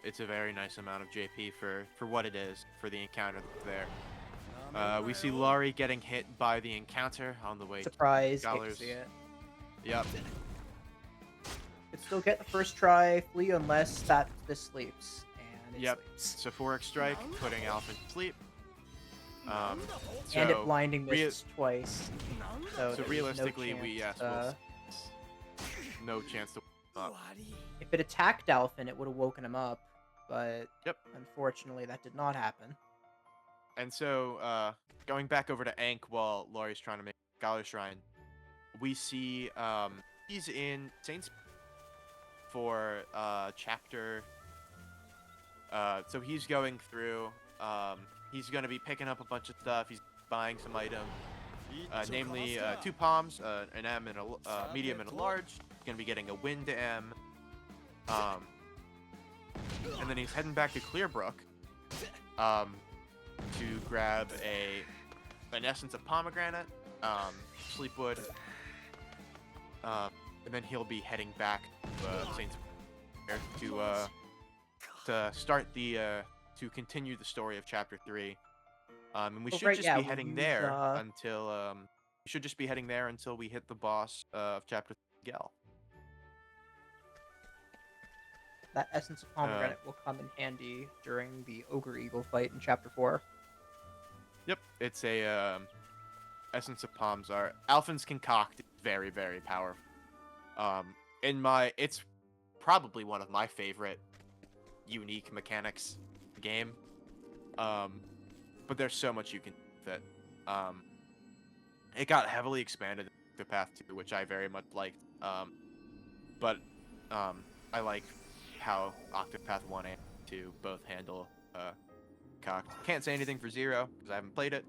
It's a very nice amount of JP for what it is, for the encounter that's there. We see Laurie getting hit by the encounter on the way Surprise, to hate to Scholars. see it. Yep. Could still get the first try, flee unless this sleeps. And it Yep. sleeps. Sephoric Strike, putting Alfyn to sleep. And So it blinding misses twice. So, there's realistically, no we chance, will no chance to up. if it attacked Alfyn, it would have woken him up, but Yep. unfortunately that did not happen. And so, going back over to Ank while Laurie's trying to make Scholar Shrine, we see he's in Saints. for chapter. So he's going through. He's going to be picking up a bunch of stuff. He's buying some items, namely 2 palms, an M and a medium and a large. He's going to be getting a wind M. And then he's heading back to Clearbrook to grab an essence of pomegranate, sleepwood, and then he'll be heading back to Saints to start to continue the story of chapter 3. And we should right, just yeah, be we heading use, there until we should just be heading there until we hit the boss of chapter 3, Gel. That essence of pomegranate will come in handy during the ogre eagle fight in chapter 4. Yep, it's a essence of palms are Alfyn's concoct is very, very powerful. It's probably one of my favorite unique mechanics in the game. But there's so much you can do with it. It got heavily expanded in Octopath 2, which I very much liked. But I like how Octopath 1 and 2 both handle cocked. Can't say anything for 0 because I haven't played it.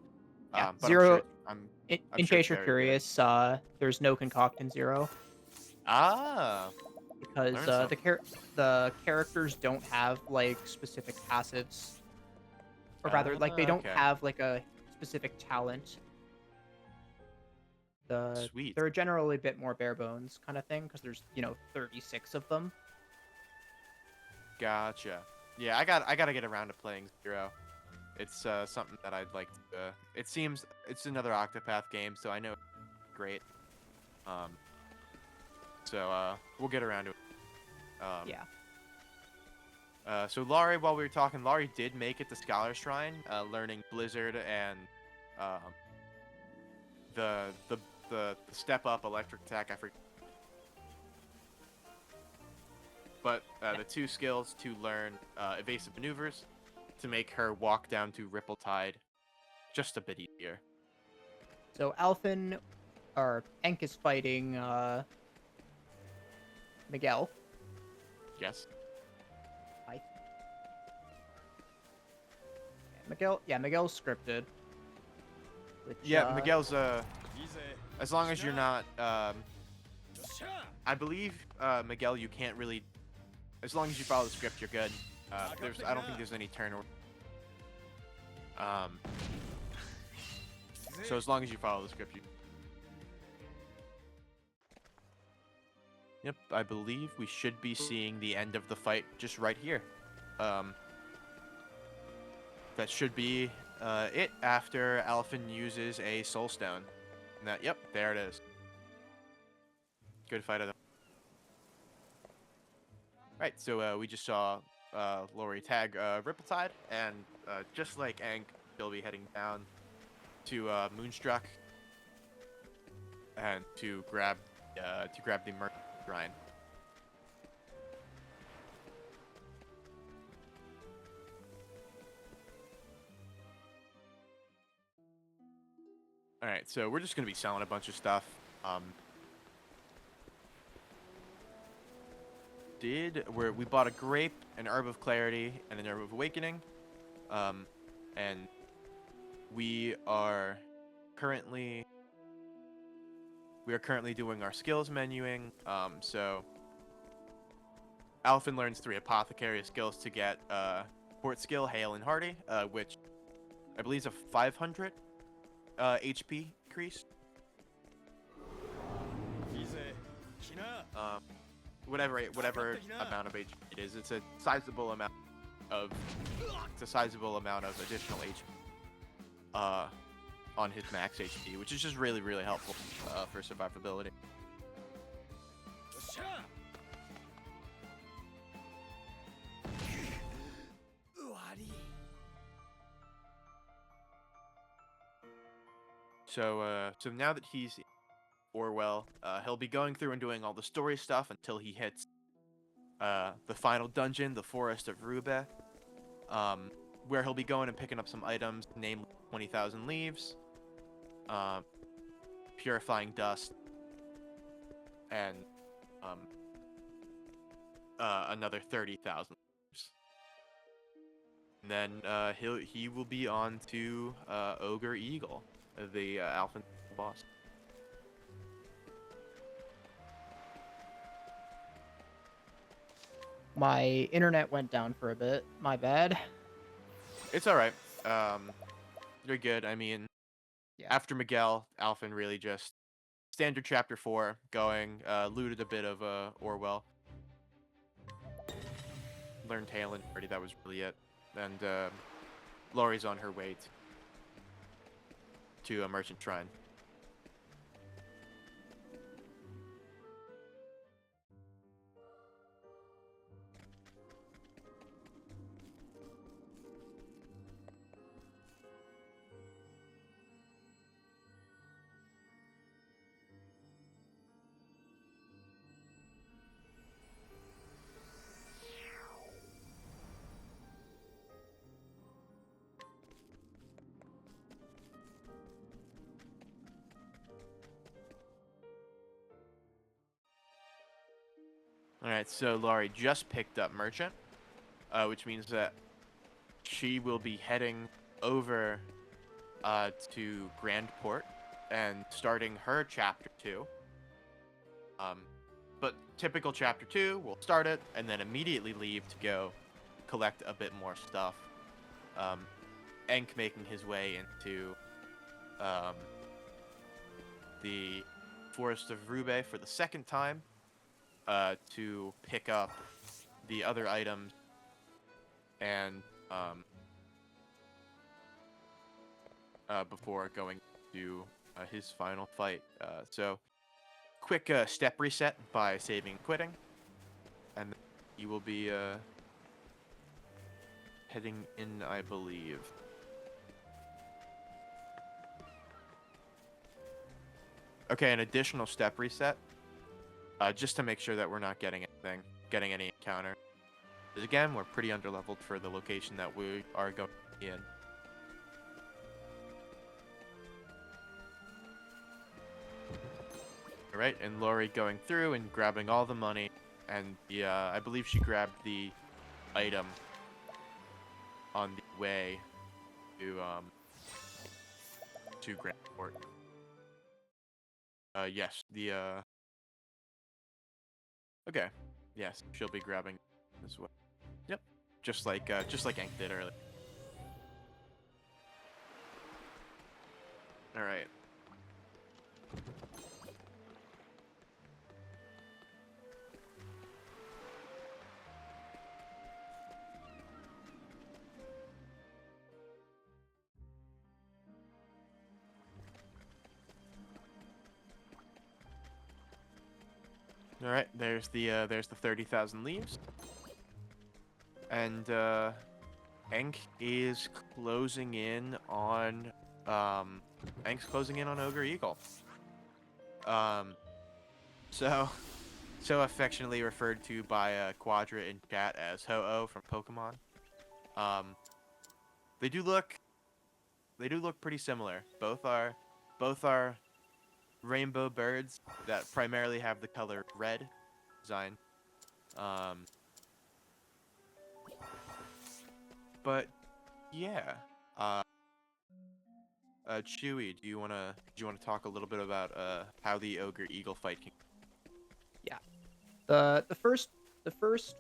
Yeah, but 0. I'm In sure case it's you're very curious, there's no concoct in 0 because learned something. the characters don't have like specific passives, or rather, like they don't okay. have like a specific talent. Sweet. They're generally a bit more bare bones kind of thing because there's 36 of them. Gotcha. Yeah, I gotta get around to playing 0. It's something that I'd like to. It seems it's another Octopath game, so I know it's great. So we'll get around to it. Yeah. So Laurie, while we were talking, Laurie did make it to Scholar Shrine, learning Blizzard and the step up electric attack. I forget. But the 2 skills to learn evasive maneuvers to make her walk down to Ripple Tide just a bit easier. So Alfyn, or Enk is fighting Miguel. Yes. Hi. Miguel's scripted. Which, Miguel's as long as you're not I believe Miguel, you can't really. As long as you follow the script, you're good. I don't think there's any turn or. So as long as you follow the script, you. Yep, I believe we should be seeing the end of the fight just right here. That should be it after Alfyn uses a Soul Stone. And that, yep, there it is. Good fight of them. Right, so we just saw Laurie tag Ripple-Tide, and just like Ankh, she'll be heading down to Moonstruck and to grab the Merc Shrine. All right, so we're just gonna be selling a bunch of stuff. We bought a grape, an herb of clarity, and an herb of awakening, and we are currently doing our skills menuing. So Alfyn learns 3 apothecary skills to get port skill, Hale and Hardy, which I believe is a 500 HP increase. Whatever amount of HP it is, it's a sizable amount of additional HP on his max HP, which is just really, really helpful for survivability. So now that he's in Orwell, he'll be going through and doing all the story stuff until he hits the final dungeon, the Forest of Rube, where he'll be going and picking up some items, namely 20,000 leaves, purifying dust, and another 30,000. And then he will be on to Ogre Eagle, the Alfyn boss. My internet went down for a bit. My bad. It's all right. You're good. I mean, Yeah. after Miguel, Alfyn really just standard chapter 4 going, looted a bit of Orwell. Learned Talon already, that was really it. And Laurie's on her way to a merchant shrine. Alright, so Laurie just picked up Merchant, which means that she will be heading over to Grandport and starting her chapter 2. But typical chapter 2, we'll start it and then immediately leave to go collect a bit more stuff. Enk making his way into the Forest of Rube for the second time. To pick up the other items and before going to his final fight. So quick step reset by saving quitting, and then he will be heading in, I believe. Okay, an additional step reset. Just to make sure that we're not getting any encounter. Because again, we're pretty underleveled for the location that we are going in. Alright, and Laurie going through and grabbing all the money, and I believe she grabbed the item on the way to Grandport. Yes, Okay. Yes, she'll be grabbing as well. Yep. Just like Hank did earlier. All right. All right, there's the 30,000 leaves, and Enk is closing in on Enk's closing in on Ogre Eagle. So affectionately referred to by Quadra in chat as Ho-Oh from Pokemon. They do look pretty similar. Both are rainbow birds that primarily have the color red design. But yeah. Chewy, do you wanna talk a little bit about how the Ogre Eagle fight can? Yeah. The first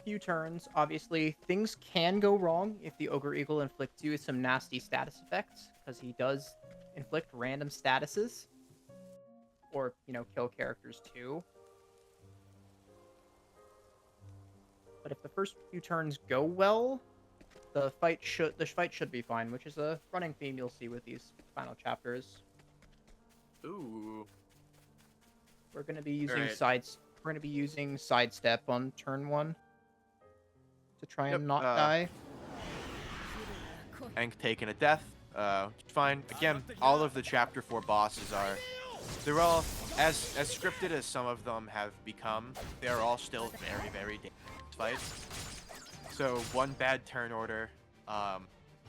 few turns, obviously, things can go wrong if the Ogre Eagle inflicts you with some nasty status effects, because he does inflict random statuses. Or, kill characters too. But if the first few turns go well, the fight should be fine, which is a running theme you'll see with these final chapters. Ooh. We're gonna be using Alright. sidestep on turn 1 to try and not die. Enk taking a death. Fine. Again, all of the chapter 4 bosses they're all as scripted as some of them have become. They're all still very, very dangerous fights. So one bad turn order,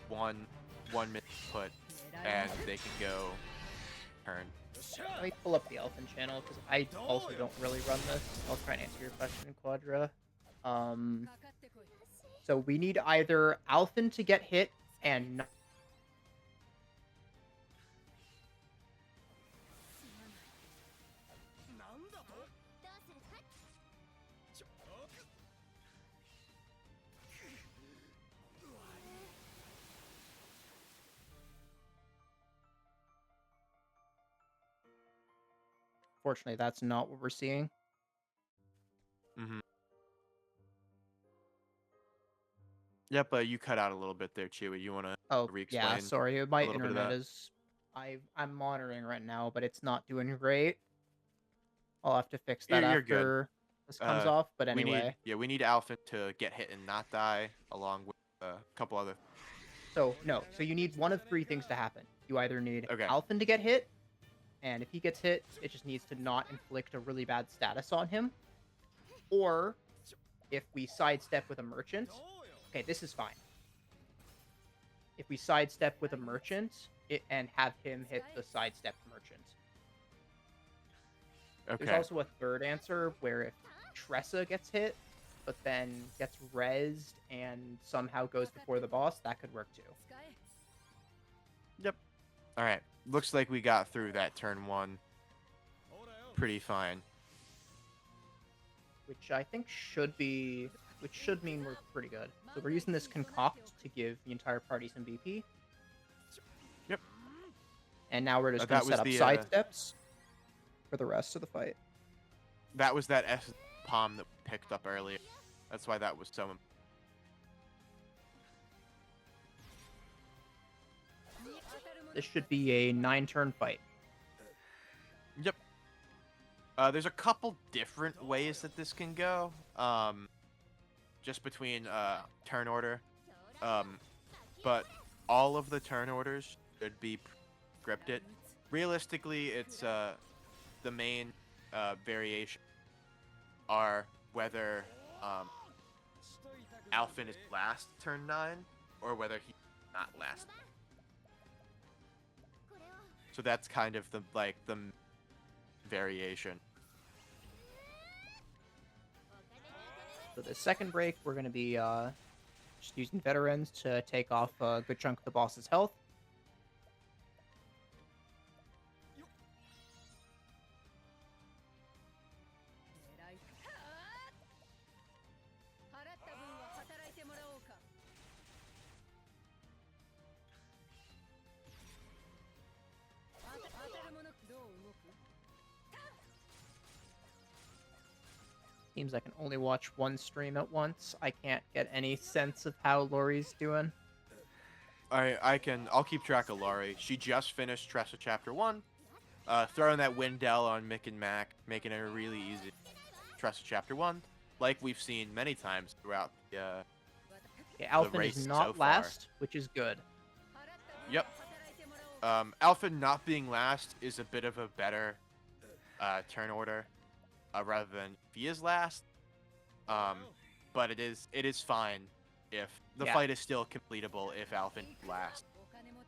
one misput, and they can go turn. Let me pull up the Alfyn channel because I also don't really run this. I'll try and answer your question, Quadra. So we need either Alfyn to get hit and not Fortunately, that's not what we're seeing. Mm-hmm. Yep, but you cut out a little bit there, Chewy. You want to Oh, re-explain? yeah, sorry. My little bit of internet that? is... I'm monitoring right now, but it's not doing great. I'll have to fix that You're good. after this comes off, but We anyway. need Alfyn to get hit and not die, along with a couple other. So, no. So you need one of three things to happen. You either need Okay. Alfyn to get hit, and if he gets hit, it just needs to not inflict a really bad status on him. Or, if we sidestep with a merchant... Okay, this is fine. If we sidestep with a merchant and have him hit the sidestep merchant. Okay. There's also a third answer where if Tressa gets hit, but then gets rezzed and somehow goes before the boss, that could work too. Yep. All right. Looks like we got through that turn 1 pretty fine. Which I think should mean we're pretty good. So we're using this concoct to give the entire party some BP. Yep. And now we're just That going to set was up the, side steps for the rest of the fight. That was that S palm that we picked up earlier. That's why that was so. This should be a 9-turn fight. Yep. There's a couple different ways that this can go. Just between turn order. But all of the turn orders should be scripted. Realistically, it's the main variation are whether Alfyn is last turn 9 or whether he's not last. So that's kind of the variation. So the second break, we're going to be just using veterans to take off a good chunk of the boss's health. Seems I can only watch one stream at once. I can't get any sense of how Lori's doing. I'll keep track of Laurie. She just finished Tressa Chapter 1. Throwing that Windell on Mick and Mac, making it really easy. Tressa Chapter 1, like we've seen many times throughout the Alfyn race is not so far. last, which is good. Yep. Alfyn not being last is a bit of a better turn order, rather than if he is last. But it is fine if the fight is still completable if Alfyn is last.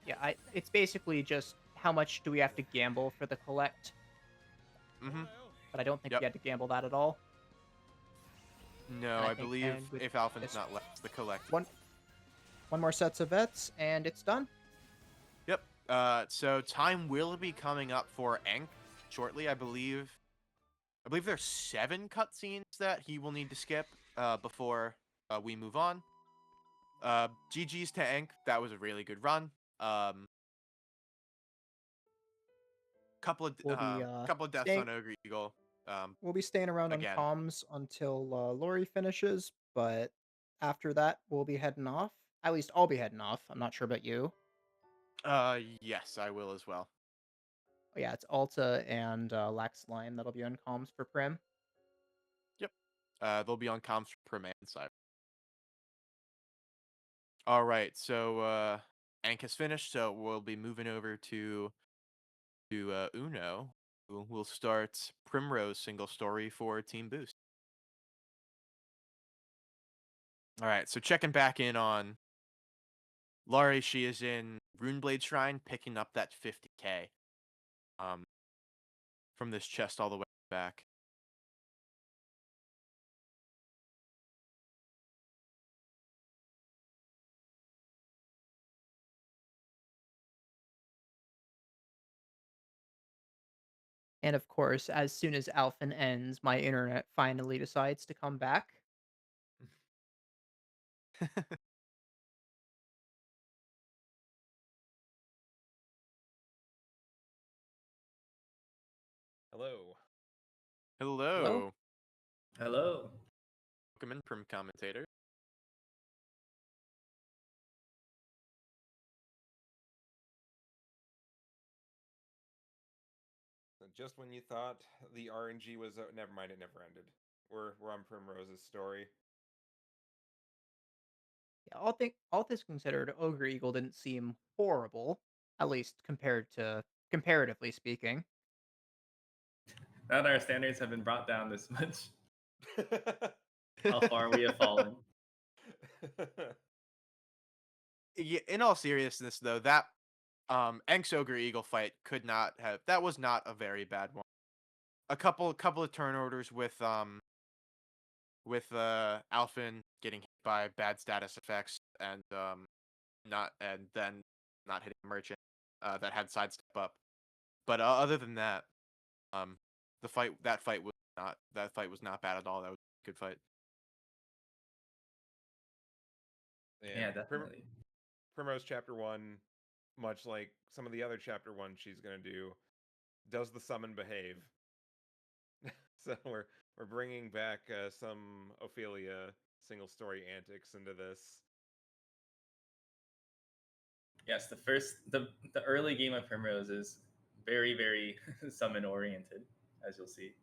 Yeah, it's basically just how much do we have to gamble for the collect. Mm-hmm. But I don't think we had to gamble that at all. No, I believe if Alfyn's not last, the collect. One more sets of vets, and it's done. Yep. So time will be coming up for Enk shortly, I believe. I believe there's 7 cutscenes that he will need to skip before we move on. GG's to Enk. That was a really good run. Couple of deaths on Ogre Eagle. We'll be staying around again. on comms until Lori finishes, but after that, we'll be heading off. At least I'll be heading off. I'm not sure about you. Yes, I will as well. Oh, yeah, it's Alta and Laxline that'll be on comms for Prim. Yep. They'll be on comms for Prim and Cyber. All right, so Enk has finished, so we'll be moving over to Uno. We'll start Primrose Single Story for Team Boost. All right, so checking back in on Laurie. She is in Runeblade Shrine, picking up that 50k from this chest all the way back. And of course, as soon as Alfyn ends, my internet finally decides to come back. Hello. Hello. Hello. Welcome in, Prim Commentator. Just when you thought the RNG was never mind, it never ended. We're on Primrose's story. Yeah, all things considered, Ogre Eagle didn't seem horrible, at least comparatively speaking. Now that our standards have been brought down this much, how far we have fallen. Yeah, in all seriousness, though, that Enk's Ogre Eagle fight that was not a very bad one. A couple of turn orders with Alfyn getting hit by bad status effects and then not hitting a merchant that had sidestep up. But other than that, that fight was not bad at all. That was a good fight. Yeah, definitely. Primrose Chapter 1, much like some of the other Chapter 1 she's going to do, does the summon behave? So we're bringing back some Ophilia single story antics into this. Yes, the early game of Primrose is very, very summon oriented, as you'll see.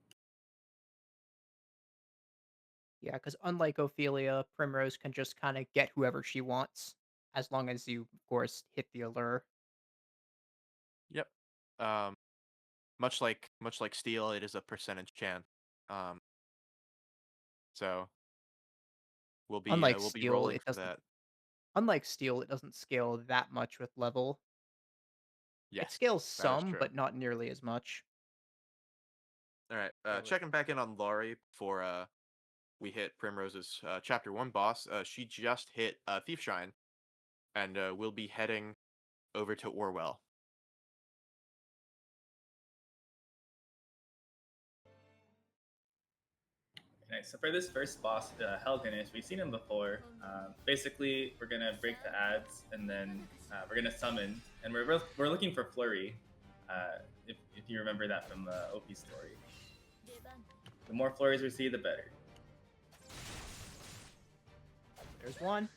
Yeah, because unlike Ophilia, Primrose can just kind of get whoever she wants, as long as you, of course, hit the allure. Yep. Much like Steel, it is a percentage chance. So we'll be rolling for that. Unlike Steel, it doesn't scale that much with level. Yes, it scales that is some, true. but not nearly as much. All right. Checking back in on Laurie before we hit Primrose's Chapter 1 boss. She just hit Thief Shrine, and we'll be heading over to Orwell. Nice. So for this first boss, Helgenish, we've seen him before. Basically, we're gonna break the ads, and then we're gonna summon, and we're looking for Flurry. If you remember that from the OP story, the more flurries we see, the better. There's one.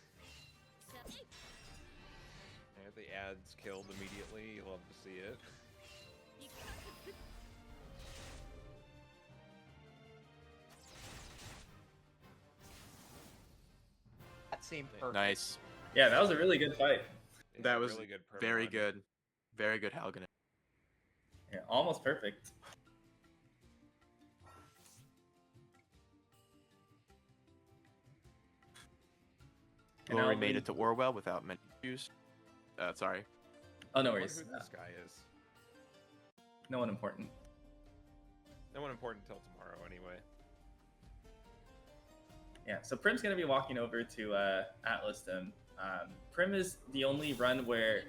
Yeah, the ads killed immediately. You love to see it. That seemed perfect. Nice. Yeah, that was a really good fight. That was really good. Very good. Very good Helgen. Yeah, almost perfect. Laurie made it to Orwell without many issues. Sorry. Oh, no worries. Who this guy is? No one important. No one important until tomorrow, anyway. Yeah, so Prim's going to be walking over to Atlasdom. Prim is the only run where,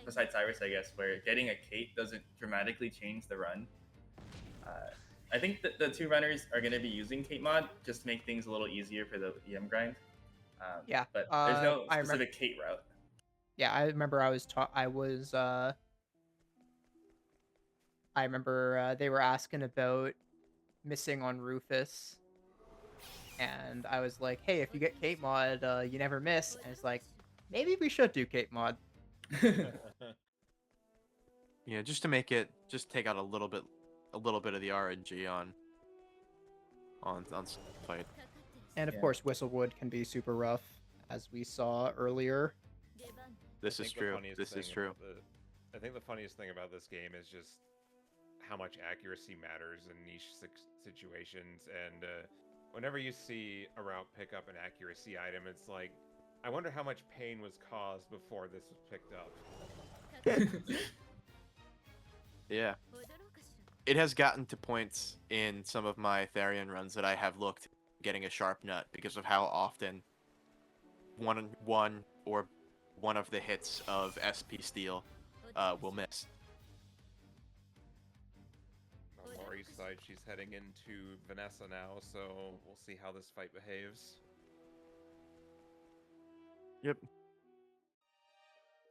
besides Cyrus, I guess, where getting a Kate doesn't dramatically change the run. I think that the two runners are going to be using Kate mod just to make things a little easier for the EM grind. Yeah, but there's no specific Kate route. Yeah, I remember I remember they were asking about missing on Rufus, and I was like, "Hey, if you get Kate mod, you never miss." And it's like, maybe we should do Kate mod. Yeah, just take out a little bit of the RNG on fight. And of course, Whistlewood can be super rough, as we saw earlier. This is true. I think the funniest thing about this game is just how much accuracy matters in niche situations. And whenever you see a route pick up an accuracy item, it's like, I wonder how much pain was caused before this was picked up. Yeah. It has gotten to points in some of my Therion runs that I have looked getting a sharp nut because of how often one of the hits of SP Steel will miss. Laurie's side. She's heading into Vanessa now, so we'll see how this fight behaves. Yep.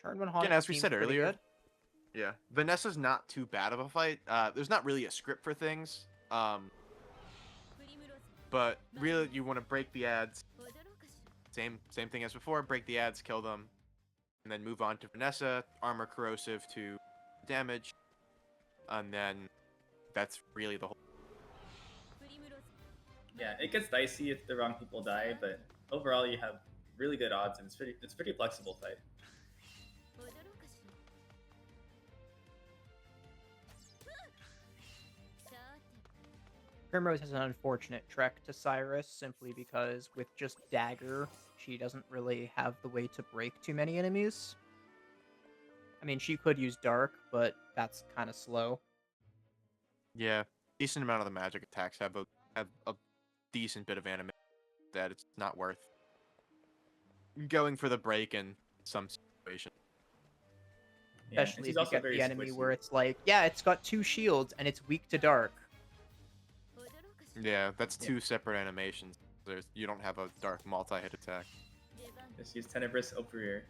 Turn Again, as we seems said pretty earlier, good. yeah, Vanessa's not too bad of a fight. There's not really a script for things. But really, you want to break the ads. Same thing as before. Break the ads, kill them, and then move on to Vanessa. Armor corrosive to damage, and then that's really the whole. Yeah, it gets dicey if the wrong people die, but overall you have really good odds, and it's pretty flexible fight. Primrose has an unfortunate trek to Cyrus simply because with just Dagger, she doesn't really have the way to break too many enemies. I mean, she could use Dark, but that's kind of slow. Yeah, decent amount of the magic attacks have a decent bit of animation that it's not worth going for the break in some situation. Yeah, Especially if you get the enemy where it's like, yeah, it's got 2 shields and it's weak to Dark. Yeah, that's 2 separate animations. You don't have a dark multi-hit attack. Just use Tenebrous Ophilia.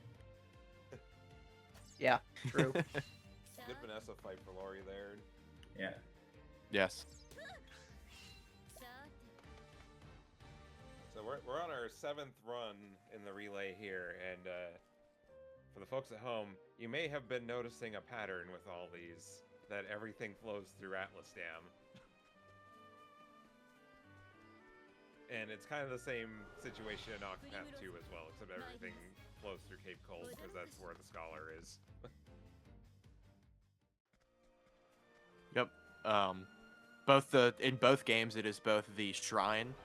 Yeah, true. Good Vanessa fight for Laurie there. Yeah. Yes. So we're on our 7th run in the relay here, and for the folks at home, you may have been noticing a pattern with all these, that everything flows through Atlas Dam. And it's kind of the same situation in Octopath 2 as well, except everything flows through Cape Cold, because that's where the Scholar is. Yep. In both games, it is both the shrine,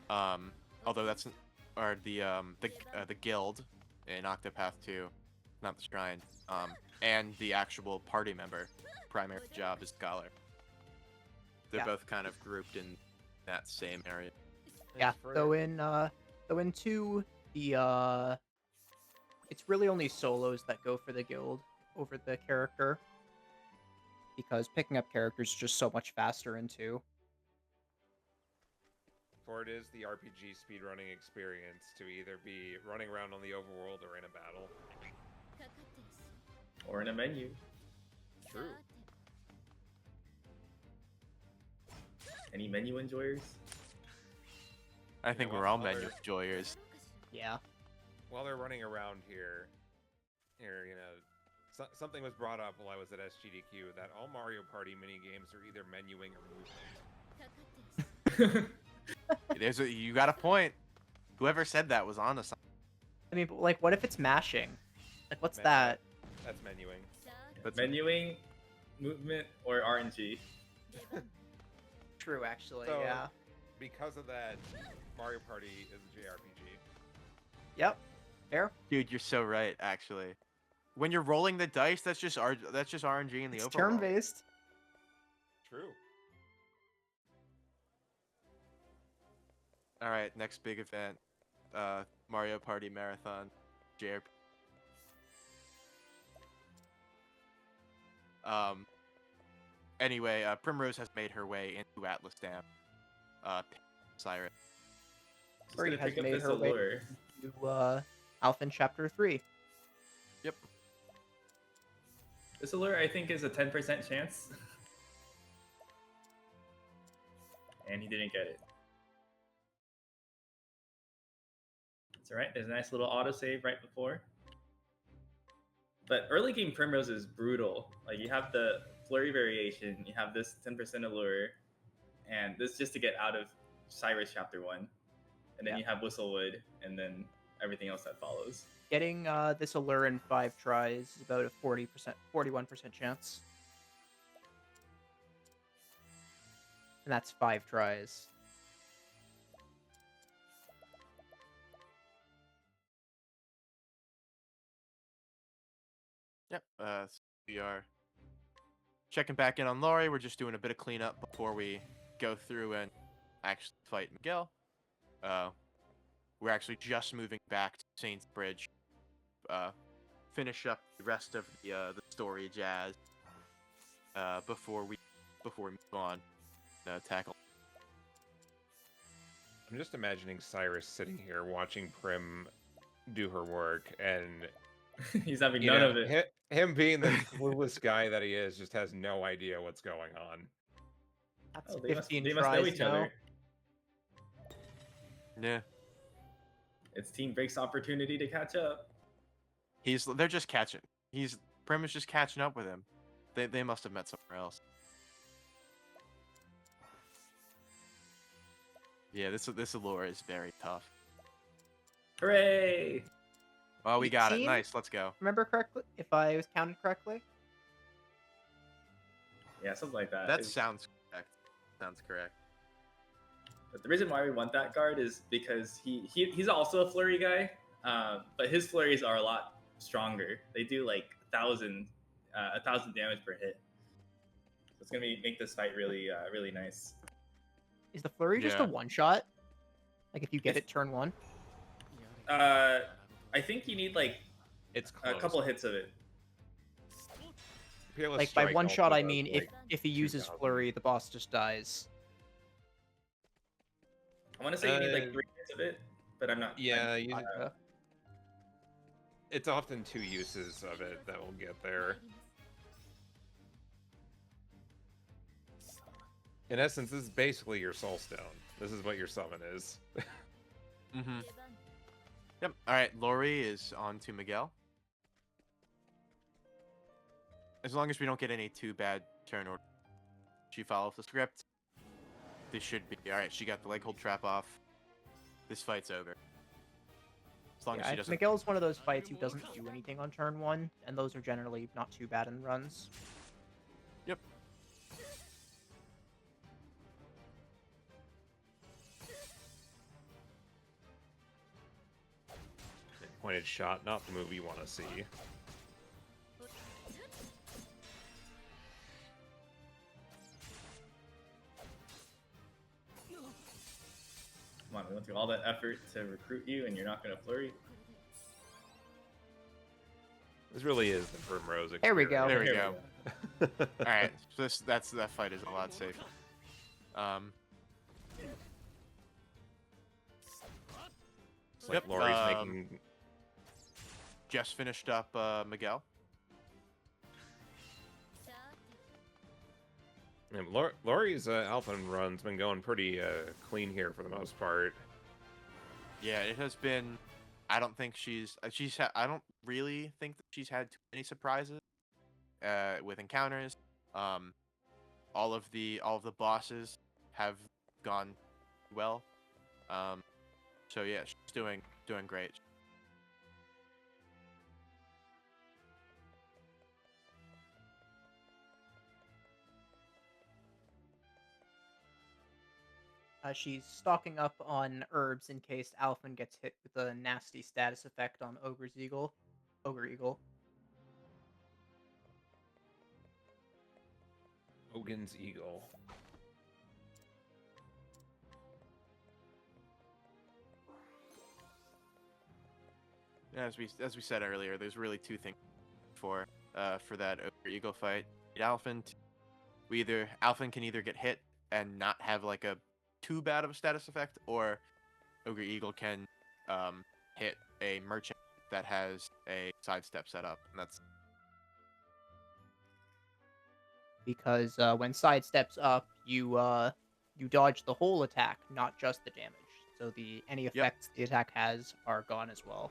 although that's the guild in Octopath 2, not the shrine, and the actual party member. Primary job is Scholar. They're both kind of grouped in that same area. Yeah, though in 2, it's really only solos that go for the guild over the character. Because picking up characters is just so much faster in 2. For it is the RPG speedrunning experience to either be running around on the overworld or in a battle. Or in a menu. True. Any menu enjoyers? I think we're all menu enjoyers. Yeah. While they're running around here, you know, something was brought up while I was at SGDQ that all Mario Party minigames are either menuing or movement. You got a point. Whoever said that was on to something. I mean, but, like, what if it's mashing? Like, what's that? That's menuing. But menuing, movement, or RNG. True, actually, So, yeah. Because of that, Mario Party is a JRPG. Yep. Fair. Dude, you're so right, actually. When you're rolling the dice, that's just RNG in the It's overworld. turn-based. True. All right, next big event, Mario Party Marathon, JRPG. Anyway, Primrose has made her way into Atlas Dam. Cyrus. Or has made her way to Alfyn Chapter 3. Yep. This allure, I think, is a 10% chance. And he didn't get it. It's alright, there's a nice little autosave right before. But early game Primrose is brutal. Like, you have the flurry variation, you have this 10% allure, and this just to get out of Cyrus Chapter 1. And then you have Whistlewood, and then everything else that follows. Getting this allure in 5 tries is about a 41% chance. And that's 5 tries. Yep. We are checking back in on Laurie. We're just doing a bit of cleanup before we go through and actually fight Miguel. We're actually just moving back to Saints Bridge. Finish up the rest of the story jazz before we before we move on. Tackle. I'm just imagining Cyrus sitting here watching Prim do her work, and he's having none of it. Him being the clueless guy that he is, just has no idea what's going on. That's Oh, they 15 must tries know each now. other. Yeah. It's Team Break's opportunity to catch up. They're just catching. Prim is just catching up with him. They must have met somewhere else. Yeah, this allure is very tough. Hooray! Oh, we got it. 18? Nice. Let's go. Remember correctly? If I was counted correctly? Yeah, something like that. That sounds correct. Sounds correct. But the reason why we want that guard is because he's also a flurry guy, but his flurries are a lot stronger. They do like 1,000 damage per hit. So it's gonna make this fight really really nice. Is the flurry just a one-shot? Like if you get it turn 1? I think you need like It's a couple hits of it. Fearless Like by Strike one also shot, I does, mean like, if he uses 2,000. flurry, the boss just dies. I want to say you need like 3 hits of it, but I'm not. Yeah, Uh, it's often 2 uses of it that will get there. In essence, this is basically your soul stone. This is what your summon is. Mm-hmm. Yep. All right. Lori is on to Miguel. As long as we don't get any too bad turn order, she follows the script. This should be all right. She got the leg hold trap off. This fight's over. As long as she doesn't. Miguel's one of those fights who doesn't do anything on turn 1, and those are generally not too bad in runs. Yep. Pointed shot, not the move you want to see. Come on, we went through all that effort to recruit you, and you're not gonna flurry. This really is the Primrose experience. There we go. There we go. All right. So that fight is a lot safer. It's like Lori's making. Just finished up Miguel. And Lori's Alfyn run's been going pretty clean here for the most part. Yeah, it has been. I don't think I don't really think that she's had too many surprises with encounters. All of the bosses have gone well. So yeah, she's doing great. She's stocking up on herbs in case Alfyn gets hit with a nasty status effect on Ogre Eagle. Ogin's Eagle. As we said earlier, there's really 2 things for that Ogre Eagle fight. Alfyn can either get hit and not have like a too bad of a status effect, or Ogre Eagle can hit a merchant that has a sidestep set up, and that's because when sidesteps up, you dodge the whole attack, not just the damage. So any effects the attack has are gone as well.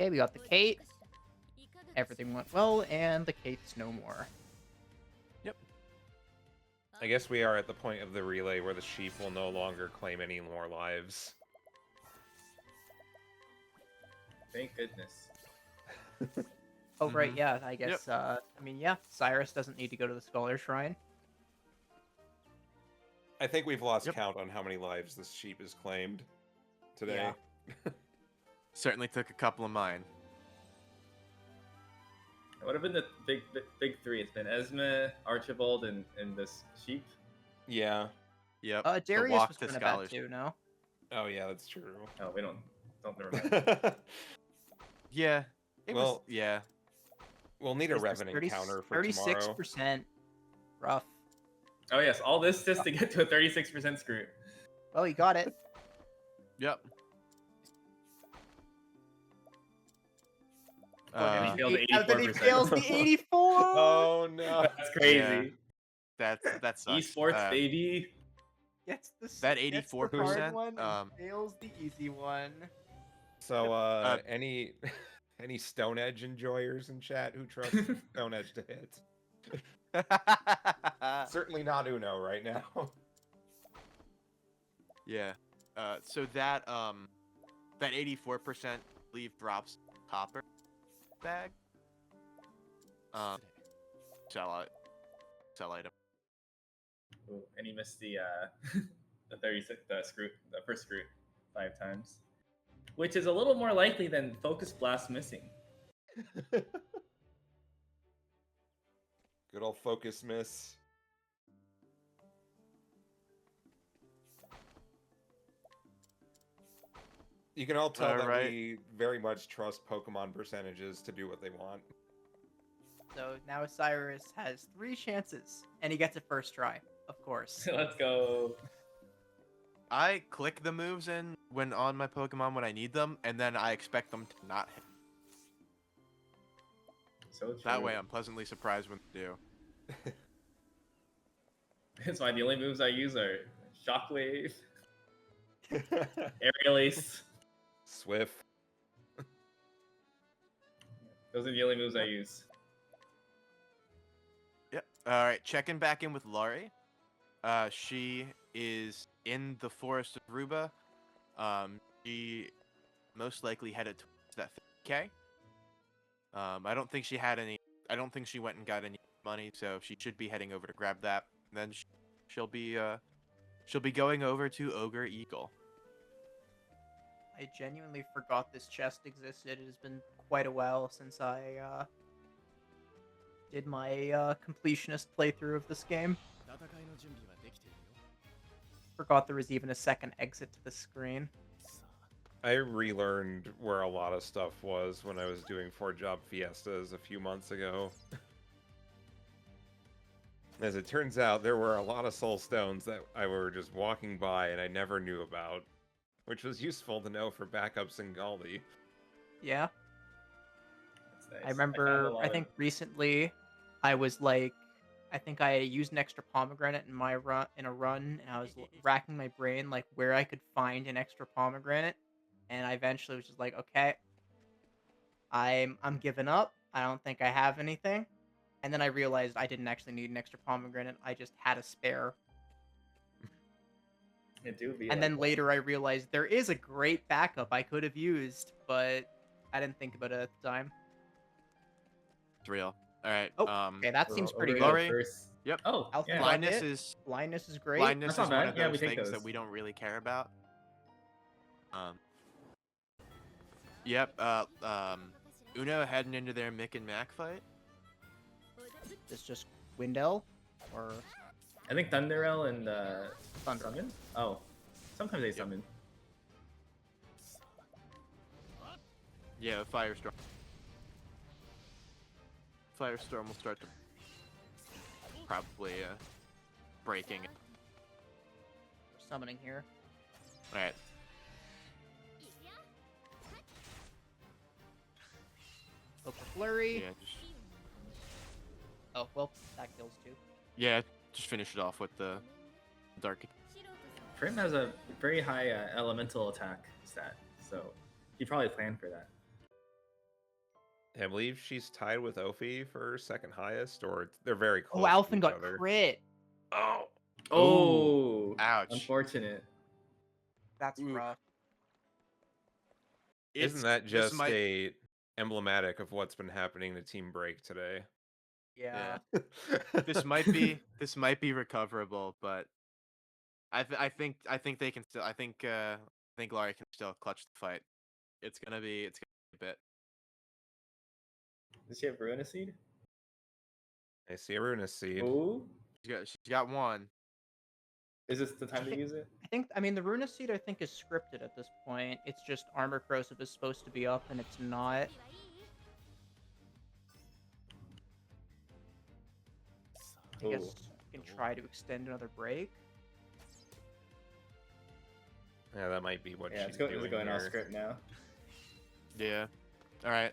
Okay, we got the Kate. Everything went well, and the Kate's no more. I guess we are at the point of the relay where the sheep will no longer claim any more lives. Thank goodness. Oh, right, yeah, I guess, I mean, yeah, Cyrus doesn't need to go to the Scholar Shrine. I think we've lost count on how many lives this sheep has claimed today. Yeah. Certainly took a couple of mine. What have been the big 3? It's been Esme, Archibald, and this sheep. Yeah. Yep. Darius was kind of bad too, no? Oh yeah, that's true. Oh, we don't remember. Yeah. We'll need a Is this revenant counter for tomorrow. 36%. Rough. Oh yes, all this just to get to a 36% screw. Well, you got it. Yep. And he failed the Then he 84%. fails the 84. Oh no, That's crazy. That sucks. Esports, baby. Gets the That gets the 84%, hard one and fails the easy one. So, any Stone Edge enjoyers in chat who trust Stone Edge to hit? Certainly not Uno right now. Yeah. So that 84% leave drops copper bag. Sell item. Ooh, and he missed the the 36 the first screw 5 times, which is a little more likely than Focus Blast missing. Good old focus miss. You can all tell that we very much trust Pokemon percentages to do what they want. So now Cyrus has 3 chances, and he gets it first try, of course. Let's go. I click the moves in when on my Pokemon when I need them, and then I expect them to not hit. So true. That way I'm pleasantly surprised when they do. That's why the only moves I use are Shockwave, Aerial Ace. Swift. Those are the only moves I use. Yep. All right. Checking back in with Laurie. She is in the Forest of Ruba. She most likely headed towards that 50K. I don't think she had any. I don't think she went and got any money, so she should be heading over to grab that. And then she'll be going over to Ogre Eagle. I genuinely forgot this chest existed. It has been quite a while since I did my completionist playthrough of this game. Forgot there was even a second exit to the screen. I relearned where a lot of stuff was when I was doing 4-job fiestas a few months ago. As it turns out, there were a lot of soul stones that I were just walking by and I never knew about, which was useful to know for backups in Galdi. Yeah. That's nice. I remember, I think recently, I was like, I think I used an extra pomegranate in my run, and I was racking my brain like where I could find an extra pomegranate, and I eventually was just like, okay, I'm giving up. I don't think I have anything, and then I realized I didn't actually need an extra pomegranate. I just had a spare. It do be. And like then that. later I realized there is a great backup I could have used, but I didn't think about it at the time. It's real. All right. Oh, okay, that seems pretty good. Laurie. First. Yep. Oh, Alpha yeah. Blindness is great. Blindness That's is not one bad. of Yeah, those we take things those. that we don't really care about. Yep. Uno heading into their Mick and Mac fight. It's just Windell, or I think Thunderel and Thunder. Summon. Oh, sometimes they summon. Yeah, Firestorm. Firestorm will start to probably breaking. Summoning here. All right. Go for Flurry. Yeah, just Oh, well, that kills too. yeah, just finish it off with the dark. Prim has a very high elemental attack stat, so he probably planned for that. I believe she's tied with Ophi for second highest, or they're very close. Oh, to Alfyn each got other. crit. Oh, ouch. Unfortunate. That's rough. Isn't that just emblematic of what's been happening to Team Break today? Yeah. This might be recoverable, but I think they can still. I think Laurie can still clutch the fight. It's gonna be a bit. Does she have Ruina Seed? I see a Runa Seed. Oh, She's got one. is this the time to use it? I mean, the Runa Seed I think is scripted at this point. It's just Armor Corrosive is supposed to be up, and it's not. I guess Ooh. we can try to extend another break. Yeah, that might be what Yeah, she's it's doing going off here. script now. Yeah. All right.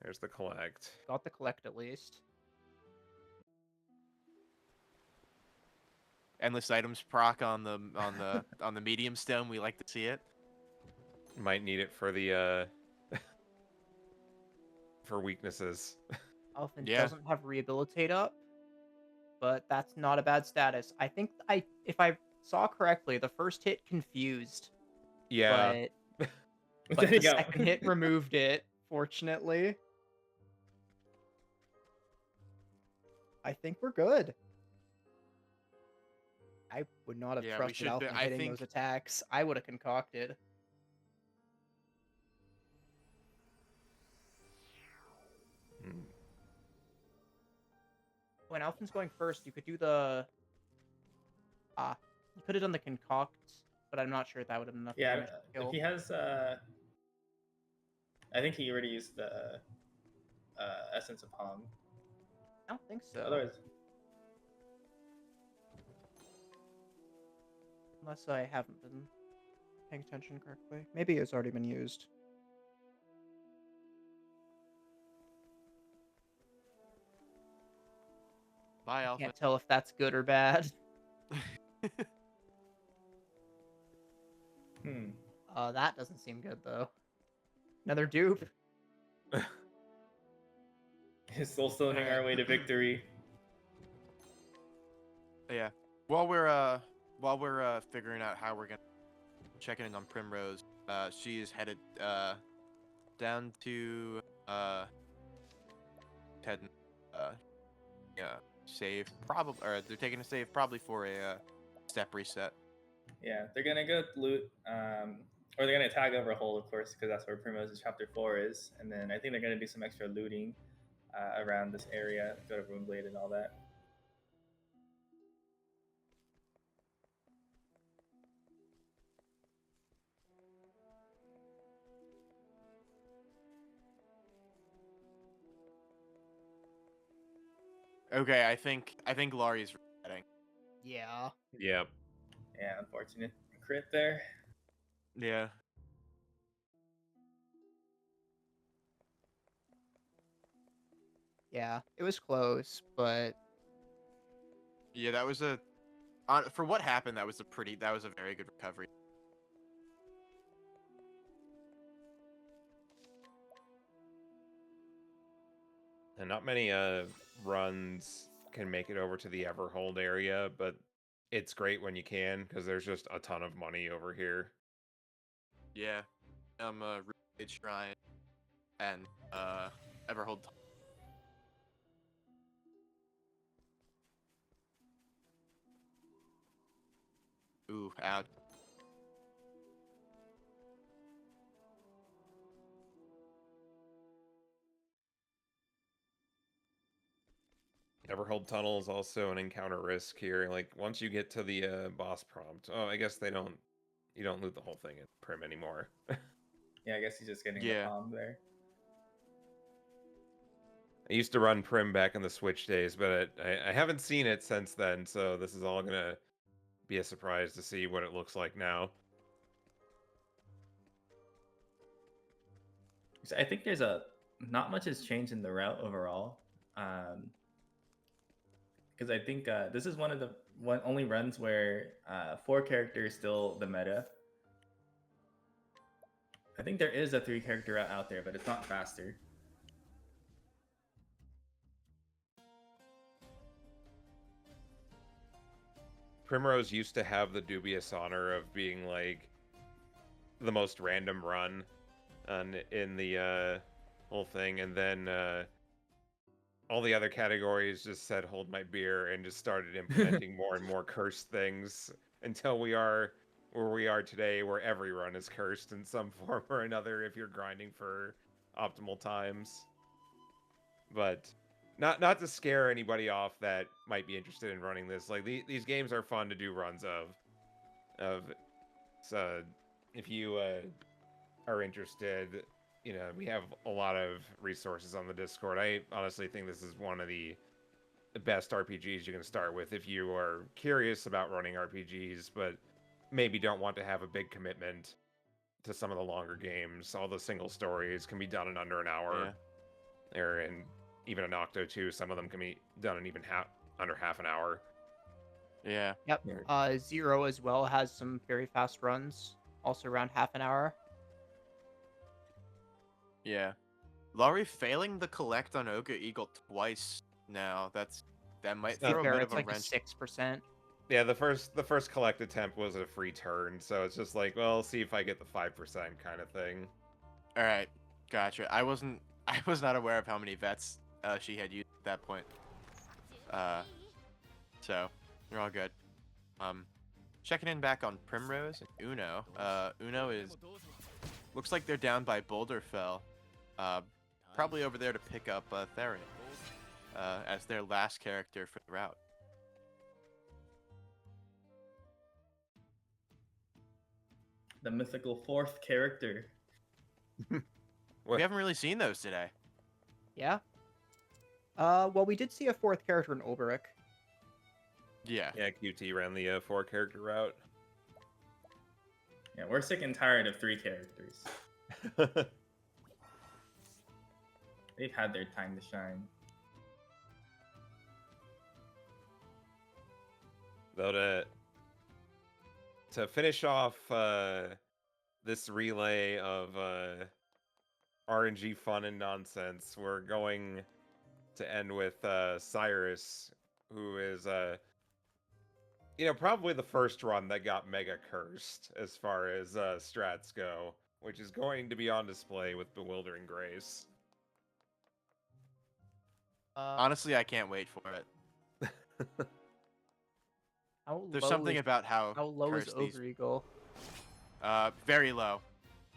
There's the collect. Got the collect at least. Endless items proc on the medium stone. We like to see it. Might need it for the for weaknesses. Alfyn Yeah. doesn't have rehabilitate up, but that's not a bad status. I think if I saw correctly, the first hit confused, Yeah. but There you the go. second hit removed it. Fortunately, I think we're good. I would not have Yeah, we trusted should be- Alfyn I hitting think- those attacks. I would have concocted. Hmm. When Alfyn's going first, you could do the you could have done the concoct, but I'm not sure if that would have been enough Yeah, damage to if kill. he has, I think he already used the Essence of Palm. I don't think so. Otherwise, Unless I haven't been paying attention correctly. Maybe it's already been used. Bye, I Alpha. can't tell if that's good or bad. That doesn't seem good though. Another dupe. his soul stoning our way to victory. Yeah. While we're figuring out how we're gonna check in on Primrose, she is headed down to head save probably, or they're taking a save probably for a step reset. Yeah, they're gonna go loot, or they're gonna tag over a hole, of course, because that's where Primrose's chapter 4 is, and then I think they're gonna do some extra looting around this area, go to Runeblade and all that. Okay, I think Laurie's resetting. Yeah. Yep. Yeah, unfortunate crit there. Yeah. Yeah, it was close, but Yeah, that was for what happened. That was a very good recovery. And not many runs can make it over to the Everhold area, but it's great when you can because there's just a ton of money over here. Yeah. Runeblade Shrine and Everhold. Ooh, out. Everhold Tunnel is also an encounter risk here. Like once you get to the boss prompt, oh, I guess you don't loot the whole thing in Prim anymore. Yeah, I guess he's just getting Yeah. the palm there. I used to run Prim back in the Switch days, but I haven't seen it since then, so this is all gonna be a surprise to see what it looks like now. So I think there's not much has changed in the route overall. Because I think this is one of the only runs where 4 characters is still the meta. I think there is a 3 character route out there, but it's not faster. Primrose used to have the dubious honor of being like the most random run in the whole thing, and then all the other categories just said hold my beer and just started implementing more and more cursed things until we are where we are today, where every run is cursed in some form or another if you're grinding for optimal times. But not to scare anybody off that might be interested in running this. Like these games are fun to do runs of. So if you are interested, we have a lot of resources on the Discord. I honestly think this is one of the best RPGs you can start with if you are curious about running RPGs, but maybe don't want to have a big commitment to some of the longer games. All the single stories can be done in under an hour. Or in even in Octo 2, some of them can be done in even under half an hour. Yeah. Yep. Zero as well has some very fast runs, also around half an hour. Yeah. Laurie failing the collect on Ogre Eagle twice now. That might throw a bit of It's a like wrench. 6%. Yeah, the first collect attempt was a free turn, so it's just like, well, see if I get the 5% kind of thing. All right, gotcha. I was not aware of how many vets she had used at that point. So you're all good. Checking in back on Primrose and Uno. Uno looks like they're down by Boulderfell. Probably over there to pick up Therion as their last character for the route. The mythical fourth character. We haven't really seen those today. Yeah. Well, we did see a fourth character in Olberic. Yeah. Yeah, QT ran the 4-character route. Yeah, we're sick and tired of 3 characters. They've had their time to shine. Though to finish off this relay of RNG fun and nonsense, we're going to end with Cyrus, who is probably the first run that got mega cursed as far as strats go, which is going to be on display with Bewildering Grace. Honestly, I can't wait for it. There's something about how low is cursed these... Ogre Eagle? Very low.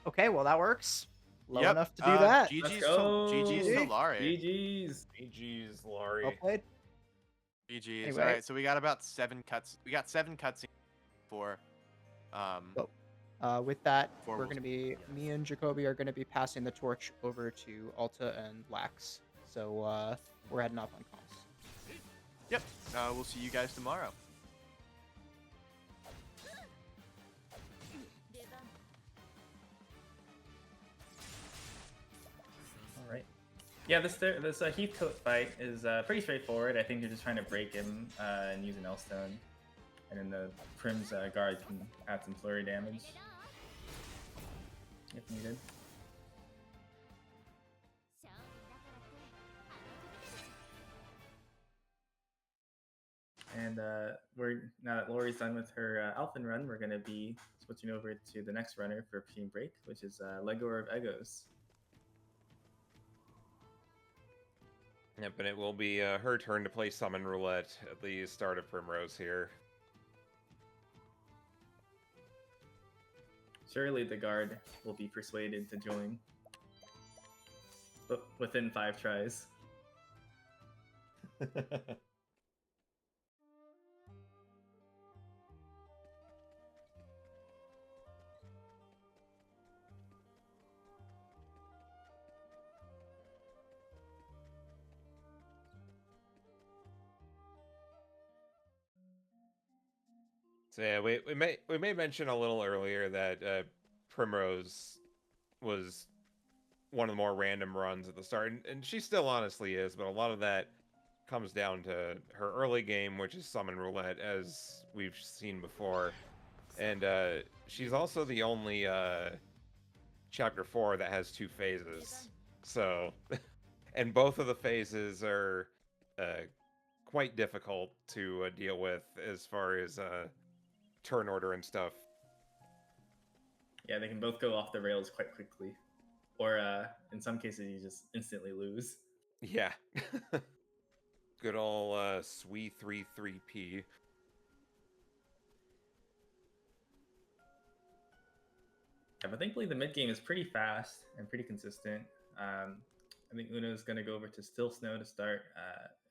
Okay, well that works. Low Yep. enough to do that. GG's to Laurie. GG's Laurie. Well played. GG's. Anyway. All right, so we got about 7 cuts. We got 7 cutscenes for. With that, Four we're rules. gonna be me and Jacoby are gonna be passing the torch over to Alta and Lax. So we're heading off on comms. Yep. We'll see you guys tomorrow. All right. Yeah, this Heathcote fight is pretty straightforward. I think you're just trying to break him and use an Elstone, and then the Prim's guard can add some flurry damage if needed. And now that Laurie's done with her Alfyn run, we're gonna be switching over to the next runner for Team Break, which is Legor of Egos. Yep, and it will be her turn to play Summon Roulette at the start of Primrose here. Surely the guard will be persuaded to join, but within 5 tries. So yeah, we may mention a little earlier that Primrose was one of the more random runs at the start, and she still honestly is, but a lot of that comes down to her early game, which is Summon Roulette, as we've seen before. And she's also the only Chapter 4 that has 2 phases. So, and both of the phases are quite difficult to deal with as far as turn order and stuff. Yeah, they can both go off the rails quite quickly. Or in some cases, you just instantly lose. Yeah. Good old SWE 33P. Yeah, but thankfully the mid game is pretty fast and pretty consistent. I think Uno's going to go over to Still Snow to start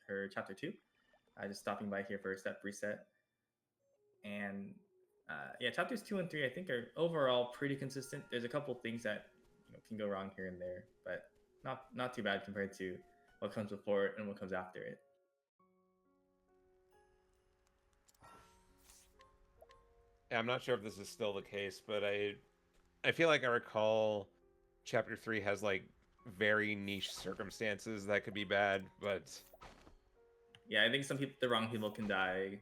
her Chapter 2. Just stopping by here for a step reset. And yeah, Chapters 2 and 3 I think are overall pretty consistent. There's a couple things that can go wrong here and there, but not too bad compared to what comes before it and what comes after it. Yeah, I'm not sure if this is still the case, but I feel like I recall Chapter 3 has like very niche circumstances that could be bad, but Yeah, I think the wrong people can die.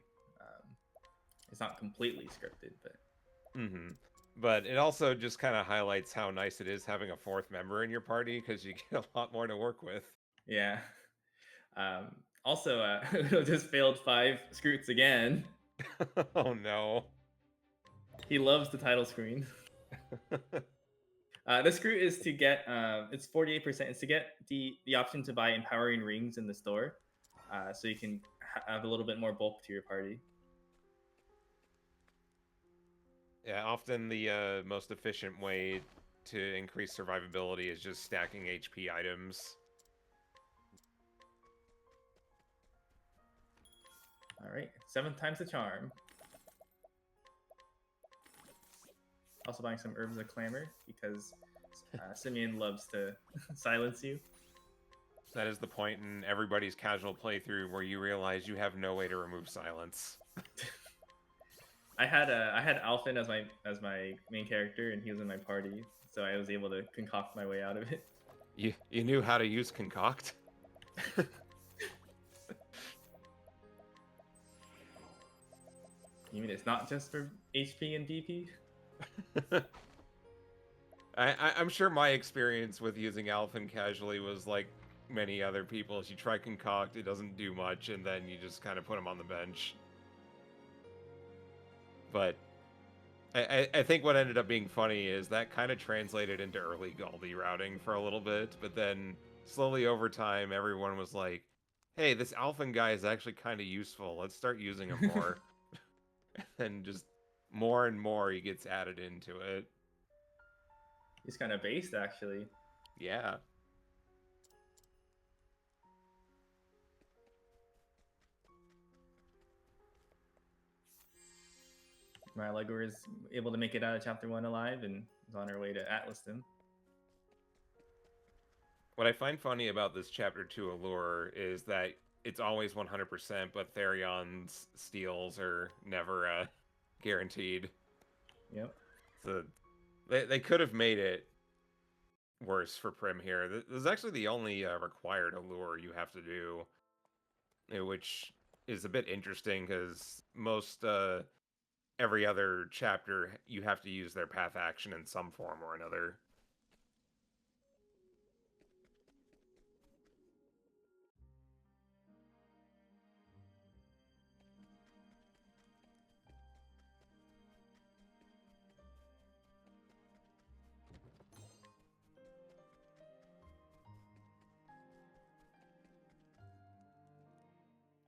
It's not completely scripted, but but it also just kind of highlights how nice it is having a fourth member in your party because you get a lot more to work with. yeah. Also, Udo just failed 5 scroots again. Oh no. He loves the title screen. The screw is to get it's 48%. It's to get the option to buy empowering rings in the store, so you can have a little bit more bulk to your party. Yeah, often the most efficient way to increase survivability is just stacking HP items. All right, 7 times the charm. Also buying some Herbs of Clamor because Simeon loves to silence you. That is the point in everybody's casual playthrough where you realize you have no way to remove silence. I had Alfyn as my main character, and he was in my party, so I was able to concoct my way out of it. You knew how to use concoct? You mean it's not just for HP and DP? I'm sure my experience with using Alfyn casually was like many other people's. You try concoct, it doesn't do much, and then you just kind of put him on the bench. But I think what ended up being funny is that kind of translated into early Galdi routing for a little bit, but then slowly over time, everyone was like, hey, this Alfyn guy is actually kind of useful. Let's start using him more. And just more and more he gets added into it. He's kind of based, actually. Yeah. My Legor is able to make it out of Chapter 1 alive and is on her way to Atlaston. What I find funny about this Chapter 2 allure is that it's always 100%, but Therion's steals are never guaranteed. Yep. So they could have made it worse for Prim here. This is actually the only required allure you have to do, which is a bit interesting because most every other chapter you have to use their path action in some form or another.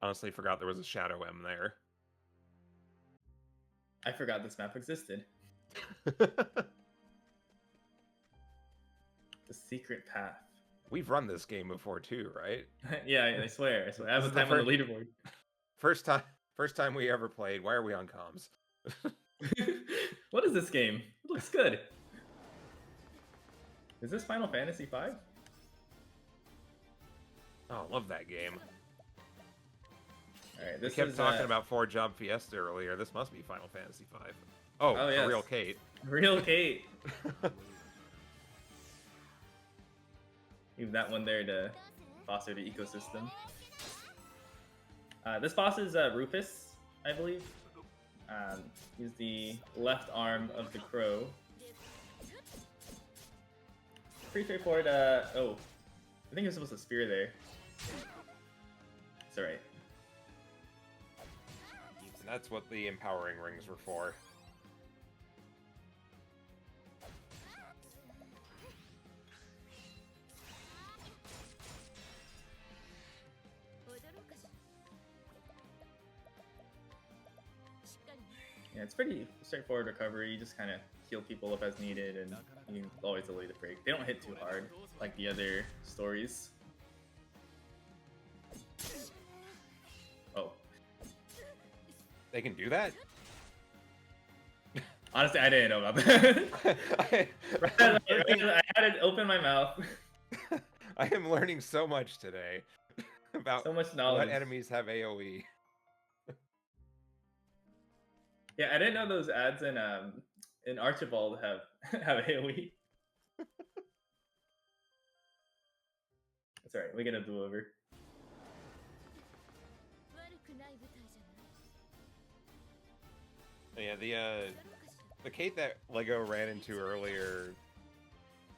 Honestly, forgot there was a Shadow M there. I forgot this map existed. The secret path. We've run this game before too, right? Yeah, I swear. I have a time on the leaderboard. First time we ever played. Why are we on comms? What is this game? It looks good. Is this Final Fantasy V? Oh, I love that game. Alright, We this kept is talking about 4-Job Fiesta earlier. This must be Final Fantasy V. Oh, Oh, the yes. real Kate. Real Kate. Leave that one there to foster the ecosystem. This boss is Rufus, I believe. He's the left arm of the crow. Pretty straightforward. Oh, I think you're supposed to spear there. It's alright. That's what the empowering rings were for. Yeah, it's pretty straightforward recovery. You just kind of heal people up as needed, and you can always delay the break. They don't hit too hard like the other stories. Oh. They can do that? Honestly, I didn't know about that. I had to open my mouth. I am learning so much today about So much knowledge. what enemies have AoE. Yeah, I didn't know those ads in Archibald have have AoE. That's alright, we get a do-over. Yeah, the Kate that Lego ran into earlier,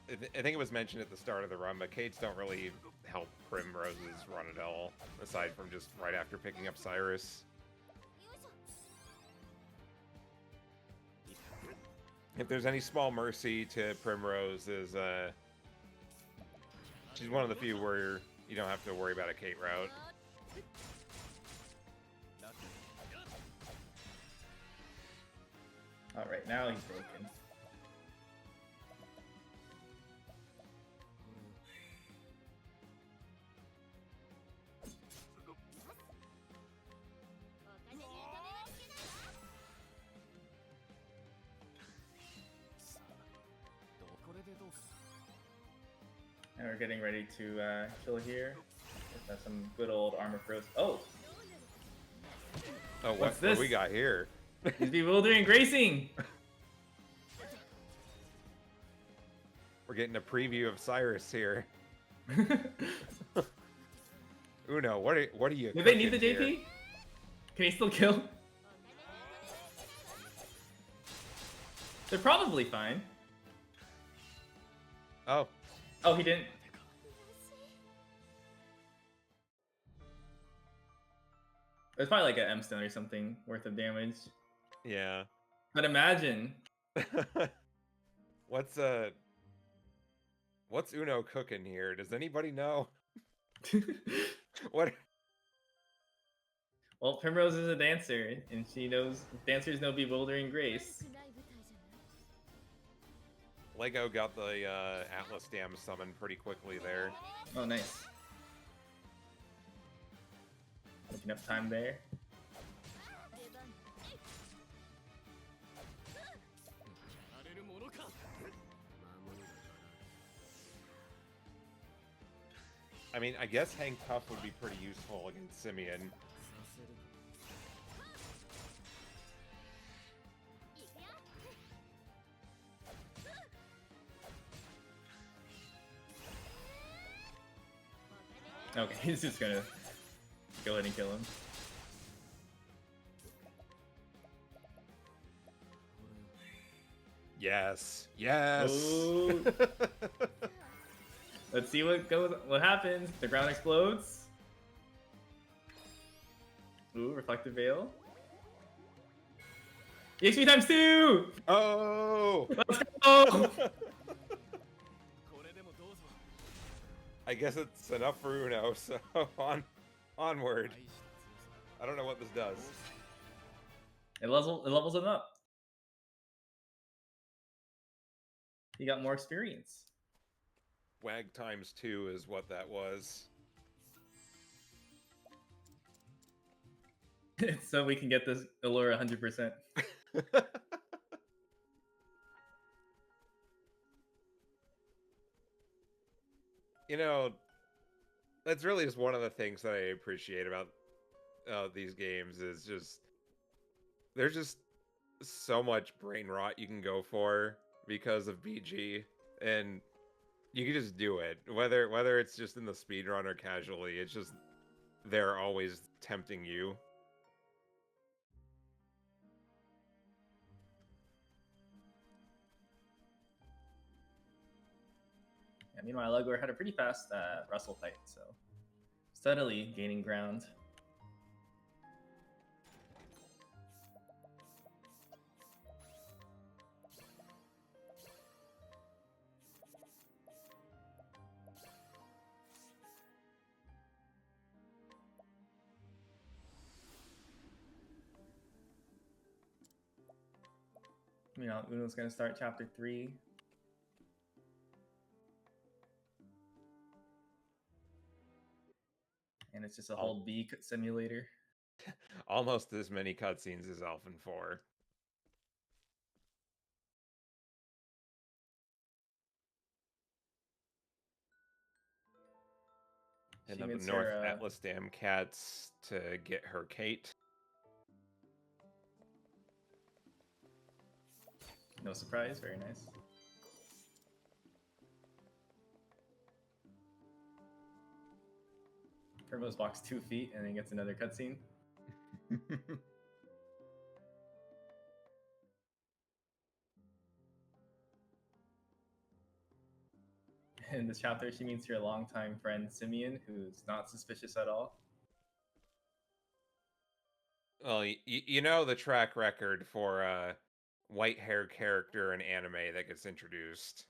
I think it was mentioned at the start of the run, but Kates don't really help Primrose's run at all, aside from just right after picking up Cyrus. If there's any small mercy to Primrose, is she's one of the few where you don't have to worry about a Kate route. Alright, now he's broken. And we're getting ready to kill here. That's some good old armor throws. Oh! Oh, What's this? What we got here? He's bewildering gracing! We're getting a preview of Cyrus here. Uno, what are you? Do they need the JP? Here? Can he still kill? They're probably fine. Oh. Oh, he didn't. It's probably like an M stone or something worth of damage. Yeah. But imagine. What's Uno cooking here? Does anybody know? What? Well, Primrose is a dancer, and she knows dancers know bewildering grace. Lego got the Atlas Dam summoned pretty quickly there. Oh, nice. Making up time there. I mean, I guess Hang Tough would be pretty useful against Simeon. Okay, he's just gonna go ahead and kill him. Yes. Yes. Ooh. Let's see what happens. The ground explodes. Ooh, reflective veil. EXP times 2! Oh! Let's go! I guess it's enough for Uno, so onward. I don't know what this does. It levels him up. He got more experience. WAG times 2 is what that was. So we can get this Allure 100%. You know, that's really just one of the things that I appreciate about these games is just there's just so much brain rot you can go for because of BG, and you can just do it. Whether it's just in the speedrun or casually, it's just they're always tempting you. Yeah, meanwhile, Lugor had a pretty fast Russell fight, so steadily gaining ground. You know, Uno's gonna start chapter 3. And it's just a whole bee simulator. Almost as many cutscenes as Alfyn 4. Heading She up the meets North her, Atlas Dam Cats to get her Kate. No surprise, very nice. Primrose walks 2 feet and then gets another cutscene. In this chapter, she meets her longtime friend Simeon, who's not suspicious at all. Well, you know the track record for a white hair character in anime that gets introduced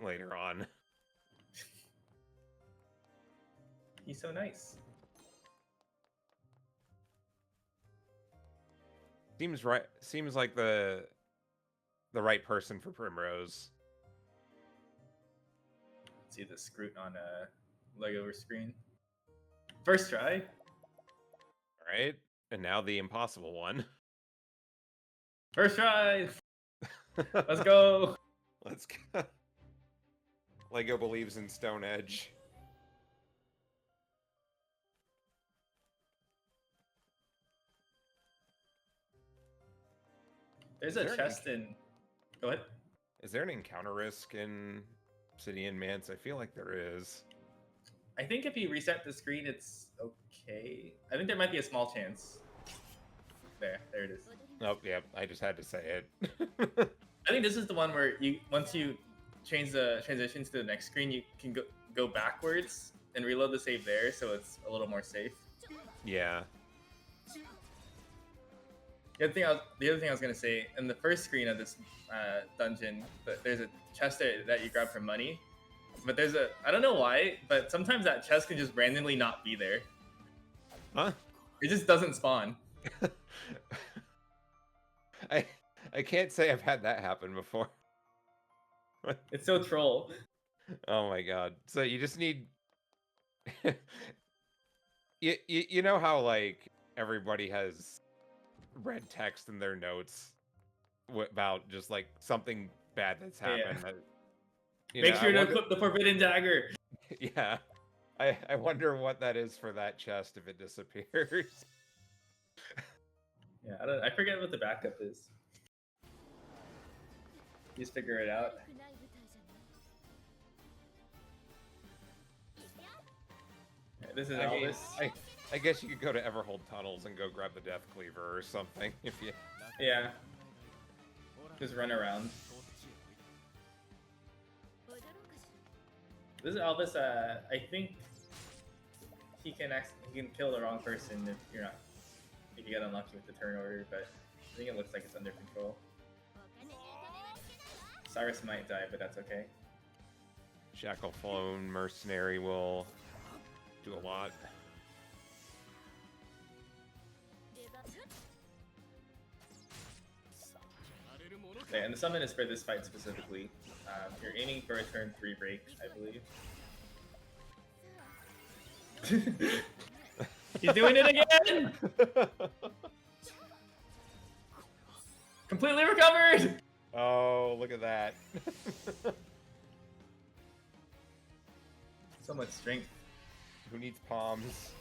later on. He's so nice. Seems right. Seems like the right person for Primrose. See the Scroot on a Lego screen. First try. All right, and now the impossible one. First try. Let's go. Let's go. Lego believes in Stone Edge. There's a chest in. Go ahead. Is there an encounter risk in Obsidian Manse? I feel like there is. I think if you reset the screen, it's okay. I think there might be a small chance. There it is. Oh, yeah, I just had to say it. I think this is the one where once you change the transition to the next screen, you can go backwards and reload the save there, so it's a little more safe. Yeah. The other thing I was gonna say, in the first screen of this dungeon, there's a chest there that you grab for money, but I don't know why, but sometimes that chest can just randomly not be there. Huh? It just doesn't spawn. I can't say I've had that happen before. It's so troll. Oh my god. So you just need you know how like everybody has red text in their notes about just like something bad that's happened. Yeah. Make sure to clip the forbidden dagger. Yeah. I wonder what that is for that chest if it disappears. Yeah, I forget what the backup is. Just figure it out. Yeah, this is Elvis. I guess you could go to Everhold Tunnels and go grab the Death Cleaver or something if you. Yeah. Just run around. This is Elvis. I think he can kill the wrong person if you get unlucky with the turn order, but I think it looks like it's under control. Cyrus might die, but that's okay. Shackleflone Mercenary will do a lot. Okay, and the summon is for this fight specifically. You're aiming for a turn 3 break, I believe. He's doing it again! Completely recovered! Oh, look at that. So much strength. Who needs palms?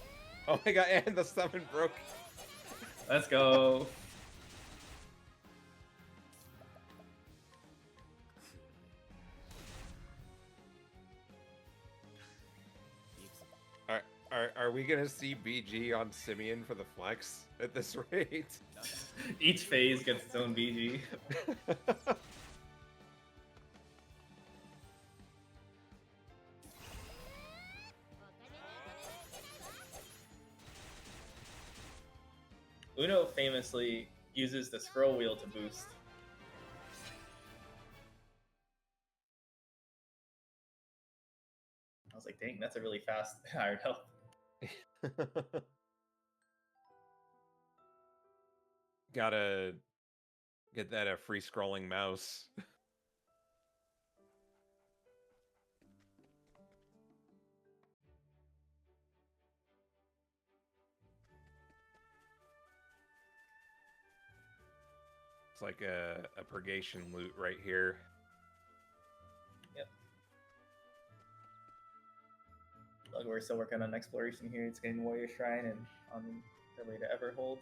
Oh my god, and the summon broke. Let's go. Are we gonna see BG on Simeon for the flex at this rate? Each phase gets its own BG. Uno famously uses the scroll wheel to boost. I was like, dang, that's a really fast iron health. Gotta get that a free scrolling mouse. It's like a purgation loot right here. Yep. we're still working on exploration here. It's getting Warrior Shrine and on the way to Everhold.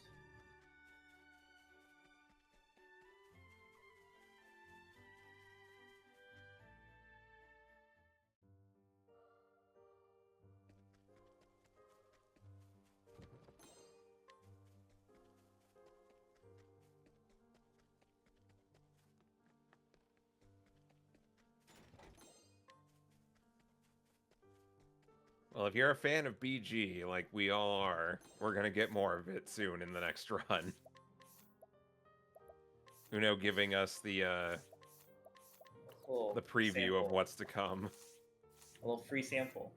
Well, if you're a fan of BG, like we all are, we're gonna get more of it soon in the next run. Uno giving us the preview sample. of what's to come. A little free sample.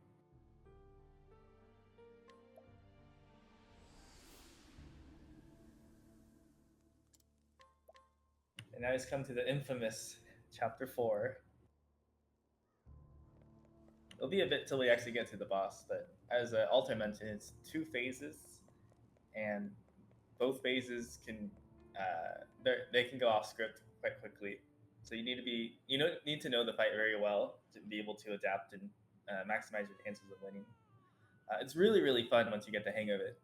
And now it's come to the infamous Chapter 4. It'll be a bit till we actually get to the boss, but as Alter mentioned, it's 2 phases, and both phases can they can go off script quite quickly. So you need to know the fight very well to be able to adapt and maximize your chances of winning. It's really, really fun once you get the hang of it.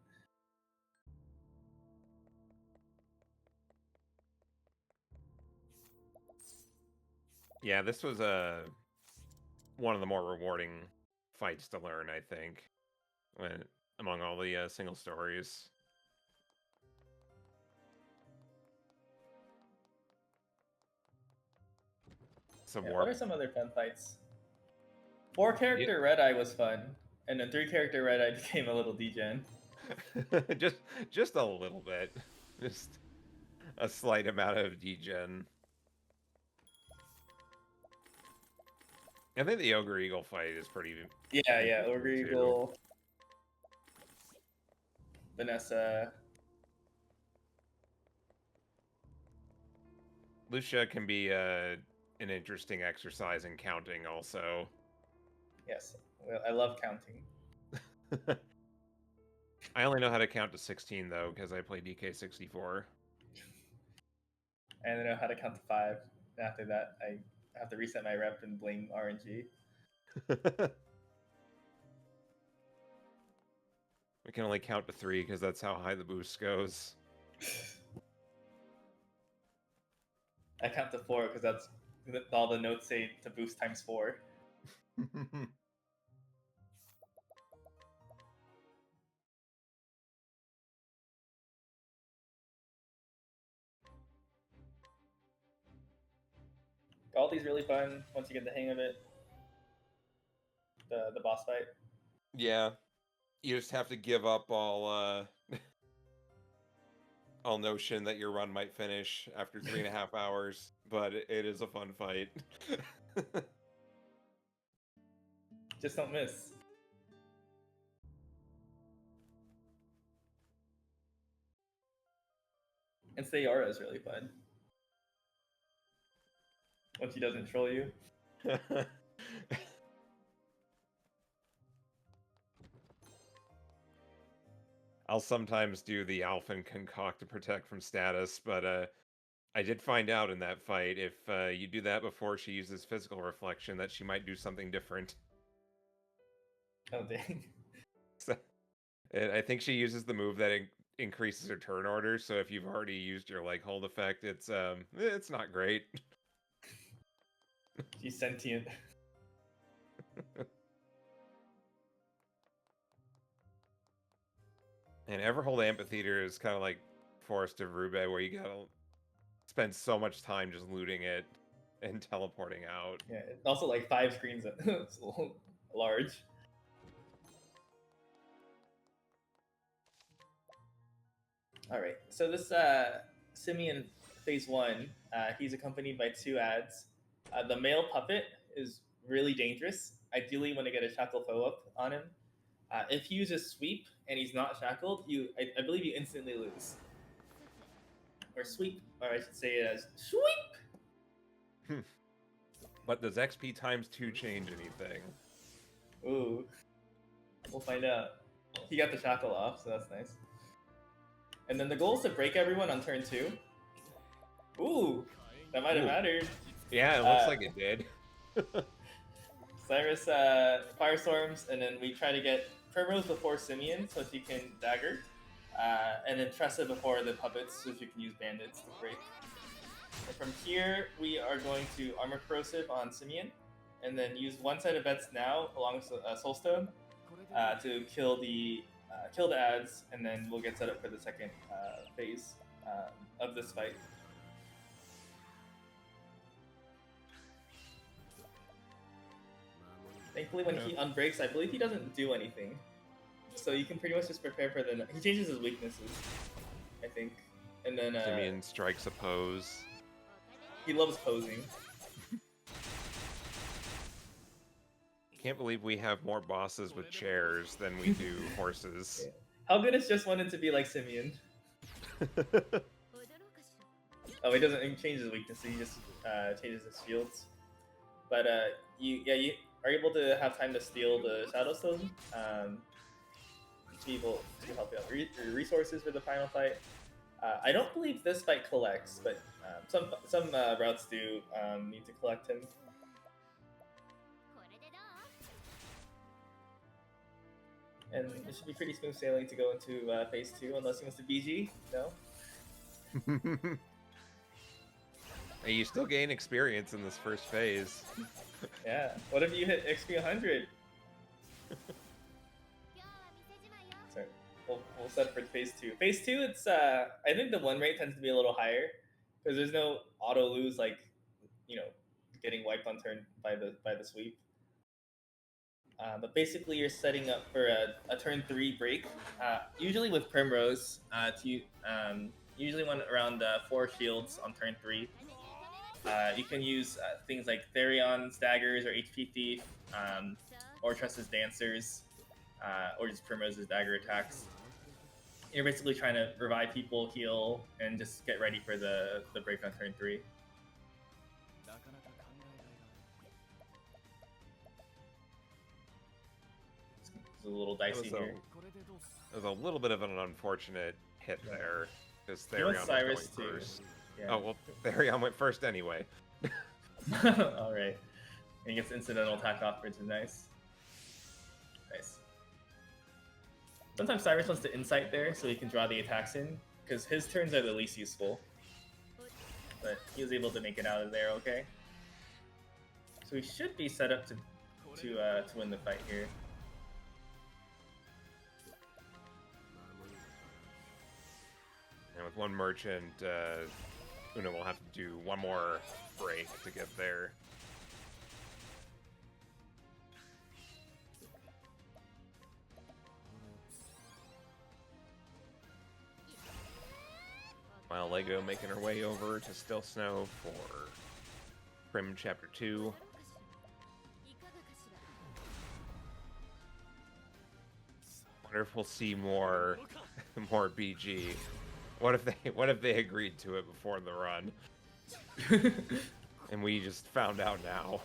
Yeah, this was one of the more rewarding fights to learn, I think, among all the single stories. What are some other fun fights? 4-character Red Eye was fun, and then 3-character Red Eye became a little degen. just a little bit, just a slight amount of degen. I think the Ogre Eagle fight is pretty. Yeah, Ogre Eagle, Vanessa. Lucia can be an interesting exercise in counting, also. Yes, well, I love counting. I only know how to count to 16 though, because I play DK64. And I know how to count to 5. And after that, I have to reset my rep and blame RNG. We can only count to 3 because that's how high the boost goes. I count to 4 because that's all the notes say to boost times 4. Galdi's really fun once you get the hang of it. The boss fight. Yeah, you just have to give up all all notion that your run might finish after 3.5 hours, but it is a fun fight. Just don't miss. And Sayara is really fun. Once he doesn't troll you. I'll sometimes do the Alfyn concoct to protect from status, but I did find out in that fight if you do that before she uses physical reflection that she might do something different. Oh dang. So, I think she uses the move that increases her turn order, so if you've already used your like hold effect, it's not great. She's sentient. And Everhold Amphitheater is kind of like Forest of Rube, where you gotta spend so much time just looting it and teleporting out. Yeah, it's also like 5 screens. It's a little large. All right, so this Simeon Phase 1, he's accompanied by 2 ads. The male puppet is really dangerous. Ideally, you want to get a shackle follow-up on him. If you use a sweep and he's not shackled, I believe you instantly lose. Or sweep, or I should say it as sweep! But does XP times 2 change anything? Ooh. We'll find out. He got the shackle off, so that's nice. And then the goal is to break everyone on turn 2. Ooh! That might have mattered. Yeah, it looks like it did. Cyrus firestorms, and then we try to get Primrose before Simeon so she can dagger, and then Tressa before the puppets so she can use bandits to break. And from here, we are going to Armor Corrosive on Simeon, and then use one side of Vets now along with Soulstone to kill the ads, and then we'll get set up for the second phase of this fight. Thankfully, when he unbreaks, I believe he doesn't do anything. So you can pretty much just prepare for the... He changes his weaknesses, I think. And then... Simeon strikes a pose. He loves posing. Can't believe we have more bosses with chairs than we do horses. How good is just wanting to be like Simeon? Oh, he doesn't change his weaknesses, he just changes his shields. But you are able to have time to steal the Shadow Stone to be able to help you out resources for the final fight. I don't believe this fight collects, but some routes do need to collect him. And it should be pretty smooth sailing to go into phase 2, unless he wants to BG. No. Hey, you still gain experience in this first phase. Yeah. What if you hit XP 100? Sorry. We'll set up for phase 2. Phase 2, it's I think the win rate tends to be a little higher because there's no auto lose like getting wiped on turn by the sweep. But basically, you're setting up for a turn 3 break. Usually with Primrose, usually when around 4 shields on turn 3. You can use things like Therion's daggers or HP Thief, or Tressa's dancers, or just Primrose's dagger attacks. You're basically trying to revive people, heal, and just get ready for the break on turn 3. It's a little dicey here. There's a little bit of an unfortunate hit there, because You want Therion Cyrus was too. going first. Yeah. Oh, well, Therion went first anyway. Alright. And he gets incidental attack off, which is nice. Nice. Sometimes Cyrus wants to insight there so he can draw the attacks in, because his turns are the least useful. But he was able to make it out of there okay. So he should be set up to win the fight here. And with one merchant, Una will have to do one more break to get there. While Lego making her way over to Still Snow for Prim Chapter 2. Wonder if we'll see more BG. What if they agreed to it before the run? And we just found out now.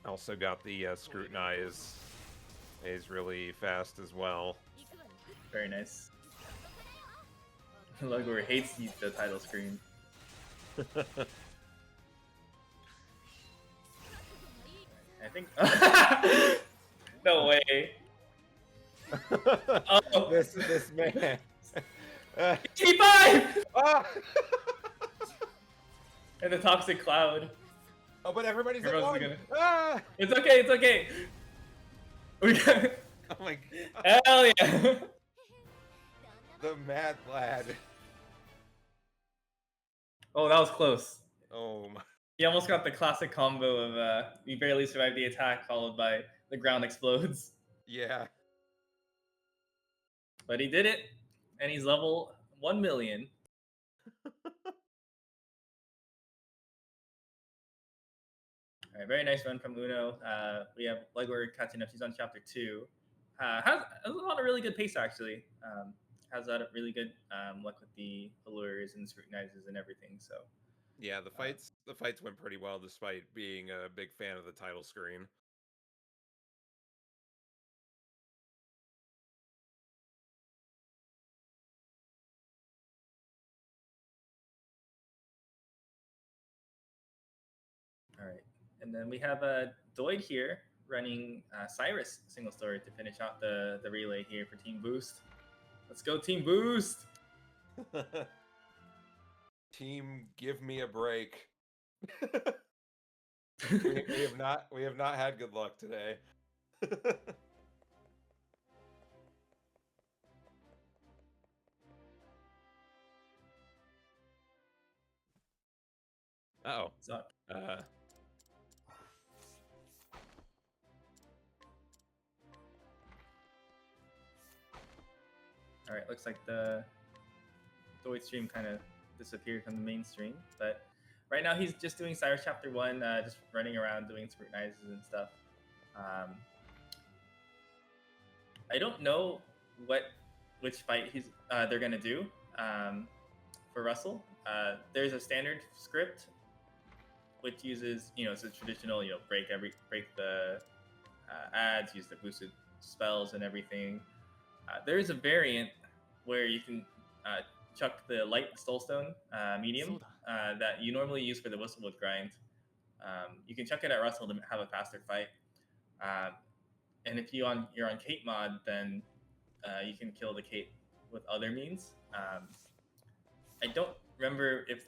Also got the scrutinize. Is really fast as well. Very nice. Lugor hates the title screen. I think. No way. Oh, this man. 85. And the toxic cloud. Oh, but everybody's at one. Ah! It's okay. It's okay. We got. Oh my god. Hell yeah. The mad lad. Oh, that was close. Oh my. He almost got the classic combo of you barely survived the attack, followed by the ground explodes. Yeah. But he did it, and he's level 1 million. All right, very nice run from Uno. We have Legor catching up. She's on chapter 2. Has a lot of really good pace actually. has a really good luck with the allures and scrutinizes and everything. So Yeah, the fights went pretty well despite being a big fan of the title screen. all right, and then we have Doid here running Cyrus single story to finish out the relay here for Team Boost. Let's go, Team Boost! Team, give me a break. we have not had good luck today. Uh-oh. Suck. All right, looks like the Doid stream kind of disappeared from the main stream, but right now he's just doing Cyrus Chapter 1, just running around doing scrutinizes and stuff. I don't know which fight they're gonna do for Russell. There's a standard script which uses, it's a traditional, break the ads, use the boosted spells and everything. There is a variant where you can chuck the light soulstone medium that you normally use for the Whistlewood grind. You can chuck it at Russell to have a faster fight. And if you're on Kate mod, then you can kill the Kate with other means. I don't remember if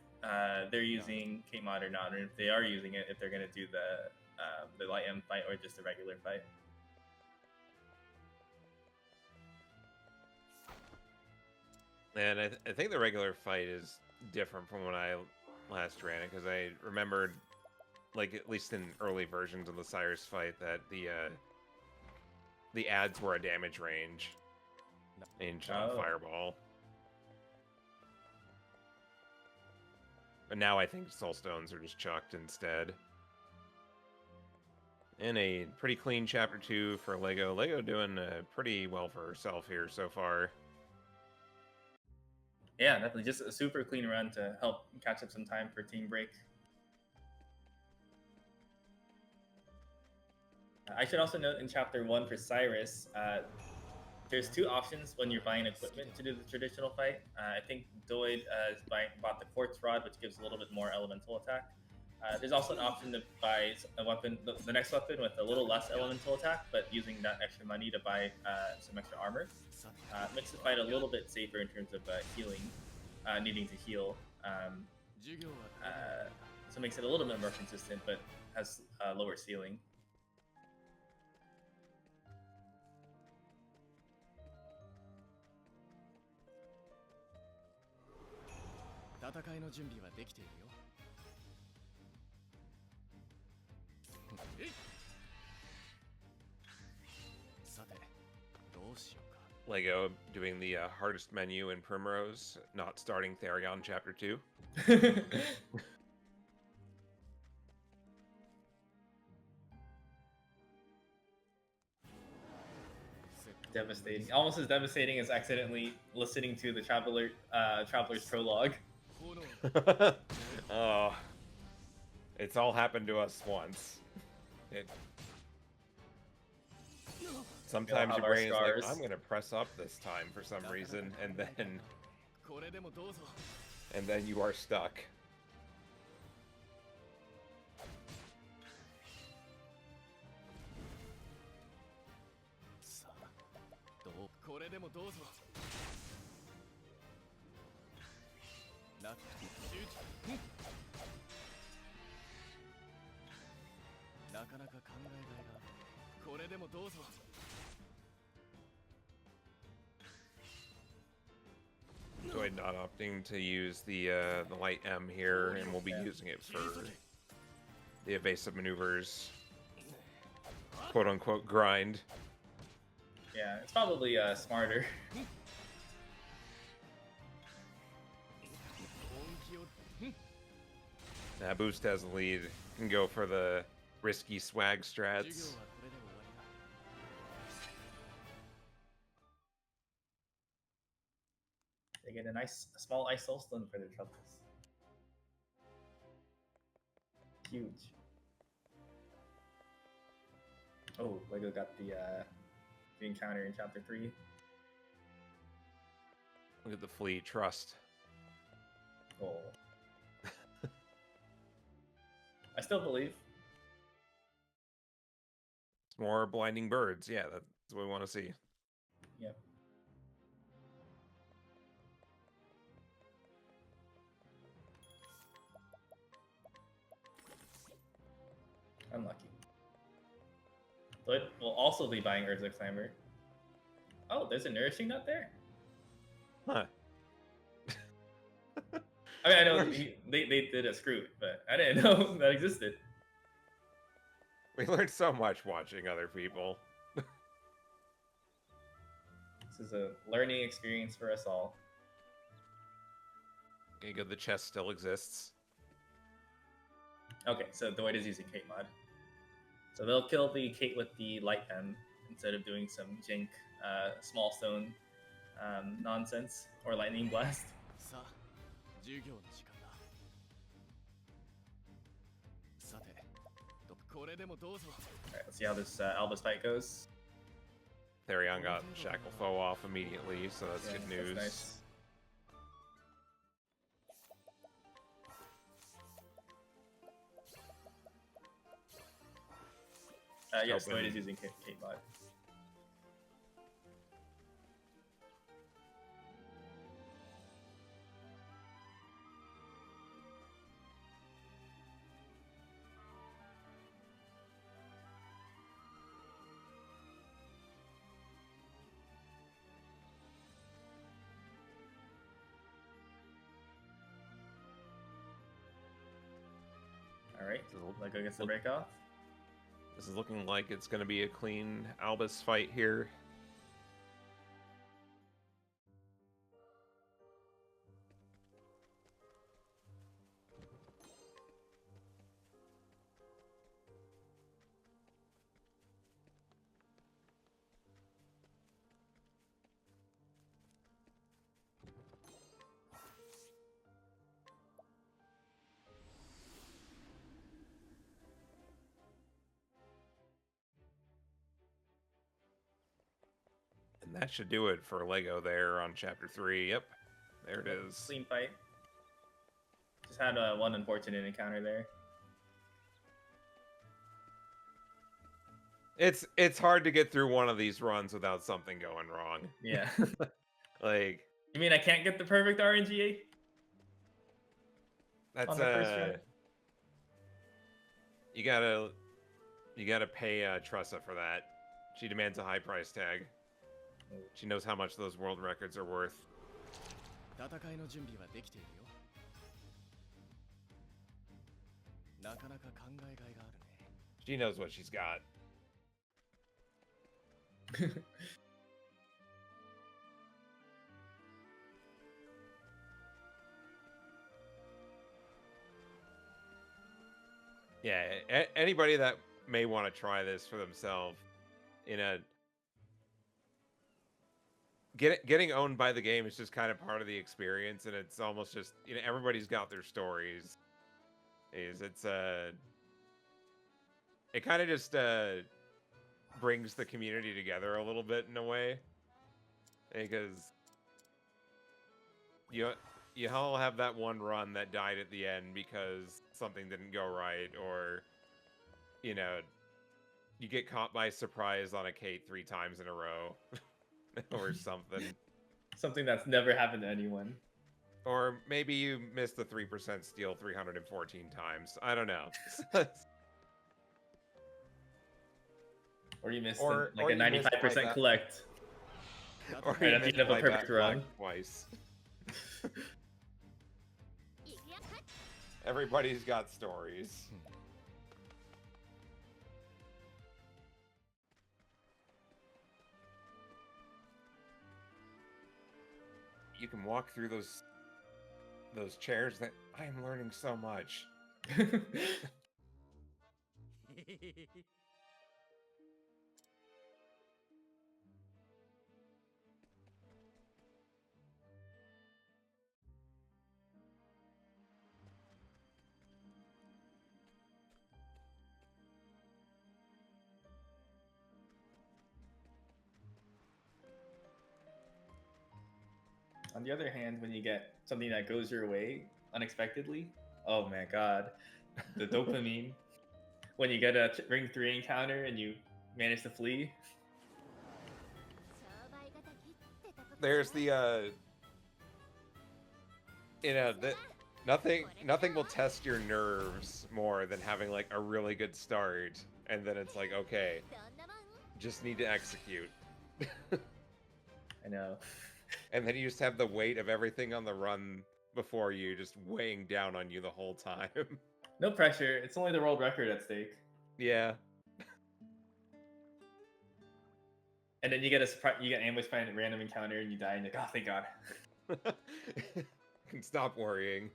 they're using Kate mod or not, or if they are using it, if they're going to do the light M fight or just a regular fight. And I think the regular fight is different from when I last ran it, because I remembered, like, at least in early versions of the Cyrus fight, that the ads were a damage range in Fireball. But now I think Soulstones are just chucked instead. And a pretty clean Chapter 2 for Lego. Lego doing pretty well for herself here so far. Yeah, definitely. Just a super clean run to help catch up some time for Team Break. I should also note in Chapter 1 for Cyrus, there's two options when you're buying equipment to do the traditional fight. I think Doid bought the Quartz Rod, which gives a little bit more elemental attack. There's also an option to buy a weapon, the next weapon with a little less elemental attack, but using that extra money to buy some extra armor. Makes the fight a little bit safer in terms of healing, needing to heal. So it makes it a little bit more consistent, but has a lower ceiling. Lego doing the hardest menu in Primrose, not starting Therion Chapter 2. Devastating. Almost as devastating as accidentally listening to the Traveler's prologue. Oh, it's all happened to us once. Sometimes your brain is like, I'm gonna press up this time for some reason, and then you are stuck. Doid not opting to use the light M here, and we'll be using it for the evasive maneuvers, quote unquote grind. Yeah, it's probably smarter. Boost has the lead, can go for the risky swag strats. get a small ice soulstone for their troubles. Huge. Oh, Lego got the encounter in chapter 3. Look at the fleet. Trust. Oh. I still believe. It's more blinding birds. Yeah, that's what we want to see. Yep. Unlucky. But we'll also be buying Urza Climber. Oh, there's a nourishing nut there? Huh. I mean, I know they did a screw, but I didn't know that existed. We learned so much watching other people. This is a learning experience for us all. Okay, good. The chest still exists. Okay, so Dwight is using Kate mod. So they'll kill the Kate with the light pen instead of doing some jank small stone nonsense or lightning blast. Alright, let's see how this Albus fight goes. Therion got Shackle Foe off immediately, so that's good news. That's nice. Yes, Lloyd is using Kate mod. Alright, Lego gets the break off. This is looking like it's going to be a clean Albus fight here. And that should do it for Lego there on Chapter 3. Yep, there it is. Clean fight. Just had one unfortunate encounter there. It's hard to get through one of these runs without something going wrong. Yeah. Like, you mean I can't get the perfect RNGA? that's on the first run? you gotta pay Tressa for that. She demands a high price tag. She knows how much those world records are worth. She knows what she's got. Yeah, anybody that may want to try this for themselves, in a getting owned by the game is just kind of part of the experience, and it's almost just, you know, everybody's got their stories. It kind of just brings the community together a little bit in a way, because you all have that one run that died at the end because something didn't go right, or, you know, you get caught by surprise on a Kate 3 times in a row. Or something. Something that's never happened to anyone. Or maybe you missed the 3% steal 314 times. I don't know. Or you missed a 95% collect. Or right at the end of a perfect run. Twice. Everybody's got stories. You can walk through those chairs. That I am learning so much. On the other hand, when you get something that goes your way unexpectedly, oh my god, the dopamine. When you get a ring 3 encounter and you manage to flee. There's the nothing will test your nerves more than having like a really good start, and then it's like, okay, just need to execute. I know. And then you just have the weight of everything on the run before you just weighing down on you the whole time. No pressure. It's only the world record at stake. Yeah. And then you get ambushed by a random encounter and you die and you're like, oh, thank God. Can stop worrying.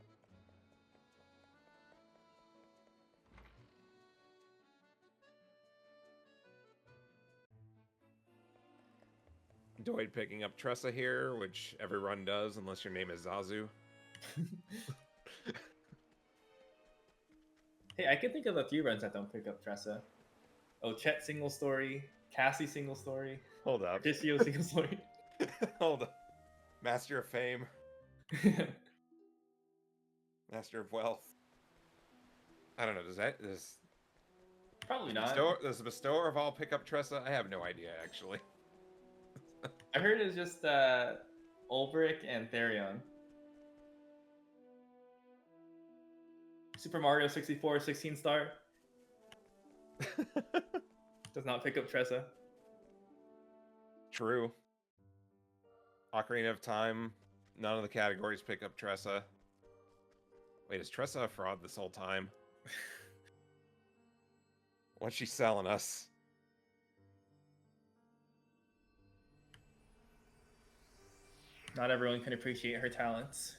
Doid picking up Tressa here, which every run does, unless your name is Zazu. Hey, I can think of a few runs that don't pick up Tressa. Oh, Chet single story, Cassie single story. Hold up. Patricio single story. Hold up. Master of Fame. Master of Wealth. I don't know, does Probably not. Does the Bestower of all pick up Tressa? I have no idea, actually. I heard it's just Olberic and Therion. Super Mario 64 16 star. Does not pick up Tressa. True. Ocarina of Time. None of the categories pick up Tressa. Wait, is Tressa a fraud this whole time? What's she selling us? Not everyone can appreciate her talents.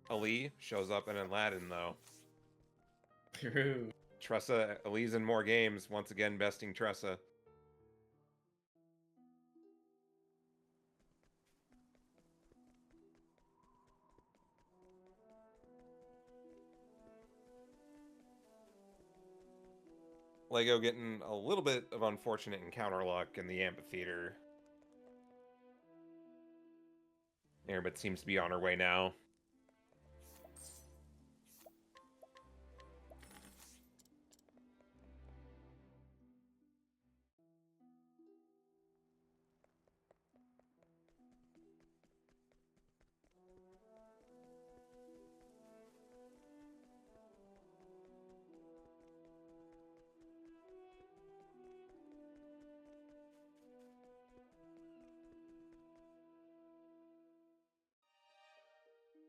Ali shows up in Aladdin, though. True. Tressa, Ali's in more games, once again besting Tressa. Lego getting a little bit of unfortunate encounter luck in the amphitheater. Airbit seems to be on her way now.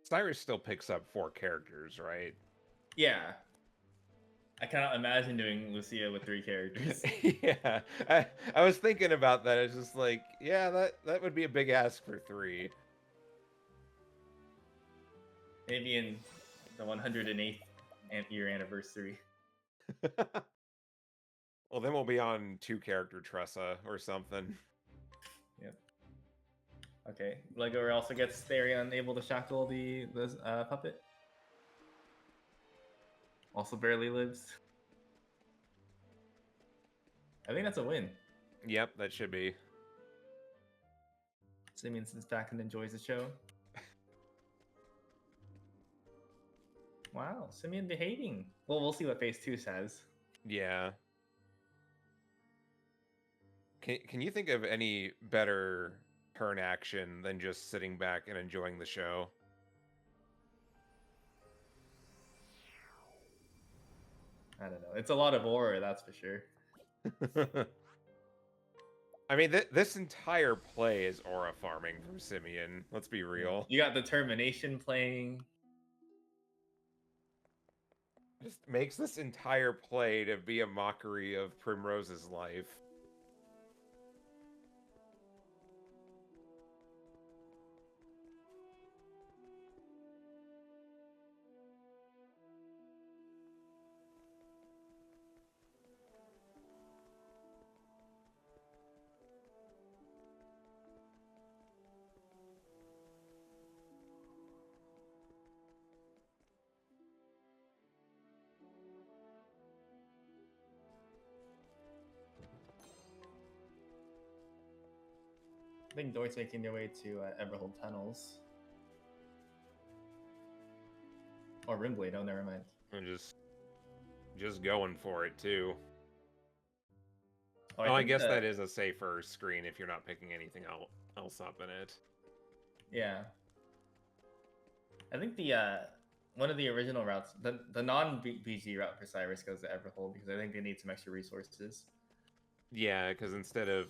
Cyrus still picks up 4 characters, right? Yeah. I cannot imagine doing Lucia with 3 characters. Yeah, I was thinking about that. It's just like, yeah, that would be a big ask for 3. Maybe in the 108th year anniversary. Well, then we'll be on 2-character Tressa or something. Yep. Okay, Lego also gets Therion able to shackle the puppet. Also barely lives. I think that's a win. Yep, that should be. Simeon sits back and enjoys the show. Wow, Simeon behaving. Well, we'll see what phase 2 says. Yeah. Can you think of any better turn action than just sitting back and enjoying the show? I don't know. It's a lot of aura, that's for sure. I mean, this entire play is aura farming from Simeon. Let's be real. You got Determination playing. Just makes this entire play to be a mockery of Primrose's life. think Dort's making their way to Everhold Tunnels. Or Rimblade, oh, never mind. I'm just going for it, too. Oh, I think guess that is a safer screen if you're not picking anything else up in it. Yeah. I think the one of the original routes, the non-BG route for Cyrus goes to Everhold because I think they need some extra resources. Yeah, because instead of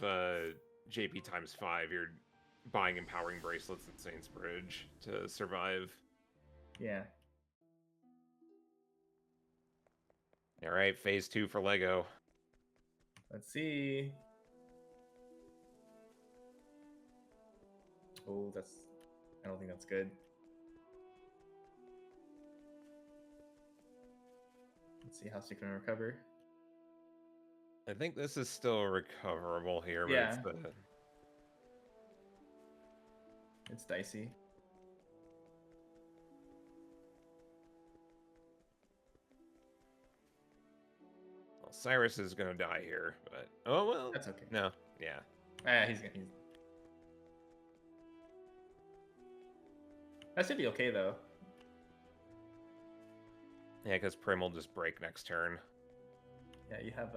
JP times 5, you're buying empowering bracelets at Saints Bridge to survive. Yeah. All right, phase 2 for Lego. Let's see. Oh, I don't think that's good. Let's see how she can recover. I think this is still recoverable here, but Yeah. it's It's dicey. well, Cyrus is gonna die here, but oh well. That's okay. No, yeah. He's that should be okay though. Yeah, because Prim will just break next turn. Yeah, you have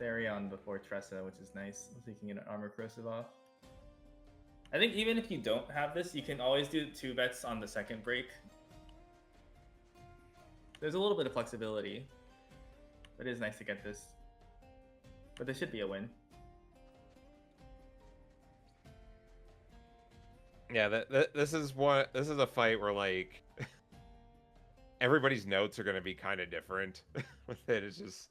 Therion before Tressa, which is nice. So you can get an armor corrosive off. I think even if you don't have this, you can always do 2 bets on the second break. There's a little bit of flexibility, but it is nice to get this. But this should be a win. Yeah, this is a fight where like everybody's notes are going to be kind of different with it. It's just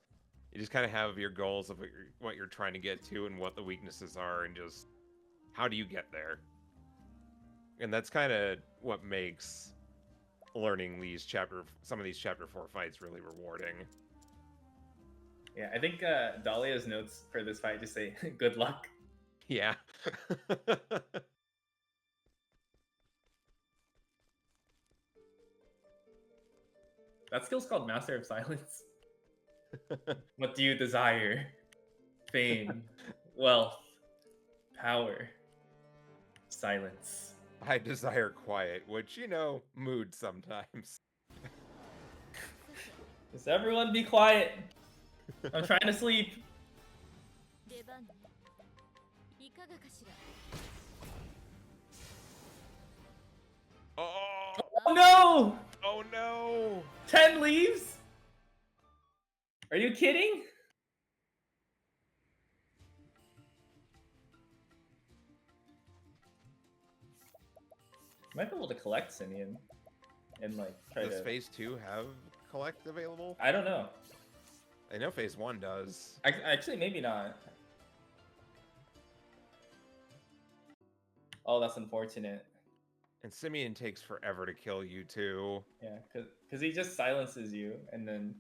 you just kind of have your goals of what you're trying to get to and what the weaknesses are, and just how do you get there. And that's kind of what makes learning some of these chapter 4 fights really rewarding. Yeah, I think Dahlia's notes for this fight just say good luck. Yeah. That skill's called Master of Silence. What do you desire? Fame, wealth, power, silence. I desire quiet, which, mood sometimes. Does everyone be quiet? I'm trying to sleep. Oh! Oh no! Oh no! 10 leaves? Are you kidding? Might be able to collect Simeon and like try Does to. phase 2 have collect available? I don't know. I know phase 1 does. Actually, maybe not. Oh, that's unfortunate. And Simeon takes forever to kill you too. Yeah, because he just silences you and then.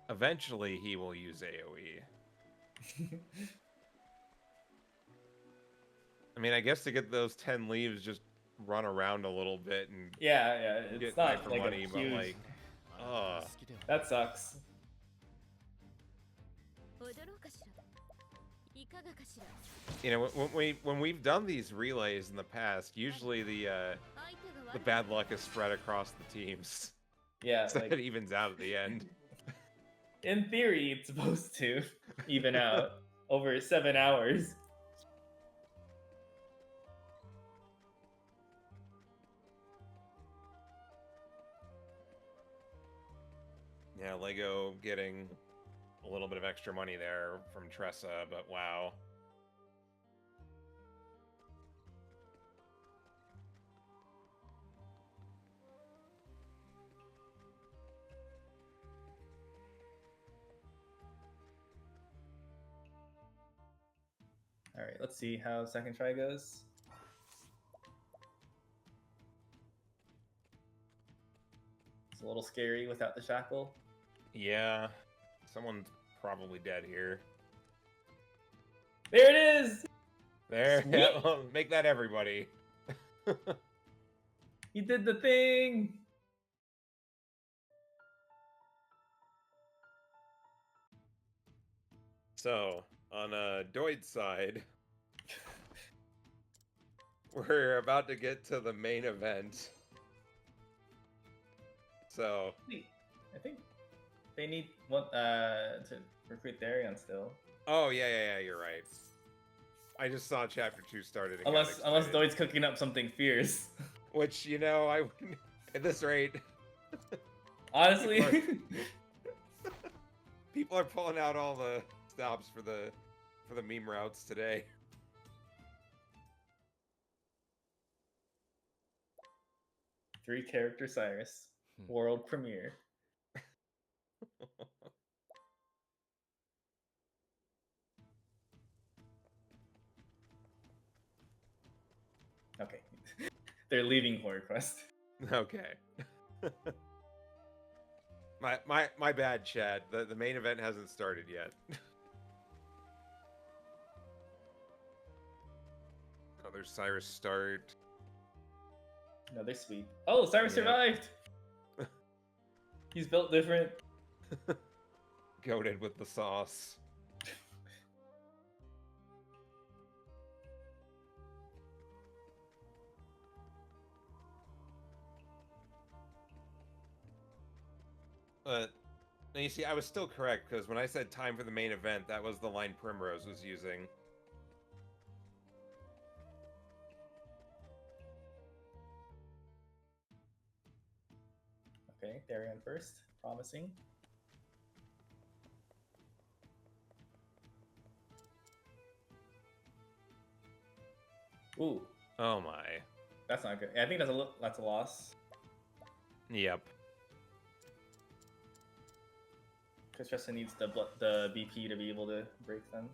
Eventually, he will use AoE. I mean, I guess to get those 10 leaves, just run around a little bit and yeah, it's get not for like money, a but huge. like, That sucks. When we've done these relays in the past, usually the bad luck is spread across the teams. Yeah, so like, it evens out at the end. In theory, it's supposed to even out over 7 hours. Yeah, Lego getting a little bit of extra money there from Tressa, but wow. All right, let's see how second try goes. It's a little scary without the shackle. Yeah, someone's probably dead here. There it is! There, Sweet. yeah, well, make that everybody. He did the thing. So, on Doid's side, we're about to get to the main event. So, Wait, I think they need what to recruit Therion still. oh yeah, you're right. I just saw chapter 2 started. And got Unless excited. Doid's cooking up something fierce. Which, you know, I at this rate, Honestly, people are pulling out all the stops for the meme routes today. Three character Cyrus, world premiere. Okay, they're leaving Horror Quest. Okay. my bad, Chad. The main event hasn't started yet. Oh, there's Cyrus start. Another sweep. Oh, Cyrus Yeah. survived. He's built different. Goated with the sauce. Now you see, I was still correct, because when I said time for the main event, that was the line Primrose was using. Okay, Therion first. Promising. Ooh, Oh my. that's not good. I think that's a loss. Yep. Because Tressa needs the BP to be able to break them.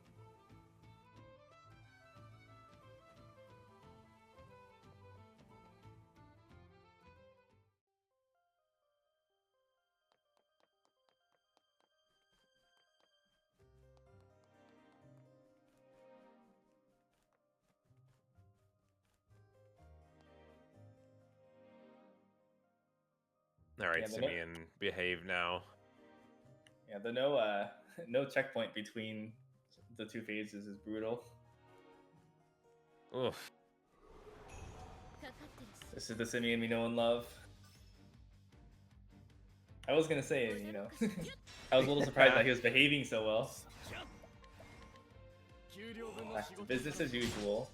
Alright, Yeah, but Simeon, behave now. Yeah, the no checkpoint between the two phases is brutal. Oof. This is the Simeon we know and love. I was gonna say, you know, I was a little surprised that he was behaving so well. Back to business as usual.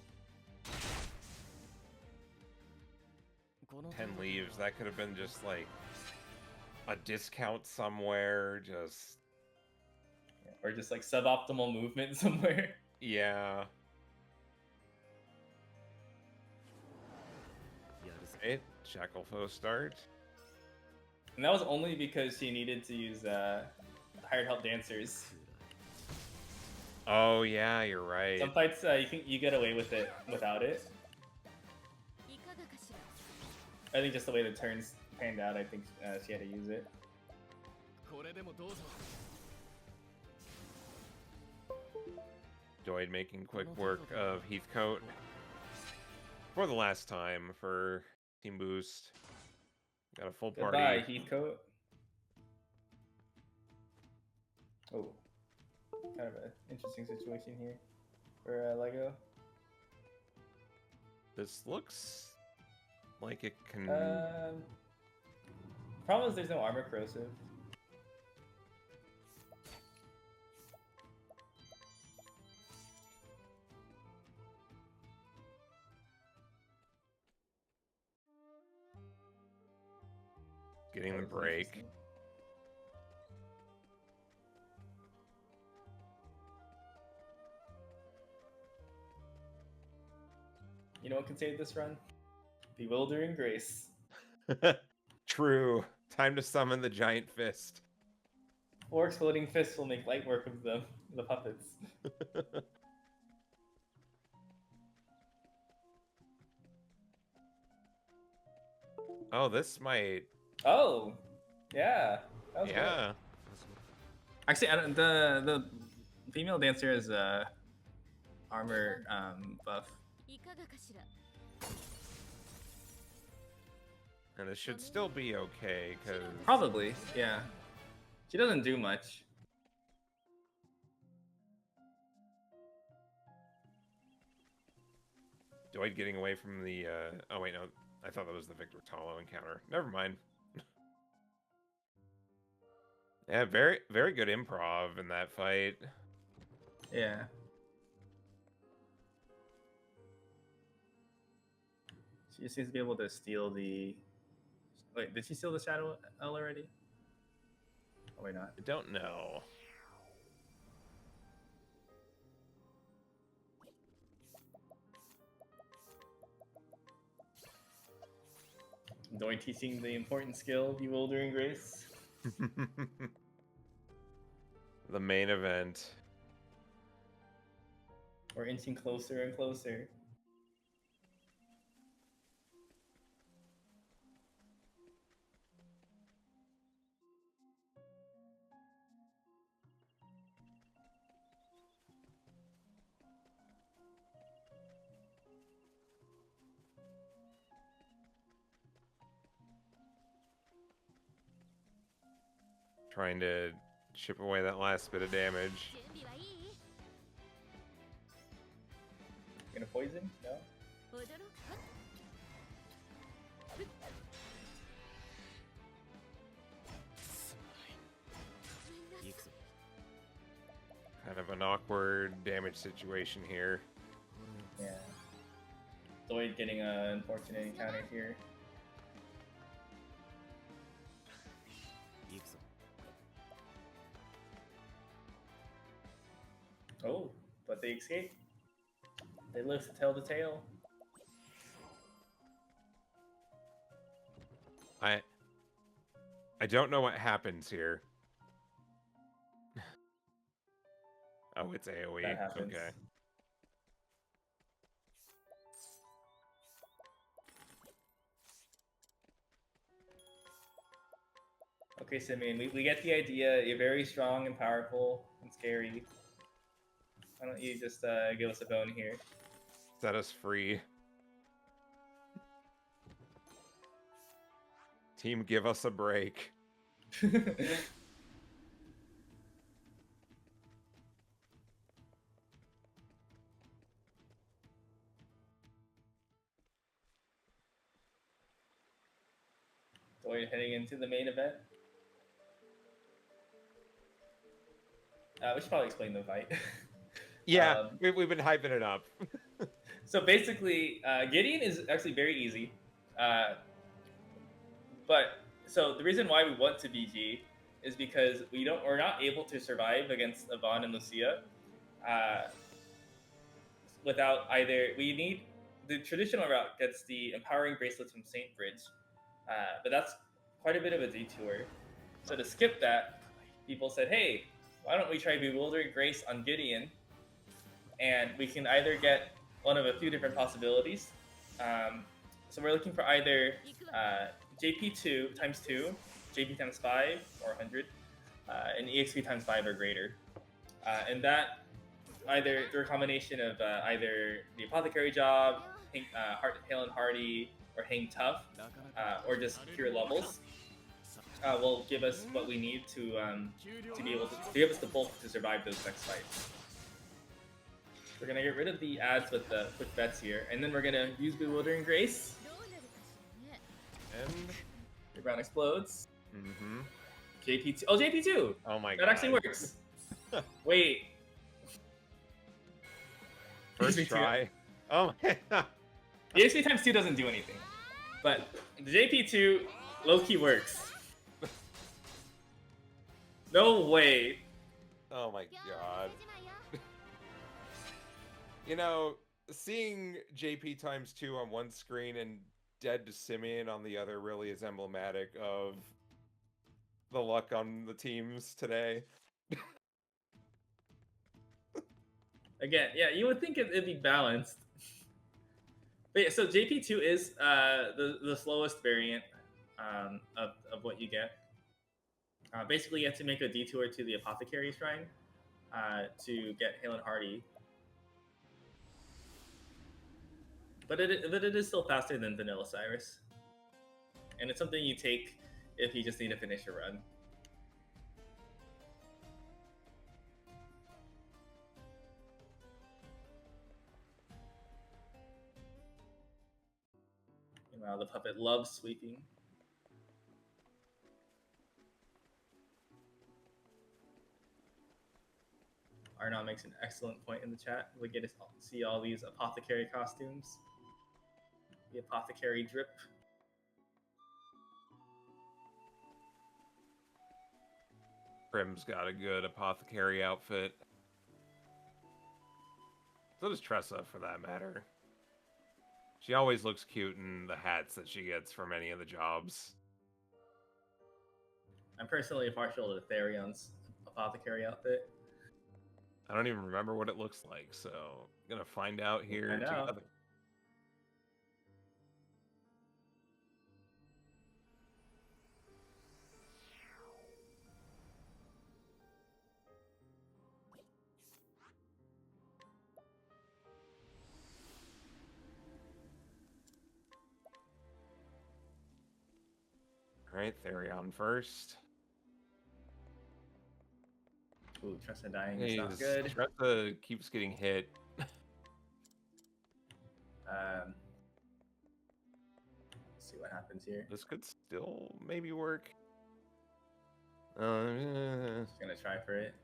10 leaves, that could have been just like a discount somewhere, just... Or just like suboptimal movement somewhere. Yeah. Right, Shacklefo start. And that was only because she needed to use hired help dancers. Oh yeah, you're right. Some fights you get away with it without it. I think just the way the turns panned out, I think she had to use it. Doid making quick work of Heathcote for the last time for Team Boost. Got a full party. Goodbye, Heathcote. Oh, kind of an interesting situation here for Lego. This looks like it can... Problem is there's no armor corrosive. Getting the That was break. interesting. You know what can save this run? Bewildering Grace. True. Time to summon the giant fist. 4 exploding fists will make light work of them, the puppets. Oh, this might... Oh, yeah. That was Yeah. Good. Actually, the female dancer is armor buff. いかがかしら And this should still be okay, because... Probably, yeah. She doesn't do much. Dwight getting away from the, oh wait, no. I thought that was the Victor Talo encounter. Never mind. Yeah, very, very good improv in that fight. Yeah. She seems to be able to steal the... Wait, did she steal the Shadow L already? Oh, wait, not. I don't know. Doing teaching the important skill, Bewildering Grace. The main event. We're inching closer and closer. Trying to chip away that last bit of damage. 準備はいい Gonna poison? No? 驚くはっ Kind of an awkward damage situation here. Yeah. Lloyd getting an unfortunate encounter here. Oh, but they escape. They live to tell the tale. I don't know what happens here. Oh, it's AoE. That happens. Okay. Okay, Simeon, we get the idea. You're very strong and powerful and scary. Why don't you just give us a bone here? Set us free. Team, give us a break. Lloyd heading into the main event. We should probably explain the fight. Yeah, we've been hyping it up. So basically, Gideon is actually very easy. So the reason why we want to BG is because we're not able to survive against Yvonne and Lucia without either. We need the traditional route gets the empowering bracelets from Saint Bridge, but that's quite a bit of a detour. So to skip that, people said, "Hey, why don't we try Bewildering Grace on Gideon?" And we can either get one of a few different possibilities. So we're looking for either JP2 times 2, JP times 5 or 100, and EXP times 5 or greater. And that either through a combination of either the Apothecary job, Hail and Hardy, or Hang Tough, or just pure levels, will give us what we need to be able to give us the bulk to survive those next fights. We're gonna get rid of the ads with the quick bets here, and then we're gonna use Bewildering Grace. And the ground explodes. Mm-hmm. JP2. Oh, JP2! Oh my god. That actually works. Wait. First try. Oh my god. The HP times 2 doesn't do anything. But the JP2 low-key works. No way. Oh my god. You know, seeing JP times 2 on one screen and Dead to Simeon on the other really is emblematic of the luck on the teams today. Again, yeah, you would think it'd be balanced. But yeah, so JP2 is the slowest variant of what you get. Basically, you have to make a detour to the Apothecary Shrine to get Hail and Hardy. but it is still faster than vanilla Cyrus, and it's something you take if you just need to finish a run. Wow, the puppet loves sweeping. Arnon makes an excellent point in the chat. We get to see all these apothecary costumes. The apothecary drip. Prim's got a good apothecary outfit. So does Tressa, for that matter. She always looks cute in the hats that she gets from any of the jobs. I'm personally partial to Therion's apothecary outfit. I don't even remember what it looks like, so I'm gonna find out here I know. together. Alright, Therion first. Ooh, Tressa dying is not good. Tressa keeps getting hit. Let's see what happens here. This could still maybe work. Just gonna try for it.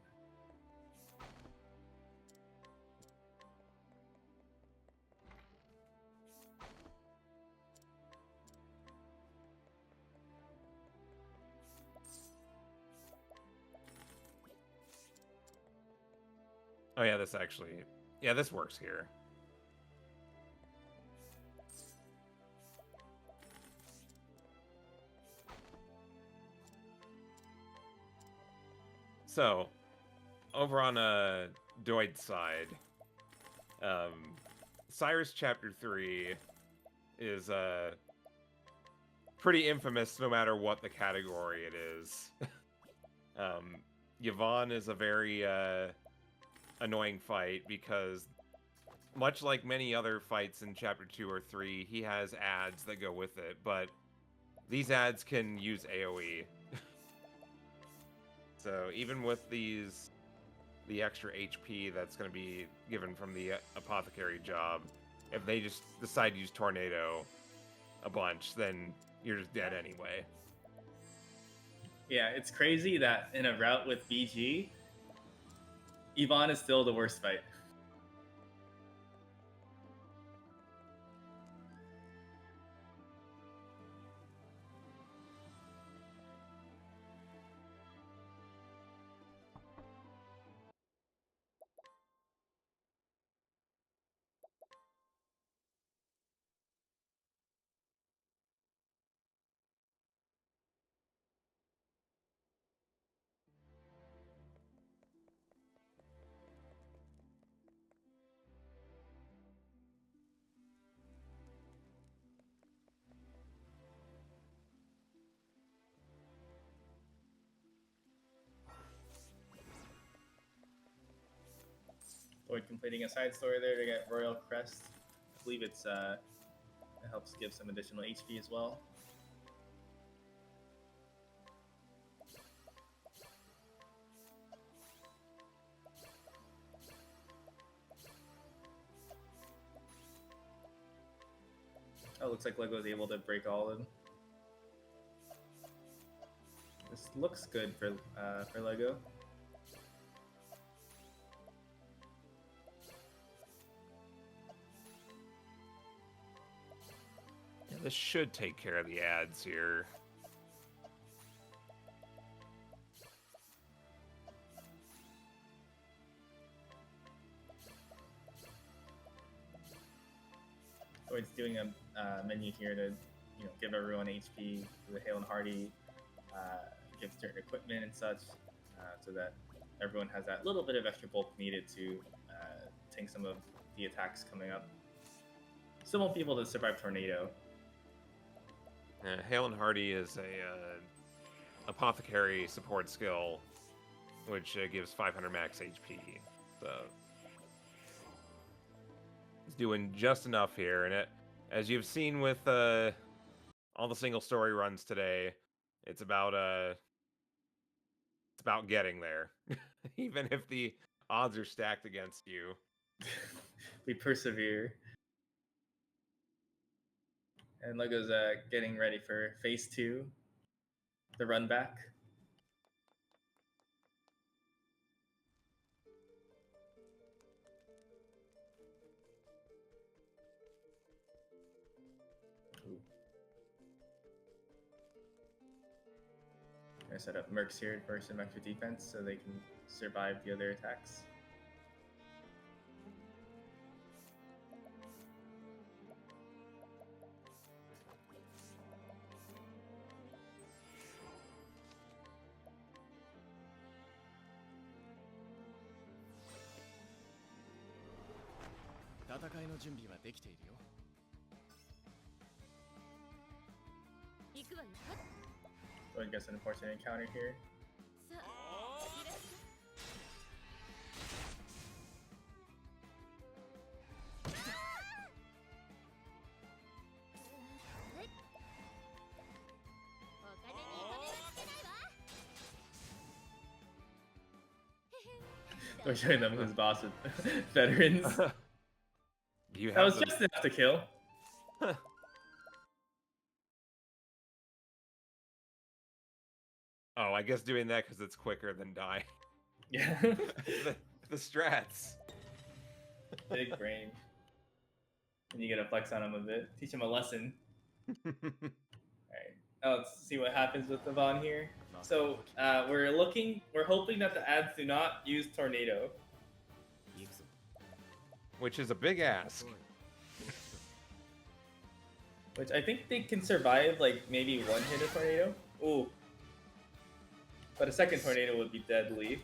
Oh yeah, this actually... Yeah, this works here. So, over on Doid's side, Cyrus Chapter 3 is pretty infamous no matter what the category it is. Yvonne is a very annoying fight because, much like many other fights in Chapter 2 or 3, he has ads that go with it, but these ads can use AoE. So even with the extra HP that's going to be given from the apothecary job, if they just decide to use Tornado a bunch, then you're just dead anyway. Yeah, it's crazy that in a route with BG, Yvonne is still the worst fight. Void completing a side story there to get Royal Crest. I believe it helps give some additional HP as well. Oh, looks like Lego's able to break all of them. This looks good for Lego. Yeah, this should take care of the ads here. So it's doing a menu here to, give everyone HP for the Hail and Hardy, give certain equipment and such, so that everyone has that little bit of extra bulk needed to tank some of the attacks coming up. Still won't be able to survive Tornado. Hail and Hardy is a apothecary support skill, which gives 500 max HP. So He's doing just enough here, and as you've seen with all the single story runs today, it's about getting there, even if the odds are stacked against you. We persevere. And Lego's getting ready for phase 2, the run back. I set up Mercs here for some extra defense so they can survive the other attacks. So I guess an unfortunate encounter here. We're showing them who's boss with veterans. That was just enough to kill. Oh, I guess doing that because it's quicker than die. Yeah. the strats. Big brain. And you get a flex on him a bit. Teach him a lesson. Alright. Now let's see what happens with Yvonne here. So we're hoping that the ads do not use Tornado. Which is a big ask. Which I think they can survive like maybe one hit of Tornado. Ooh. But a second Tornado would be deadly.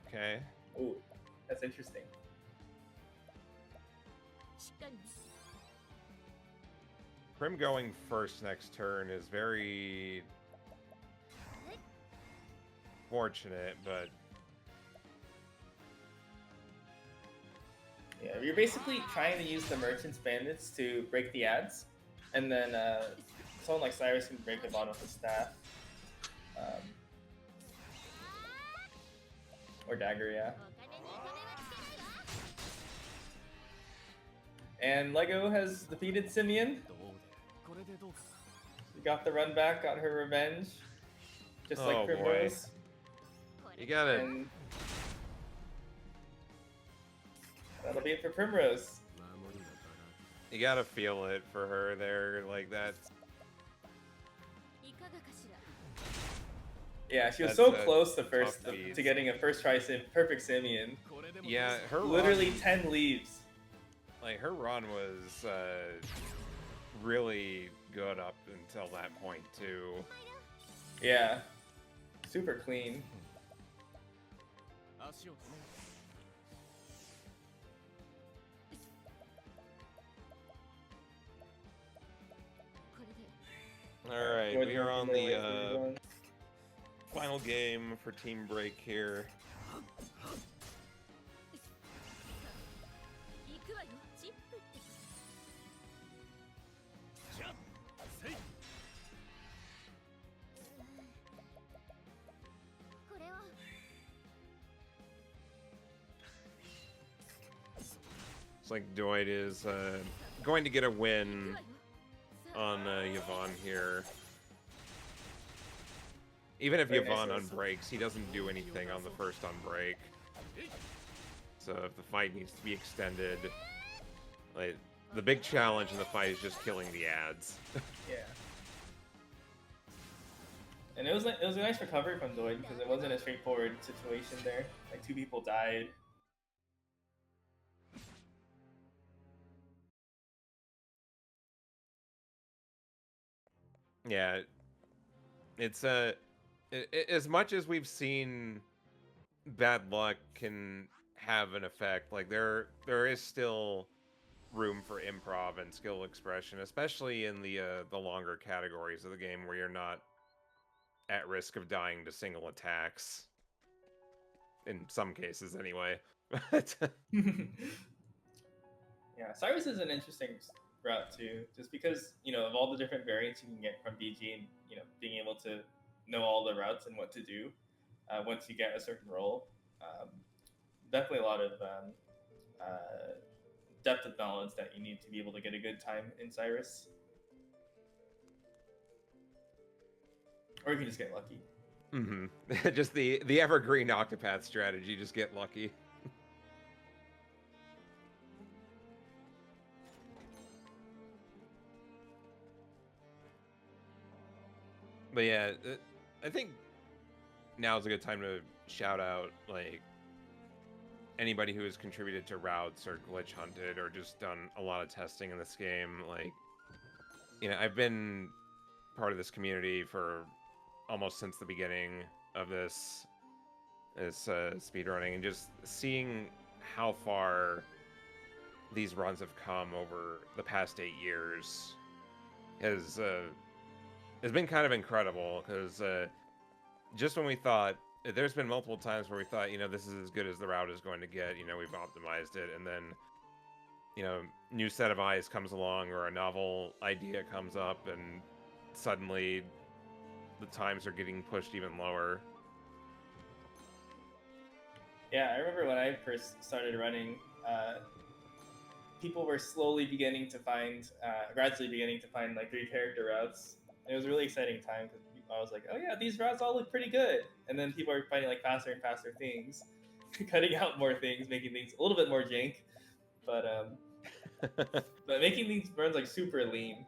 Okay. Ooh, that's interesting. Prim going first next turn is very fortunate, but yeah, you're basically trying to use the Merchant's Bandits to break the ads, and then someone like Cyrus can break them on with his staff. Or dagger, yeah. And Lego has defeated Simeon. She got the run back, got her revenge. Just like Primrose. You gotta... And that'll be it for Primrose. You gotta feel it for her there, like that's... Yeah, she was so close to getting a first try perfect Simeon. Yeah, her literally run, 10 leaves. Like her run was really good up until that point too. Yeah, super clean. All right, we are on the final game for Team Break here. It's like Doid is going to get a win on Yvonne here. Even if Yvonne unbreaks, he doesn't do anything on the first unbreak. So if the fight needs to be extended, like the big challenge in the fight is just killing the ads. Yeah. And it was a nice recovery from Doid because it wasn't a straightforward situation there. Like 2 people died. Yeah, it's as much as we've seen bad luck can have an effect, like there is still room for improv and skill expression, especially in the longer categories of the game where you're not at risk of dying to single attacks. In some cases, anyway. Yeah, Cyrus is an interesting route too, just because of all the different variants you can get from BG, and being able to know all the routes and what to do once you get a certain role. Definitely a lot of depth of knowledge that you need to be able to get a good time in Cyrus, or you can just get lucky. Mm-hmm. Just the evergreen Octopath strategy, just get lucky. But yeah, I think now's a good time to shout out like anybody who has contributed to routes or glitch hunted or just done a lot of testing in this game. Like, I've been part of this community for almost since the beginning of this speedrunning, and just seeing how far these runs have come over the past 8 years has been kind of incredible, because just when we thought, there's been multiple times where we thought, this is as good as the route is going to get, we've optimized it, and then, new set of eyes comes along, or a novel idea comes up, and suddenly the times are getting pushed even lower. Yeah, I remember when I first started running, people were gradually beginning to find like 3-character routes. It was a really exciting time because I was like, oh yeah, these routes all look pretty good. And then people are finding like faster and faster things, cutting out more things, making things a little bit more jank, but but making these runs like super lean.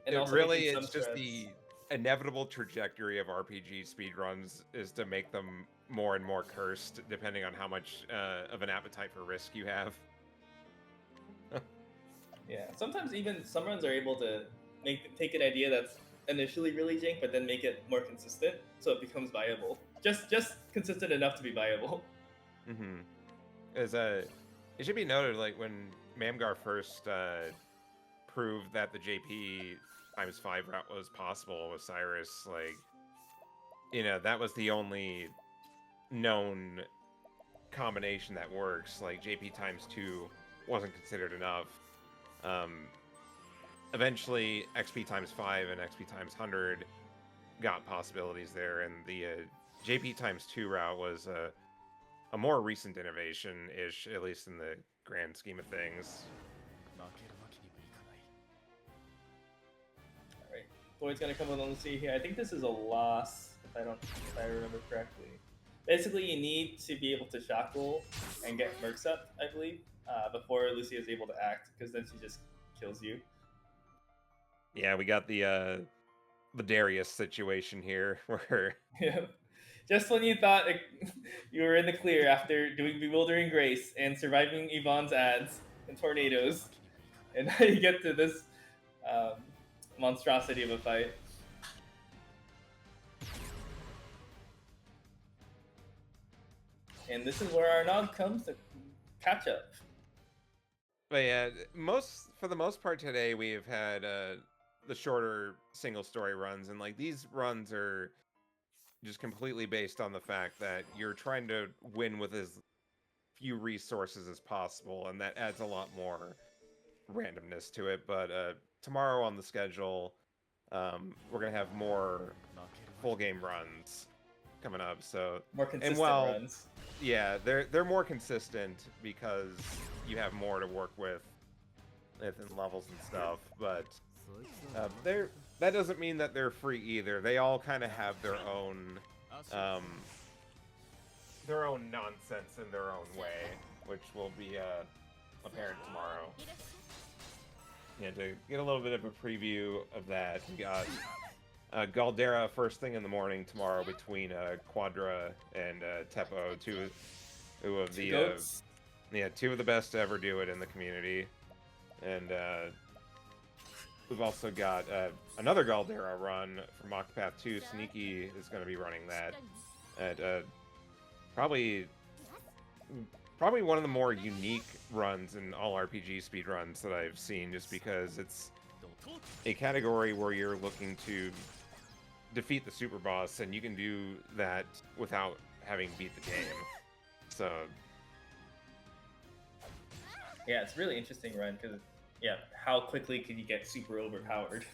And also It's just the inevitable trajectory of RPG speedruns is to make them more and more cursed, depending on how much of an appetite for risk you have. Yeah, sometimes even some runs are able to take an idea that's initially really jank, but then make it more consistent, so it becomes viable. Just consistent enough to be viable. Mm-hmm. It should be noted, like when Mamgar first proved that the JP ×5 route was possible with Cyrus, like, that was the only known combination that works. Like JP ×2 wasn't considered enough. Eventually XP ×5 and XP ×100 got possibilities there, and the JP ×2 route was a more recent innovation-ish, at least in the grand scheme of things. Alright, Lloyd's gonna come along and see here. I think this is a loss, if I remember correctly. Basically, you need to be able to shock roll and get mercs up, I believe, before Lucia is able to act, because then she just kills you. Yeah, we got the Darius situation here, where Yeah. Just when you thought you were in the clear after doing Bewildering Grace and surviving Yvonne's ads and tornadoes, and now you get to this monstrosity of a fight. And this is where our Nog comes to catch up. But yeah, for the most part today, we have had the shorter single story runs, and like these runs are just completely based on the fact that you're trying to win with as few resources as possible, and that adds a lot more randomness to it. But tomorrow on the schedule, we're gonna have more full game runs coming up. So more consistent runs. Yeah, they're more consistent because you have more to work with in levels and stuff. But that doesn't mean that they're free either. They all kind of have their own nonsense in their own way, which will be apparent tomorrow. Yeah, to get a little bit of a preview of that, we got Galdera first thing in the morning tomorrow between Quadra and Teppo, two of the best to ever do it in the community. And we've also got another Galdera run from Octopath 2. Sneaky is going to be running that at probably one of the more unique runs in all RPG speedruns that I've seen, just because it's a category where you're looking to defeat the super boss, and you can do that without having beat the game. So Yeah, it's a really interesting run because, yeah, how quickly could you get super overpowered?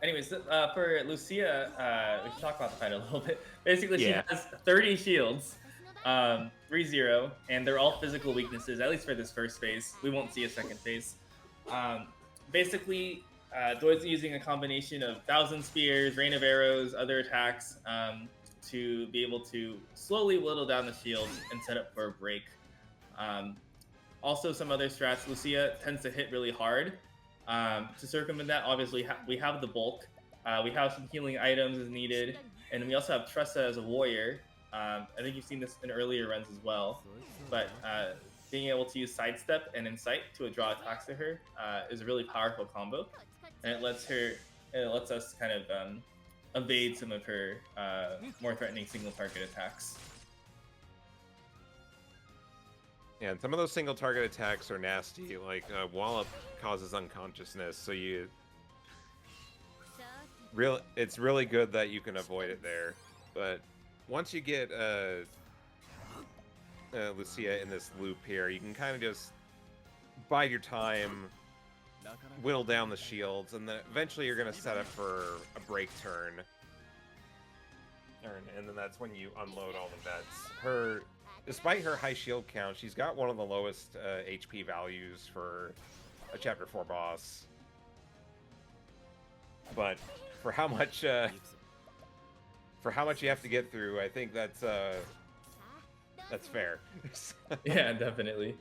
Anyways, for Lucia, we should talk about the fight a little bit. Basically, Yeah. she has 30 shields, 3-0, and they're all physical weaknesses, at least for this first phase. We won't see a second phase. Basically, Doid's using a combination of Thousand Spears, Rain of Arrows, other attacks to be able to slowly whittle down the shields and set up for a break. Also, some other strats, Lucia tends to hit really hard. To circumvent that, obviously, we have the bulk. We have some healing items as needed. And we also have Tressa as a warrior. I think you've seen this in earlier runs as well. But being able to use Sidestep and Insight to draw attacks to her is a really powerful combo. And it lets us kind of evade some of her more threatening single target attacks. Yeah, and some of those single target attacks are nasty, like Wallop causes unconsciousness, so it's really good that you can avoid it there. But once you get Lucia in this loop here, you can kind of just bide your time, whittle down the shields, and then eventually you're going to set up for a break turn. And then that's when you unload all the vets. Despite her high shield count, she's got one of the lowest HP values for a Chapter 4 boss. But for how much you have to get through, I think that's fair. Yeah, definitely.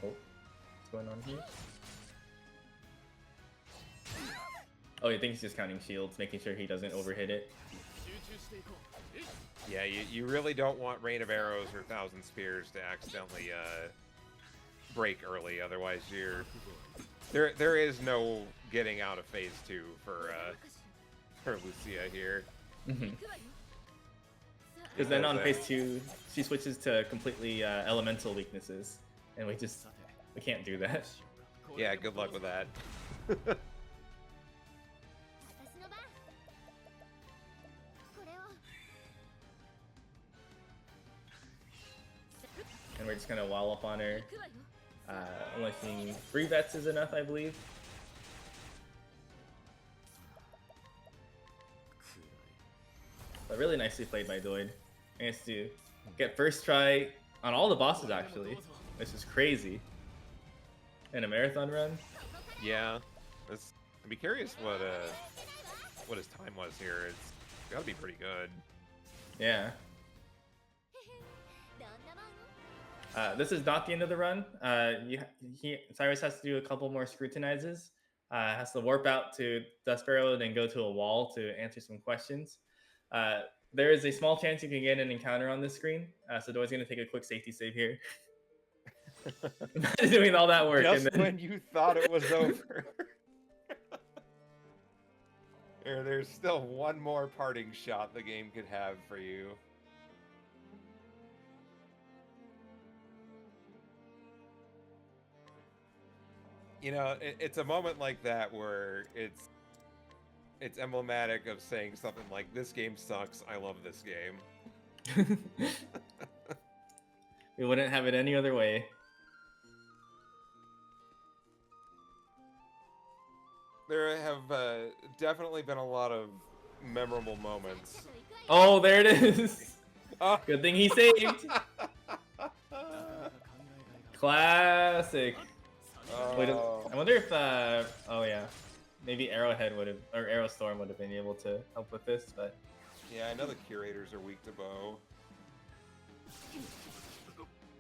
Oh, what's going on here? Oh, I think he's just counting shields, making sure he doesn't overhit it. Yeah, you really don't want Rain of Arrows or Thousand Spears to accidentally break early, otherwise there is no getting out of phase 2 for Lucia here. Because then on phase 2, she switches to completely elemental weaknesses, and we can't do that. Yeah, good luck with that. And we're just gonna wall up on her. Unlocking 3 vets is enough, I believe. But really nicely played by Doid. Managed to get first try on all the bosses, actually, which is crazy. In a marathon run. Yeah, I'd be curious what his time was here. It's gotta be pretty good. Yeah. This is not the end of the run. Cyrus has to do a couple more scrutinizes. Has to warp out to Dustbarrow and then go to a wall to answer some questions. There is a small chance you can get an encounter on this screen. So Doid's going to take a quick safety save here. Imagine doing all that work. Just and then... when you thought it was over. There's still one more parting shot the game could have for you. You know, it's a moment like that where it's emblematic of saying something like, "This game sucks. I love this game." We wouldn't have it any other way. There have definitely been a lot of memorable moments. Oh, there it is. Oh. Good thing he saved. Classic. Wait, I wonder if oh yeah, maybe Arrowhead would have, or Arrowstorm would have been able to help with this, but yeah, I know the curators are weak to bow.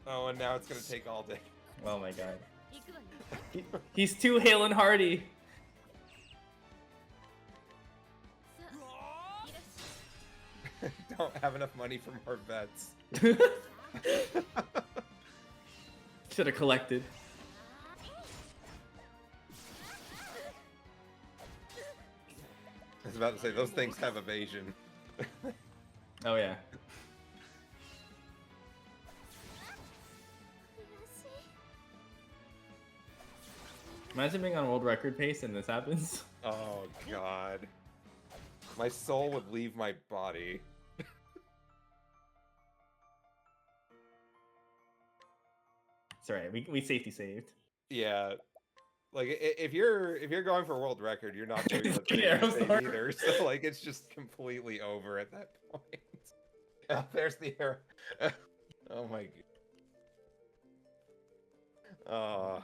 Oh, and now it's gonna take all day. Oh my god, he's too hale and hearty. Don't have enough money for more bets. Should have collected. I was about to say, those things have evasion. Oh yeah. Imagine being on world record pace and this happens. Oh god. My soul would leave my body. It's alright. We safety saved. Yeah. Like if you're going for world record, you're not doing the Yeah, safety save sorry. either. So like it's just completely over at that point. Oh, there's the arrow. Oh my god. Oh.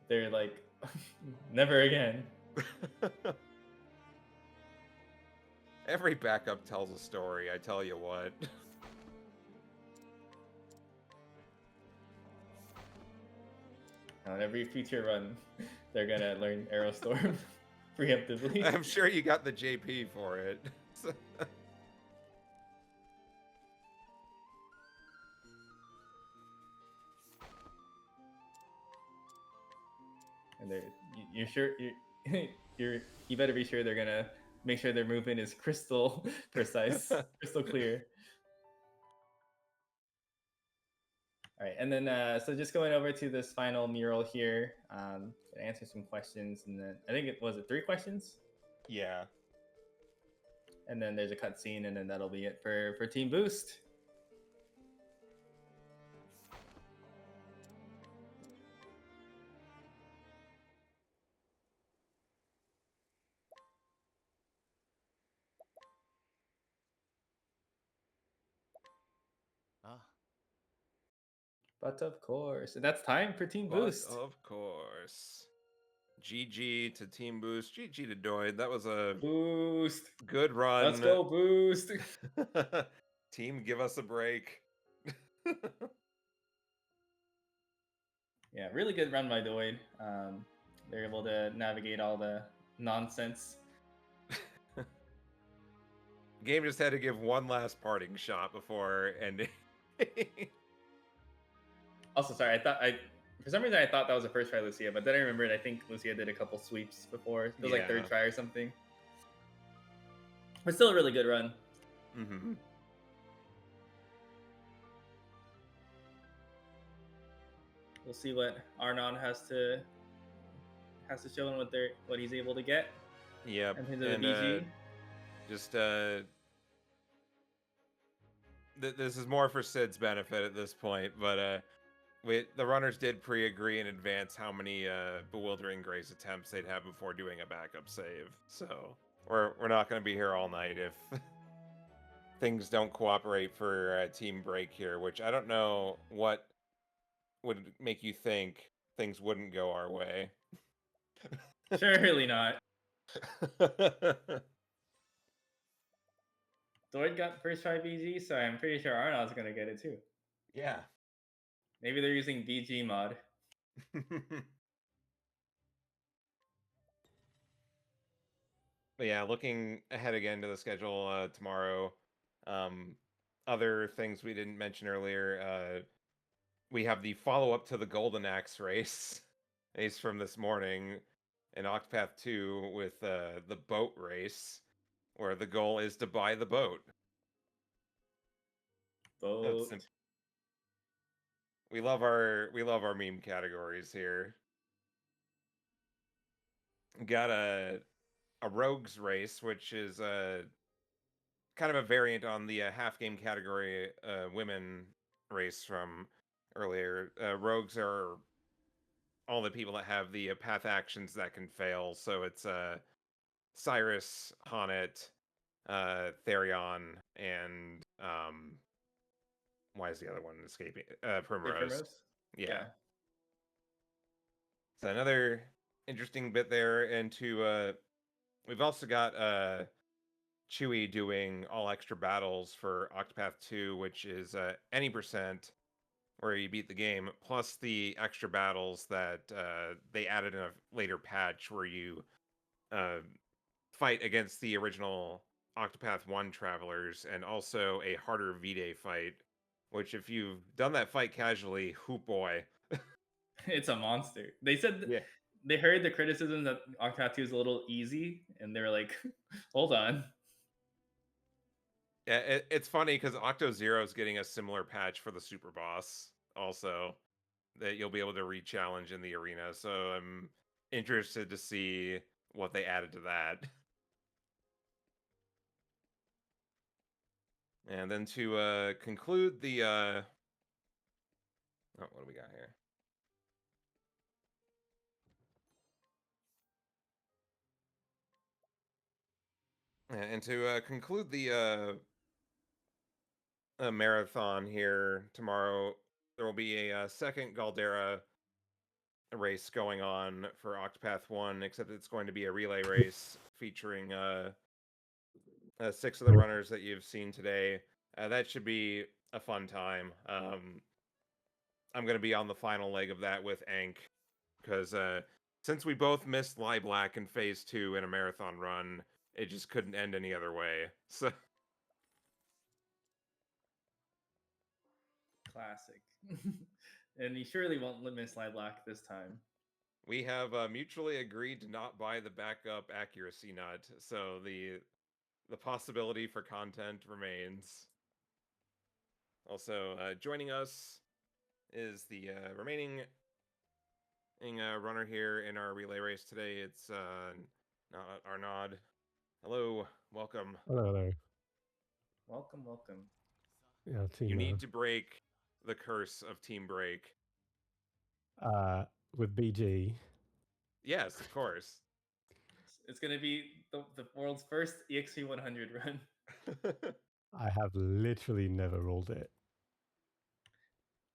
They're like, never again. Every backup tells a story, I tell you what. On every future run, they're gonna learn Aerostorm preemptively. I'm sure you got the JP for it. And you're sure you better be sure they're gonna make sure their movement is crystal precise, crystal clear. All right, and then so just going over to this final mural here, to answer some questions, and then I think it was 3 questions. Yeah. And then there's a cutscene, and then that'll be it for Team Boost. But of course, and that's time for Team Boost. Of course. GG to Team Boost. GG to Doid. That was a Boost. good run. Let's go, Boost. Team, give us a break. Yeah, really good run by Doid. They're able to navigate all the nonsense. Game just had to give one last parting shot before ending. Also, sorry, for some reason I thought that was the first try Lucia, but then I remembered I think Lucia did a couple sweeps before. It was like third try or something. But still a really good run. Mm-hmm. We'll see what Arnon has to show and what he's able to get. Yep. In terms of the BG. This is more for Sid's benefit at this point, but the runners did pre-agree in advance how many bewildering grace attempts they'd have before doing a backup save. So we're not going to be here all night if things don't cooperate for team break here, which I don't know what would make you think things wouldn't go our way. Surely not. Doid got first try BG, so I'm pretty sure Arnon's going to get it too. Yeah. Maybe they're using BG mod. But yeah, looking ahead again to the schedule tomorrow. Other things we didn't mention earlier. We have the follow-up to the Golden Axe race from this morning in Octopath 2 with the boat race, where the goal is to buy the boat. We love our meme categories here. Got a rogues race, which is kind of a variant on the half game category women race from earlier. Rogues are all the people that have the path actions that can fail. So it's Cyrus, Honnet, Therion, and why is the other one escaping? Primrose. Yeah. So another interesting bit there, and we've also got Chewie doing all extra battles for Octopath 2, which is any percent where you beat the game, plus the extra battles that they added in a later patch where you fight against the original Octopath 1 travelers, and also a harder V-Day fight, which if you've done that fight casually, hoop boy. It's a monster. They said they heard the criticism that Octopath 2 is a little easy, and they were like, hold on. Yeah, it's funny because Octo Zero is getting a similar patch for the super boss also that you'll be able to re-challenge in the arena. So I'm interested to see what they added to that. And then to conclude the what do we got here? And to conclude the marathon here tomorrow, there will be a second Galdera race going on for Octopath 1, except it's going to be a relay race featuring 6 of the runners that you've seen today. That should be a fun time. I'm going to be on the final leg of that with Ank, because since we both missed Lie Black in Phase 2 in a marathon run, it just couldn't end any other way. So Classic. And he surely won't miss Live Black this time. we have mutually agreed to not buy the backup accuracy nut, so the possibility for content remains. Also, joining us is the remaining runner here in our relay race today. It's Arnaud. Hello, welcome. Hello. Welcome, welcome. Yeah, team. You need to break the curse of Team Break. With BG. Yes, of course. It's going to be the world's first EXP 100 run. I have literally never rolled it.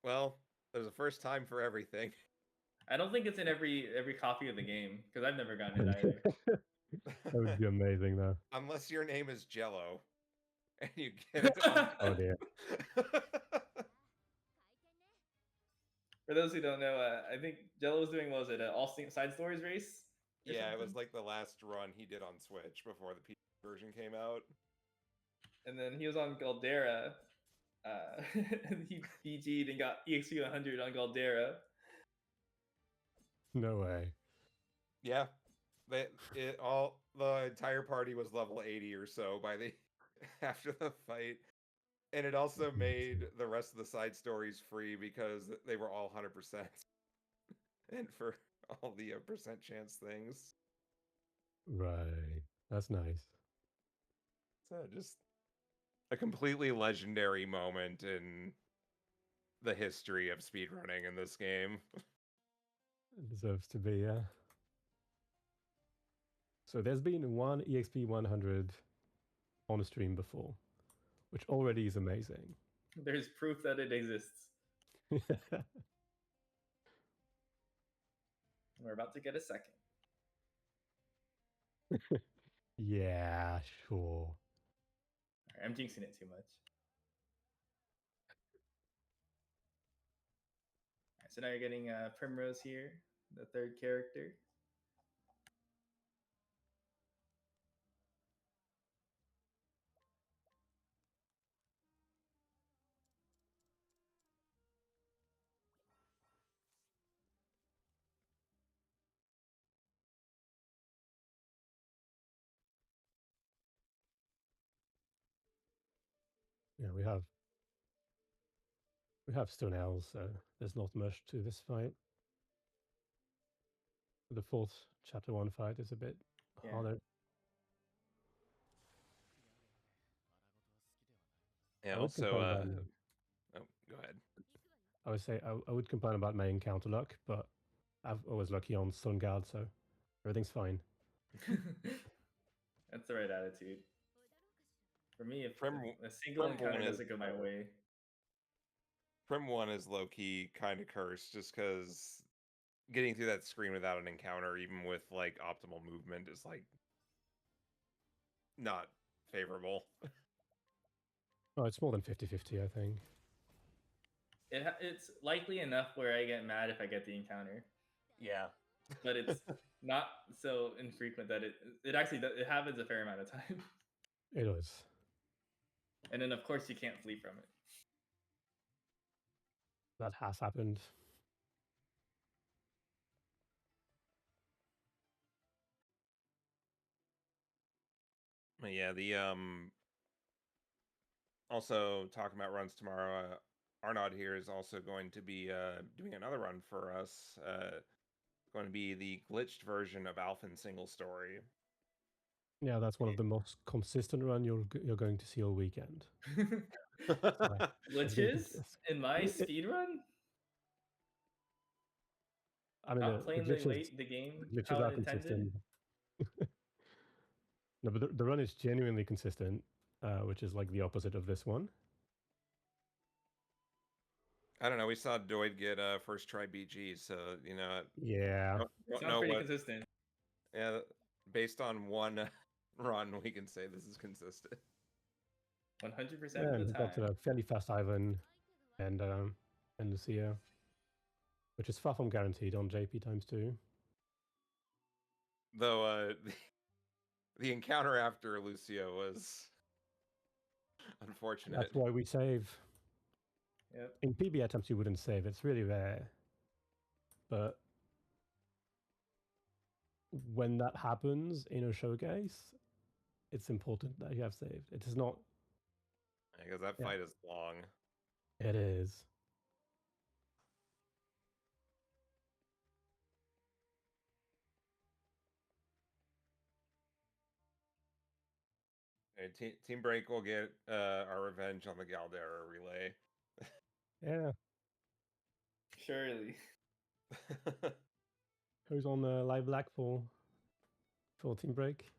Well, there's a first time for everything. I don't think it's in every copy of the game, because I've never gotten it either. That would be amazing, though. Unless your name is Jello, and you get it on... Oh dear. For those who don't know, I think Jello was doing, what was it, an all side stories race? Yeah, it was like the last run he did on Switch before the PC version came out. And then he was on Galdera. He BG'd and got EXP 100 on Galdera. No way. Yeah, the entire party was level 80 or so by the after the fight, and it also made the rest of the side stories free because they were all 100%, and for all the percent chance things. Right, that's nice. So just a completely legendary moment in the history of speedrunning in this game. It deserves to be, yeah. So there's been one EXP 100 on a stream before, which already is amazing. There's proof that it exists. We're about to get a second. Yeah, sure. Right, I'm jinxing it too much. Right, so now you're getting Primrose here, the third character. Yeah, we have Stone Owls, so there's not much to this fight. The fourth chapter 1 fight is a bit harder. Yeah, I would also, complain oh, go ahead. I would say I would complain about my encounter luck, but I've always lucky on Stone Guard, so everything's fine. That's the right attitude. For me, if a single encounter doesn't go my way. Prim 1 is low-key kind of cursed, just because getting through that screen without an encounter, even with, like, optimal movement, is, like, not favorable. Oh, it's more than 50-50, I think. It's likely enough where I get mad if I get the encounter. Yeah. But it's not so infrequent that it actually it happens a fair amount of time. It is. And then, of course, you can't flee from it. That has happened. But yeah, the also talking about runs tomorrow, Arnaud here is also going to be doing another run for us. Going to be the glitched version of Alfyn Single Story. Yeah, that's one of the most consistent run you're going to see all weekend. Glitches in my speedrun? I mean, not playing the game glitches how are it intended? consistent. No, but the run is genuinely consistent, which is like the opposite of this one. I don't know. We saw Doid get first try BG, so you know. Yeah. Don't Sounds know pretty what. consistent. Yeah, based on one run, we can say this is consistent. 100% Yeah, of the we've got time. a fairly fast Ivan and Lucia, which is far from guaranteed on JP times 2. Though the encounter after Lucia was unfortunate. That's why we save. Yep. In PB attempts, you wouldn't save. It's really rare. But when that happens in a showcase, it's important that you have saved. It is not. Because that fight is long. It is. Team Break will get our revenge on the Galdera relay. Yeah. Surely. Who's on the live black for Team Break?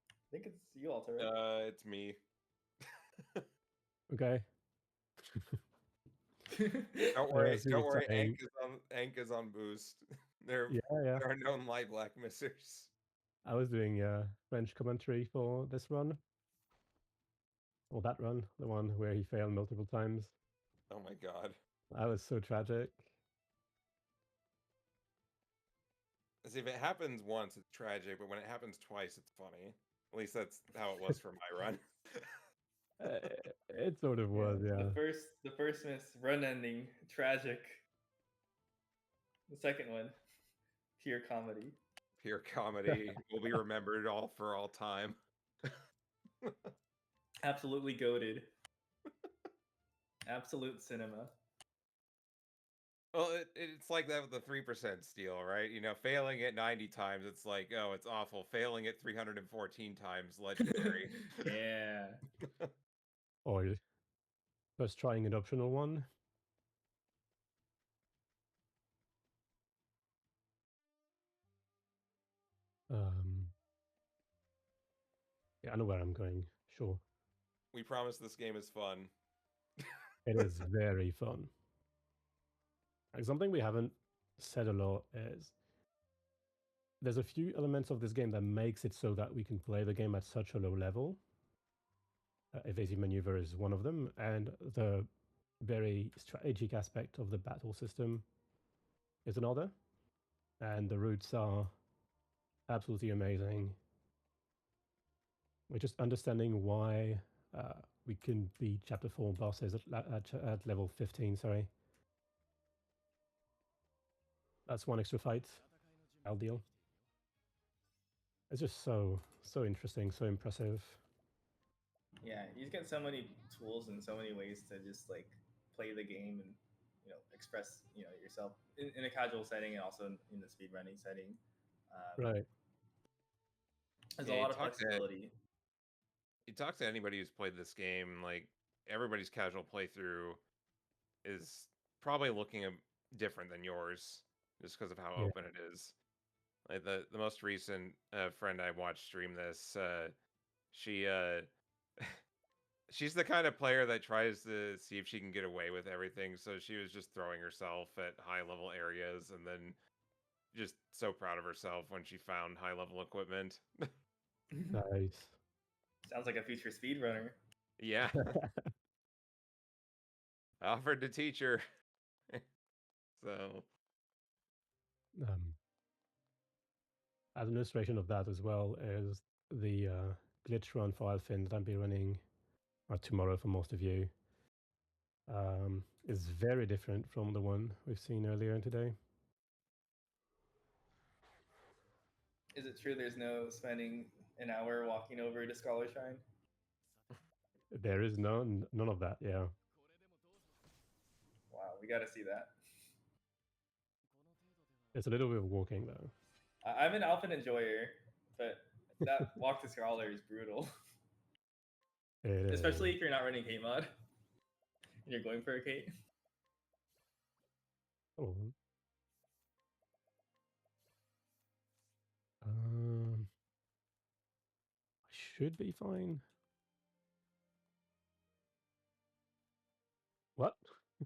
I think it's you, Alter. Right? It's me. Okay. Don't worry, see don't what's worry. saying. Ank is on boost. There Yeah. are known live black missers. I was doing French commentary for this run. Or that run, the one where he failed multiple times. Oh my god. That was so tragic. As if it happens once, it's tragic, but when it happens twice, it's funny. At least that's how it was for my run. It sort of was, yeah. The first miss, run ending, tragic. The second one, pure comedy. Pure comedy will be remembered for all time. Absolutely goated. Absolute cinema. Well, it's like that with the 3% steal, right? You know, failing it 90 times, it's like, oh, it's awful. Failing it 314 times, legendary. Yeah. Or just trying an optional one. Yeah, I know where I'm going. Sure. We promise this game is fun. It is very fun. Like, something we haven't said a lot is there's a few elements of this game that makes it so that we can play the game at such a low level. Evasive maneuver is one of them, and the very strategic aspect of the battle system is another. And the routes are absolutely amazing. We're just understanding why we can beat Chapter 4 bosses at level 15, sorry. That's one extra fight. I'll deal. It's just so interesting, so impressive. Yeah, you get so many tools and so many ways to just like play the game and express yourself in a casual setting and also in the speedrunning setting. Right. There's a lot of flexibility. You talk to anybody who's played this game, like everybody's casual playthrough is probably looking different than yours just because of how open it is. Like the most recent friend I watched stream this, she's the kind of player that tries to see if she can get away with everything. So she was just throwing herself at high level areas and then just so proud of herself when she found high level equipment. Nice. Sounds like a future speedrunner. Yeah. I offered to teach her. So as an illustration of that as well is the glitch run for Alfyn that I'll be running tomorrow for most of you. Is very different from the one we've seen earlier today. Is it true there's no spending an hour walking over to Scholar Shrine? There is none of that, yeah. Wow, we got to see that. It's a little bit of walking though. I'm an Alfyn enjoyer, but that walk to Scholar is brutal. Especially if you're not running Kate mod and you're going for a Kate. Oh. should be fine. What?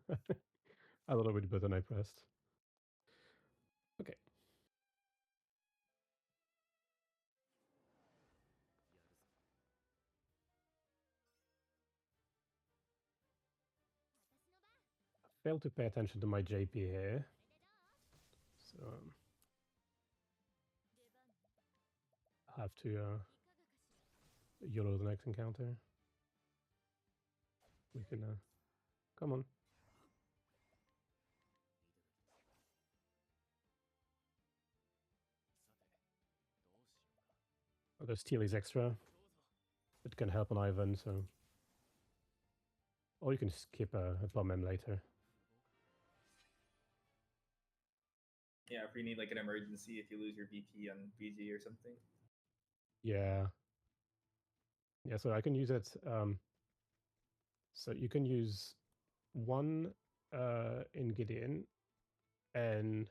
I don't know which button I pressed. Okay. I failed to pay attention to my JP here. So I have to YOLO the next encounter. We can come on. Oh, there's Teely's extra. It can help on Ivan, so. Or you can skip a bomb M later. Yeah, if you need like an emergency, if you lose your BP on BG or something. Yeah. Yeah, so I can use it. So you can use one in Gideon, and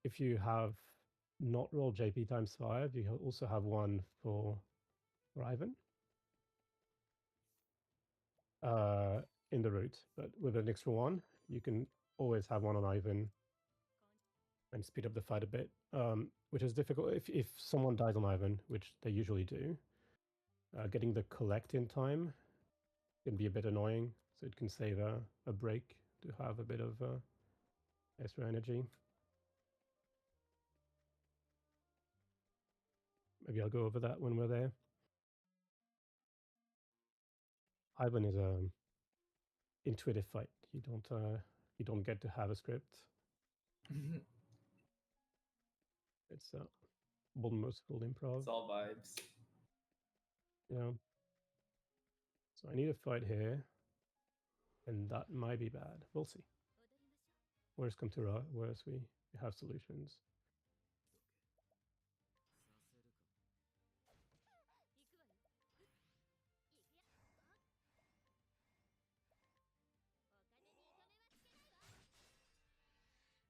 if you have not rolled JP times 5, you also have one for Ivan in the route. But with an extra one, you can always have one on Ivan and speed up the fight a bit, which is difficult if someone dies on Ivan, which they usually do. Getting the collect in time can be a bit annoying, so it can save a break to have a bit of extra energy. Maybe I'll go over that when we're there. Ivan is a intuitive fight. You don't get to have a script. It's almost full improv. It's all vibes. Yeah. So I need a fight here, and that might be bad. We'll see. Worst come to worst, we have solutions.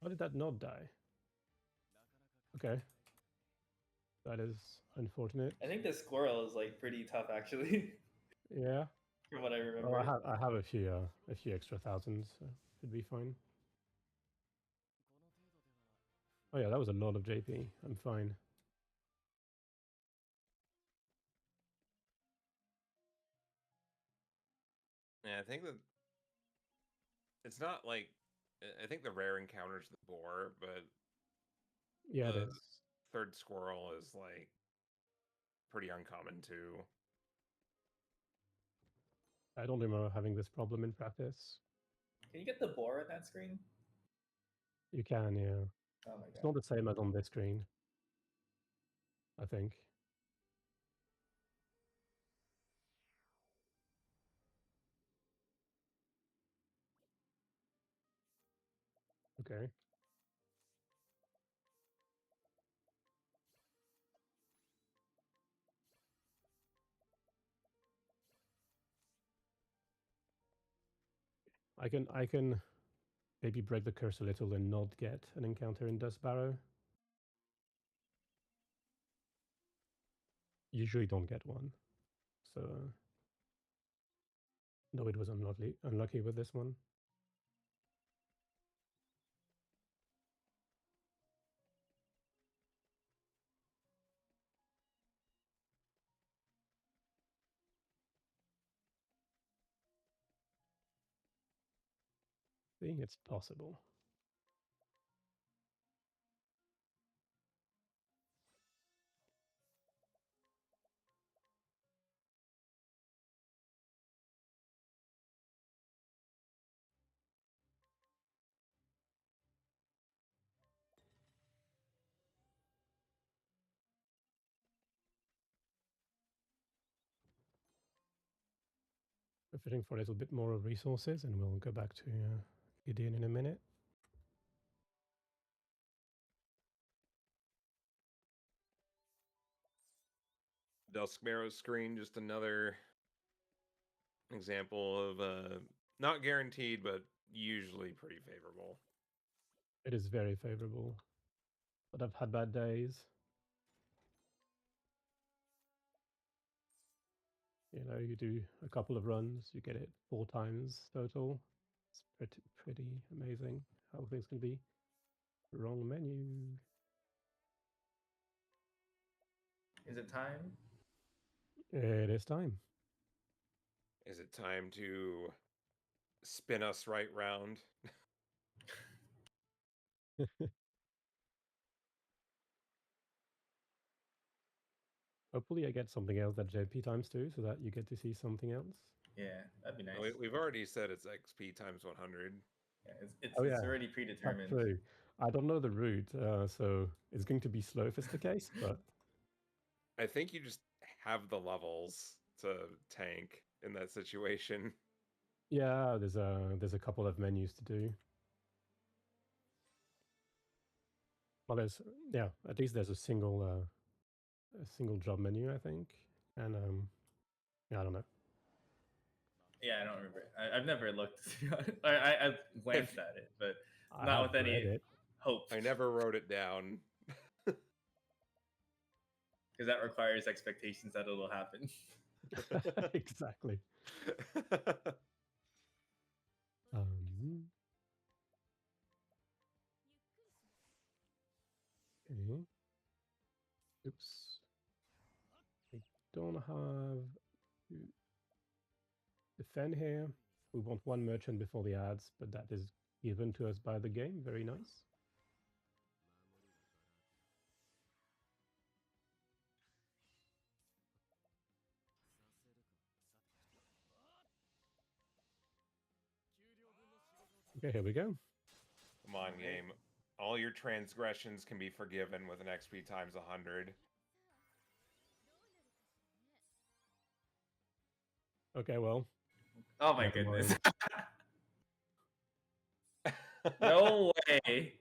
How did that not die? Okay. That is unfortunate. I think the squirrel is like pretty tough actually. Yeah. From what I remember. Well, I have a few extra thousands, so should be fine. Oh yeah, that was a lot of JP. I'm fine. Yeah, I think that it's not like I think the rare encounters the boar, but yeah, the third squirrel is like pretty uncommon too. I don't remember having this problem in practice. Can you get the boar on that screen? You can, yeah. Oh my god. It's not the same as on this screen, I think. Okay. I can maybe break the curse a little and not get an encounter in Dust Barrow. Usually don't get one. So no, it was unlucky with this one. I think it's possible. We're fishing for a little bit more resources, and we'll go back to Gideon in a minute. Duskmarrow screen, just another example of not guaranteed, but usually pretty favorable. It is very favorable, but I've had bad days. You know, you do a couple of runs, you get it 4 times total. It's pretty amazing how things can be. Wrong menu. Is it time? It is time. Is it time to spin us right round? Hopefully I get something else at JP times 2 so that you get to see something else. Yeah, that'd be nice. We've already said it's XP times 100. Yeah, it's Oh, yeah. already That's predetermined. true. I don't know the route, so it's going to be slow if it's the case, but I think you just have the levels to tank in that situation. yeah, there's a couple of menus to do. Well, at least there's a single job menu, I think, and yeah, I don't know. Yeah, I don't remember. I've never looked. I glanced at it, but not with any hope. I never wrote it down. Because that requires expectations that it'll happen. Exactly. Okay. Oops. I don't have the fan here. We want 1 merchant before the ads, but that is given to us by the game. Very nice. Okay, here we go. Come on, game. All your transgressions can be forgiven with an XP times 100. Okay, well. Oh my goodness. No way.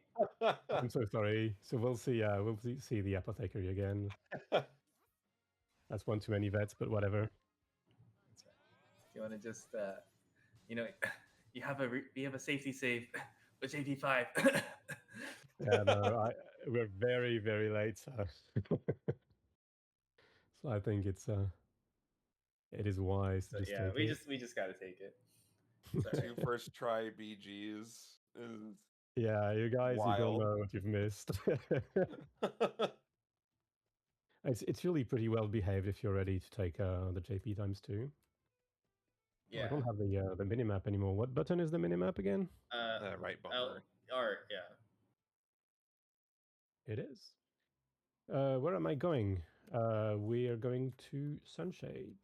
I'm so sorry. So we'll see the apothecary again. That's one too many vets, but whatever. Do you want to just you have a safety save with JP5. Yeah, no, we're very, very late, so so I think it is wise to just yeah, take we it. just gotta take it. Two first try BGs is Yeah, you guys, wild. you don't know what you've missed. It's really pretty well behaved if you're ready to take the JP times 2. Yeah. Oh, I don't have the minimap anymore. What button is the minimap again? Right bumper. Yeah. It is. Where am I going? We are going to Sunshade.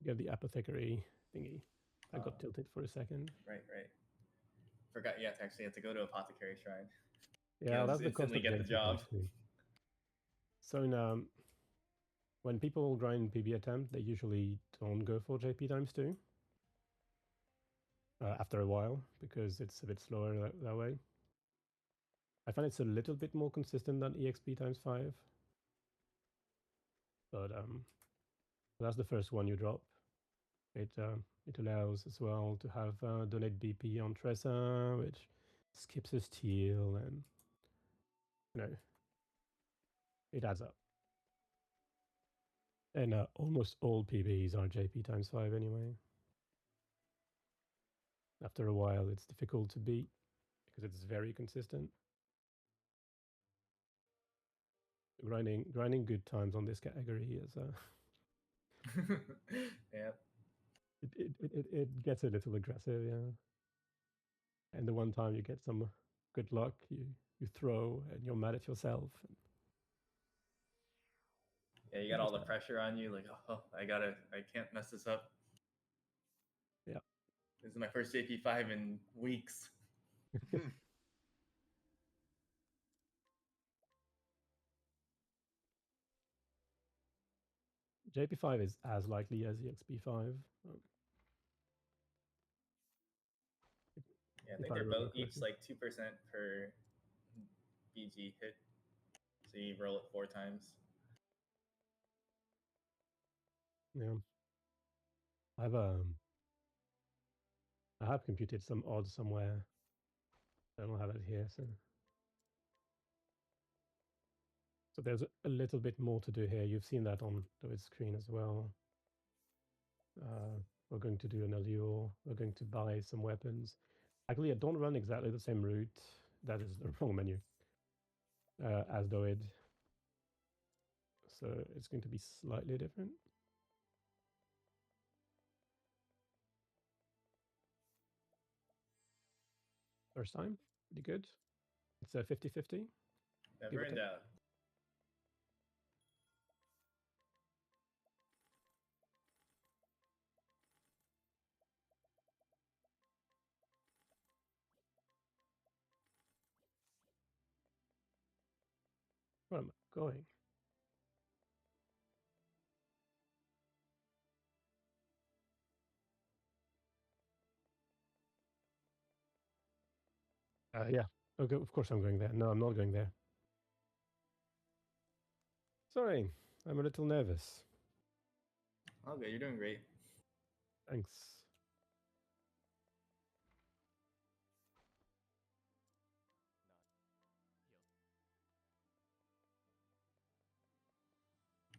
Get the apothecary thingy. I got tilted for a second. Right. Forgot. Yeah, actually, have to go to Apothecary Shrine. Yeah, that's the cost of get the job. So when people grind PB attempt, they usually don't go for JP times 2 after a while because it's a bit slower that way. I find it's a little bit more consistent than EXP times 5, but that's the first one you drop. It allows as well to have donate BP on Tressa, which skips a steal, and it adds up. And almost all PBs are JP times 5 anyway. After a while, it's difficult to beat because it's very consistent. Grinding good times on this category is yeah. It gets a little aggressive, yeah. And the one time you get some good luck, you throw and you're mad at yourself. Yeah, you got all the pressure on you, like, oh, I can't mess this up. Yeah. This is my first JP5 in weeks. JP5 is as likely as EXP5. Yeah, I think they're both each like 2% per BG hit. So you roll it 4 times. Yeah. I have computed some odds somewhere. I don't have it here, so So there's a little bit more to do here. You've seen that on the screen as well. We're going to do an allure. We're going to buy some weapons. Actually, I don't run exactly the same route. That is the wrong menu. As Doid. So it's going to be slightly different. First time, pretty good. It's a 50-50. Never in doubt. Where am I going? Yeah. Okay, of course I'm going there. No, I'm not going there. Sorry, I'm a little nervous. Okay, you're doing great. Thanks.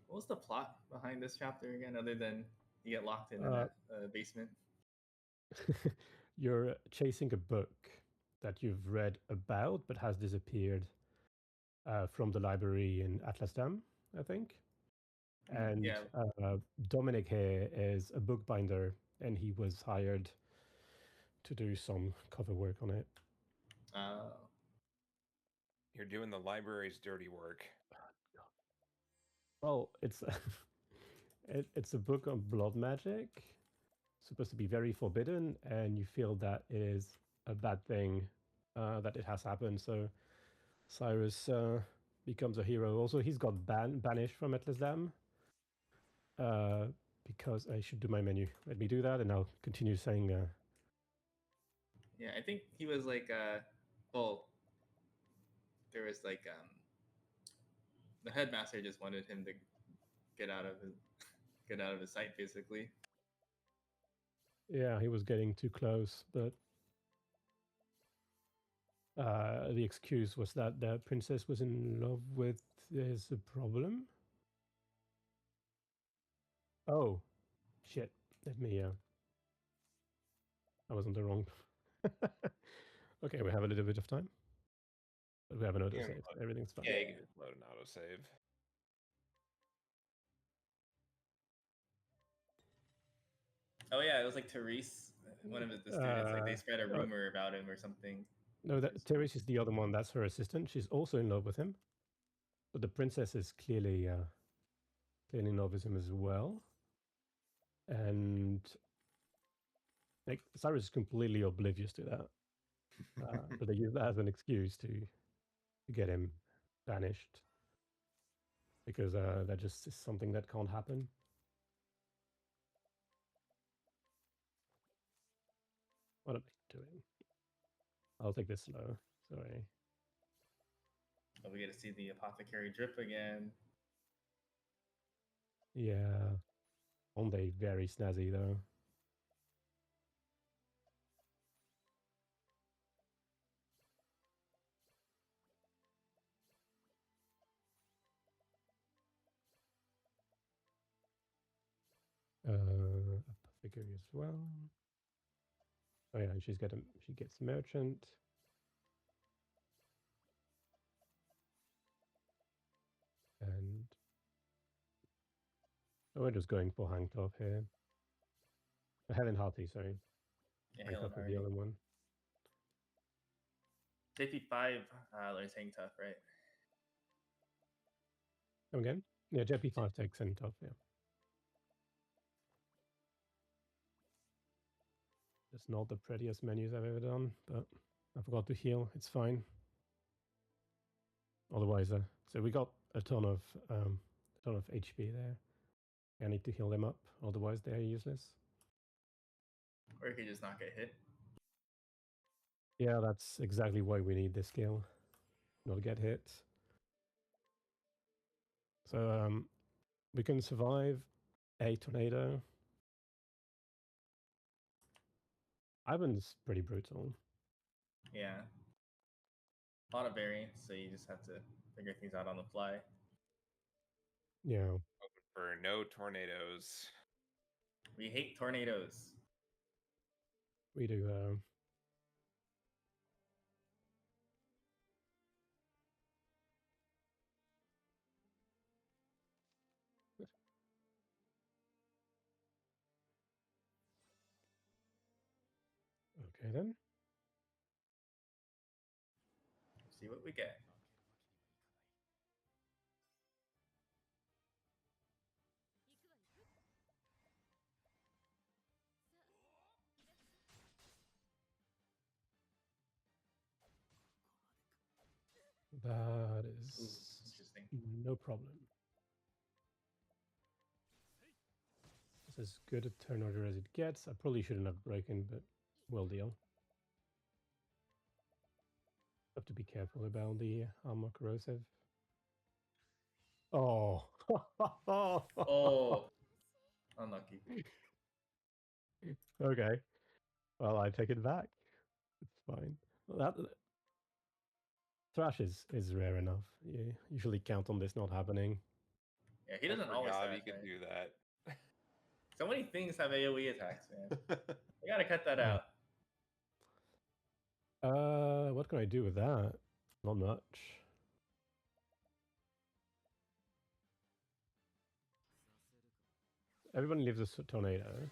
What was the plot behind this chapter again, other than you get locked in that basement? You're chasing a book that you've read about but has disappeared from the library in Atlasdam, I think. And Yeah. Dominic here is a bookbinder, and he was hired to do some cover work on it. You're doing the library's dirty work. Well, it's it's a book on blood magic, supposed to be very forbidden, and you feel that it is a bad thing that it has happened. So Cyrus becomes a hero. Also, he's got banished from Atlasdam because I should do my menu. Let me do that, and I'll continue saying. Yeah, I think he was like, well, there was like, the headmaster just wanted him to get out of his sight, basically. Yeah, he was getting too close, but the excuse was that the princess was in love with his problem. Oh, shit! Let me. I was on the wrong. Okay, we have a little bit of time, but we have an autosave. Everything's fine. Yeah, you can just load an autosave. Oh yeah, it was like Therese, one of the students. Like they spread a rumor about him or something. No, that Therese is the other one. That's her assistant. She's also in love with him, but the princess is clearly in love with him as well. And like Cyrus is completely oblivious to that, but they use that as an excuse to get him banished because that just is something that can't happen. What am I doing? I'll take this slow. Sorry. Oh, we get to see the apothecary drip again. Yeah. Aren't they very snazzy though? Apothecary as well. Oh yeah, she gets merchant. And we're just going for Hangtop here. Helen Hartley, sorry. Yeah, Hangtop is the other one. JP5 learns Hang Tough, right? Come again? Yeah, JP5 takes Hangtop, yeah. It's not the prettiest menus I've ever done, but I forgot to heal. It's fine. Otherwise, so we got a ton of HP there. I need to heal them up, otherwise they are useless. Or you could just not get hit. Yeah, that's exactly why we need this skill. Not get hit. So we can survive a tornado. Ivan's pretty brutal. Yeah. A lot of variants, so you just have to figure things out on the fly. Yeah, Hoping for no tornadoes. We hate tornadoes. we do. Okay then. See what we get. That Ooh, is interesting. no problem. It's as good a turn order as it gets. I probably shouldn't have broken, but will deal. Have to be careful about the armor corrosive. Oh. Oh, unlucky. Okay. Well, I take it back. It's fine. Well, that thrash is rare enough. You usually count on this not happening. Yeah, he doesn't I always forgot have he could do that. So many things have AoE attacks, man. I gotta cut that Yeah. out. What can I do with that? Not much. Everyone leaves a tornado.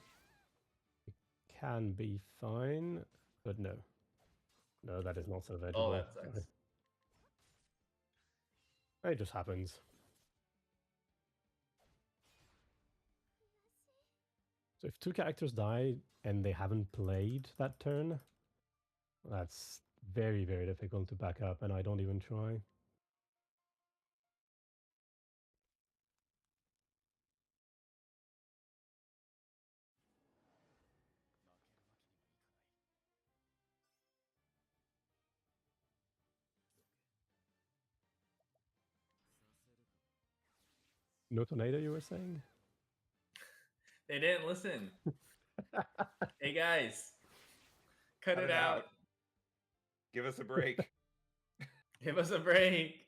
It can be fine, but no. No, that is not salvageable. Oh, that sucks. It just happens. So if two characters die and they haven't played that turn, that's very, very difficult to back up, and I don't even try. No tornado, you were saying? They didn't listen. Hey guys, cut it out. Give us a break. Give us a break.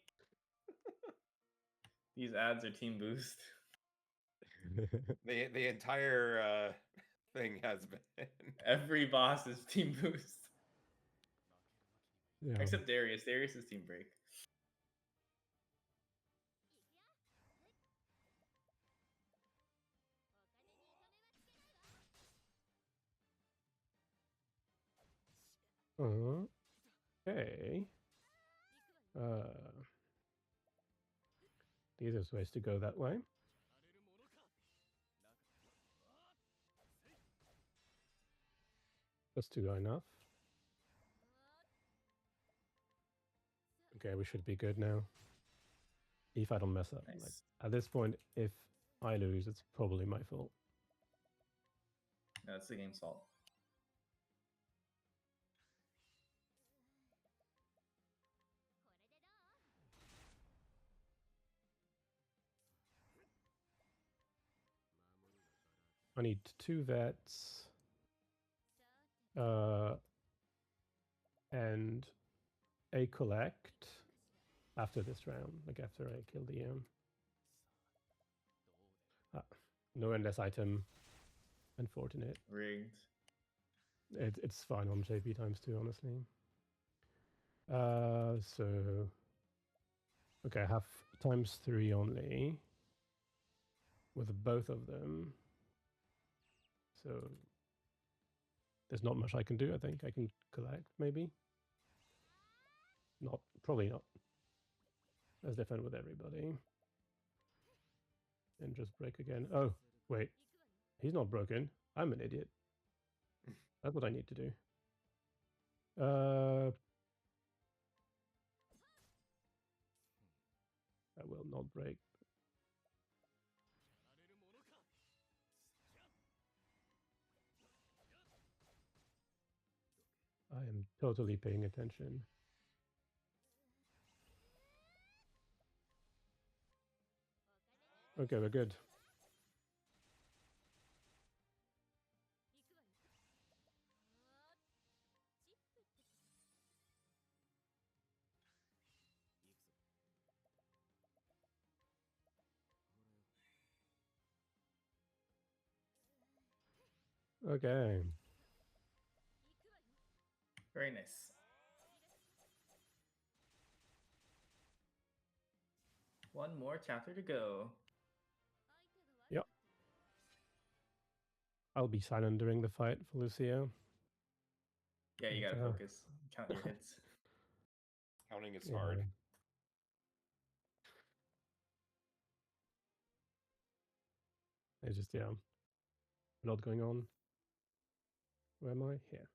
These ads are team boost. The entire thing has been. Every boss is team boost. Yeah. Except Darius. Darius is team break. Okay. These are ways to go that way. That's two enough. Okay, we should be good now. If I don't mess up. Nice. Like, at this point, if I lose, it's probably my fault. No, it's the game's fault. I need two vets. And a collect after this round, like after I kill the no endless item. Unfortunate. Rigged. It's fine on JP ×2, honestly. So okay, I have ×3 only with both of them. So there's not much I can do. I think I can collect maybe. Not probably not. Let's defend with everybody. And just break again. Oh, wait. He's not broken. I'm an idiot. That's what I need to do. I will not break. I am totally paying attention. Okay, we're good. Okay. Very nice. One more chapter to go. Yep. I'll be silent during the fight for Lucia. Yeah, you gotta But, focus. Count your hits. Counting is yeah. hard. It's just, yeah. A lot going on. Where am I? Here.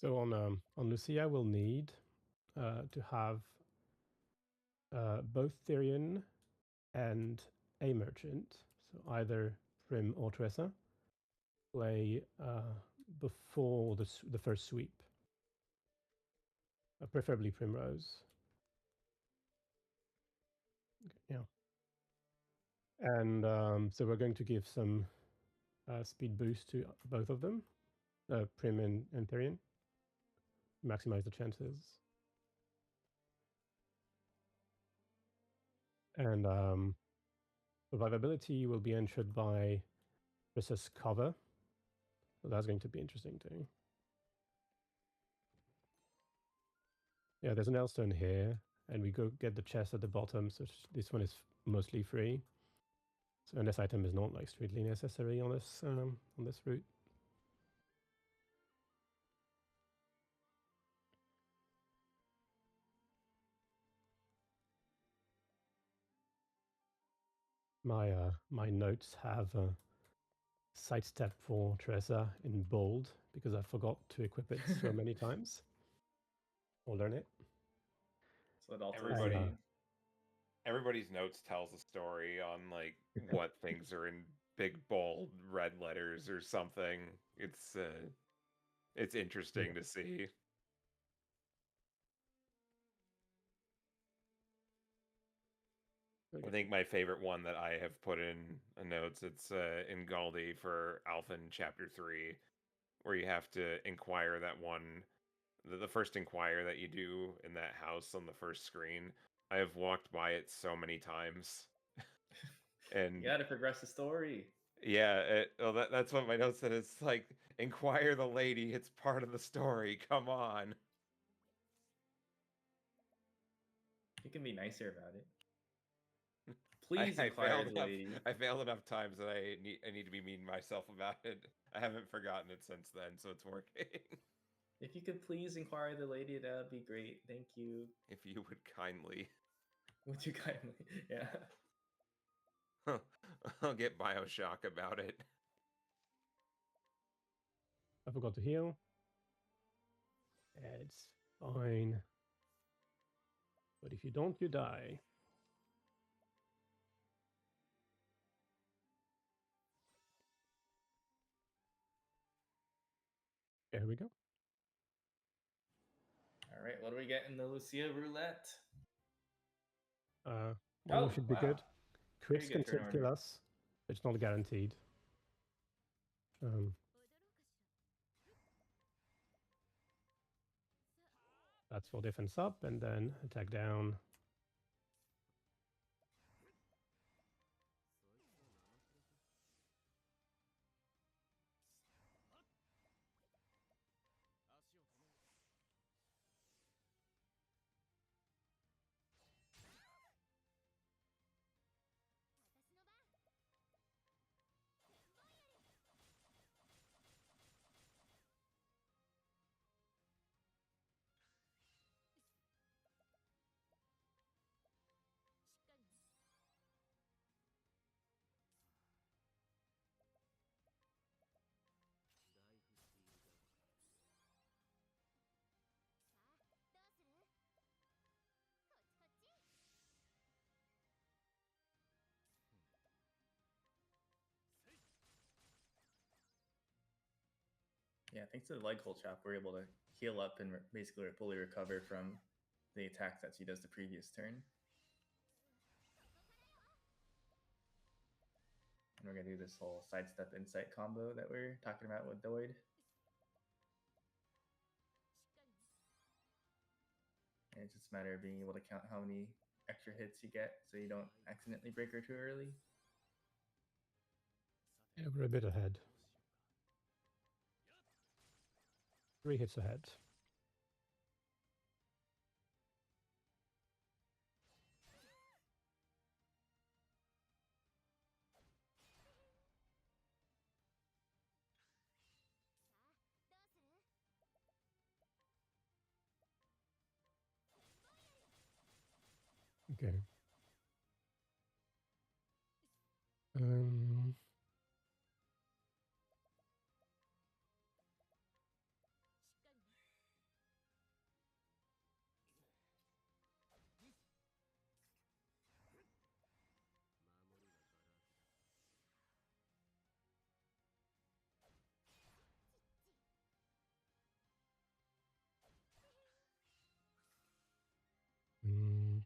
So on Lucia, we'll need to have both Therion and a merchant, so either Prim or Tressa, play before the first sweep, preferably Primrose. Okay, yeah. And so we're going to give some speed boost to both of them, Prim and Therion. Maximize the chances. And survivability will be ensured by Tressa's cover. So that's going to be interesting too. Yeah, there's an Elstone here, and we go get the chest at the bottom, so this one is mostly free. So and this item is not like strictly necessary on this route. My notes have sidestep for Tressa in bold because I forgot to equip it so many times. I'll learn it. So it alters Everybody's notes tells a story on like what things are in big bold red letters or something. It's interesting to see. I think my favorite one that I have put in notes, it's in Galdi for Alfyn Chapter 3, where you have to inquire that one, the first inquire that you do in that house on the first screen. I have walked by it so many times. And you gotta progress the story. Yeah, that's what my note said. It's like, inquire the lady, it's part of the story, come on. You can be nicer about it. Please inquire failed the lady. I failed enough times that I need to be mean to myself about it. I haven't forgotten it since then, so it's working. If you could please inquire the lady, that would be great. Thank you. If you would kindly. Would you kindly? Yeah. I'll get Bioshock about it. I forgot to heal. It's fine. But if you don't, you die. There we go. All right, what do we get in the Lucia roulette? One should be good. Crits can turn kill order. us. It's not guaranteed. That's for defense up, and then attack down. Yeah, thanks to the leg hold trap, we're able to heal up and basically fully recover from the attacks that she does the previous turn. we're gonna do this whole sidestep insight combo that we're talking about with Doid. And it's just a matter of being able to count how many extra hits you get so you don't accidentally break her too early. Yeah, we're a bit ahead. 3 hits ahead. Okay. Um, mm,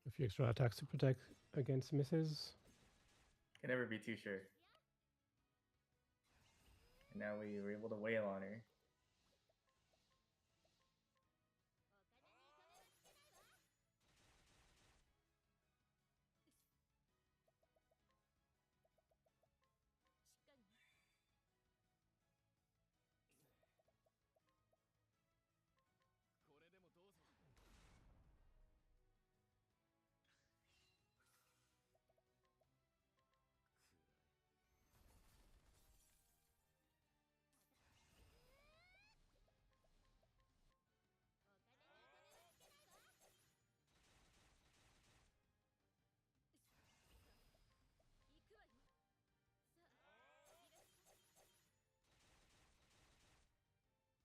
a few extra attacks to protect against misses. Can never be too sure. And now we were able to wail on her.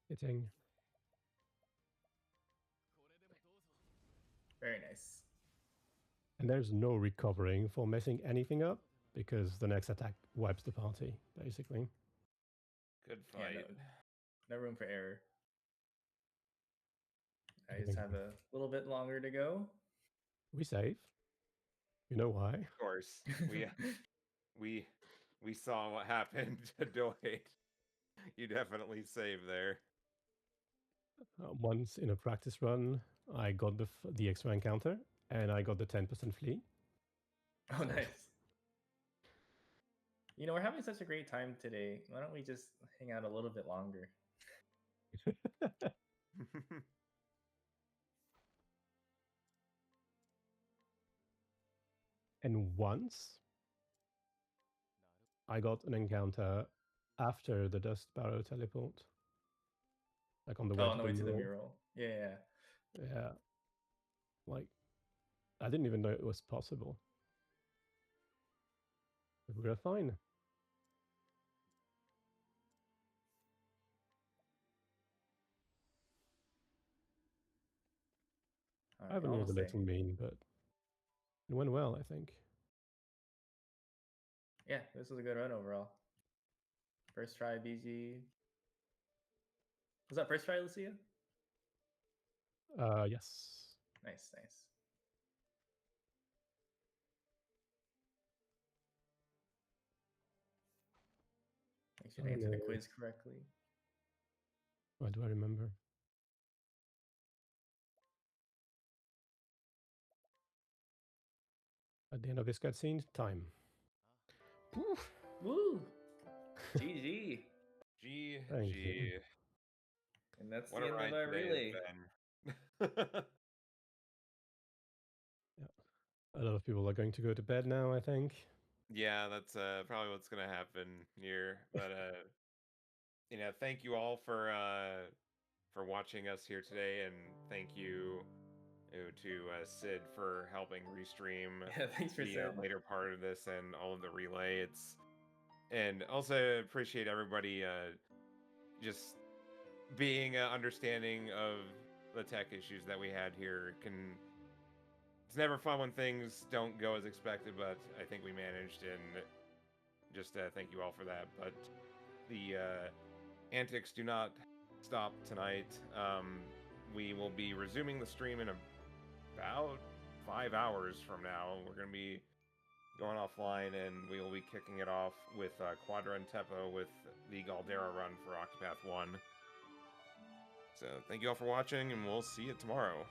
Hitting. Very nice. And there's no recovering for messing anything up because the next attack wipes the party, basically. Good Yeah, fight. no room for error. I I just think have a little bit longer to go. we save. You know why? Of course, we saw what happened to Doid. You definitely saved there. Once in a practice run, I got the extra encounter and I got the 10% flee. Oh, nice. You know, we're having such a great time today. Why don't we just hang out a little bit longer? And once I got an encounter after the Dust Barrow teleport. Like on the way, on the way to the mural. mural. Yeah. Yeah. Like, I didn't even know it was possible. But we were fine. All I have a almost little mean, but it went well, I think. Yeah, this was a good run overall. First try, BG. Was that first try, Lucia? Yes. Nice. Make sure to answer the quiz correctly. What do I remember? At the end of this cutscene, time. Poof. Woo! GG. Thank you. And that's What the a end ride of our today relay. has been. A lot of people are going to go to bed now, I think. Yeah, that's probably what's gonna happen here. But you know, thank you all for watching us here today, and thank you to Sid for helping restream Yeah, thanks for the Sid. later part of this and all of the relay. And also appreciate everybody just being understanding of the tech issues that we had here it's never fun when things don't go as expected, but I think we managed, and just thank you all for that. But the antics do not stop tonight. We will be resuming the stream in about 5 hours from now. We're going to be going offline, and we will be kicking it off with Quadra and Teppo with the Galdera run for Octopath 1. So thank you all for watching, and we'll see you tomorrow.